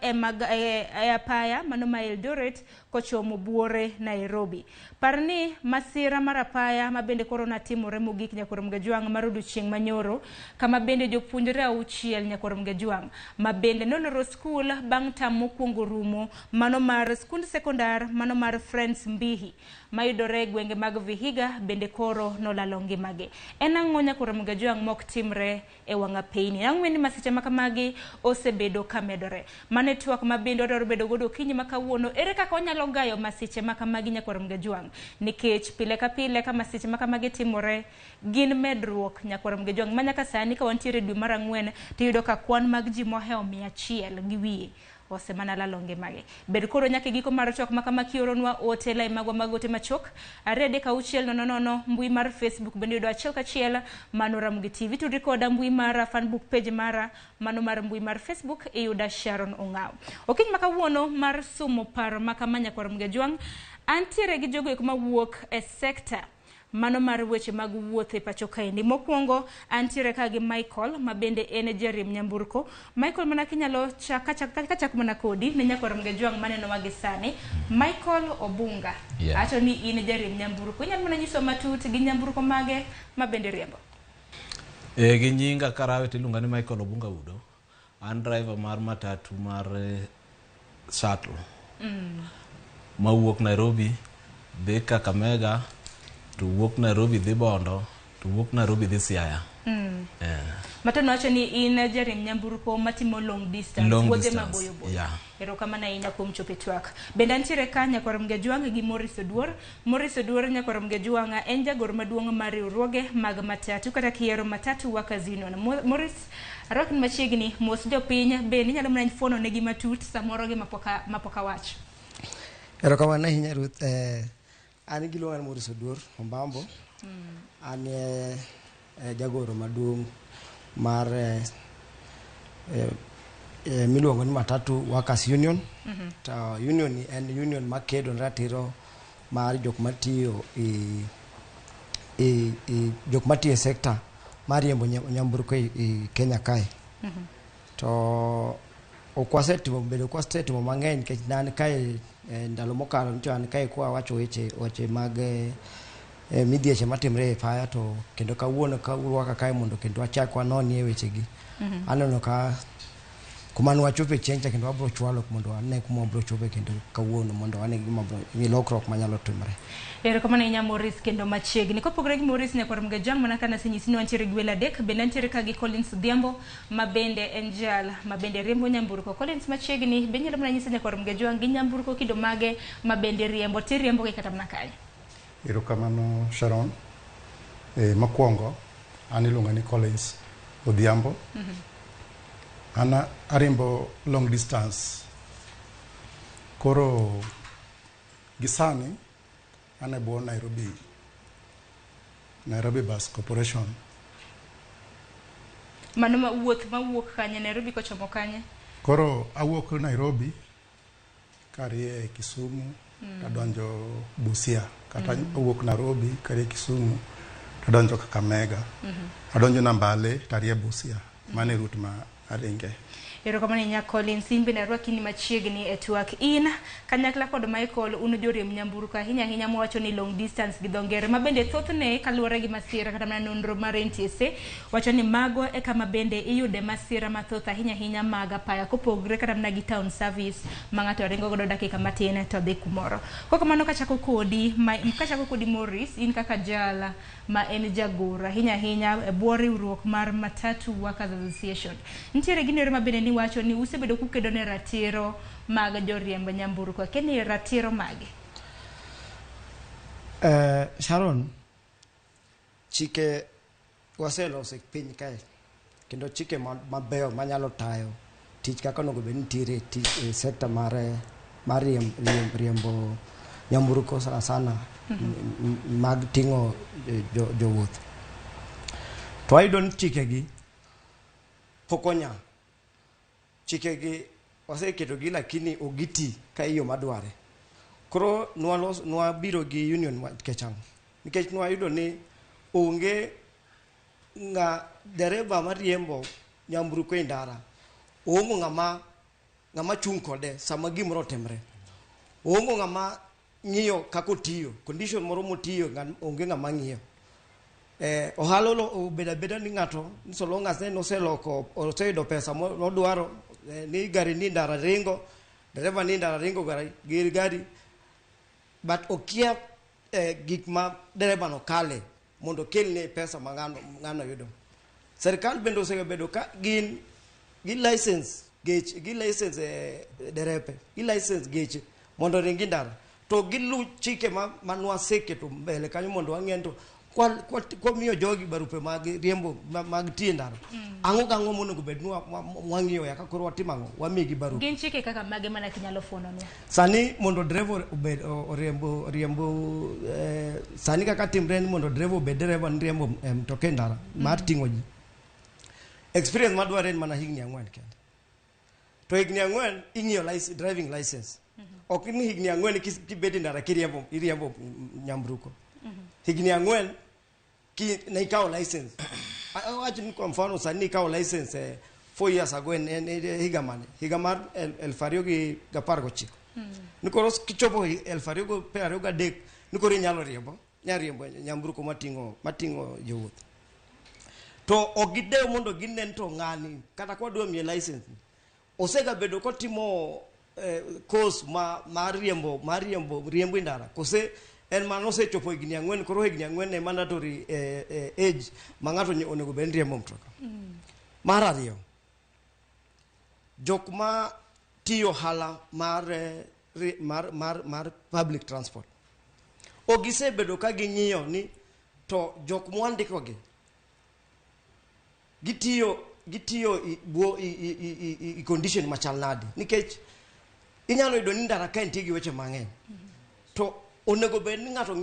e apaya mano ma Eldoret kochomo Buore Nairobi. Parni masira mar apaya mabende korona timore mogik nyakor mgejuang mar odiochieng' manyoro kama bende jopuonjre 6 nyakor mgejuang mabende noloro skul bang' tam mokwongo rumo mano mar skund sekondar mano mar Friends Mbihi mayudore gwenge mag Vihiga bende koro nolalo ngimagi. En ang'o nyakor mgejuang mok timre e wanga peini. Ang'weni masiche makamagi osebedo kamedore. Mane twak mabende odoro bedo godo kinyi makawuono ere kaka onyalo gayo masiche makamagi nyakor mgejuang nikech pile ka pile ka masiche makamagi timore gin medruok nyakor mgejuang manyaka sani ka wantiere dwe mar 4 tiyudo ka kwan mag ji moheo 100 gi wiye osemana lalo ngimagi. Bed koro nyaka giko mar chok makama kioronwa ote lai magwa magote machok 3:00 mbui mar Facebook bende yudo achiel kachiel mano Ramogi TV to recorda mbui mar fanbook page mara mano mar mbui mar Facebook iyuda Sharon Ongao. Okiny makawuono mar sumo paro makamanya kwa Ramogi Juang antiere gi jogo eko mawuok e sekta mano mar weche mag wuoth e pacho kaendi. Mokwongo antiere ka gi Michael mabende en jarim nyamburko. Michael mana kinyalo kachak mana kodi ne nyako Ramogi Juang maneno magi sani. Michael Obunga. Ato ni in jarim nyamburko. Inyalo mana nyiso matut gi nyamburko mage mabende riembo. Gi nyinga karawe tiluonga ni Michael Obunga Udo. An driver mar matatu mar shuttle. Mawuok Nairobi dhi Kakamega to wuok Nairobi dhi Bondo to wuok Nairobi dhi Siaya. Matano wacho ni in jarim nyamburko matimo long distance wuodhe maboyo boyo. Erokamano ahinya kuom chopo twak. Bende antiere ka nyako Ramogi Juang gi Morris Oduor. Morris Oduor nyako Ramogi Juang en jagoro maduong' mar riwruoge mag matatu kata kiero matatu wakazino. Morris arwakni machiegni mos jopiny bende inyalo mana fono negi matut samoro gi mapoka wach. Erokamano ahinya Ruth. An giluonga ni Morris Oduor Ombambo. An jagoro maduong' mar miluongo ni Matatu Workers Union. To union en union makedo ratiro mar jok matiyo jok matiyo sekta mar riembo nyamburko e Kenya kae. To okwasetimo mang'eny nikech nan kae ndalo mokalo nicho an kae kwa wacho weche mag midhieche matimre e paya to kendo kawuono ka urwaka kae mondo kendo achak wanoni e wechegi. Aneno ka kuma nwachope chieng'cha kendo wabro chwalo mondo ane kuma wabro chope kendo kawuono mondo ane gima lokruok manyalo timre. Erokamano ahinya Morris kendo machiegni. Kopogore gi Morris nyako Ramogi Juang mana kana senyisi ni wantiere gi welo adek bende antiere ka gi Collins Odhiambo mabende en jal mabende riembo nyamburko. Collins machiegni bende nyalo mana nyisa nyako Ramogi Juang gi nyamburko kido mage mabende riembo riembo gi kata mana kanye. Erokamano Sharon. Mokwongo an iluonga ni Collins Odhiambo. Ana arimbo long distance. Koro gisani ana bo Nairobi Bus Corporation. Mano mawuok kanye Nairobi kochomo kanye? Koro awuok Nairobi karie Kisumu tadonjo Busia kata awuok Nairobi karie Kisumu tadonjo Kakamega. Adonjo Nambale tarie Busia. Mane route ma aringe. Erokamano ahinya Collins imbe narwakini machiegni e twak in kanyakla kod Michael unu joriem nyamburko ahinya mwacho ni long distance gi dhongere mabende thothne kaluwore gi masira kata mana nonro mar NTSA wacho ni mago e kama bende iyude masira mathoth ahinya mag apaya kopogre kata mana gi town service ma ng'ato ringo godo dakika matin to dhi kumoro. Kokamano kachako kodi Morris in kaka jala ma en jagoro ahinya e bwo riwruok mar Matatu Workers Association. Ntiere gini mabende ni wacho ni usebedo kukedo ne ratiro mag joriembo nyamburko. Keni ratiro mage? Sharon, chike waseloso e piny kae kendo chike mabeyo manyalo tayo tich kaka onego bed nitiere e sekta mar riembo nyamburko sana mag ting'o jowuoth. To ayudo ni chikegi pok onya. Chikegi waseketogi lakini ogiti ka iyo madware. Koro nwabiro gi union nikech nwayudo ni onge nga dereba mariembo nyamburko e ndara ongo ng'ama chung' kode sama gimoro otimre. Ongo ng'ama ng'iyo kako otiyo, condition moro motiyo onge ng'ama ng'iyo. Ohalo obeda ni ng'ato so long as noseloko oseyudo pesa nodwaro ni gari ni ndara ringo, dereva ni ndara ringo gari but okia gik ma dereva no kale mondo kelne pesa ma ng'ano yudo. Serikal bende osebedo ka gi license geche, gi license derepe, gi license geche mondo ringi ndara. To gilu chike manwaseketo mbele kanyo mondo wang'en to kwa miyo jogi barupe mag riembo mag tie ndara ang'o gang'o monego bed ni wang'iyo ya kakoro watimango wamigi barupe gin chike kaka mage mana kinyalo fuono ne sani mondo driver obed riembo sani kaka timre ni mondo driver obed driver riembo mtoke ndara mar ting'o ji experience madware en mana higni 4 kende to higni 4 ing'iyo driving license ok ni higni 4 kibedi ndara iriembo nyamruko higni 4 na ikaw license awacho ni kwa mfano sani ikaw license 4 years ago en higa mar 2019 nikoro kichopo 2023 nikoro inyalo riembo nyamruko mating'o jowuoth to ogidewo mondo ginen to ng'ani kata kwa dwa miye license osega bedo kotimo course mar riembo ndara kose en mano sechopo higni 4 koro higni 4 e mandatory age ma ng'ato onego bed riembo mtoka mar ariyo jok ma tiyo hala mar public transport ogisebedo ka ging'iyo ni to jok mwandikogi gitiyo i condition machal nadi nikech inyalo yudo ni ndara ka entie gi weche mang'eny to onego bed ni ng'ato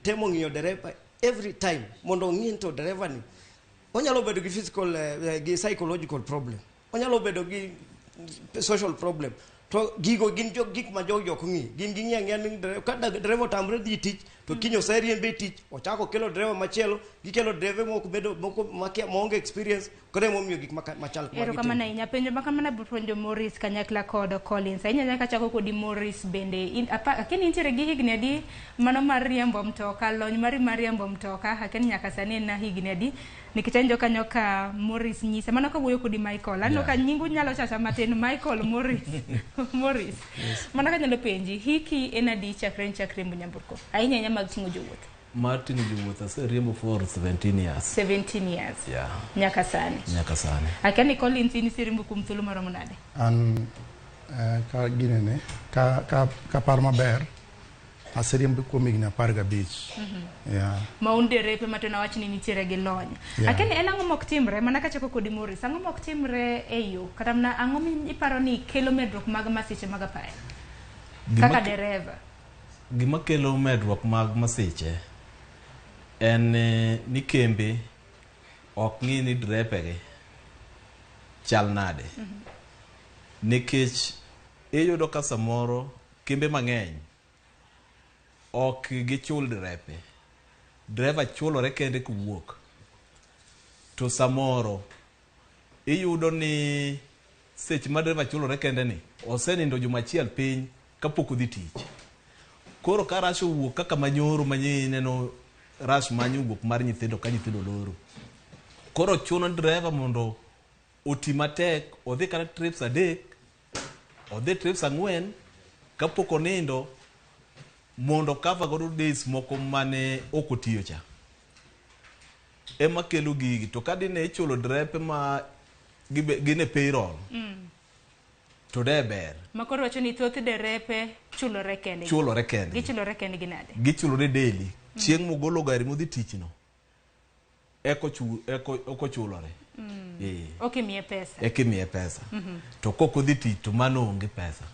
temo ng'iyo dereva every time mondo ng'in to dereva ni onyalo bedo gi physical gi psychological problem onyalo bedo gi social problem to gigo gin gik ma jok ng'i gin ging'e ni dereva tamre dhi tich to kinyo seriembe tich ochako kelo dereva machielo gikelo dereva moko maonge experience kore momiyo gik machal ero kamana inya penjo makamana buponjo Morris kanyakla kod Collins inya nyaka chako kodi Morris bende akini intiere gi higni adi mano mar riembo mtoka lony mari mar riembo mtoka akini nyaka sani na higni adi nikichenjo kanyo ka Morris nyisa mano ka wuoyo kodi Michael ano ka nyingu nyalo chacha matin Michael Morris mana ka nyalo penji hiki enadi chakre nyamburko ainya mag ting'o jowuoth Martin jowuoth ase riembo for 17 years yeah nyaka sani akani Collins ni sirimbo kum thuolo maromo nade an ka ginene ka par maber aseriembo kuom higni 15 yeah maunde repe matona wachni nitiere gi lony akani en ang'o mok timre mana ka chako kodi Morris ang'o mok timre eyo kata mana ang'o iparo ni kelo medruok mag masiche mag apaya kaka dereva gima kelo medruok mag masiche en ni kembe ok ng'i ni drepege chal nade nikech iyudo ka samoro kembe mang'eny ok gichul dreva chulore kende kuwuok to samoro iyudo ni seche ma dreva chulore kende ni osenindo juma achiel piny kapok odhi tich koro ka rash owuok kaka manyoro manyeneno rash manyo wuok mar nyithindo ka nyithindo loro koro chuno driver mondo oti matek odhi kata trips 3 odhi trips 4 kapok onindo mondo cover godo days moko mane ok otiyo cha ema kelo gigi to kadine ichulo drepe ma gine payroll to deber makoro wacho ni thoth derepe chulore kende gichulore kende ginade gichulore daily chieng' mogolo gari modhi tich no eko chulore okimiye pesa to kok odhi tich to mano onge pesa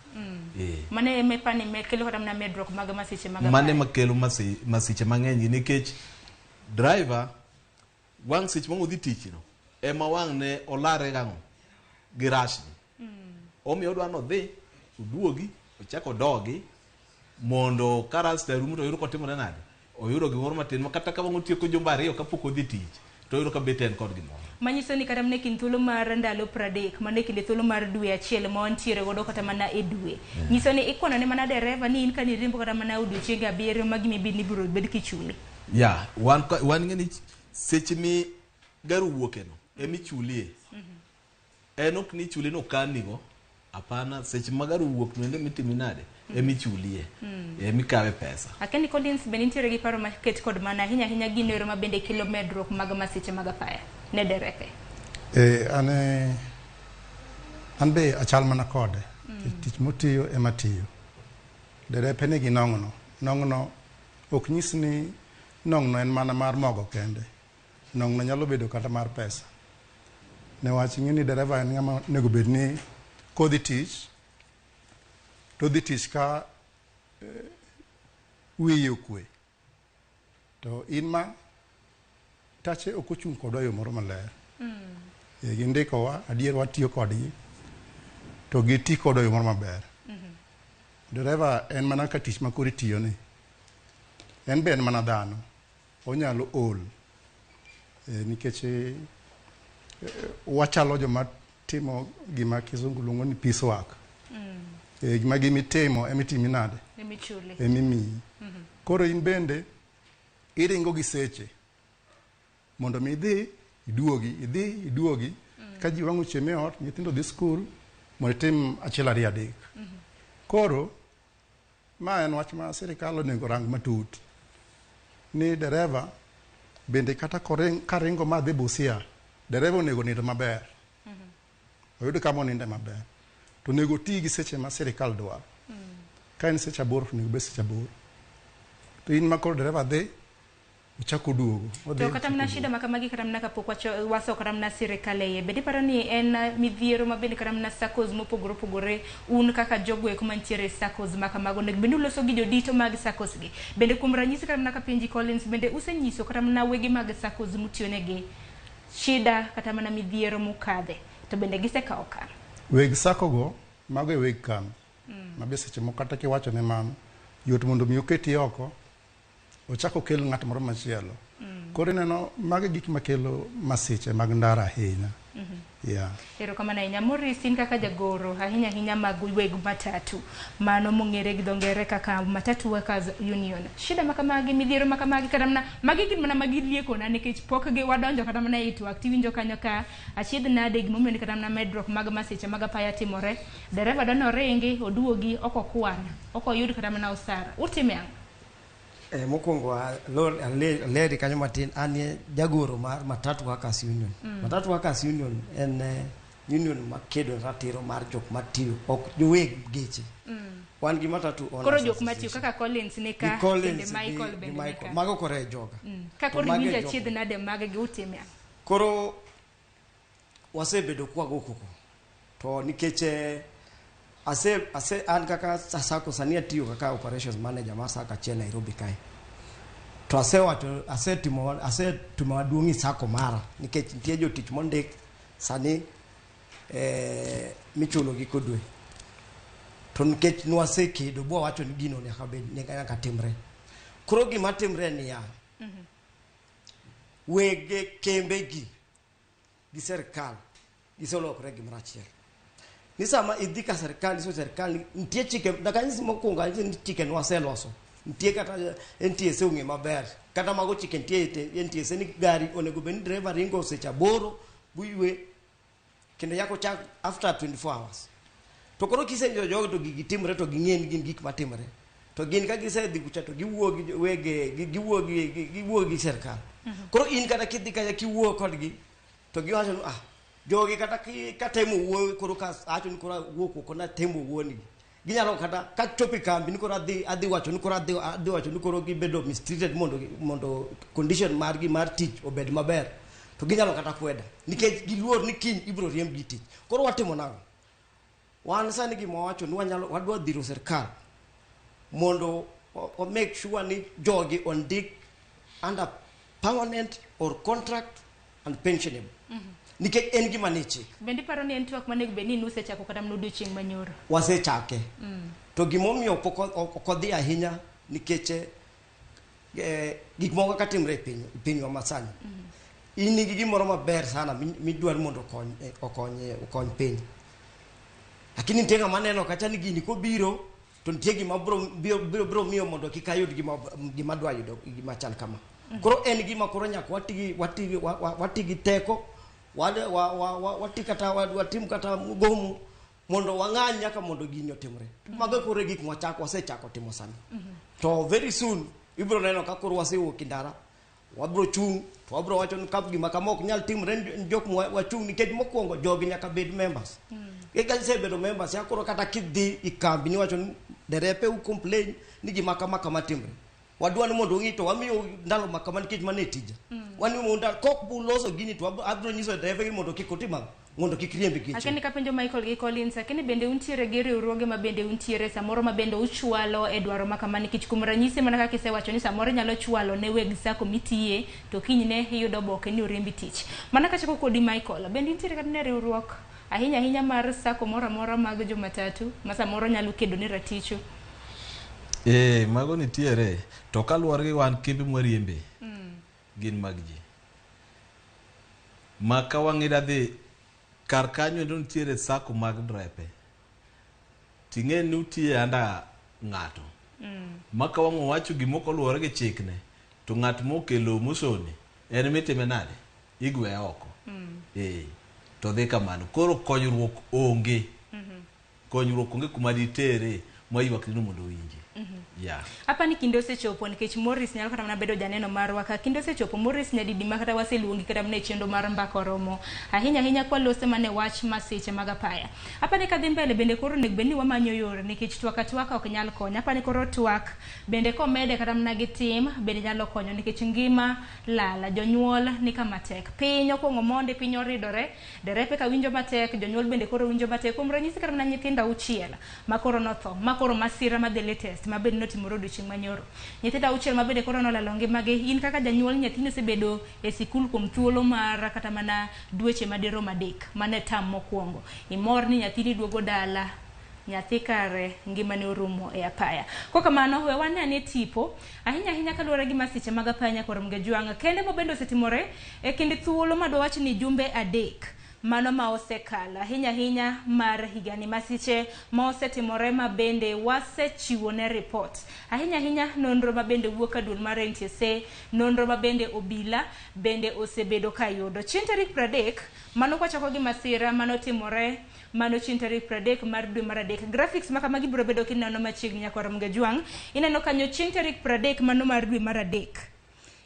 mane emepani mekelo kata mna medruok mag masiche mag mane makelo masiche mang'eny nikech driver wang' seche ma odhi tich no ema wang' ne olare gang'o gi rash omiyo odwa nodhi oduogi ochako dogi mondo karasta rumo to yudo kotimore nade oyudo gimoro matin ma kata ka wang' otieko jumba 2 kapok odhi tich to yudo ka beten kod gimoro manyiso ni kata mne kin thuolo mar ndalo 30 mane kinde thuolo mar dwe achiel ma wantiere godo kata mana e dwe nyiso ni ikono ne mana dereva ni in kani riembo kata mana odiochienge 7 ma gimi bid ni biro bed kichuli wan ng'eni seche mi garu wuokeno emi chulie en ok ni chuli no kanigo apana seche ma garu wuok nende mitimi nade emi chulie emi kawe pesa akeni Collins bende nitiere gi paro maket kod mana hinya ginero ma bende kelo medruok mag masiche mag apaya ne derepe an be achal mana kode tich motiyo ema tiyo derepe ne gi nong'no ok nyis ni nong'no en mana mar mogo kende. Nong'no nyalo bedo kata mar pesa. Newach ing'e ni dereva en ng'ama nego bed ni kodhi tich, to dhi tich ka wiye okwe. To in ma tache ok ochung' kodwa yo moro maler. Gindikowa, adier watiyo kodgi, to giti kodwa yo moro maber. Dereva en mana ka tich ma koro itiyo ni. En be en mana dhano. Onyalo ol. Nikech wachalo joma timo gima kizungu luongo ni piecework. Gima gimitimo emitimi nade? Emichuli. Emimiyi. Koro in bende iringo gi seche mondo mi idhi iduogi ka ji wang'o chiemo e ot, nyithindo dhi skul mondo itim achiel ariyo adek. Koro ma en wach ma sirikal onego rang matut ni dereva bende kata karingo ma dhi Busia, dereva onego nindo maber. Oyudo kama oninde maber. To onego ti gi seche ma sirikal dwaro. Ka en seche aboro to onego bed seche aboro. To in ma koro dereva dhi uchako duogo. To kata mna shida makamagi kata mna kapok waso kata mna sirikal e bende paro ni en midhiero mabende kata mna SACCOs mopogore opogore un kaka jogo eko mantiere SACCOs makamago nego bende uloso gi jodito mag SACCOs gi. Bende kuom ranyisi kata mna ka Penji Collins bende usenyiso kata mna wege mag SACCOs mutiyo negi shida kata mna midhiero mukadhe to bende gisekawo kar. Weg SACCO go mago e weg kambi. Mabe seche moko kata kiwacho ne mano yot mondo mi oketi oko ochako kel ng'at moro machielo. Koro ineno mage gik makelo masiche mag ndara ahinya. Ero kama na Morris kaka jagoro ahinya mag weg matatu mano mong'ere gi dongere kaka matatu workers union. Shida makamagi midhiero makamagi kata mna magi gin mana magi lieko na nikech pok gi wadonjo kata mna itu active kanyo ka achiedh nade gimomiyo ni kata mna medruok mag masiche mag apaya timore. Dereva dono ringi oduogi oko kwan oko yud kata mna osara. Utime ang? Mokwongo leri kanyo matin an jagoro mar matatu workers union. Matatu workers union en union makedo ratiro mar jok matiyo ok joweg geche. Wan gi matatu on. Koro jok matiyo kaka Collins ne ka bende Michael bende ne ka. Mago kore joga. Ka koro winja chiedh nade mag gi utime ang? Koro wasebedo kwago koko. To nikech an kaka SACCO sani atiyo kaka operations manager mar SACCO achiel Nairobi kae. To asetimo maduong' SACCO mara nikech nitie jotich mondik sani michulo gi kodwe. To nikech nwasekedo bo wacho ni gino nyaka timre. Koro gima timre niya. Wege kembe gi serikal gisolokre gimoro achiel. Ni sama idhi ka serikal nitie chike daga nyisi mokwongo ni chike nwaseloso. Nitie kata NTSA ong'e maber kata mago chike nitie NTSA ni gari onego bed ni driver ringo seche 8 buywe kendo yako chak after 24 hours. To koro kisenjo jogo to gitimre to ging'en gin gik matimre. To gin ka gisedhi kucha to giwuo gi wege giwuo gi serikal. Koro in kata kidhi kaya kiwuo kodgi to giwacho jogi kata ka temo wuo koro ka acho ni koro wuok ko na temo wuoni ginyalo kata ka chopi kambi ni koro adhi wacho ni koro adhi wacho ni koro gibedo mistreated mondo condition margi mar tich obed maber to ginyalo kata kweda nikech giluor ni kiny ibro riemb gi tich. Koro watimo nango wan sani gima wacho ni wadwa dhiro serikal mondo o make sure ni jogi ondik under permanent or contract and pensionable. Nikech en gima ni chik. Bende paro ni en twak manego be ni nuse chako kata mnudo chieng' manyoro. Wasechake. To gimomiyo pok odhi ahinya nikech gik moko kaka timre pinywa masani. In nigi gimoro maber sana midwar mondo okony piny. Lakini nitie ng'ama neno kacha ni gini kobiro to nitie gima biro miyo mondo kik ayud gima dwa yudo gima chal kama. Koro en gima koro nyaka wati gi teko watim kata gomo mondo wang'any nyaka mondo gini otimre. Mago koro gik wasechako timo sani. To very soon ibro neno ka koro wasewuok kindara wabro chung to wabro wacho ni kap gima kama ok nyal timre jok wachung nikech mokwongo jogi nyaka bed members. Ka gisebedo members ya koro kata kidhi ikambi ni wacho ni derepe u complain ni gima kama timre wadwa ni mondo ngito wamiyo ndalo makama nikech mane tija wani monda kok buloso gini to abro nyiso driver mondo kikotima mondo kikriembe kicho akeni kapenjo Michael gi Collins akeni bende untiere gi riwruoge ma bende untiere samoro ma bende uchwalo e dwaro makama nikech kuom ranyisi mana kaka isewacho ni samoro nyalo chwalo ne weg sako mitiye to kinyne iyudo boke ni oriembi tich mana kachako kodi Michael bende untiere kata ne riwruok ahinya mar sako moro mag jomatatu ma samoro nyalo kedo ni raticho mago nitiere to kaluwore gi wan kembe mwariembe gin mag ji maka wang'ida dhi kar kanyo endo nitiere sako mag drepe ting'e ni utiye anda ng'ato maka wang'o wacho gimoko luwore gi chikne to ng'at mokelo mosoni en mitime nade igwe oko to dhi kamano koro konyruok onge kuma ditere mwaywak ni mondo winji Apa ni kinde osechopo nikech Morris nyalo kata mana bedo janeno marwa ka kinde osechopo Morris nyadidi ma kata waseluongi kata mana chendo mar mbako romo ahinya kwa lose mane wach masiche mag apaya apa ni kadhi mbele bende koro nek beni wamanyo yore nikech twaka ok nyal konya apa ni koro twak bende komede kata mana gi tim bende nyalo konyo nikech ngima lala jonyuol ni kama tek piny okwongo monde piny oridore derepe ka winjo matek jonyuol bende koro winjo matek kuom ranyisi kata mana nyithinda uchiel makoro notho makoro masira ma the latest mabed notimoro odiochieng' manyoro nyithinda auchiel mabede koro nolalo ngimagi in kaka janyuol nyathini osebedo e sikul kuom thuolo mar kata mana dweche madirom adek mane tam mokwongo imor ni nyathini duogo dala nyathi kare ngimane orumo e apaya kokamano we wane tipo ahinya kaluwore gi masiche mag apaya nyakoro mgejwang' kende mobende osetimore e kind thuolo madwa wach ni jumbe adek mano ma osekala ahinya mar higani masiche ma osetimore ma bende wasechiwo ne report ahinya nonro ma bende wuok adul mar NTSA nonro ma bende obila bende osebedo kayudo chieng' tarik 30 mano kwachako gi masira mano timore mano chieng' tarik 30 mar dwe mar adek graphics ma kama gibiro bedo kineno machiegni nyakoro mgejwang' ineno kanyo chieng' tarik 30 mano mar dwe mar adek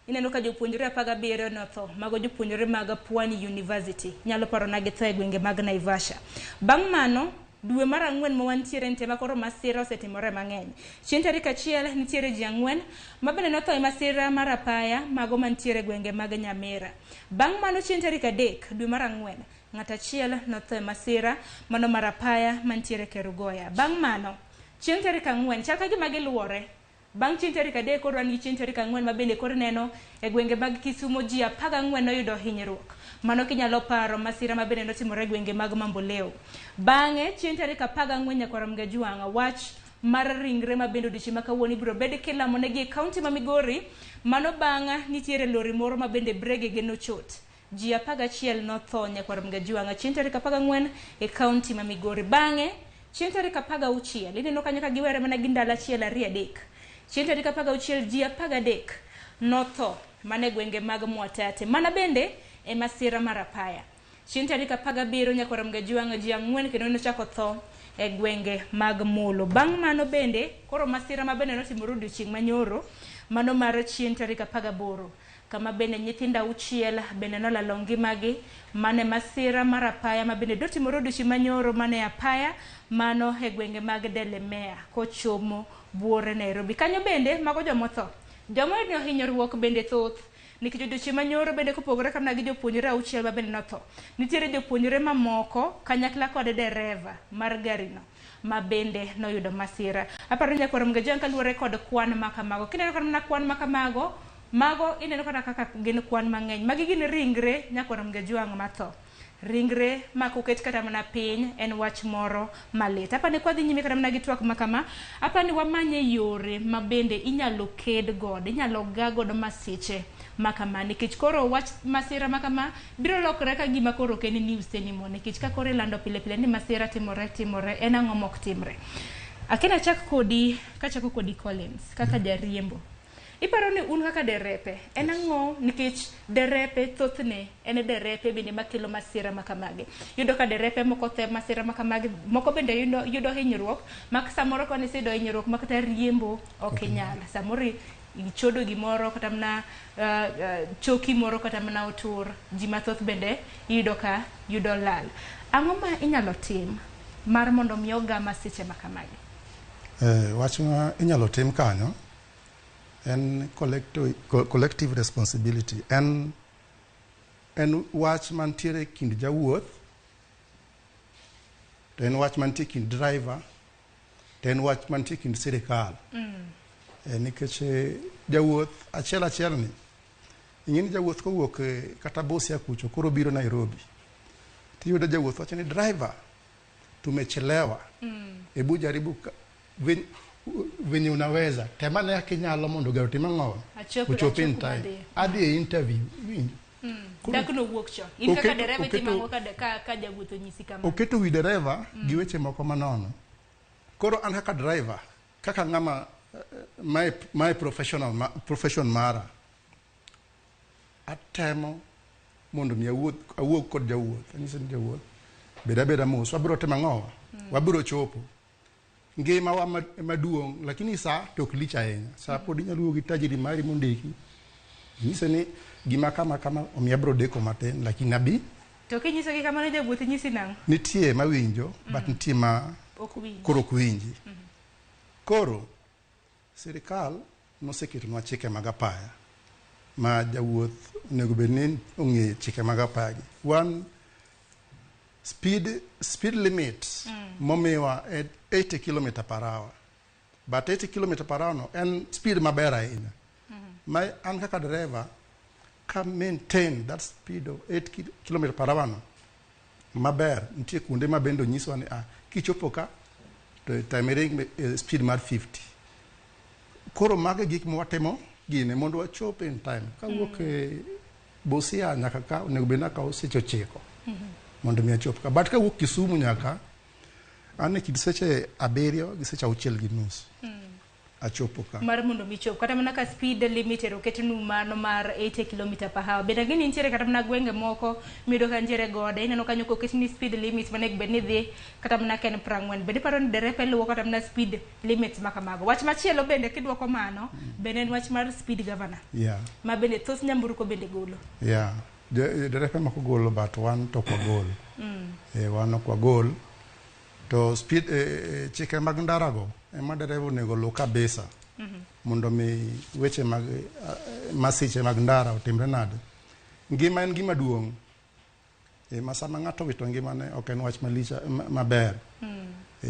ineno ka jopuonjre 17 notho mago jopuonjre mag Pwani University nyalo paro na githo e gwenge mag Naivasha bang' mano dwe mar 4 ma wantiere ntema koro masira osetimore mang'eny chieng' tarik 1 nitiere ji 4 ma bende notho e masira mar apaya mago mantiere gwenge mag Nyamira bang' mano chieng' tarik 3 dwe mar 4 ng'at achiel notho e masira mano mar apaya mantiere Kerugoya bang' mano chieng' tarik 4 chal ka gima giluwore bang' chieng' tarik 3 koro an gi chieng' tarik 4 ma bende koro neno e gwenge mag Kisumo ji 14 noyudo hinyruok mano kinyalo paro masira ma bende notimore e gwenge mag Mamboleo bang'e chieng' tarik 14 nyakoro mgejwang' wach mar ringre ma bende odiochieng' ma kawuono ibiro bed kilamo negi e kaunti ma Migori mano bang' nitiere lori moro ma bende bregege nochot ji 11 notho nyakoro mgejwang' chieng' tarik 14 e kaunti ma Migori bang'e chieng' tarik 16 ineno kanyo ka giwere mana gi ndalo 1-2-3 chieng' tarik 16 ji 13 notho mane gwenge mag Mwatate mana bende e masira mar apaya chieng' tarik 17 nyakoro mgejwang' ji 4 kendo nochako tho e gwenge mag Molo bang' mano bende koro masira ma bende notimore odiochieng' manyoro mano mar chieng' tarik 18 kama bende nyithinda auchiel bende nolalo ngimagi mane masira mar apaya ma bende dotimore odiochieng' manyoro mane apaya mano e gwenge mag Delemea kochomo buore Nairobi kanyo bende mago jomotho jomoyudo hinyruok bende thoth nikech odiochieng' manyoro bende kopogore kamna gi jopuonjre auchiel ma bende notho nitiere jopuonjre mamoko kanyakla kod dereva mar garino ma bende noyudo masira aparo nyakoro mgejwang' kaluwore kod kwan makamago kineno kata mana kwan makamago mago ineno kaka gin kwan mang'eny magi gin ringre nyakoro mgejwang' matho ringre ma koket kata mana piny en wach moro malit apani kwa dhi nyime kata mana gi twak makama apani wamanye yore ma bende inyalo ked god inyalo ga godo masiche makama nikech koro wach masira makama biro lokre ka gima koro ken news anymore nikech ka koro ilando pile ni masira timore en ang'o mok timre akena kachako kodi Collins kaka jariembo iparo ni un kaka derepe en ang'o nikech derepe thothne en derepe bende makelo masira makamage yudo ka derepe moko the masira makamage moko bende yudo hinyruok mak samoro ka niseyudo hinyruok makata riembo ok nyal samoro ichodo gimoro kata mana choki moro kata mana otur ji mathoth bende yudo ka yudo lal ang'o ma inyalo tim mar mondo mi oga masiche makamage wach ma inyalo tim kanyo en collective responsibility en wach mantiere kind jawuoth, to en wach mantie kind driver, to en wach mantie kind sirikal. Nikech jawuoth achiel ni ing'eni jawuoth kowuok kata Busia kucho koro biro Nairobi, tiyudo jawuoth wacho ni driver tumechelewa, hebu jaribu venye unaweza temane akinyalo mondo gari otim ang'o, ochopi in time, adhi e interview winjo. Dakno wuok cho. In kaka dereva itimango ka jawuoth onyisi kama. Oketo wi dereva gi weche moko manono. Koro an kaka driver, kaka ng'ama my profession mara, atemo mondo mi awuog kod jawuoth. Anyise ni jawuoth beda mos, wabiro timo ang'o, wabiro chopo. Ngima wa maduong', lakini sa tok lich ahinya. Sa pod inyalo wuogi tajiri mari mondiki. Nyise ni gima kama omiya bro deko matin, lakini abi to kinyiso gi kamano jawuoth nyisi nang'? Nitie mawinjo, but nitie ma koro ok winji. Koro sirikal noseketonwa chike mag apaya ma jawuoth onego bed ni ong'e chike mag apaya gi. One, speed limit momiwa 80 km per hour, but 80 km per hour no en speed maber ahinya. Ma an kaka driver ka maintain that speed of 8 km per hour no maber. Nitie kuonde ma bendo nyiswa ni kichopo ka to time ring speed mar 50. Koro mage gik mwatemo gine mondo wachop in time. Kawuok Busia nyaka ka onego bed na kawo seche 9 mondo mi achop ka. But kawuok Kisumu nyaka an kid seche 7 gi seche 6:30 achopo ka. Mar mondo mi chop kata mana ka speed limit oketnu mano mar 80 km per hour. Bende gini nitiere kata mana gwenge moko mido ka ntiere gode ineno kanyo koketni speed limit mane bed ni dhi kata mana ken 40. Bende paro ni derepe luwo kata mana speed limit makamago. Wach machielo bende kidwoko mano bende en wach mar speed governor. Yeah. Ma bende thos nyamburko bende golo. Yeah. Derepe mako golo, but wan to kwa gol. Wan kwa gol. To speed chike mag ndarago ema dereva onego luw kabisa mondo mi weche mag masiche mag ndara otimre nade. Ngima en gima duong'. Ma sama ng'ato wito ngimane ok en wach malich maber.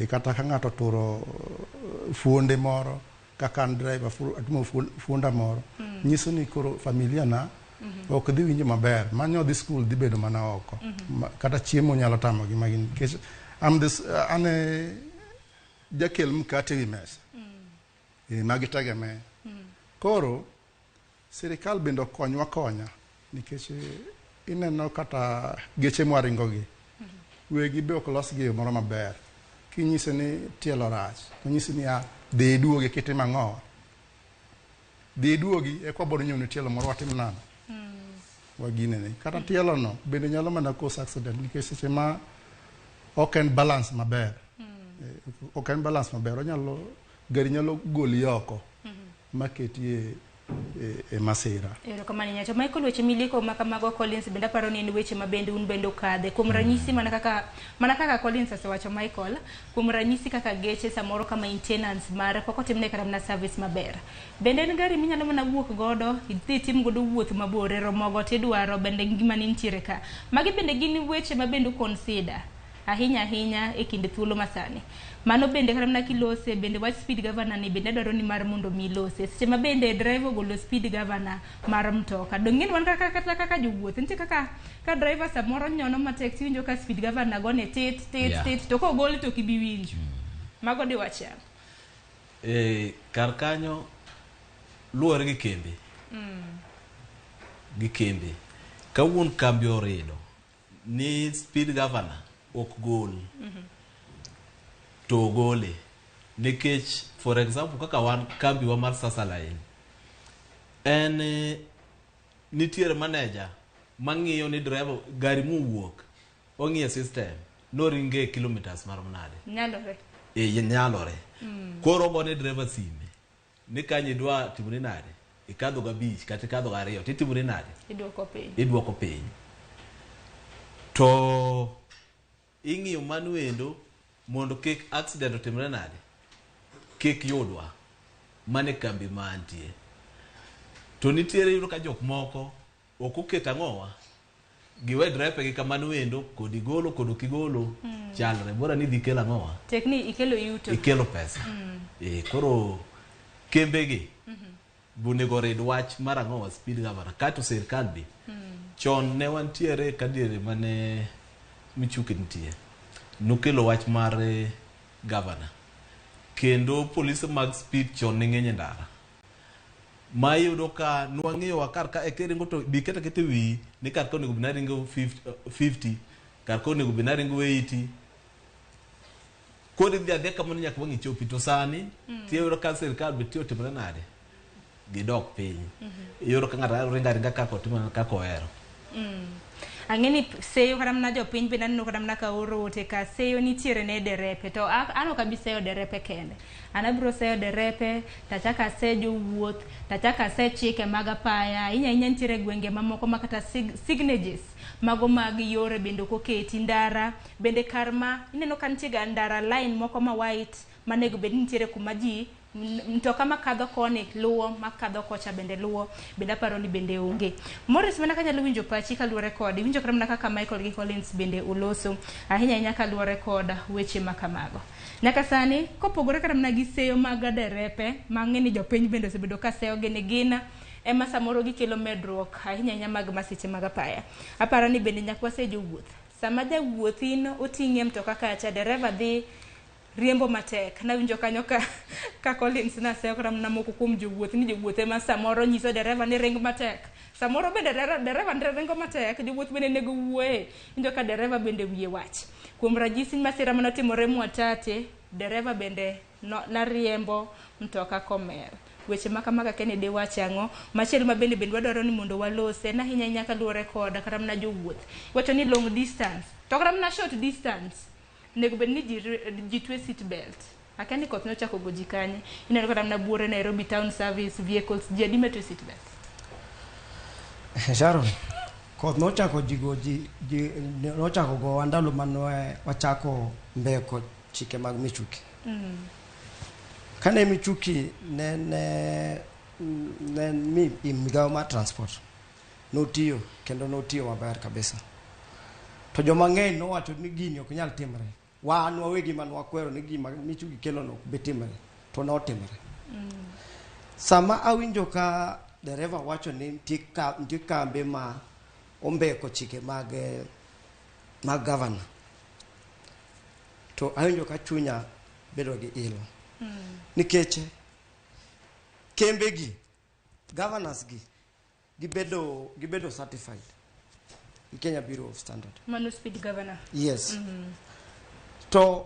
Kata ka ng'ato turo fuonde moro kaka driver atimo fuonda moro, nyiso ni koro familia na ok dhi winjo maber. Manyo dhi school dhi bedo mana oko. Kata chiemo nyalo tamo gi magin. Ane jakel mkate wi mesa. Magitegemea. Koro sirikal bende okonywa konya nikech ineno kata geche mwaringo gi. Wegi be ok los gi moro maber. Kinyise ni tielo rach, kinyise ni dhi duogi kitimo ang'o. Dhi duogi e kwa bodo nyone tielo moro watim nada. Wagine ni kata tielo no bende nyalo mana cause accident nikech seche ma ok en balance maber. Ok en balance maber, gari nyalo goli oko maketi masira. Kamani nyacho Michael weche miliko makamago Collins benda paro ni weche mabende un bendo kadhe kuom ranyisi mana kaka Collins asewacho Michael, kuom ranyisi kaka geche samoro ka maintenance mare pok otimne kata na service maber. Bende en gari minyalo mana wuok godo idhi tim godo wuoth mabor romogo tidwaro bende ngima ni ntiere ka. Magi bende gin weche mabende consider ahinya e kinde thuolo masani. Mano bende kata mana kilose bende wach speed governor ni bende dwaro ni mar mondo mi lose. Seche ma bende driver golo speed governor mar mtoka. Dong'en wan kaka jowuoth. Nitie kaka ka driver samoro nyono matek tiwinjo ka speed governor gone tit to kogol to kibi winjo. Mago di wacha. Kar kanyo luore gi kembe. Gi kembe. Ka wuon kambi oredo ni speed governor ok gol. To gole nikech for example kaka wan kambi wa mar Sasalain en nitiere manager mang'iyo ni driver gari muwuok ong'iyo system no ringe kilometers mar mnade nyalore nyalore. Koro gone driver sime ni kanye dwa timore nade ikadho ga beach kata ikadho ga 2 titimore nade idwoko piny to ing'iyo manuendo mondo kik accident otimre nade kik yudwa mane kambi mantie to nitiere yudo ka jok moko ok oket ang'owa giwe drepe gi kamano wendo kod igolo kod okigolo chalre bora ni dhi kelo ang'owa tekni ikelo yuto ikelo pesa koro kembegi bonego rid wach mar ang'owa speed governor kato sirkal bi chon ne wantiere kadiere mane Michuki nitie nokelo wach mar governor kendo polise mag speed chon ne ng'eny ndara ma yudo ka nwang'iyo wakar ka ekeringo to biketa kete wi ni kar ka onego binaringo 50 kar ka onego binaringo 80 kodi dhi adhiya kamano nyaka wang'i chopi to sani tiyudo ka sirkal be tiyo timore nade gidok piny iyudo ka ng'ato ringa ringa kaka otimo kaka ohero ang'eni seyo kata mana jopiny be naneno kata mana ka oro ote ka seyo nitiere ne derepe to an ok abi seyo derepe kende an abiro seyo derepe tachako aseyo jowuoth tachako aseyo chike mag apaya ahinya nitiere gwenge mamoko ma kata signages mago mag yore bende ok oketi ndara bende karma ineno ka nitie ga ndara line moko ma white manego bed nitiere kuma ji mtoka makadho koni luwo makadho kocha bende luwo bende aparo ni bende onge. Morris mana kanyalo winjo pachi kaluwore kod winjo kata mana kaka Michael gi Collins bende uloso ahinya kaluwore kod weche makamago. Nyaka sani kopogore kata mana gi seyo mag derepe mang'eni jopiny bende osebedo ka seyo gina ema samoro gikelo medruok ahinya mag masiche mag apaya. Aparo ni bende nyaka wase jowuoth sama jawuothino oting'e mtoka kacha dereva dhi riembo matek na winjo kanyo ka Collins na seyo kata mana moko kuom jowuoth ni jowuoth ema samoro nyiso dereva ni ring matek samoro bende dereva ringo matek jowuoth bende nego wuoye winjo ka dereva bende wiye wach kuom ranyisi masira manotimore Mwatate dereva bende na riembo mtoka komer weche makamaga kene de wache ang'o machielo ma bende wadwaro ni mondo walose na hinya kaluwore koda kata mana jowuoth wacho ni long distance to kata mana short distance nego bed ni ji twe seat belt akani koth nochako goji kanye ineno kata mana buore Nairobi town service vehicles ji adi metwe seat belt Sharon koth nochako jigoji nochako go andalo manwe wachako mbeko chike mag Michuki kane Michuki ne mi imigawo ma transport notiyo kendo notiyo maber kabisa to joma ng'eny nowacho ni gini ok nyal timre wan wawegi man wakwero ni gima Michuki kelo no be timre to notimre sama awinjo ka dereva wacho ni nitie kambe ma ombeko chike mag governor to awinjo ka chunya bedo gi ilo nikech kembe gi governors gi gibedo certified Kenya Bureau of Standard Manu speed governor yes to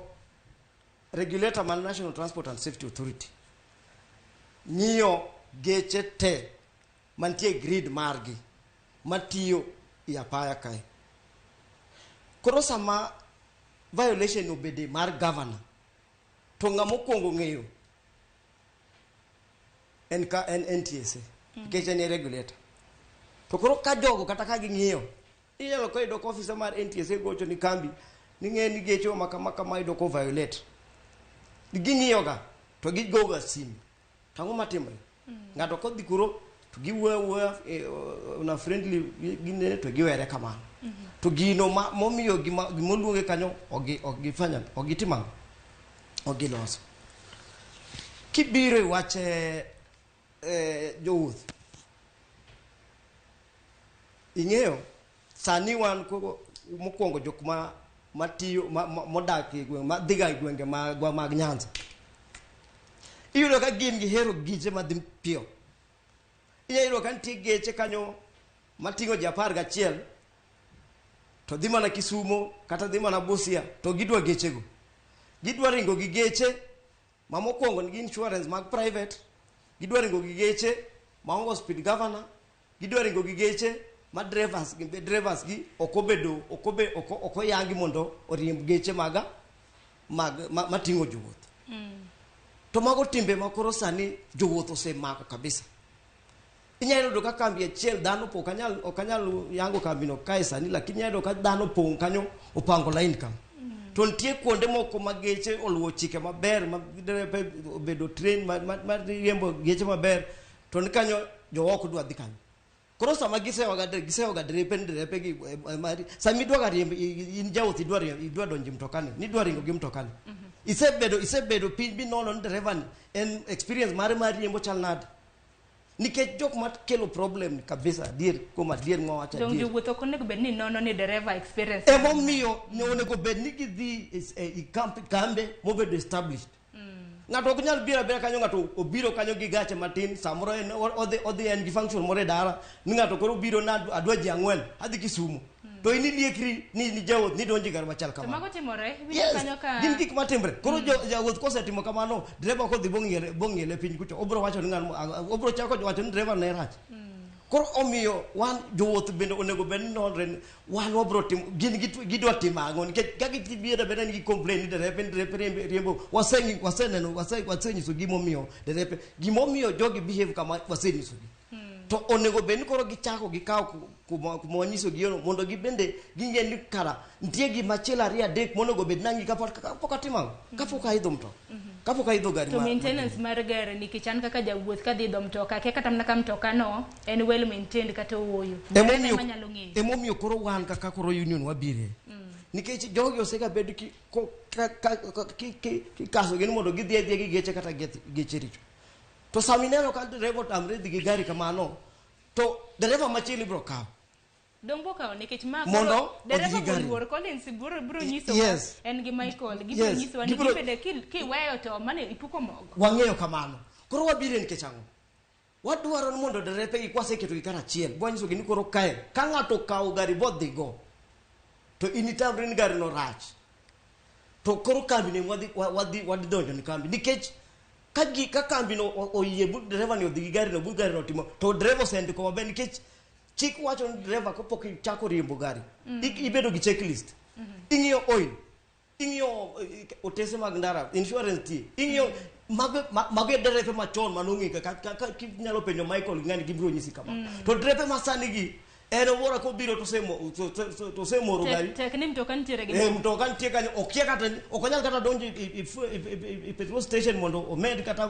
regulator man National Transport and Safety Authority ng'iyo geche te mantie grid margi matiyo i apaya kae koro sama violation obede mar governor to ng'ama okwongo ng'eyo en NTSA nikech en regulator to koro ka jogo kata ka ging'iyo inyalo ko idoko officer mar NTSA gocho ni kambi ni ng'e ni geche ma idoko violate ging'iyo ga to gigoga simu tango matimre ng'ato kodhi kuro to giwuoyo una friendly gine to giwere kamano to gino momiyo gimoluonge kanyo ogifanya ogitimang ogiloso kibiro wache jowuoth ing'eyo sani wan mokwongo jok matiyo modak e gwenge madhiga e gwenge mag Nyanza iyudo ka gin gihero giche madhi piyo iyudo ka nitie geche kanyo mating'o ji 11 to dhi mana Kisumo kata dhi mana Busia to gidwa gechego gidwa ringo gi geche ma mokwongo nigi insurance mag private gidwa ringo gi geche maongo speed governor gidwa ringo gi geche ma drivers gi oko yangi mondo oriemb geche mating'o jowuoth to mago timbe makoro sani jowuoth osemako kabisa inyalo yudo ka kambi achiel dhano po ok anyal yango kambino kae sani lakini inyalo yudo ka dhano pong' kanyo opango line kam to nitie kuonde moko ma geche oluwo chike maber ma derepe obedo train ma riembo geche maber to ni kanyo jo ok dwa dhi kanyo. Koro sama gisewa ga drepe gi mari sami dwa ga riembo in jawuoth idwa donjo mtokani ni dwa ringo gi mtokani. Isebedo piny bi nono ni dereva ni en experience mare mar riembo chal nade. Nikech jok ma kelo problem kabisa dier kuma dier ngwacha dier. Dong jowuotho konego bed ni nono ni dereva experience. Emomiyo ne onego bed ni gidhi i kambe mobedo established. Ng'ato ok nyal biro kanyo ng'ato obiro kanyo gi gache matin samoro en odhi en gi function more dara ni ng'ato koro biro na adwa ji ang'wen adhi Kisumu to ini liekri ni jawuoth ni donji gar machal kamano. Mago timore kanyo ka gin gik matimre koro jawuoth kosetimo kamano driver kodhi bong'iele piny kucho obro wacho ni obro chako wacho ni driver ne rach. Koro omiyo wan jowuoth bende onego bed ni nonre wan wabro timo gidwa timo ang'o nikech ka gibiro bende ni complain ni derepe riembo wasenyiso gimomiyo derepe gimomiyo jogi behave kama wasenyiso gi. To onego bed ni koro gichako gikawo kuma wanyiso gi yono mondo gibende ging'e ni kara nitie gima achiel ariyo adek monego bed nangi kapok atimo kapok aidho mtoka. Kapok aidho gari. To maintenance mar gari nikech an kaka jawuoth kadhi idho mtoka ke kata mana ka mtoka no en well maintained kata oyo. Emomiyo koro wan kaka koro union wabire. Nikech jogi osega bedo ki kaso gini mondo gidhi gi geche kata geche richo. To samineno ka dereva tamre dhi gi gari kamano to dereva machielo bro kawo. Dong boka nikech ma mondo dereva bor Collins bro nyiso en gi Michael gibro nyiso ni gibede kiweyo to mane ipuko mogo. Wang'eyo kamano. Koro wabire nikech ang'o? Wadwaro mondo derepe gi kwaseketo gi karachiel. Bwanyiso gi ni koro kae ka ng'ato kawo gari bodhi go to initamre ni gari no rach. To koro kambi ne wadhi donjo ni kambi nikech ka kambi no oyie dereva ni odhi gi gari no timo to dereva osendiko maber nikech chik wacho ni dereva kapok ichako riembo gari ibedo gi checklist. Ing'iyo oil, ing'iyo otese mag ndara, insurance ti, ing'iyo mago derepe machon manong'i ka nyalo penjo Michael ng'ani gibiro nyisi kama. To derepe masani gi en owora kobiro to semoro gari. Tekni mtoka nitiere gi. Mtoka nitie kanyo okia kata okonyal kata donjo i petrol station mondo omed kata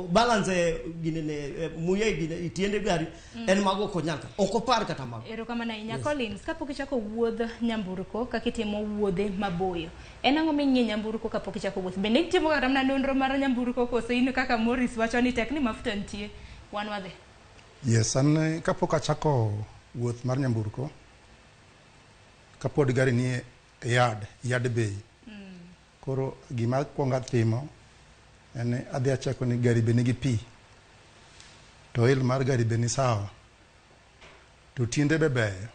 balance ginene muye gine itiende gari en mago okonyal okopar kata mago. Erokamano ahinya Collins kapok ichako wuodh nyamburko kaka itimo wuodhe maboyo. En ang'o ming'e nyamburko kapok ichako wuoth? Bende itimo kata mana nonro mar nyamburko koso in kaka Morris wacho ni tekni mafuta nitie wan wadhi? Yes, an kapok achako wuoth mar nyamburko kapod gari ni yard bay. Koro gima kwongo atimo en adhi achako ni gari be nigi pi to oil mar gari be ni sawa to tiende be beyo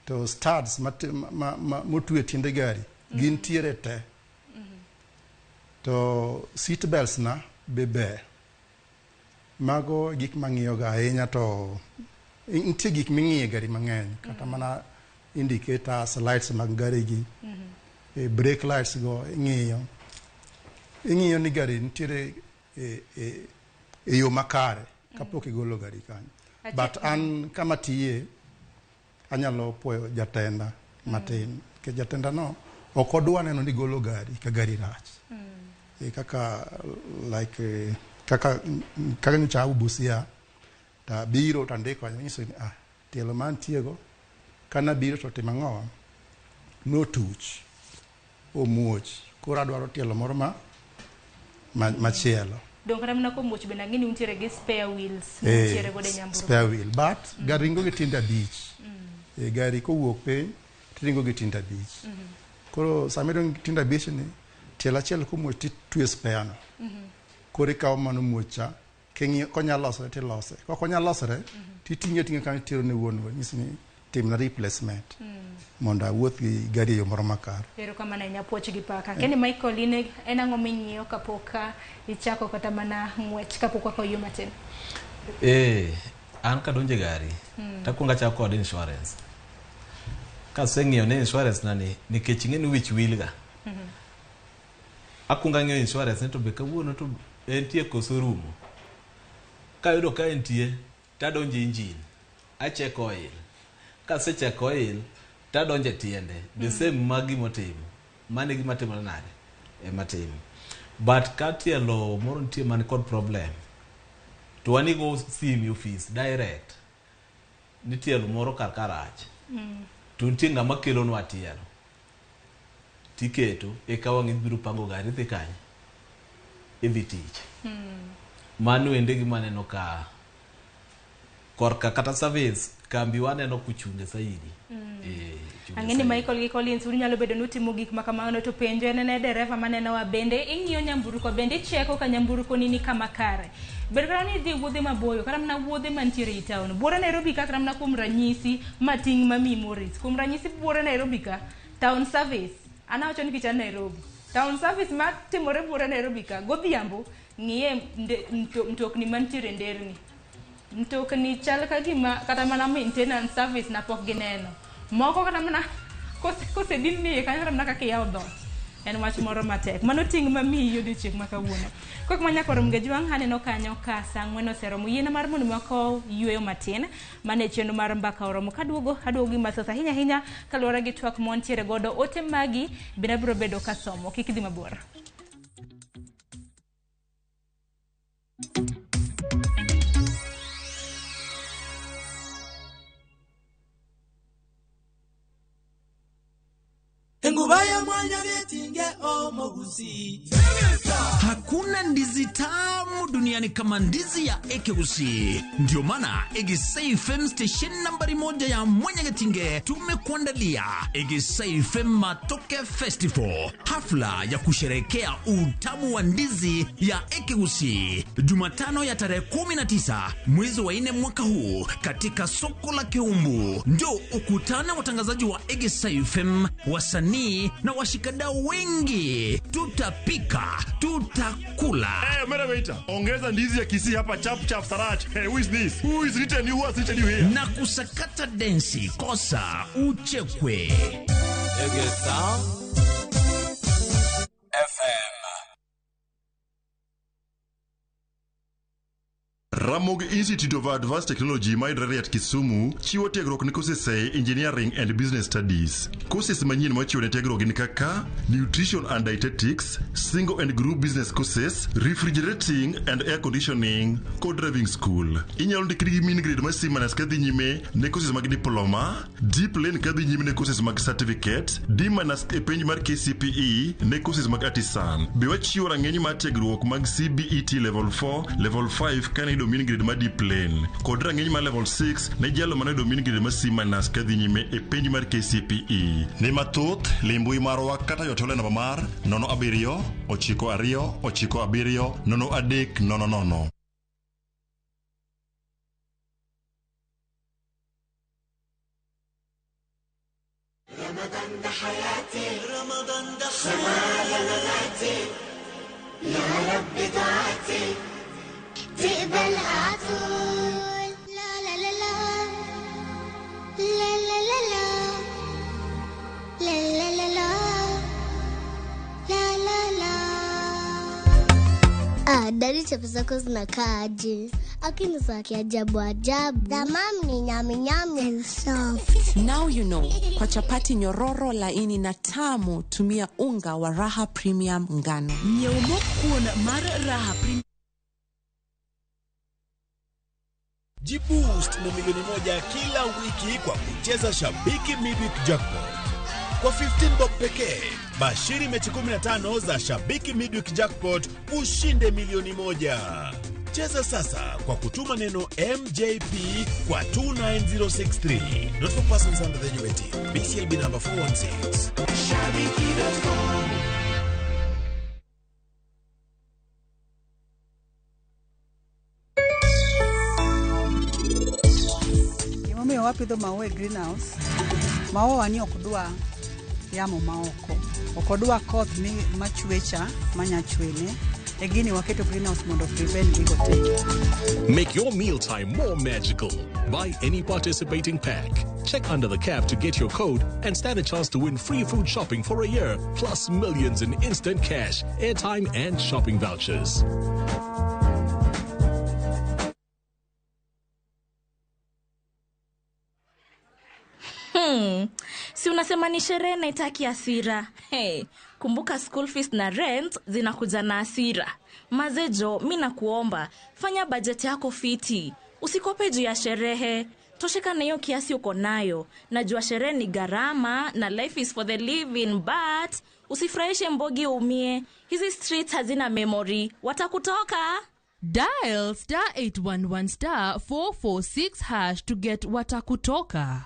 to studs motwe tiende gari gin tiere te to seat belts na be beyo. Mago gik mang'iyo ga ahinya to nitie gik ming'iyo gari mang'eny kata mana indicators lights mag gari gi brake lights go ing'iyo ni gari nitiere e yo makare kapok igolo gari kanyo. But an kama tiye anyalo puoyo jatenda matin ke jatenda no ok odwa neno ni golo gari ka gari rach. Kaka like kaka nyocha Busia ta biro tandiko nyiso ni tielo man tiego kana biro to timo ang'o no tuch omuoch koro adwaro tielo moro machielo. Dong kata mana komuoch bende ang'e ni untiere gi spare wheels nitiere godo e nyamburko. Spare wheel but gari ringo gi tiende abich. Gari kowuok piny tiringo gi tiende abich. Koro samiro gi tiende abich ni tielo achiel komuoch titwe spare no. Kore ikawo mano muocha konyalo losore tilose kokonyalo losore titing'e kanyo tero ne wuonwa nyisi ni timna replacement mondo awuoth gi gari yo moro makare. Erokamano ahinya puoch gi paka. Keni Michael en ang'o ming'iyo kapok ichako kata mana ng'wech kapok wako yo matin? An kadonje gari takwongo achako kod insurance. Kaseng'iyo ne insurance nani nikech ing'e ni wich wil ga. Akwongo ang'iyo insurance to be kawuono to entie koso rumo. Kayudo ka entie tadonje engine acheck oil. Kasecheck oil tadonje tiende the same magi motimo mane gima timo nade matimo. But katielo moro nitie man kod problem to wani go simi office direct nitielo moro karach to ntinga makelo nwa tielo tiketo ekawangi biro pango gari dhi kanye idhi tich mano ende gi maneno ka korka kata service kambi waneno kuchunge saidi ang'eni Michael gi Collins unyalo bedo nutimo gik makamano to penjo ne dereva maneno wa bende ing'iyo nyamburko bende cheko ka nyamburko nini kama kare ber kata ni dhi wuodhe maboyo kata mana wuodhe mantiere e town buora Nairobi kata mana kuom ranyisi mating mami Morris kuom ranyisi buora Nairobi ka town service anawacho ni kicha Nairobi town service ma timore buora Nairobi ka godhiambo ng'iye mtokni mantiere nderni mtokni chal ka gima kata mana maintenance service na pok gineno moko kata mana kose dinni kanyo kata mana kaka yawo dhot en wach moro matek mano ting mami yodi chik makawuono kok manya korom gejwang haneno kanyo ka saa 4 oseromo yiena mar mondo mako yueyo matin mane chenro mar mbaka oromo kaduogo gi mathoth ahinya kaluwore gi twak montiere godo ote magi biro bedo kasomo kik idhi mabor. Engubaya mwanya vyetinge omogusi. Hakuna ndizi tamu duniani kama ndizi ya Ekegusi. Ndio maana Egisei FM station nambari 1 ya Mwenyegetinge tumekuandalia Egisei FM Matoke Festival, hafla ya kusherehekea utamu wa ndizi ya Ekegusi, Jumatano ya tarehe 19 mwezi wa 4 mwaka huu katika soko la Keumbu. Ndio ukutane watangazaji wa Egisei FM, wasanii na washikadau wengi. Tutapika, tutakula. Hey, mera waiter, ongeza ndizi ya Kisii hapa chap sarach. Hey, who is this? Who is written you? Who has written you here? Na kusakata densi, kosa uchekwe. Egesa FM. Ramogi Institute of Advanced Technology maidrere at Kisumu chiwo tiegruok ni courses engineering and business studies. Courses manyien machiwo ne tiegruok ni kaka nutrition and dietetics, single and group business courses, refrigerating and air conditioning, co-driving school. Inyalo ndikri gi min grade masimanas kadhi nyime ne courses mag diploma, deep lane kadhi nyime ne courses mag certificate, D-manas e penj mar KCPE ne courses mag artisan. Be wachiwo rang'eny mar tiegruok mag CBET level 4, level 5 kane domin grade ma deep lane kod rang'eny ma level 6 ne jalo mane domin grade ma C- kadhi nyime e penj mar KCPE. Ne mathoth limbui marwa kata yotole namba mar 07 92 97 03 00. رمضان ده حياتي رمضان ده خيالاتي يا رب دعاتي تقبلها عطول لا لا لا لا لا لا لا لا لا لا لا لا لا dari chapu zako zinakaaje? Akini za kiajabu ajabu. Damam ni nyami nyami and soft. Now you know. Kwa chapati nyororo laini na tamu, tumia unga wa Raha Premium ngano. Nyeumo kuona mara Raha Premium. Jiboost na milioni 1 kila wiki kwa kucheza Shabiki Midweek Jackpot. Kwa 15 bob pekee, bashiri mechi 15 za Shabiki Midweek Jackpot ushinde milioni 1. Cheza sasa kwa kutuma neno MJP kwa 29063. Not for persons under the age of 18. BCLB number 416. Shabiki.com. Omiyo wapidho maua e greenhouse. Maua ni okdwa yamo maoko. Okdwa koth ni machwecha manyachwene. E gini waketo greenhouse mondo prevent gigo te. Make your mealtime more magical. Buy any participating pack. Check under the cap to get your code and stand a chance to win free food shopping for a year, plus millions in instant cash, airtime and shopping vouchers. Si Unasema ni sherehe na itaki hasira. Hey, kumbuka school fees na rent zinakuja na hasira. Mazejo, mimi nakuomba, fanya budget yako fiti. Usikope juu ya sherehe. Tosheka na hiyo kiasi uko nayo. Najua sherehe ni gharama na life is for the living, but usifurahishe mbogi umie. Hizi streets hazina memory. Watakutoka. Dial *811*446# to get Watakutoka.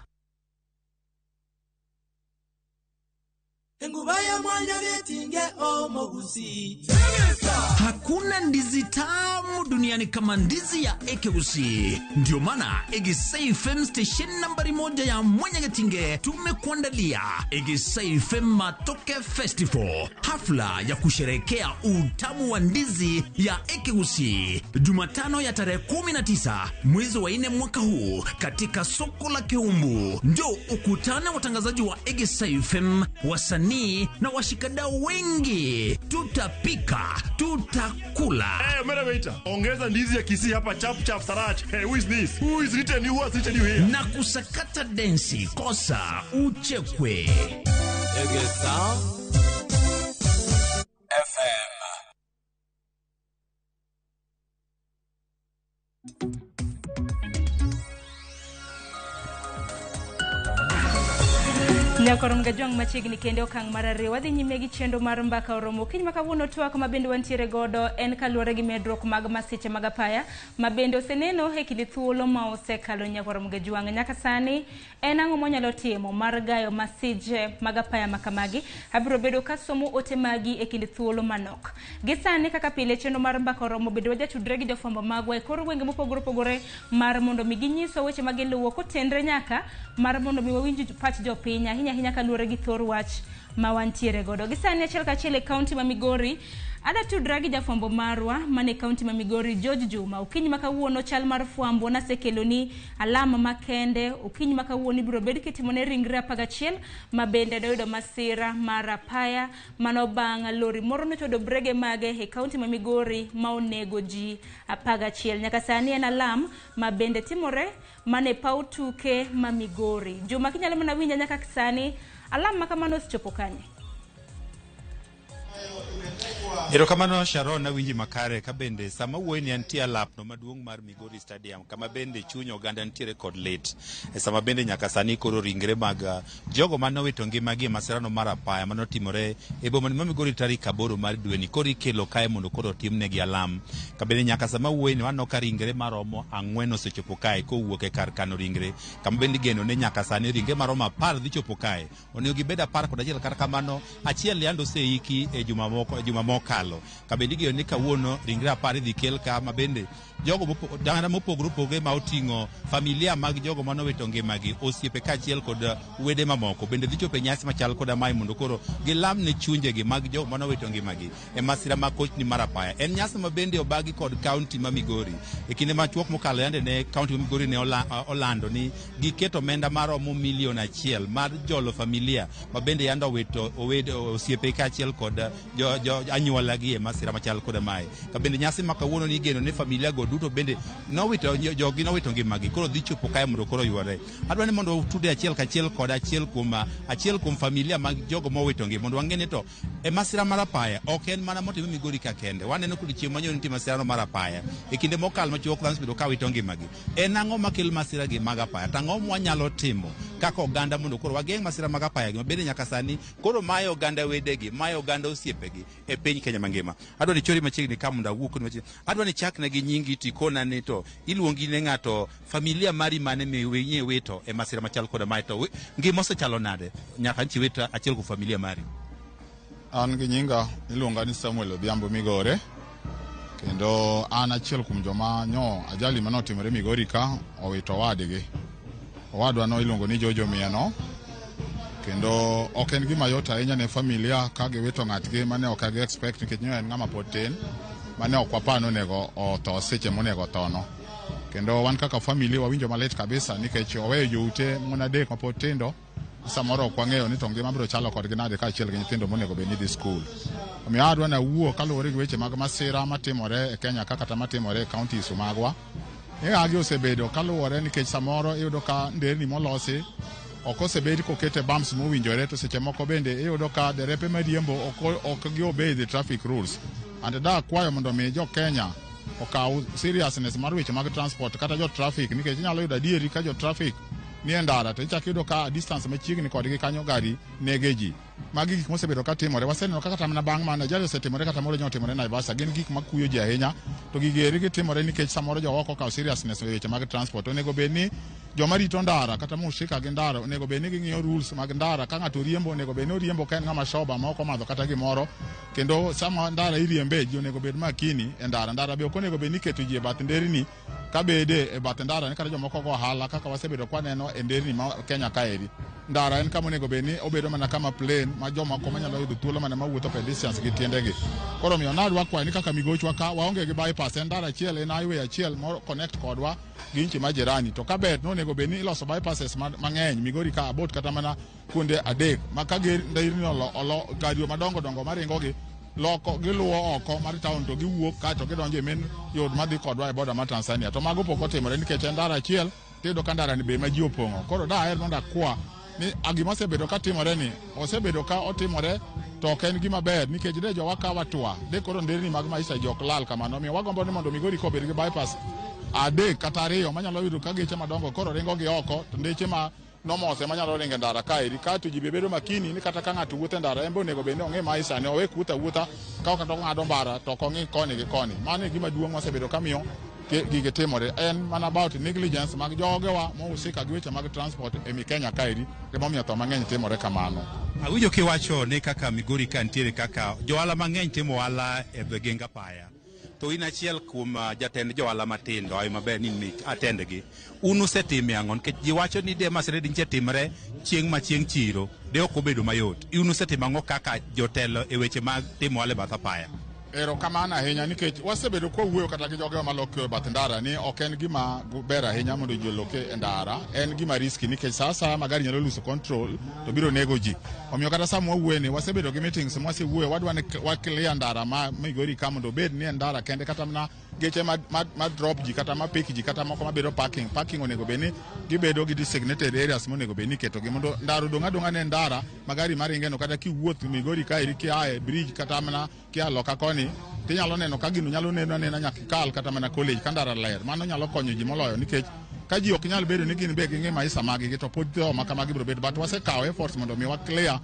Hakuna ndizi tamu duniani kama ndizi ya Ekegusi. Ndio maana Egisei FM station nambari 1 ya Mwenyegetinge tumekuandalia Egisei FM Matoke Festival, hafla ya kusherehekea utamu wa ndizi ya Ekegusi, Jumatano ya tarehe 19 mwezi wa 4 mwaka huu katika soko la Keumbu. Njoo ukutane watangazaji wa Egisei FM, wasanii na washikadau wengi. Tutapika, tutakula. Mera waiter, ongeza ndizi ya Kisii hapa chap chap sarat. Hey, who is this? Who is written you? What's written you here? Na kusakata densi, kosa uchekwe. Egesa FM. Nyakoro mgajong machigni kende okang marare wadhi nyime gi chendo mar mbaka oromo kiny makawuono twak mabende wantiere godo en kaluwore gi medruok mag masiche mag apaya mabende oseneno e kind thuolo ma osekalo. Nyakoro mgajwang nyaka sani en ang'o monyalo timo mar gayo masije mag apaya makamagi. Abiro bedo kasomo ote magi e kind thuolo manok. Gi sani kaka pile chendo mar mbaka oromo bende wajatudre gi jofwambo magwa e kor gwenge mopogore opogore mar mondo mi ginyiso weche magiluwo kotenre nyaka mar mondo mi wawinj pach jopiny ahinya kaluwore gi thor wach ma wantiere godo. Gisani achiel kachiel e kaunti ma Migori adatudra gi jafwambo marwa mane kaunti ma Migori George Juma. Okinyi makawuono chal mar fwambo nasekelo ni alama makende. Okinyi makawuono ibiro bed kitimone ringre 11 mabende doyudo masira mar apaya manobang' lori moro nochodo brege mage e kaunti ma Migori ma onego ji 11. Nyaka sani en alam mabende timore mane pautuke ma Migori. Juma kinyalo mana winja nyaka sani alam makamano sichopo kanye. Erokamano Sharon na winji makare kabende sama wuoyi ni antie alapno maduong' mar Migori Stadium kama bende chuny oganda ntiere kod lit. Sama bende nyaka sani koro ringre mag jogo manowito ngimagi e masirano mar apaya manotimore e boma ma Migori tarik 8 mar dweni koro ikelo kae mondo koro timnegi alam. Kabende nyaka sama wuoyi ni waneno ka ringre maromo 4 osechopo kae kowuok e kar kano ringre. Kama bende geno ne nyaka sani ringre maromo 10 dhi chopo kae. Onego gibed 10 kod achiel kata kamano achiel yando seiki e juma mokalo. Kabende geno ni kawuono ringre 10 dhi kel ka mabende jogo dana mopogore opogore ma oting'o familia mag jogo manowito ngimagi, osiepe kachiel kod wede mamoko bende dhi chopo e nyasi machal koda mae mondo koro gilam ne chunjegi mag jogo manowito ngimagi e masira makochni mar apaya. En nyasi mabende obagi kod kaunti ma Migori. E kinde machuok mokalo yande ne kaunti ma Migori ne olando ni giketo omenda maromo 1 milion mar jolo familia mabende yando owito osiepe kachiel kod anyuolagi e masira machal koda mae. Kabende nyasi makawuono ni geno ne familia go duto bende nowito jogi nowito ngimagi koro dhi chopo kae mondo koro yware. Adwa ni mondo utude achiel kachiel kod achiel kuom familia mag jogo mowito ngima mondo wang'e ni to e masira mar apaya ok en mana motimo Migori ka kende. Waneno kod chieng' manyo nitie masirano mar apaya e kinde mokalo machuok dhano bedo ka wito ngimagi. En ang'o makel masira gi mag apaya? Tang'o mwanyalo timo kaka oganda mondo koro wageng' masira mag apaya gi mabende nyaka sani koro mayo oganda wedegi, mayo oganda osiepegi e piny Kenya mangima. Adwa ni chori machiegni ka mondo awuok ni machiegni. Adwa ni chakna gi nyingi tikona ni to iluongi ne ng'ato familia mari mane miwenye wito e masira machal koda mae to ngima osechalo nade nyaka nchi wito achiel ku familia mari? An gi nyinga iluonga ni Samuel Odhiambo Migore, kendo an achiel kuom joma nyo ajali manotimore Migori ka owito wadgi. Owadwa no iluongo ni Jojo Miano, kendo ok en gima yot ahinya ne familia ka giwito ng'atgi mane ok agi expect nikech nyo en ng'ama pod tin mane ok wapano nego otho seche monego tono. Kendo wan kaka familia wawinjo malit kabisa nikech oweyo joute mon adek mapod tindo. Samoro ok wang'eyo ni to ngima biro chalo kodgi nade kaachiel gi nyithindo monego bed ni dhi skul. Omiyo adwa na wuo kaluwore gi weche mag masira matimore e Kenya kata matimore e counties magwa. Agi osebedo kaluwore nikech samoro iyudo ka nderni molosi okosebedi kokete bumps mowinjore to seche moko bende iyudo ka derepe mariembo ok gi-obey the traffic rules. And da kwayo mondo mi jo Kenya okaw seriousness mar weche mag transport kata jo traffic, nikech inyalo yudo adieri ka jo traffic ni e ndara to ichako yudo ka distance machiegni kodgi kanyo gari nege ji. Magi gik mosebedo ka timore. Waseneno kata mana bang' mano ajali osetimore kata moro otimore Naivasha. Gin gik makuyo ji ahinya, to gigeri gitimore nikech samoro jo oko okaw seriousness e weche mag transport. Onego bed ni joma rito ndara kata musika gi ndara onego bed ni ging'iyo rules mag ndara. Ka ng'ato riembo onego bed ni oriembo ka en ng'ama shoba ma ok omadho kata gimoro, kendo sama ndara iriembe ji onego bed makini e ndara. Ndara be ok onego bed ni keto ji e bath nderni ka bede e bath ndara ni kata jomoko go ohala kaka wasebedo kwaneno e nderni ma Kenya kaeri. Ndara en kama onego bed ni obedo mana kama plain ma joma ko manyalo yudo thuolo mana mawuotho pe distance gi tiendegi. Koro miyo nadwa kwayo ni kaka migochwa ka waonge gi bypass, en ndara achiel, en highway achiel mo connect kodwa gi nchi ma jirani. To ka bet nonego bed ni iloso bypasses mang'eny Migori ka abot kata mana kuonde adek ma ka nderni olo gari madongo dongo maringo gi loko giluwo oko mar town to giwuok ka to gidonjo e main yod madhi kodwa e border mar Tanzania. To mago pok otimore nikech en ndara achiel, tiyudo ka ndara ni be ma ji opong'o. Koro daher mondo akwa ni gima osebedo ka timore ni osebedo ka otimore to ok en gima ber, nikech de jowa ka watwa de koro nderni mag maisha ji ok lal kamano. Miyo wagombo ni mondo Migori kobed gi bypass adek kata ariyo manyalo yudo ka geche madongo koro ringo gi oko, to ndeche ma nomose manyalo ringo ndara kaeri ka to ji bedo makini ni kata ka ng'ato wuotho ndara embe onego bed ni ong'e maisha ne owek wuotha ka ok ng'ado mbara to ok ong'i koni gi koni. Mano e gima duong' mosebedo ka miyo gige timore. En mana about negligence mag jogewa mohusika gi weche mag transport e Kenya kaeri emomiyo tho mang'eny timore kamano. Awinjo kiwacho ni kaka Migori ka ntiere kaka johala mang'eny timo ohala e Genga Paya, to in achiel kuom jatend johala matindo ay maber ni atendgi. Un usetime ang'o? Nikech ji wacho ni de masire dinche timre chieng' ma chieng' chiro de ok obedo mayot. Un usetime ang'o kaka jotelo e weche mag timo ohala e bath apaya? Ero kamano ahinya nikech wasebedo kwawuoyo kata gi jogewa maloko e bath ndara ni ok en gima ber ahinya mondo ji oloke e ndara. En gima riski nikech sa magari nyalo luso control to biro nego ji. Omiyo kata sa mwawuoyo ni wasebedo gi meetings mwasewuoyo wadwa ni waklia ndara ma Migori ka mondo bed ni en ndara kende kata mana geche ma drop ji kata ma pick ji kata moko mabedo parking onego bed ni gibedo gi designated areas monego bed ni keto gi mondo ndara donga ne ndara magari maringeno kata kiwuoth Migori ka iri kiae bridge kata mana kia loka koni tinyalo neno ka gino nyalo neno nyaka kal kata mana college ka ndara ler. Mano nyalo konyo ji moloyo nikech ka ji ok nyal bedo ni gin be ging'e maisha maggi to pod tho ma kamagi biro bedo. But wasekawo efforts mondo mi wa clear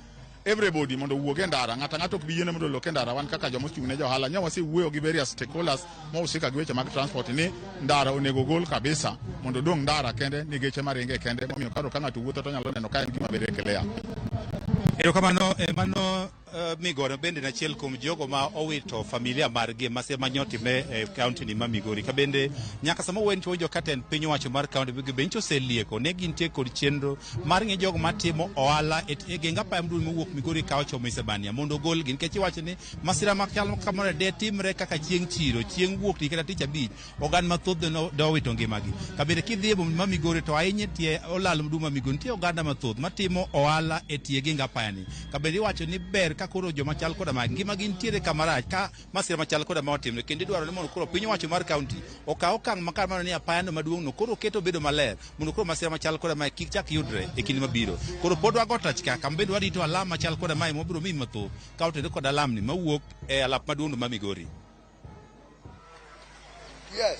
everybody mondo wuog e ndara. Ng'ato ok bi yiene mondo olok e ndara. Wan kaka joma ochung' ne johala nyawa wasewuoyo gi various stakeholders mohusika gi weche mag transport ni ndara onego gol kabisa mondo dong' ndara kende ni geche maringe kende. Momiyo karo ka ng'ato wuotho to nyalo neno ka en gima bere clear. Erokamano mano Migori bende nachiel kuom jogo ma owito familia margi mase manyotime e kaunti ni ma Migori. Ka bende nyaka sama wen chwo katend piny owacho mar kaunti be bench oselieko ne gintie kod chenro mar ng'e jogo matimo ohala e Genga Paya mduol mowuok Migori ka ochomo Isebania mondo gol gin nikech iwacho ni masira makalo kamoro de timre kaka chieng' chiro chieng' wuok ni kata tich abich ogan mathoth do wito ngimagi. Ka bende kidhi e boma ma Migori to ahinya tie olalo mduol ma Migori tie oganda mathoth matimo ohala e tie Genga Paya ni. Ka bende iwacho ni ber ka koro joma chal koda ma ngima gi ntiere kamarach ka masira machal koda ma otimre kendo dwaro ni mondo koro piny owacho mar kaunti okaw okang' makar mano ni apaya no maduong' no koro keto bedo maler mondo koro masira machal koda ma kik chak yudre e kinde mabiro. Koro pod wago tach ka kambe warito alam machal koda ma mobiro mi mathoth ka otende kod alam ni mawuok e alap maduong' ma Migori. Yes.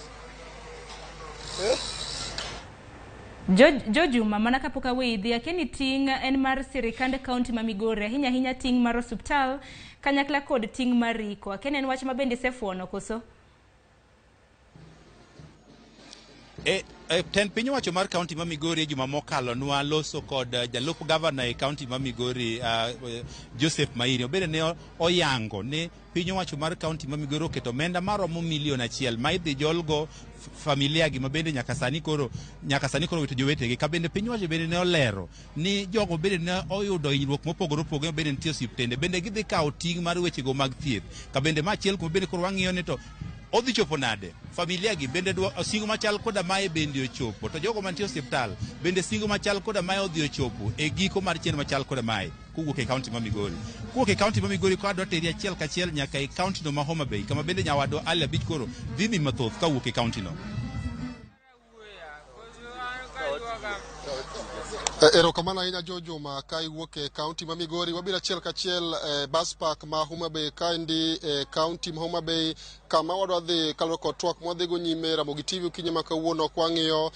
Jo Juma mana kapok awe idhi akeni ting' en mar sirikande kaunti ma Migori ahinya ting' mar osuptal kanyakla kod ting' mar riko akeni en wach mabende sefuono koso? Ten piny owacho mar kaunti ma Migori juma mokalo nwa loso kod jalup governor e kaunti ma Migori Joseph Mairi obede ne oyango ne piny owacho mar kaunti ma Migori oketo omenda maromo $1,000,000 ma idhi jolgo familia gi mabende nyaka sani koro wito jowetegi. Ka bende piny owacho bende ne olero ni jogo bende ne oyudo hinyruok mopogore opogore bende nitie osiptende bende gidhi kawo ting' mar wechego mag thieth. Ka bende machiel kuom bende koro wang'iyo ni to odhi chopo nade familia gi bende singo machal koda mae bende ochopo to jogo mantie osiptal bende singo machal koda mae odhi ochopo e giko mar chenro machal koda mae kuwuok e kaunti ma Migori. Kuwuok e kaunti ma Migori kwa dwa teri achiel kachiel nyaka e kaunti no ma Homa Bay kama bende nyawado Ali Abich koro dhi mi mathoth kawuok e kaunti no. Erokamano ahinya Jojo ma ka iwuok e kaunti ma Migori. Wabiro achiel kachiel bus park ma Homa Bay kaendi e kaunti ma Homa Bay kama wadwa dhi kaluwore kod twak mwadhigo nyime Ramogi TV okinyi ma kawuono kwang'iyo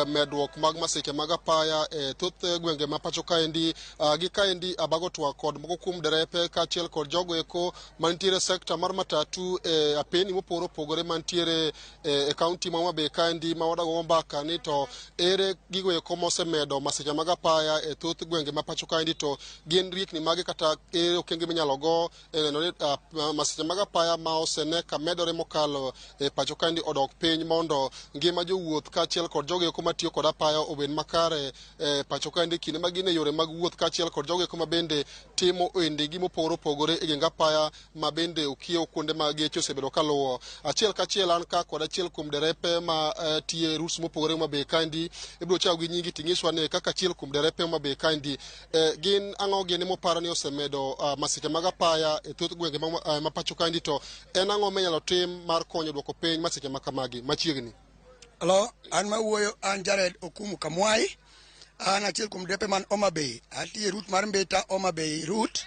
medruok mag masiche mag apaya e thoth gwenge ma pacho kaendi. Gi kaendi abago twak kod moko kuom derepe kaachiel kod jogo eko mantiere sekta mar matatu e apeni mopogore opogore mantiere e kaunti ma Homa Bay kaendi ma wadago mbaka ni to ere gigo eko mosemedo masiche mag apaya e thoth gwenge ma pacho kaendi to gin riekni mage kata okenge minyalo go e neno ni masiche mag apaya ma osene ka medore mokalo e pacho kaendi odok piny mondo ngima jowuoth kaachiel kod jogo eko matiyo kod apaya obed makare e pacho kaendi kinde ma gin e yore mag wuoth kaachiel kod jogo eko ma bende timo ohendegi mopogore opogore e geng apaya ma bende okiewo kuonde ma geche osebedo kaluwo. Achiel kachiel an ka kod achiel kuom derepe ma tiye ruts mopogore ma be kaendi ibiro chao gi nyingi ting'iswa ne kaka achiel kuom derepe ma be kaendi gin ang'o gini moparo ni osemedo masiche mag apaya e thoth gwenge ma pacho kaendi to en ang'o minyalo tim mar konyo duoko piny masiche ma kamagi machiegni. Hello, an mawuoyo an Jared Okumu Kamwai. An achiel kuom derepe man Homa Bay. Atiye route mar Mbeta Homa Bay route.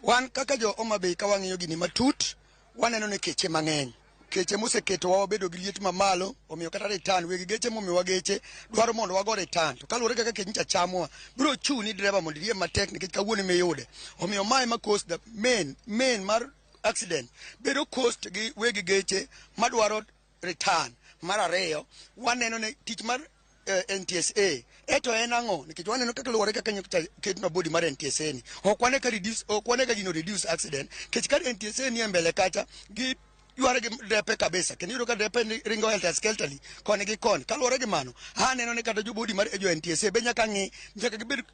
Wan kaka jo Homa Bay ka wang'iyo gini matut, waneno ni keche mang'eny. Keche moseketowa wabedo gi liet mamalo, omiyo kata return wegi geche momiyowa geche dwaro mondo wago return. To kaluwore kaka kech chachamowa, biro chuni driver mondo iriemb matek nikech kawuono miyude. Omiyo mae ma cause the main mar accident bedo cost gi wegi geche madwaro return. Mar ariyo, waneno ni tich mar NTSA eto en ang'o nikech waneno kaka luwore kaka ketno body mar NTSA ni ok wane ka gino reduce accident kech ka NTSA ni mbele kacha gi yuare gi depe kabisa kendo yudo ka depe ringo helter skelterly koni gi koni kaluwore gi mano aneno ni kata jo body mar jo NTSA be nyaka gibed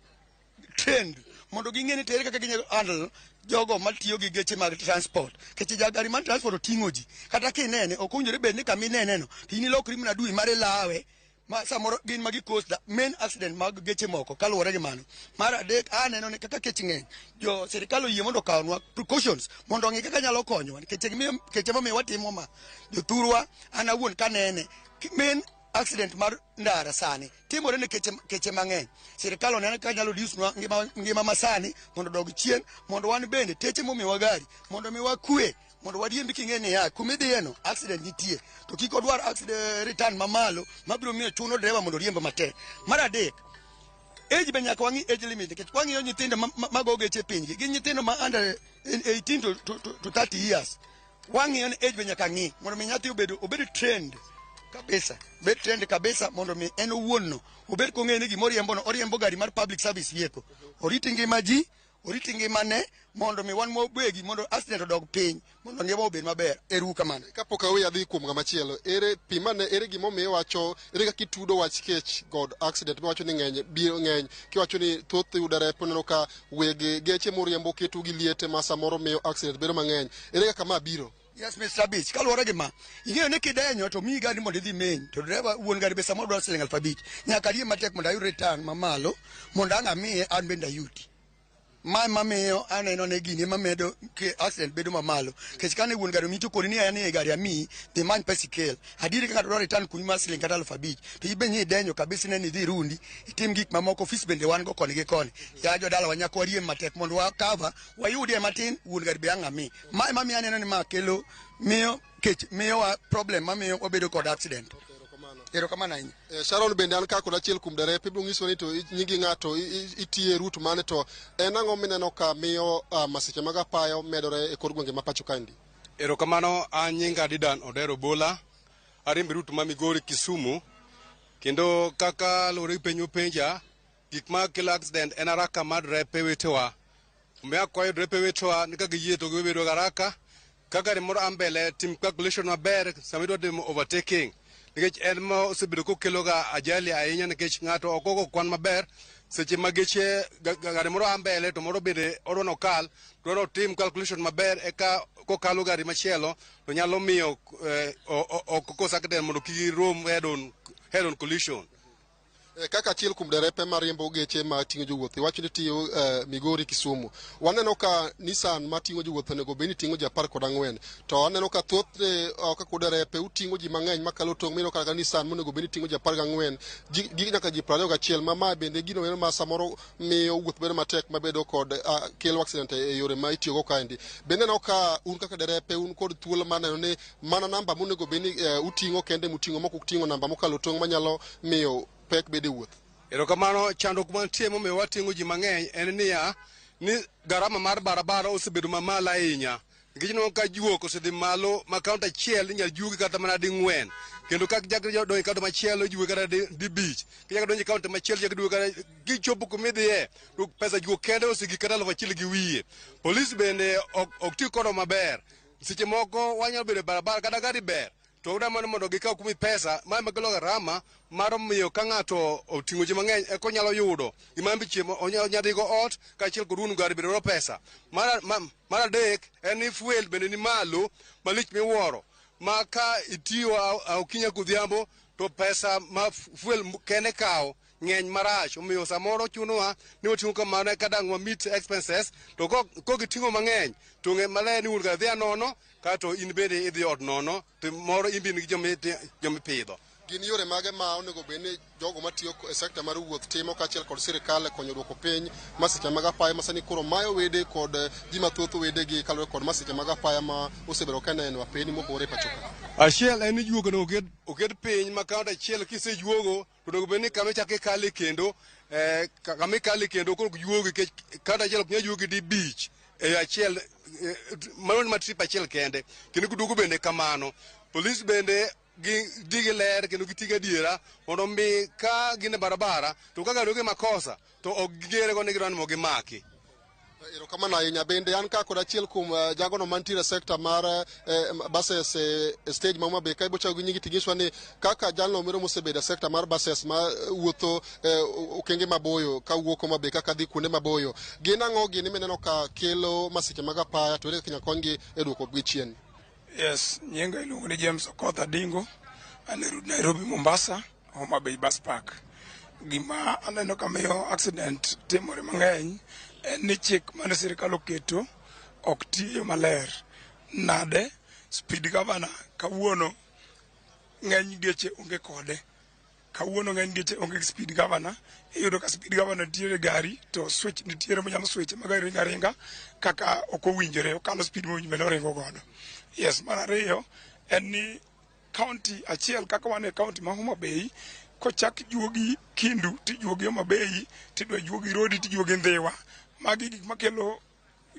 trend mondo ging'e ni tere kaka ginyalo handle jogo matiyo gi geche mag transport keche jagari mar transport oting'o ji kata kinene ok owinjore bed ni kama ineneno to in ilokri mana dui mar ilawe ma samoro gin magi cause the main accident mag geche moko kaluwore gi mano. Mar adek aneno ni kaka kech ng'eny jo sirikal oyie mondo okawnwa precautions mondo ong'i kaka nyalo konyowa keche momiyo watimo ma jothurwa an awuon kanene main accident mar ndara sani timore ne keche mang'eny. Sirikal oneno ka nyalo reduce ngima masani mondo dog chien mondo wan bende teche momiyowa gari mondo miwa kwe mondo wadiembi king'e ni ya kumidhieno accident nitie to kik odwar accident return mamalo mabiro miyo chuno driver mondo riemb matek. Mar adek, age be nyaka wang'i age limit nikech wang'iyo nyithindo mago geche pinygi gin nyithindo ma under 18 to 30 years. Wang'iyo ni age be nyaka ng'i mondo mi nyathi obed trained kabisa mondo mi en owuon no obed kong'e ni gimoriembo no oriembo gari mar public service vehicle oriti ngima ji oriti ngimane mondo mi wan mobegi mondo accident odog piny mondo ngima obed maber. Eru kamano. Kapok awe adhi kuom ngama chielo ere pimane ere gimomiyo wacho ere kaka itudo wach kech god accident miwacho ni ng'eny biro ng'eny kiwacho ni thoth yudore poneno ka wege geche moriembo keto gi liete ma samoro miyo accident bedo mang'eny ere kaka ma biro. Yes, Mr. Beach. Kaluwore gi ma, ing'eyo ni kidenyo to miyi gari mondo idhi meny to driver wuon gari be samoro dwaro siling 5,000 nyaka riemb matek mondo ayud return mamalo mondo ang' amiye an bende ayudi. Mae mamiyo aneno ni gini mamedo accident bedo mamalo kech kane wuon gari mito koni ni an e gari amiyi dhi many pesa ikel adieri kaka dwaro return kuny mar siling kata 5,000 to ibenyi idenyo kabisa ne ni dhi rundi itim gik mamoko ofis bende wan go koni gi koni ya jodala wa nyaka wariem matek mondo wakava wayudie matin wuon gari be ang' amiyi. Mae mamiyo aneno ni ma kelo miyo wa problem mamiyo wabedo kod accident. Erokamano ahinya. Sharon bende an ka kod achiel kuom derepe ibiro ng'iso ni to nyingi ng'ato itiye route mane to en ang'o mineno ka miyo masiche mag apaya medore e kor gwenge ma pacho kaendi. Erokamano an nyinga Didan Odero Bola arimbe route ma Migori Kisumu kendo kaka lore penyo penja gik ma kelo accident en araka mar drepe wetewa omiyo akwayo drepe wetewa ni kaka giyie to gibedo garaka kaka gari moro ambele tim calculation maber sama idwa timo overtaking nikech en ma osebedo kokelo ga ajali ahinya nikech ng'ato okoko kwan maber seche ma geche gari moro ambele to moro bende odwa nokal dwaro tim calculation maber eka kokalo gari machielo to nyalo miyo okokos accident mondo kik rom head on collision. Kaka achiel kuom derepe mariembo geche ma ting'o jowuoth iwacho ni tiyo Migori Kisumu. Waneno ka Nissan ma ting'o jowuoth onego bed ni ting'o ji 14 to aneno ka thoth kaka derepe uting'o ji mang'eny makalo tong' mino kaka Nissan monego bed ni ting'o ji 14 gi nyaka ji 21 ma ma bende gino ma samoro miyo wuoth bedo matek mabedo kod kelo accident e yore ma itiyogo kaendi. Bende neno ka un kaka derepe un kod thuolo mar neno ni mana namba monego bed ni uting'o kende muting'o mok uting'o namba mokalo tong' manyalo miyo pek bede wuoth. Erokamano chandruok mantie momiyo wating'o ji mang'eny en niya ni garama mar barabara osebedo mamalo ahinya. Nikech no ka juok osedhi malo ma kaunti achiel inyal juogi kata mana ding'wen. Kendo ka donjo kaunti machielo juogi kata dibich. Kinyaka donjo kaunti machielo juogi kata gichopo kumidhiye to pesa juok kende osegi kata 1,000 gi wiye. Polis bende ok ti kodo maber. Seche moko wanyalo bedo barabara kata gari ber. To uda mano mondo gikaw kumi pesa ma makelo garama mar miyo ka ng'ato oting'o ji mang'eny eko nyalo yudo gimambi chiemo onyadhigo ot kaachiel kod wuon gari bedo pesa. Mar adek en ni fuel bende ni malo malich miwuoro ma ka itiyo okinya godhiambo to pesa ma fuel kene kawo ng'eny marach omiyo samoro chunowa ni wating'o kamano ka dang' wa meet expenses to kogiting'o mang'eny to ng'e maler ni wuon gari dhi anono kato in bende idhi ot nono to moro imbi nigi jomipidho. Gin yore mage ma onego bed ni jogo matiyo e sekta mar wuoth timo kaachiel kod sirikal konyo duoko piny masiche mag apaya masani koro mayo wede kod ji mathoth wede gi kaluwore kod masiche mag apaya ma osebedo ka neno apeyni mopogore pachoka. Achiel en ni juogono oked piny ma kaunti achiel kisejuogo to onego bed ni kama chako ikale kendo kama ikale kendo koro juogi nikech kaunti achiel ok nyal juogi di beach e achiel mano ma trip achiel kende kendo kuduogo bende kamano. Polis bende digi ler kendo gitiga diera mondo mi ka gine barabara to kaka doge makosa to ok gigere go ni giran mo gimaki. Erokamano ahinya. Bende an ka kod achiel kuom jagono mantiere sekta mar buses stage ma Homabay ka ibochago gi nyingi tinyiswa ni kaka jalno mero mosebedo e sekta mar buses ma wuotho okenge maboyo ka wuok Homabay kaka dhi kuonde maboyo gin ang'o gini mineno ka kelo masiche mag apaya to ere kaka inyalo konygi e duoko gi chien? Yes, nyinga iluongo ni James Okoth Adingo, an e Nairobi Mombasa Homabay Bus Park. Gima aneno kamiyo accident timore mang'eny en ni chik mane sirikal oketo ok tiyo maler. Nade speed governor kawuono ng'eny geche onge kode. Kawuono ng'eny geche onge speed governor. Iyudo ka speed governor nitiere gari to switch nitiere manyalo switch ma gari ringa kaka ok owinjore okalo speed mowinjore oringo godo. Yes, mar ariyo en ni county achiel kaka wan e county ma Homabay kochak juogi Kindu tijuogi Homabay tidwa juogi Rodi tijuogi Ndhiwa. Magi gik makelo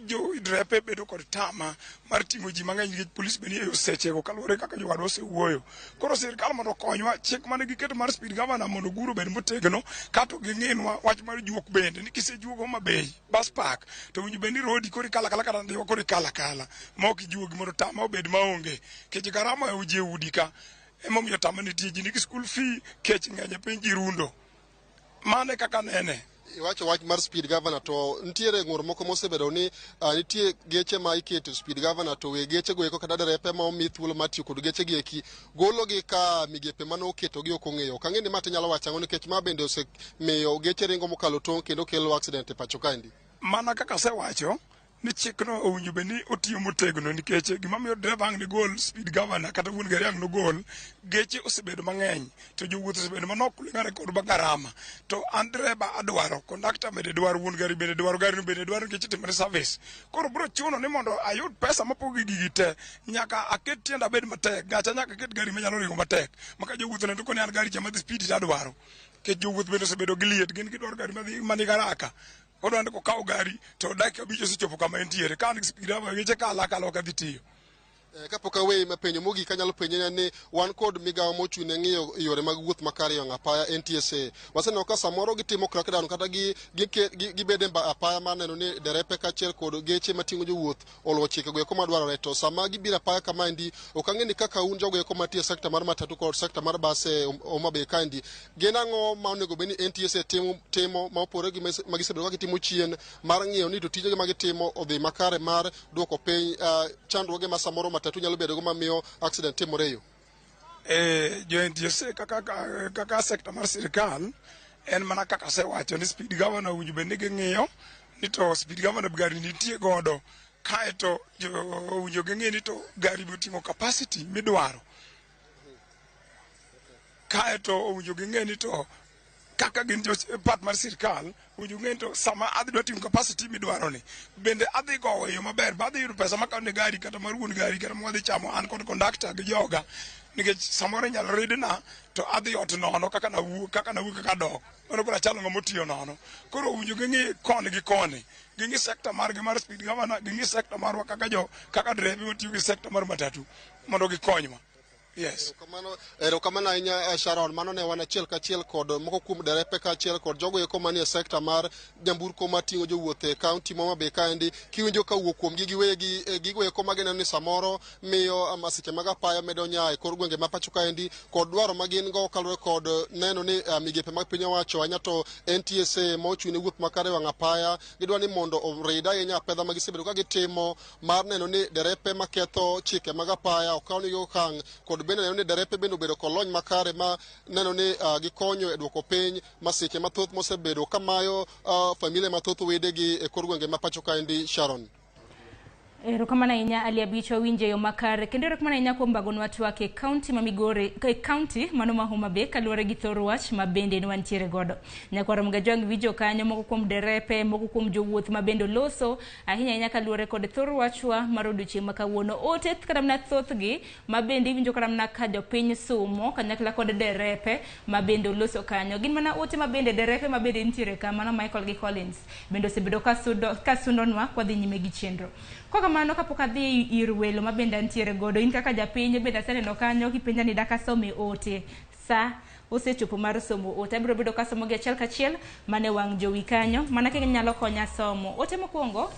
jo drepe bedo kod tama mar ting'o ji mang'eny nikech polis bende e sechego kaluwore kaka jowadwa osewuoyo. Koro sirikal mondo okonywa chik mane giketo mar speed governor mondo guro bed motegno kato ging'inwa wach mar juok bende ni kisejuogo Homabay Bus Park to winjo bed ni Rodi koro ikala kala kata Ndhiwa koro ikala kala ma ok ijuogi mondo tama obed maonge kech garama e uje udi ka emomiyo tama nitie ji nigi school fee kech ng'eny e piny ji rundo. Mane kaka nene iwacho wach mar speed governor to nitiere ng'ur moko mosebedo ni nitie geche ma iketo speed governor to we geche go eko kata derepe ma omi thuolo mar tiyo kod geche gi eki gologi ka migepe mane oketogi ok ong'eyo. Ok ang'e ni ma tinyalo wacho ang'o nikech ma bende osemiyo geche ringo mokalo tong' kendo kelo accident e pacho kaendi. Mana kaka asewacho ni chikno owinjo bed ni otiyo motegno nikech gimamiyo dereva ang' nigol speed governor kata wuon gari ang' nogol geche osebedo mang'eny to jowuoth osebedo manok kuling'ore kod garama to an dereba adwaro kondakta bende dwaro wuon gari bende dwaro gari no bende dwaro nikech timore service. Koro biro chuno ni mondo ayud pesa mapog gi gigi te nyaka aket tienda bed matek gacha nyaka aket gari manyalo ringo matek maka jowuoth ne to koni an gari cha madhi speed tadwaro kech jowuoth bende osebedo gi liet gin gidwaro gari madhi garaka odwande ko kawo gari to dakika 5 osechopo kama entiere ka an speed governor geche kala ok adhi tiyo. Kapok awe mapenjo mogik anyalo penje ni wan kod migawo mochune ng'iyo yore mag wuoth makare yong apaya NTSA. Waseneno ka samoro gitimo crackdown kata gibede apaya mar neno ni derepe kaachiel kod geche mating'o jowuoth oluwo chikego eko madwarore to sama gibiro apaya kamaendi ok ang'e ni kaka un jogo eko mantie sekta mar matatu kod sekta mar bas e Homabay kaendi gin ang'o ma onego bed ni NTSA timo ma opogore gi magisebedo ka gitimo chien mar ng'iyo ni to tijegi magitimo odhi makare mar duoko piny chandruoge ma samoro matatu nyalo bedo go mamiyo accident timore yo. Jo NTSA kaka sekta mar sirikal en mana kaka asewacho ni speed governor owinjo bed ni ging'iyo ni to speed governor gari nitie godo, kaeto owinjo ging'e ni to gari boting'o capacity midwaro, kaeto owinjo ging'e ni to kaka gin part mar sirkal owinjo ging'e ni to sama adhi dwa ting'o capacity midwaro ni bende adhi gowo e yo maber, ba adhi yudo pesa makane gari kata mar wuon gari kata mwadhi chamo an kod conductor gi joga, nikech samoro inyalo ridna to adhi ot nono kaka nawuok kaka dok, mano koro achalo ng'ama otiyo nono. Koro owinjo ging'i koni gi koni, ging'i sekta margi mar speed governor, ging'i sekta marwa kaka dreve matiyo gi sekta mar matatu mondo gikonywa. Yes. Erokamano ahinya Sharon, mano ne wan achiel kachiel kod moko kuom derepe kachiel kod jogo eko manie sekta mar nyamburko mating'o jowuoth e kaunti ma Homa Bay kaendi, kiwinjo kawuok kuom gigo eko magineno ni samoro miyo masiche mag apaya medo nya e kor gwenge ma pacho kaendi, kod dwaro ma gin go kaluwore kod neno ni migepe mag piny owacho anya to NTSA ma ochung' ne wuoth makare wang' apaya, gidwa ni mondo orid ahinya pedha ma gisebedo ka gitimo mar neno ni derepe maketho chike mag apaya okawnigi okang' kod bende neno ni derepe bende obedo kolony makare ma neno ni gikonyo e duoko piny masiche mathoth mosebedo kamayo familia mathoth wedegi e kor gwenge ma pacho kaendi. Sharon. Erokamano ahinya Ali Abicho, winje yo makare kendo erokamano ahinya kuom bagonwa twak e kaunti ma Migori, e kaunti mano ma Homa Bay kaluwore gi thor wach ma bende ne wantiere godo. Nyakwaro Mgajong winjo kanyo moko kuom derepe, moko kuom jowuoth ma bende loso ahinya kaluwore kod thor wachwa mar odiochieng' ma kawuono. Ote kata mana thothgi ma bende iwinjo kata mana ka jopiny sumo kanyakla kod derepe ma bende loso kanyo. Gin mana ote ma bende derepe ma bende nitiere ka, mano Michael gi Collins bende osebedo ka sundonwa kwa dhi nyime gi chenro. Kwa mano kapok adhi ir welo ma bende antiere godo, in kaka japiny bende aseneno kanyo kipenja ni daka some ote, sa osechopo mar somo ote. Abiro bedo ka somo gi achiel kachiel mane wang' jowi kanyo, mana ka nyalo konya somo. Ote mokwongo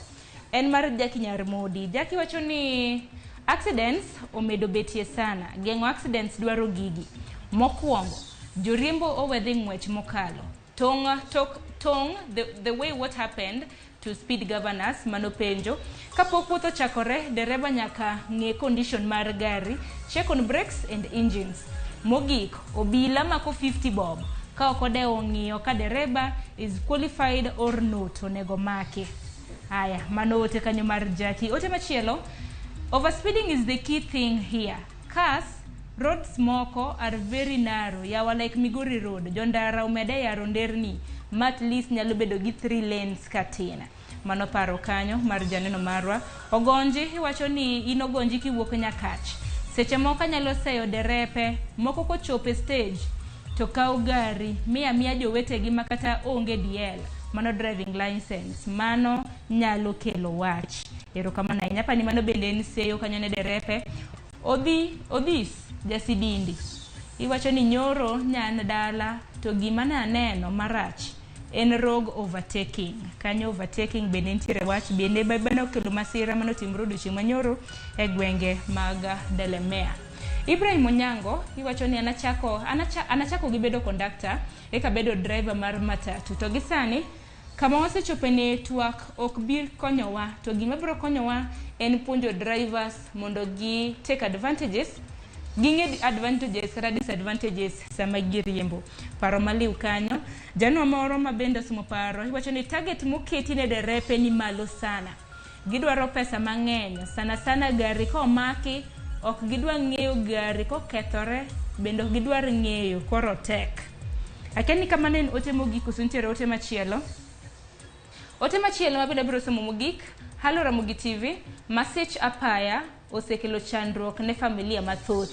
en mar Jackie Nyarmodi. Jackie wacho ni accidents omedo betie sana, geng'o accidents dwaro gigi. Mokwongo, joriembo owedhi ng'wech mokalo. The way what happened to speed governors mano penjo. Kapok wuoth ochakore, dereba nyaka ng'e condition mar gari, check on brakes and engines. Mogik, obila mako 50 bob ka ok odewo ng'iyo ka dereba is qualified or not, onego make. Haya, mano ote kanyo mar Jackie. Ote machielo, overspeeding is the key thing here. Cars, roads moko are very narrow, yawa like Migori Road, jondara umede yaro nderni ma at least nyalo bedo gi 3 lanes katina. Mano paro kanyo mar janeno marwa. Ogonji iwacho ni inogonji kiwuok Nyakach, seche moko nyalo seyo derepe moko kochope stage to kaw gari miya jowetegi makata onge DL, mano driving license, mano nyalo kelo wach. Erokamano ahinya, pani mano bende en seyo kanyo ne derepe. Odhis jasidindi iwacho ni nyoro nyan dala to gima naneno marach en rogue overtaking. Kanyo overtaking bende nitiere wach, bende bane okelo masira mano timore odiochieng' manyoro e gwenge mag Delemea. Ibrahim Onyango iwacho ni anachako gi bedo conductor eka bedo driver mar matatu, to gisani kama wasechope ne twak ok bir konyowa, to gima biro konyowa en puonjo drivers mondo gi take advantages, ging'e advantages kata disadvantages sama giriembo. Paro maliw kanyo. Jano moro ma bende somo paro iwacho ni target moketi ne derepe ni malo sana, gidwaro pesa mang'eny sana gari komaki, ok gidwa ng'eyo gari kokethore, bende ok gidwar ng'eyo koro tek. Akeni kama ne ote mogik osuntiere ote machielo. Ote machielo ma bende biro somo mogik, halo Ramogi TV, masech apaya osekelo chandruok ne familia mathoth,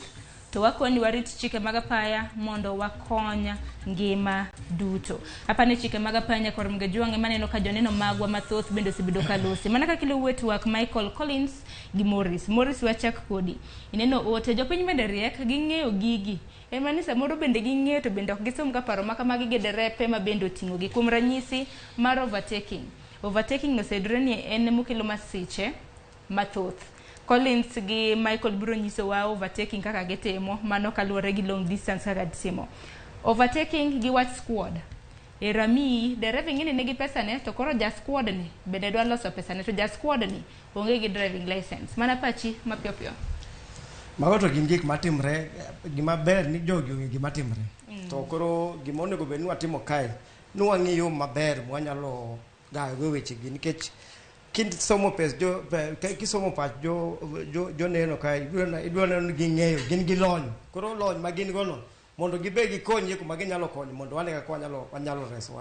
to wakoni warit chike mag apaya mondo wakonya ngima duto. Apane chike mag apaya Nyakwaro Mgajong maneno ka joneno magwa mathoth bende osebedo kalosi, mana ka kilo wet wak Michael Collins gi Morris wachak kodi. Ineno ote jopiny bende riek ging'eyo gigi, emani samoro bende ging'eyo to bende ok gisom ka paro maka magi derepe ma bende oting'o gi. Kuom ranyisi mar overtaking osedre ni en mokelo masiche mathoth. Collins gi Michael biro nyiso wa overtaking kaka gitimo, mano kaluwore gi long distance kaka gitimo. Overtaking gi wach squad. Rami dereva ng'ini nigi pesa ne, to koro ja squad ni bende dwa loso pesa ne, to ja squad ni onge gi driving license. Mana pachi mapiyo piyo. Mago to gin gik matimre gima ber ni jogi onge gima timre. To koro gima onego bed ni watimo kae nwang'iyo maber mwanyalo gayo weche gi nikech kisomo pes kisomo pach jo neno kae idwa neno gi ng'eyo gin gi lony. Koro lony ma gin gono mondo gibe gikonye kuma ginyalo konyo mondo wane kaka wanyalo reso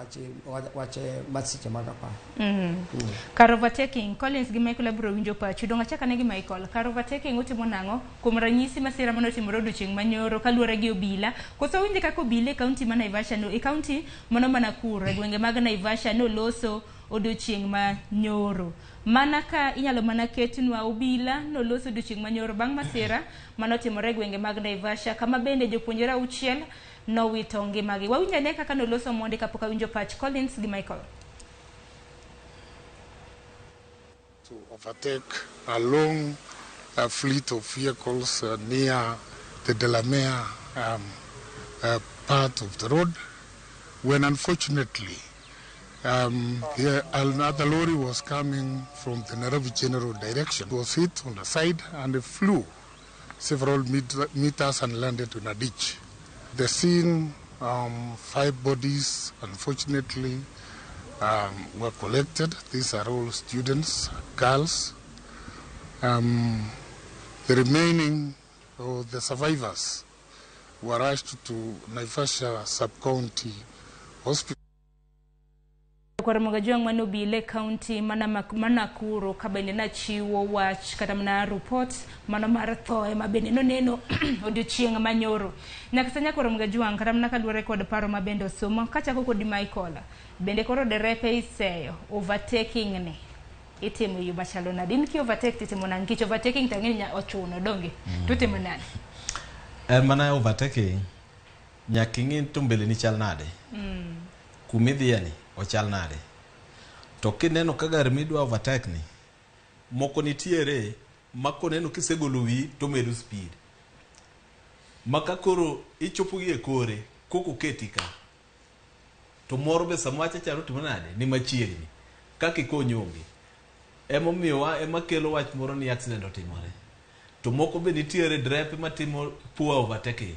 wache masiche mag apaya. Kar overtaking, Collins gi Michael abiro winjo pachi. Donga chaka ne gi Michael. Kar overtaking utimo nang'o kuom ranyisi masira mano timore odiochieng' manyoro kaluwore gi obila. Koso winje kaka obila e kaunti ma Naivasha no, e kaunti mano Nakuru, e gwenge mag Naivasha no loso odiochieng' manyoro. Mana ka inyalo mana ketnwa obila no loso odiochieng' manyoro bang' masira mano timore gwenge mag Naivasha kama bende jopuonjre 6 no wito ngimagi. Wawinjo ne kaka no loso monde kapok awinjo pach Collins gi Michael. To overtake a long fleet of vehicles near the Delamere part of the road, when unfortunately another lorry was coming from the Nairobi General direction. It was hit on the side and it flew several meters and landed in a ditch. The scene, 5 bodies, unfortunately, were collected. These are all students, girls. The remaining, or the survivors, were rushed to Naivasha Sub-County Hospital. Kwa Ramogi mano bile county mana Nakuru kabende na chiwo wach kata mana report mana mar thoe mabende no neno odiochieng' manyoro. Nyakasanya kwa Ramogi kata mana kaluwore kod paro mabende osomo kachako kod Michael bende koro derepe iseyo overtaking ne itimo yu machalo nade. In ki overtake itimo nang kich overtaking tang'eni ochuno donge tutimo nade. Mana overtaking nyaking'in tumbele ni chal nade. Kumidhiani ochal nade. To kineno ka gari midwa overtake ni moko nitiere mako neno kisegolo wi to medo speed. Maka koro ichopo gi e kore koko ketika. To moro be samwacha charo timo nade ni machiegni. Kaki konyongi. Emo miwa ema kelo wach moro ni accident otimore. To moko be nitiere drepe matimo poor overtaking.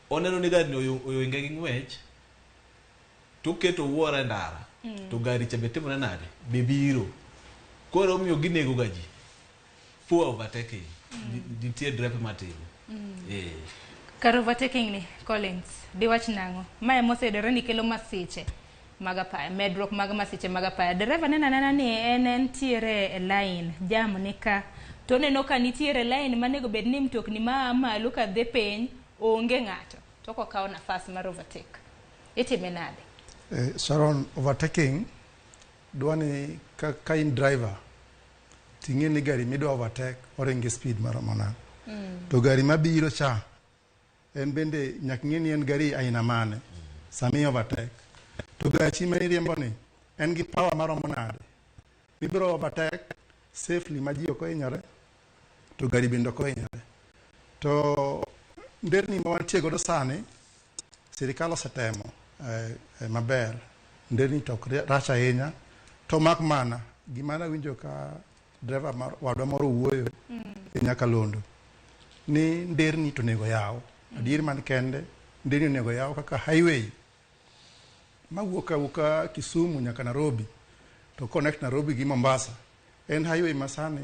Oneno ni gari oyonge gi ng'wech to keto wuora ndara to gari cha betimore nade bibiro koro miyo ginego gaji poor overtaking nitie drepe matimo. Kar overtaking ni Collins di wach nango mae mosedore ni kelo masiche mag apaya medruok mag masiche mag apaya. Dereva nena ni entiere e line jam ni ka to neno ka nitiere line manego bed ni mtokni ma malo ka dhi piny onge ng'ato to kokawo nafas mar overtake. Itime nade? Sharon, overtaking dwani ka in driver ting'e ni gari midwa overtake oringi speed maromo nade. To gari mabiro cha en bende nyaka ng'e ni en gari aina mane sami overtake. To gachi ma iriembo ni en gi power maromo nade mibiro overtake safely ma ji ok ohinyore to gari bende ok ohinyore. To nderni ma wantie godo sani sirikal osetemo maber nderni to rach ahinya to mak mana gima nawinjo ka driver wadwa moro wuoyo e Nyakalondo ni nderni to nego yaw adier man kende nderni nego yaw kaka highway mawuok Kisumu nyaka Nairobi to connect Nairobi gi Mombasa en highway masani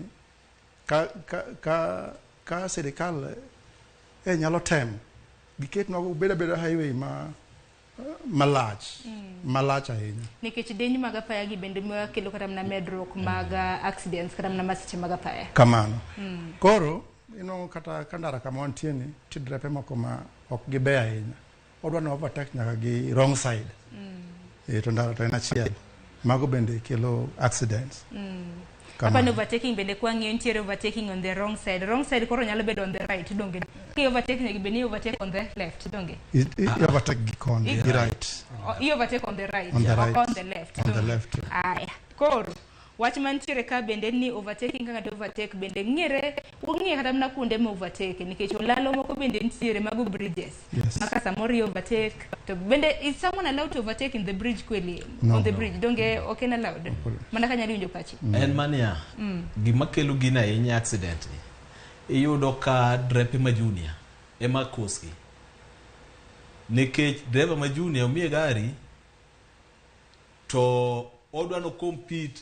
ka sirikal nyalo tem giket no beda highway malach ahinya nikech deny mag apaya gi bende kelo kata na medruok mag accidents kata na masiche mag apaya kamano. Koro kata kandara kama wantie ni tidrepe moko ma ok gibe ahinya odwa no overtake nyaka gi wrong side to ndara to en achiel mago bende kelo accidents. Hapa no overtaking bende kwa ng'eyo nitiere overtaking on the wrong side koro nyalo bedo on the right donge ki overtaking gi bende overtake on the left donge overtake gi kon gi right overtake on the right on the left aya koro wach mantiere ka bende ni overtaking kaka to overtake bende ng'ere kata mna kuonde ma overtake nikech olalo moko bende nitiere mago bridges maka samori overtake to bende is someone allowed to overtake in the bridge kweli on the bridge donge okay allowed mana kanya winjo pachi en mania gima kelo gina ahinya accident iyudo ka drepe ma junior ema koski nikech driver ma junior omiye gari to odwa no compete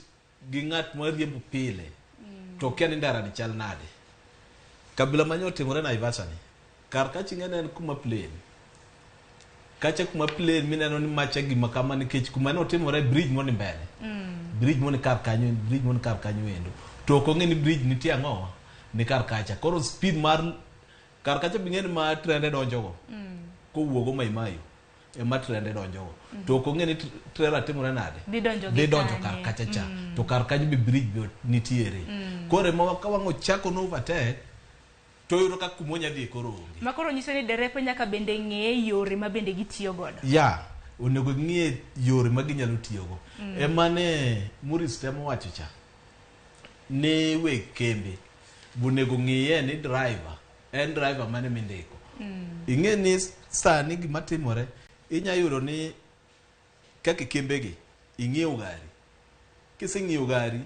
gi ng'at ma riembo pile to kia ni ndara ni chal nade kabila manyo timore na Naivasha ni kar ka chingene en kuma plane kacha kuma plane mineno ni macha gima kama nikech kuma no timore bridge moni mbele bridge moni kar kanyo endo to ko ngeni bridge nitie ang'o ni kar kacha koro speed mar kar kacha bingeni ma trende donjogo ko wuogo maimayo e ma trende donjogo to ko ngeni trailer timore nade di donjo kar kacha cha to kar kanyo bi bridge bi nitiere kore ma ka wango chako no overtake to yudo ka kumonya di koro onge makoro nyiso ni derepe nyaka bende ng'e yore ma bende gitiyo godo onego ng'e yore ma ginyalo tiyogo emane Muris temo wacho cha ne we kembe bonego ng'iye ni driver mane mindiko ing'e ni sani gima timore inyayudo ni kaka kembegi ing'iewo gari kiseng'iewo gari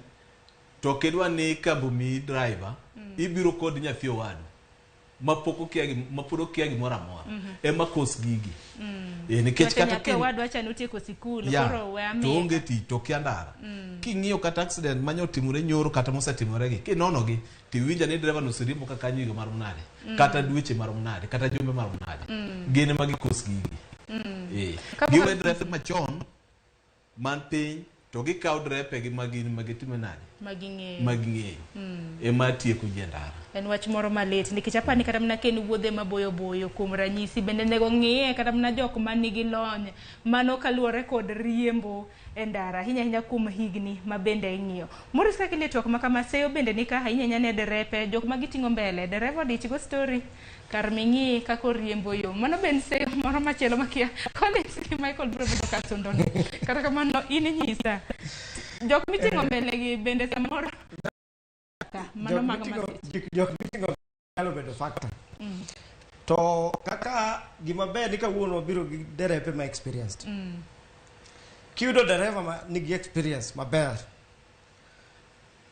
to kedwa ni kabomi driver ibiro kod nyathi owadu mapok okia gimoro amora ema kos gigi nikech kata nyathi owadu acha notieko sikul koro we ameka to onge tich to kia ndara king'iyo kata accident manyo timore nyoro kata mosetimore gi kinono gi tiwinja ni driver noseriembo ka kanyo higa mar mnade kata dweche mar mnade kata jumbe mar mnade gine magi kos gigi giwe drepe machon man piny to gikaw drepe gi magitime nade maging'eyo ema tieko ji ndara en wach moro malit nikech apani kata mna ken wuodhe maboyo boyo kuom ranyisi bende nego ng'iye kata mna jok manigi lony mano kaluwore kod riembo e ndara ahinya kuom higni ma bende ing'iyo Muris kaka network ma kama seyo bende nika ahinya ne derepe jok ma giting'o mbele dereva dichigo story kar ming'i kako riembo yo mano ben seyo moro machielo makia Collins ki Michael bro bedo ka sundono kata kamano in nyisa jok miting'o mbele gi bende samoro mano jok miting'o nyalo bedo factor to kaka gima ber ni kawuono biro gi derepe ma experienced kiyudo dereva ma nigi experience maber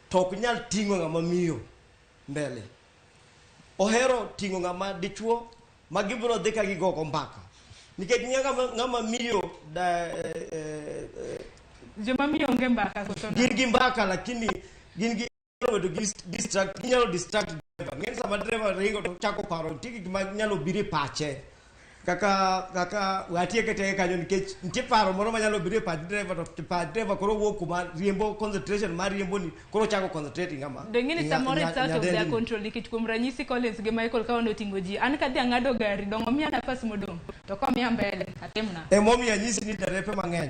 to ok nyal ting'o ng'ama miyo mbele ohero ting'o ng'ama dichuo ma gibiro dhi ka gigogo mbaka nikech ng'ama miyo joma miyo onge mbaka gin gi mbaka lakini gin gi nyalo distract driver ng'en sama driver ringo to chako paro tiki gima nyalo bire pache kaka watie kete kanyo nikech nitie paro moro manyalo bire pach driver to pach driver koro wuok kuma riembo concentration mar riembo ni koro chako concentrating ama dengine samoro it's out of their control nikech kuom ranyisi Collins gi Michael ka ono tingo ji an kadhi ang'ado gari dongo miya nafas modong to komiya mbele atimna momiya nyisi ni derepe mang'eny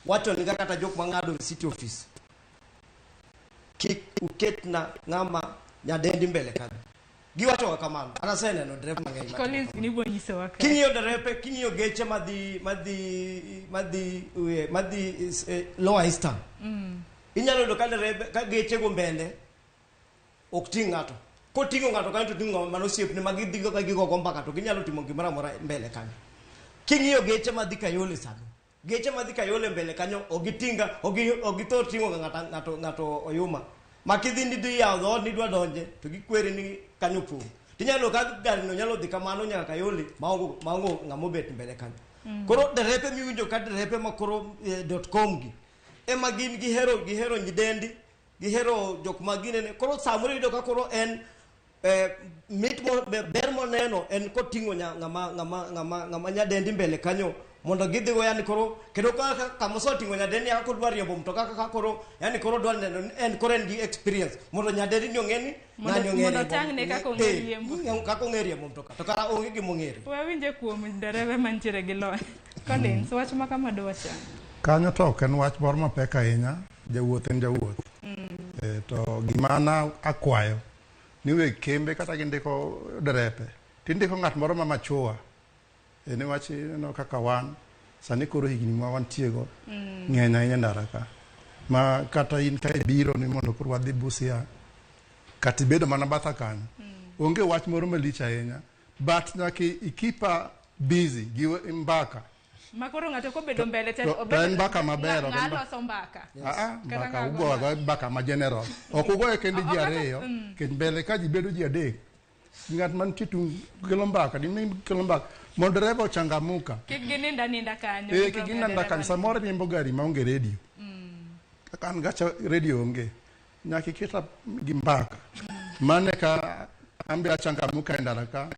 wacho ni kata jok mang'ado city office kik uket na ng'ama nyadendi mbele kanyo giwacho kamano anaseneno derepe mang'eny Collins ni bonyiso waka king'iyo derepe king'iyo geche madhi Lower Eastern inyalo yudo ka derepe ka geche go mbele ok ting' ng'ato koting'o ng'ato kanyo to ting'o mano osiepne magidhigo ka gigogo mbaka to ginyalo timo gimoro amora mbele kanyo king'iyo geche madhi Kayole sano geche madhi Kayole mbele kanyo ogithor ting'o ng'ato oyuma makidhi nidhi yawo dhood nidwa donje to gikwere ni kanyo pong tinyalo ka gari no nyalo dhi kamano nyaka Kayole maongo ng'amo bet mbele kanyo koro derepe miwinjo ka derepe makoro .com gi ema gin gihero nyidendi gihero jok maginene koro samoro yudo ka koro en ber moneno en koting'o ng'ama nyadendi mbele kanyo mondo gidhigo yani koro kendo kama oseting'o nyadendi kaka kodwa riembo mtoka kaka koro yani koro dwa neno en koro en gi experience mondo nyadendi ni ong'eni mondo tang'ne kaka ong'e riembo kaka ong'e riembo mtoka to kara onge gimong'ere wawinje kuom dereve mantiere gi lony Collins wach ma kama dwacha kanyo to ok en wach moro mapek ahinya jawuoth en jawuoth to gimana akwayo ni weg kembe kata gindiko derepe tindiko ng'at moro ma machua niwach no kaka wan sani koro higni ma wantiego ng'eny ahinya ndara ka ma kata in ka ibiro ni mondo koro wadhi Busia kata ibedo mana batha kanyo onge wach moro malich ahinya but nyaka ikipa busy gi mbaka Makoro ng'ato ko bedo mbele te obedo mbaka maber ng'alo sombaka. Mbaka ugo mbaka ma general. Okugo e kendi ji ariyo, kend mbele ka ji bedo ji adek. Ng'at man titu kelo mbaka, di kelo mbaka. Mondo dereva ochangamuka. Kigininda kanyo. Kigininda kanyo. Samoro riembo gari maonge radio. Kaka an gacha radio onge. Nyaki kita gi mbaka. Mane ka ambe achangamuka endara ka.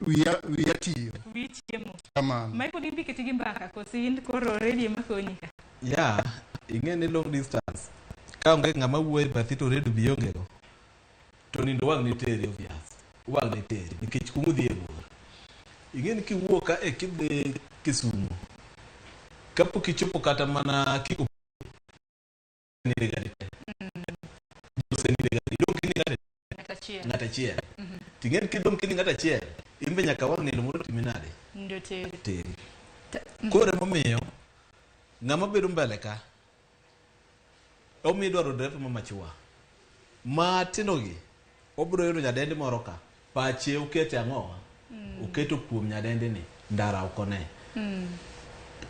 Wiya tiyo. Wichiemo. Kamano. Michael imbi kitigi mbaka kosi koro radio makonyi ka. Ya, ing'eni long distance. Ka onge ng'ama wuoyo bathi to radio bionge go. To nindo wang' ni teri obvious. Wang' ni teri nikech kumudhi e bor. Ing'eni kiwuok ka e kidhi Kisumu. Kapok ichopo kata mana kiko ni gari. Ng'ata chiel. Ting'eni kidong kini ng'ata chiel. Imbe nyaka wang' nindo mondo timinade. Ndo teri. Teri. Kore momiyo ng'ama bedo mbele ka omi dwaro drepe mamachua matinogi obro yudo nyadendi moro ka pache ukete ang'owa uketo kuom nyadendi ni ndara ukone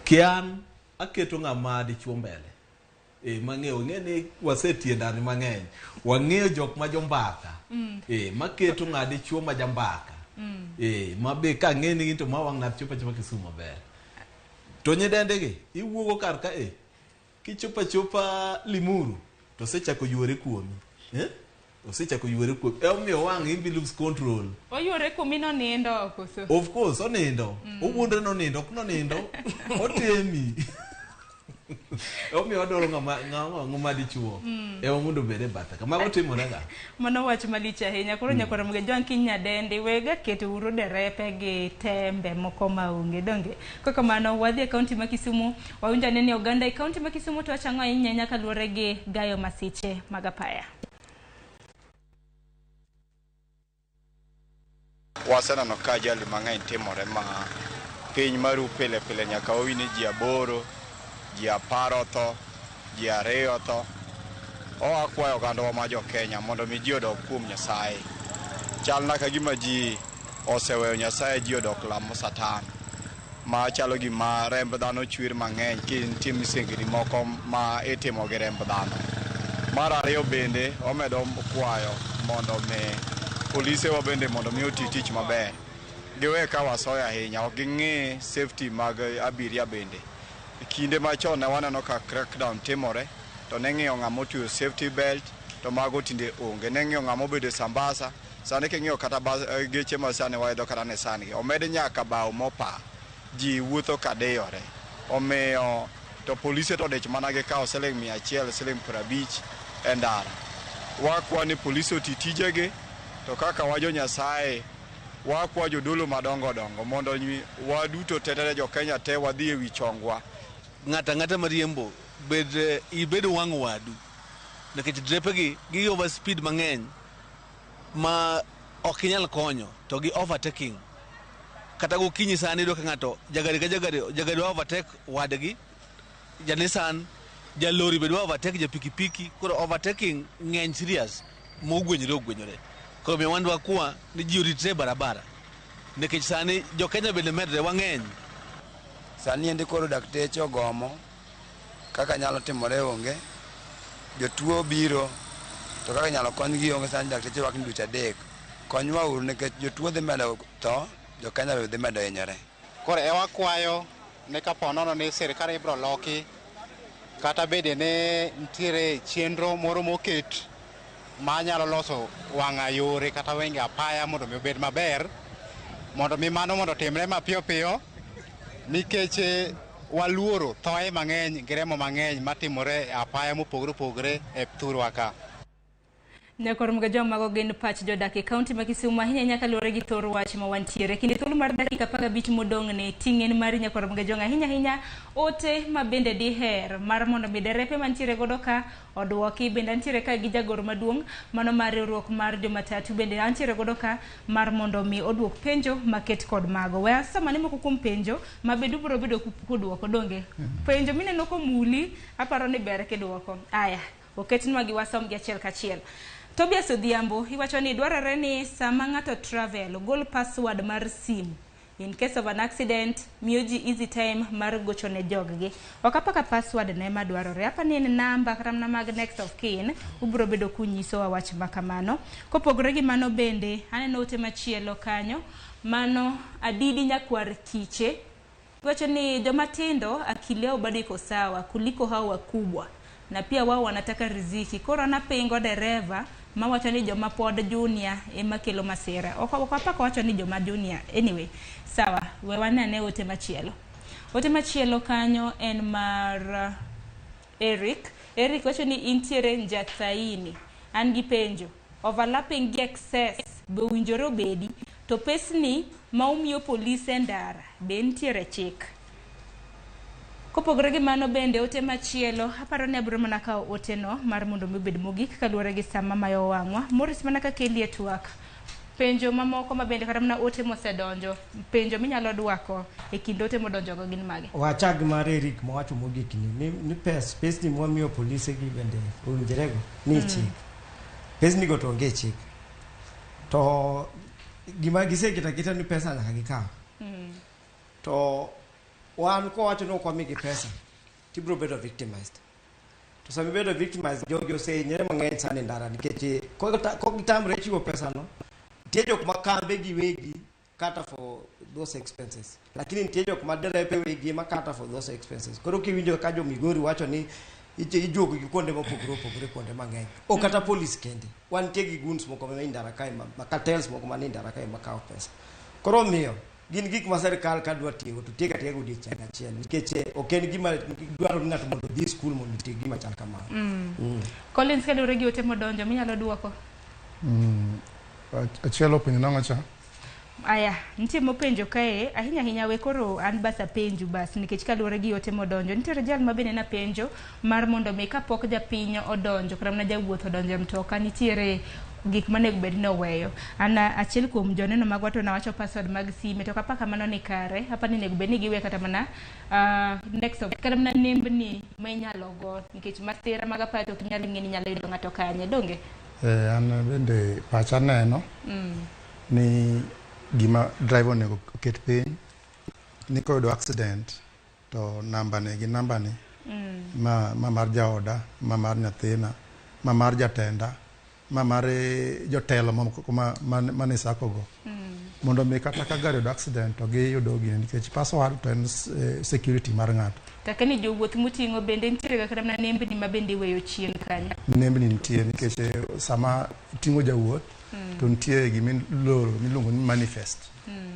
kian aketo ng'ama dichuo mbele mang'eyo ng'eni wasetie ndani mang'eny wang'eyo jok ma jombaka maketo ng'adi chuo ma jambaka mabe ka ng'eni ginto mawang' na chopa Kisumu maber to nyidendegi iwuogo kar ka kichopa Limuru to sechako yuore kuomi osechako yuore kuomi omiyo wang' imbi lose control oyuore kuomi nonindo koso of course onindo owuondre nonindo ok nonindo otemi omiyo wadwaro ng'ama dichuo mondo bede batha kama otimorega mano wach malich ahinya koro nyakwara Ramogi jwang' kiny nyadendi wega keto uru derepe gi tembe moko maonge donge kaka mano wadhi e kaunti ma Kisumu wawinja neni oganda e kaunti ma Kisumu to wachang'o ahinya nyaka luwore gi gayo masiche mag apaya. Waseneno ka ajali mang'eny timore ma piny maru pile pile nyaka wawini ji 8 ji 10 tho, ji 2 tho. Wakwayo ogandawa ma jo Kenya mondo mi ji odok kuom Nyasaye. Chal na ka gima ji oseweyo Nyasaye, ji odok lamo Satan. Ma chalo gima remb dhano chwir mang'eny kintie misengini moko ma itimo gi remb dhano. Mar ariyo bende omedo kwayo mondo mi polise wa bende mondo mi oti tich maber. Giwe ka wasoya ahinya, ok ging'i safety mag abiria bende. Kinde machon ne waneno ka crackdown timore to ne ng'iyo ng'ama otiyo safety belt to mago tinde onge. Ne ng'iyo ng'ama obedo sambasa. Sani king'iyo kata geche ma sani wayudo kata ne sani omed nyaka bao mopa ji wuotho kadeyore. Omiyo to polise to dech mana gi kawo siling 100 siling 50 e ndara. Wakwa ni polise oti tijegi to kaka wajo Nyasaye wakwa jodolo madongo dongo mondo waduto tetere jo Kenya te wadhi e wi chongwa. Ng'ata mariembo ibedo wang'o wadu nikech drepegi gi overspeed mang'eny ma ok inyal konyo to gi overtaking. Kata gokinyi sani do ka ng'ato jagari overtake wadgi, Nissan, jalori bedo overtake pikipiki, koro overtaking ng'eny serious mogwenyore. Koro mi wandwa kuwa ni ji oritre barabara nikech sani jo Kenya bende medre wang'eny. Sani endi koro dakteche ogomo kaka nyalo timore onge. Jotuo biro to kaka nyalo konygi onge. Sani dakteche wak ni dweche 3. Konywa uru nikech jotuo dhi medo tho, jo Kenya dhi medo hinyore. Koro wakwayo ne kapo nono ni sirikal ibro loki kata bede ne ntiere chenro moro moket ma nyalo loso wang'a yore kata wenge apaya mondo mi obed maber, mondo mi mano mondo timre mapiyo piyo nikech waluoro thoe mang'eny gi remo mang'eny matimore e apaya mopogore opogore e thurwa ka. Nyakor mga joma mago gin pach jodak e kaunti ma Kisumu ahinya nyaka luwore gi thor wach ma wantiere. Kinde thuolo mar dakika 15 modong' ne ting'en mar nyakor mga jong ahinya ote ma bende diher mar mondo mi derepe mantiere godo ka odwoki. Bende antiere ka gi jagoro maduong' mano mar riwruok mar jomatatu bende antiere godo ka mar mondo mi odwok penjo maket kod mago. We sama ne moko kuom penjo ma bedo biro bedo kudwoko donge. Penjo mineno ko muli aparo ni ber kidwoko. Aya, oketnwa gi wasom gi achiel kachiel. Tobias Odhiambo iwacho ni dwarore ni sama ng'ato travel gol password mar simu in case of an accident miyo ji easy time mar gocho ne joggi. Ok apaka password ne madwarore. Apani en namba kata mana mag next of kin ubro bedo kunyiso wach makamano. Kopogore gi mano bende aneno ote machielo kanyo mano Adidi Nyakwar Kiche wacho ni jomatindo akili yao bado iko sawa kuliko hao wakubwa na pia wao wanataka riziki. Koro anapingo dereva mawacho ni joma pod junior ema kelo masira. Ok apaka wacho ni joma junior. Anyway, sawa, we wanane ote machielo. Ote machielo kanyo en mar Eric. Eric wacho ni intiere njathaini. An gi penjo. Overlapping gi excess be winjore obedi to pesni maumiyo polise ndara be ntiere chik. Kopogore gi mano bende ote machielo aparo ni abiro mana kao ote no mar mondo mibed mogik kaluwore gi sama mayo wang'wa. Morris mana ka kelie twak. Penjo mamoko mabende kata mana ote mosedonjo. Penjo minyalo duako e kind ote modonjo go gin mage. Wachag mar Eric mowacho mogik ni pesni mwamiyo polise gi bende owinjorego ni chik. Pesni go to onge chik. To gima gisekita ni pesa nyaka gikaw. To wan ko wacho no kwa migi pesa tibro bedo victimized. To sami bedo victimized jogi ose nyere mang'eny sana ndara nikech ko gitamre chiwo pesa no tie jok makambe gi wegi kata for those expenses, lakini nitie jok maderepe wegi makata for those expenses. Koro kiwinjo ka jo Migori wacho ni ijogo gi kuonde mopogore kuonde mang'eny o kata police kende wan tie gi guns moko ma indara kae ma cartels moko ma indara kae makao pesa. Koro miyo gin gik ma serikal ka dwa tiego to tiega tiego di changa chiel nikech ok en gima dwaro ng'ato mondo dhi school mondo tie gima chal kamano. Collins kalure gi ote modonjo minyalo duoko. Achielo penjo nang'o cha? Aya, nitie mopenjo kae ahinya we koro an basa penjo bas nikech kaluwore gi ote modonjo. Nitiere jal mabende na penjo mar mondo mi kapok japiny odonjo kata mana jawuoth odonjo mtoka nitiere gik mane bed no weyo. Ana achiel kuom joneno mag wato na wacho password mag sime to kapaka mano ni kare hapa ni nego bed ni giwe kata mana next of kata mana nembni ma inyalo go nikech masira mag apaya ok nyalo ng'eni nyalo yudo ng'ato kanye donge. An bende pacha neno ni gima driver nego ket piny ni koyudo accident to namba ne ma mar jaoda, ma mar nyathina, ma mar jatenda, ma mar jotelo mane sako go mondo mi kata ka gari yudo accident to giyudo gini nikech password to en security mar ng'ato. Kaka ni jowuoth muting'o bende nitiere kata mana nembni ma bende weyo chien kanyo. Nembni nitie nikech sama iting'o jawuoth to nitie gimiloro miluongo ni manifest.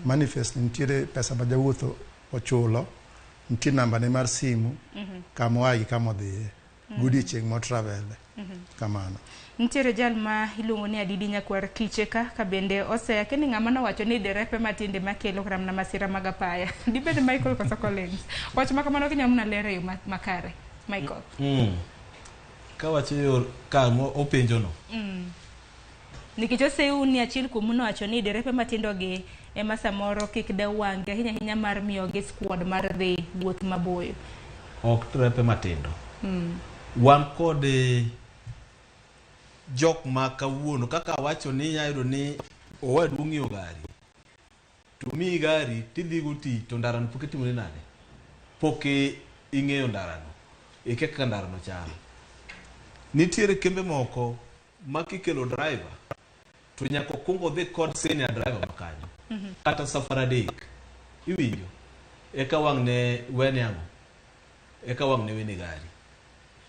Manifest nitiere pesa ma jawuoth ochulo, nitie namba ne mar simu, kama oaye gi kama odhiye, godiechieng' mo travel kamano. Nitiere jal ma iluongo ni Adidi Nyakwar Kiche ka bende osea keni ng'ama nowacho ni derepe matinde makelo kata mana masira mag apaya. Dibed Michael koso Collins. Wach makamano kinyamuna lero yo makare. Michael. Ka wacho yor ka openjo no. Nikech oseu ni achiel kuom nowacho ni derepe matindo gi ema samoro kik de wang ahinya mar miyo gi squad mar dhi wuoth maboyo. Ok derepe matindo. Wan kod jok ma kawuono kaka wacho ni nyayudo ni owadu ng'iyo gari to mi gari tidhi guti to ndarano pok itimone nade pok ing'eyo ndarano kaka ndarano chal. Nitiere kembe moko ma kikelo driver to nyaka kungo dhi kod senior driver makanyo kata safaradek iwinjo eka wang' ne wene yango eka wang' ne wene gari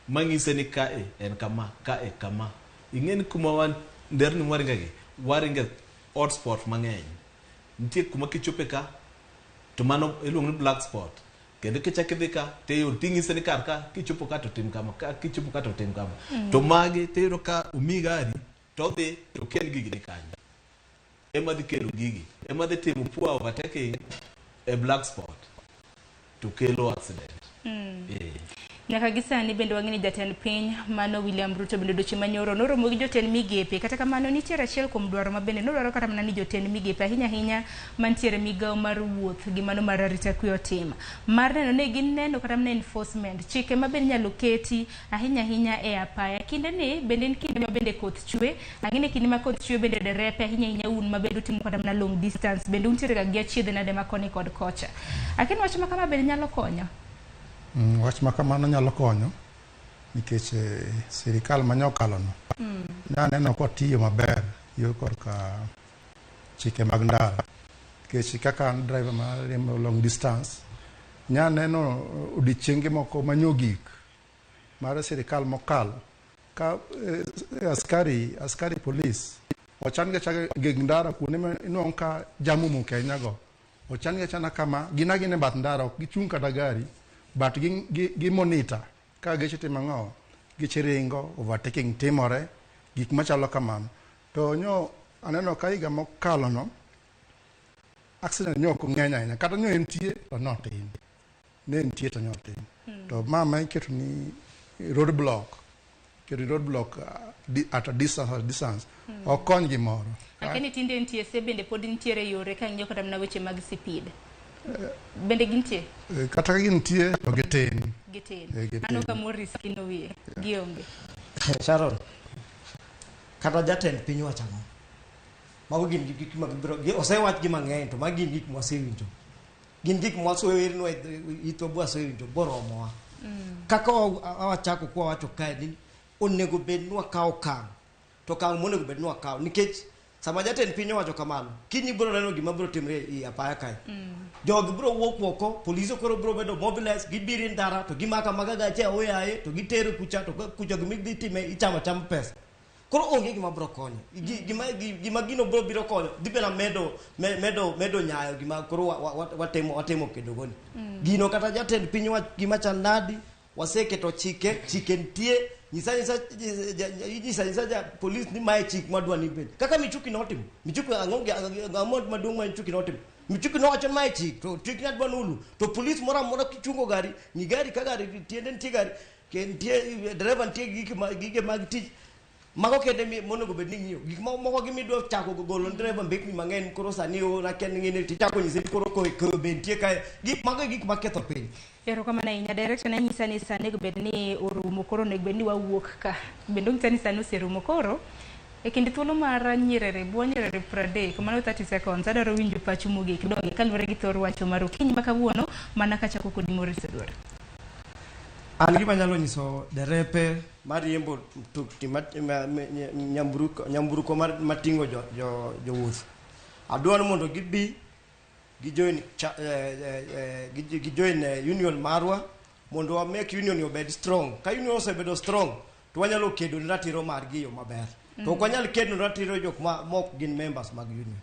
mang'ise ni kae en kama kae kama ing'eni kuma wan nderni waringe hotspot mang'eny. Nitie kuma kichope ka to mano iluongo ni black spot kendo kichak idhi ka teyudo ting'ise ni kar ka kichopo ka to tim kama ka kichopo ka to tim kama to magi teyudo ka umi gari to dhi to ken gigi ni kanyo ema dhi kelo gigi ema dhi timo poor overtaking a black spot to kelo accident. Nyaka gisani bende wang'eni jatend piny mano William Ruto bende dochi manyoro noromo gi jotend migepe kata kamano nitiere achiel kuom dwaro mabende nodwaro kata mana ni jotend migepe ahinya mantiere migao mar wuoth gi mano mar arita kwe otim mar neno ne gineno kata mana enforcement chike mabende nyalo keti ahinya e apaya kinde ni bende en kinde mabende koth chwe ang'ene kinde ma koth chwe bende derepe ahinya un mabende utimo kata mana long distance bende untiere ga gi achiedhe nade makoni kod kocha akin wach ma kama bende nyalo konyo wach ma kamano nyalo konyo nikech sirikal manyokalono naneno kotiyo maber yo korka chike mag ndara nikech kaka driver ma riembo long distance nyaneno odiochienge moko manyogik mar sirikal mokalo ka askari police ochan ga geg ndara kuonde inwang' ka jamumu kenyago ochan ga chana kama gine bath ndara ok gichung' kata gari but gi monitor ka geche timo ang'o geche ringo overtaking timore gik machalo kamano to nyo aneno ka higa mokalo no accident nyo ok ng'eny ahinya kata nyo entie to notin ne entie to nyotin to mama iketo ni road block at a distance okony gimoro akeni tinde entie se bende pod nitiere yore ka ng'iyo kata mana weche mag speed bende gintie kata ka gintie to gitin ano kamo riski no wie gionge Sharon kata jatend piny wachano mago gin gik magibiro osewach gi mang'eny to magi gin gik mwasewinjo gin gik mwasewinjo ito bwasewinjo boromowa kaka awachako kwa wacho kae ni onego bed nwa kawo okang' to okang' monego bed nwa kawo nikech sama jatend piny owacho kamano kiny biro neno gima biro timre i apaya kae jogi biro wuok oko polise koro biro bedo mobilize gibiro ndara to gimaka maga gache oyaye to gitero kucha to kucha gimidhi time ichamo cham pesa koro onge gima biro konyo gima gino biro konyo dibena medo nyayo gima koro watemo kendo goni gino kata jatend piny gima chal nadi waseketo chike nitie nyisa police ni mae chik madwa ni bed kaka michuki notimo michuki ang'onge amount maduong' ma michuki notimo michuki nowacho mae chik to chik nyadwa nulu to police mora kichungo gari ni gari ka gari tiende nitie gari kentie driver nitie gige mag tich mago kende monego bed ni ng'iyo gik moko gimidwa chako golo driver mbekni mang'eny koro sani na ken ng'ine tichako nyise koro ko bentie kae gik maketho piny ero kama na inya direction na nyisa ni sani bed ni orumo koro nego bed ni wawuok ka bendo nyisa ni sani oserumo koro e kinde thuolo mar nyirere 30 kamano 30 seconds adaro winjo pachu mogik donge kalure gi thor wacho mar okinyi makawuono mana kachako kod Morris Edward an gima nyalo nyiso derepe mariembo tukti nyamburuko matingo jowuoth adwaro mondo gibi gijoin union marwa mondo wa make union obed strong ka union osebedo strong to wanyalo kedo ni ratiro margi yo maber to ok wanyal kedo ni ratiro jok mok gin members mag union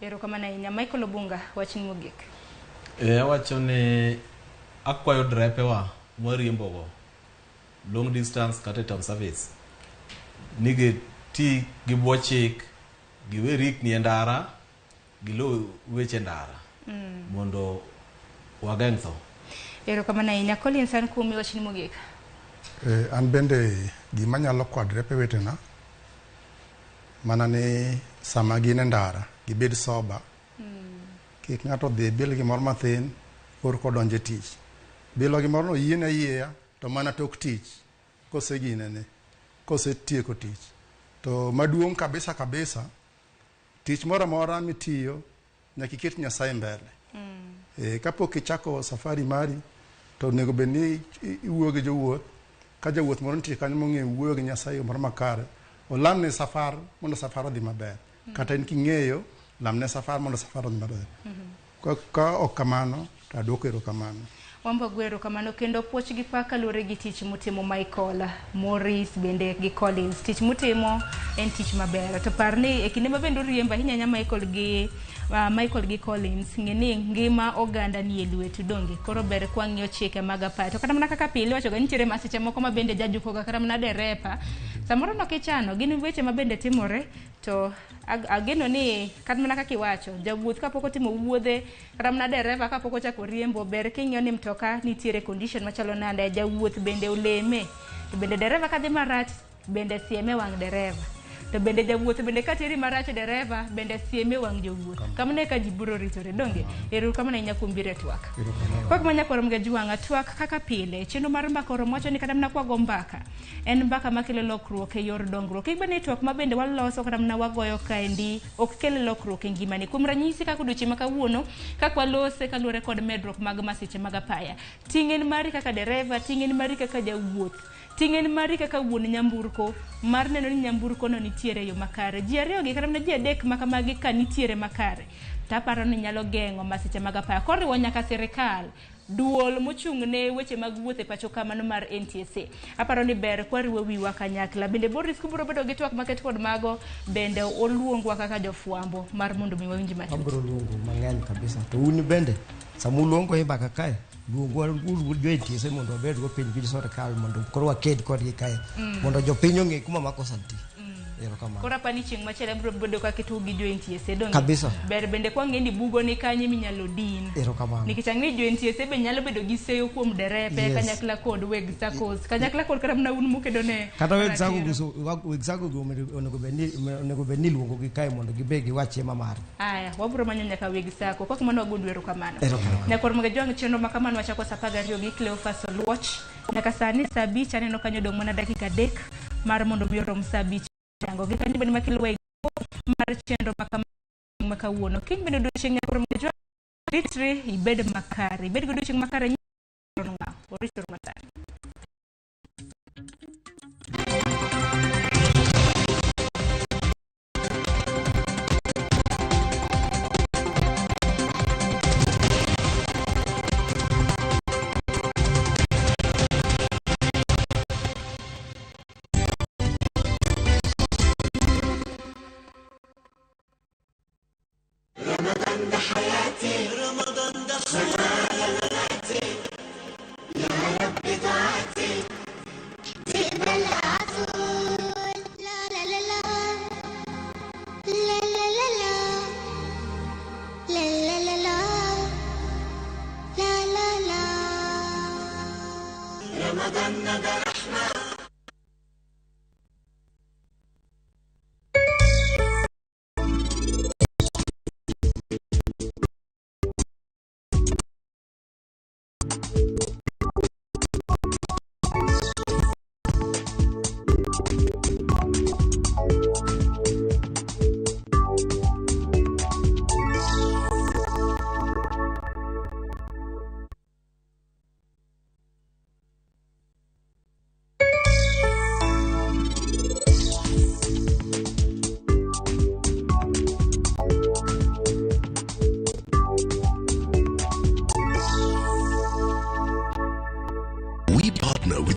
ero kama na inya Michael Obunga wachni mogik awacho ni akwayo drepe wa mariembo go long distance kata term service nige ti gibuo chik giwerik ni ndara gilo weche ndara mondo wageng' tho ero kama na inya Collins an kumi wachni mogik an bende gima nyalo kwadre pe wetena mana ni sama gin ndara gibed soba kik ng'ato dhi bil gimoro mathin korko donje tich bilo gimoro no yiene yiea to mana tok tich kosetieko tich to maduong' kabisa tich moro amora mitiyo nyaka iket Nyasaye mbele kapok ichako safari mari to onego bed ni iwuoyo gi jowuoth ka jawuoth moro nitie kanyo mong'eyo wuoyo gi Nyasaye moro makare olamne safar mondo safar odhi maber kata in king'eyo lamne safar mondo safar odhi maber ka ok kamano to adwoko erokamano wamba gwero kamano kendo puoch gi paka lure gi tich mutimo Michael Morris bende gi Collins tich mutimo en tich maber to parni e kinde mabendo riemba hinya Michael gi Collins ngeni ngima oganda ni elwetu donge koro ber kwa ng'iyo chike mag apaya to kata mana kaka pile wacho ga nitiere masiche moko mabende jajuko ga kata mana derepa samoro no kichano gin weche mabende timore to ageno ni kat mana kaka iwacho jawuoth kapok otimo wuodhe kata mana dereva kapok ochako riembo ber king'iyo ni mtoka nitiere condition machalo nade, jawuoth bende oleme, to bende dereva kadhi marach bende sieme wang' dereva, to bende jawuoth bende kateri marach dereva bende sieme wang' jowuoth. Kamano ka ji biro ritore donge. Ero kamano inya kumbire twak. Kwak manya kwaro mga juwanga twak kaka pile chenro mar mbaka oromo wacho ni kata mna kwago mbaka en mbaka makelo lokruok e yor dongruok. Ibane twak ma bende waloso kata mna wagoyo kaendi ok kel lokruok e ngimani. Kuom ranyisi kaka odiochieng' ma kawuono kaka walose kaluwore kod medruok mag masiche mag apaya. Ting'en mari kaka dereva, ting'en mari kaka jawuoth, ting'en mari kaka wuon nyamburko mar neno ni nyamburko no nitiere yo makare. Ji ariyo gi kata mana ji adek makamagi ka nitiere makare, taparo ni nyalo geng'o masiche mag apaya. Koriwo nyaka sirikal, duol mochung' ne weche mag wuoth e pacho kamano mar NTSA. Aparo ni ber kwariwo wiwa kanyakla. Bende Boris kubiro bedo gi twak maket kod mago bende oluongwa kaka jofwambo mar mondo mi wawinj matut. Abro luongo mang'eny kabisa. To un bende samu luongo e mbaka kae luongo jo NTSA mondo obed go piny gi sirikal mondo koro waked kodgi kae mondo jopiny ong'e kuma makosa nitie. Kora pani chieng' machielo bro bedo ka kitu gi jo NTSA donge kabisa. Ber bende kwa ngendi bugo ni kanye minyalo din. Erokamano. Nikech ang'e jo NTSA be nyalo bedo gi seyo kuom derepe kanyakla kod weg SACCOs kanyakla kod kata mna un mukedo ne kata weg SACCO onego bedni luongo gi kae mondo gibe giwachie mamar. Aya wabro manyo nyaka weg SACCO kwa kamano wagundwero kamano. Nyakor mga jwang' chenro makamano wachako saa 12 gi Cleophas Oluoch nyaka sani saa 5 aneno kanyo dong' mana dakika 3 mar mondo mi orom saa 5 yango gi kanyo bende makelo wego mar chenro makawuono kiny bende odiochieng' nyakor mga jwang' ritri ibed makare, ibed go odiochieng' makare nyoro ng'aw oritore matani.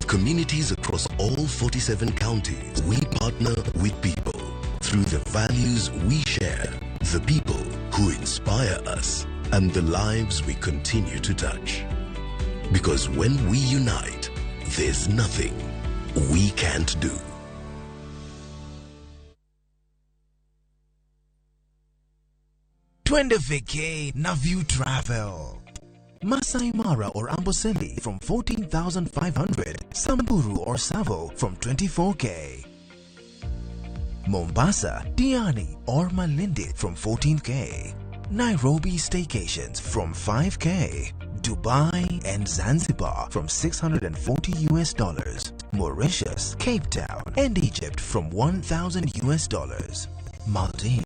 Communities across all 47 counties, we partner with people through the values we share, the people who inspire us, and the lives we continue to touch. Because when we unite, there's nothing we can't do. Twende vacay na View Travel. Masai Mara or Amboseli from 14,500, Samburu or Savo from 24K, Mombasa, Diani or Malindi from 14K, Nairobi staycations from 5K, Dubai and Zanzibar from $640, Mauritius, Cape Town and Egypt from $1,000, Maldives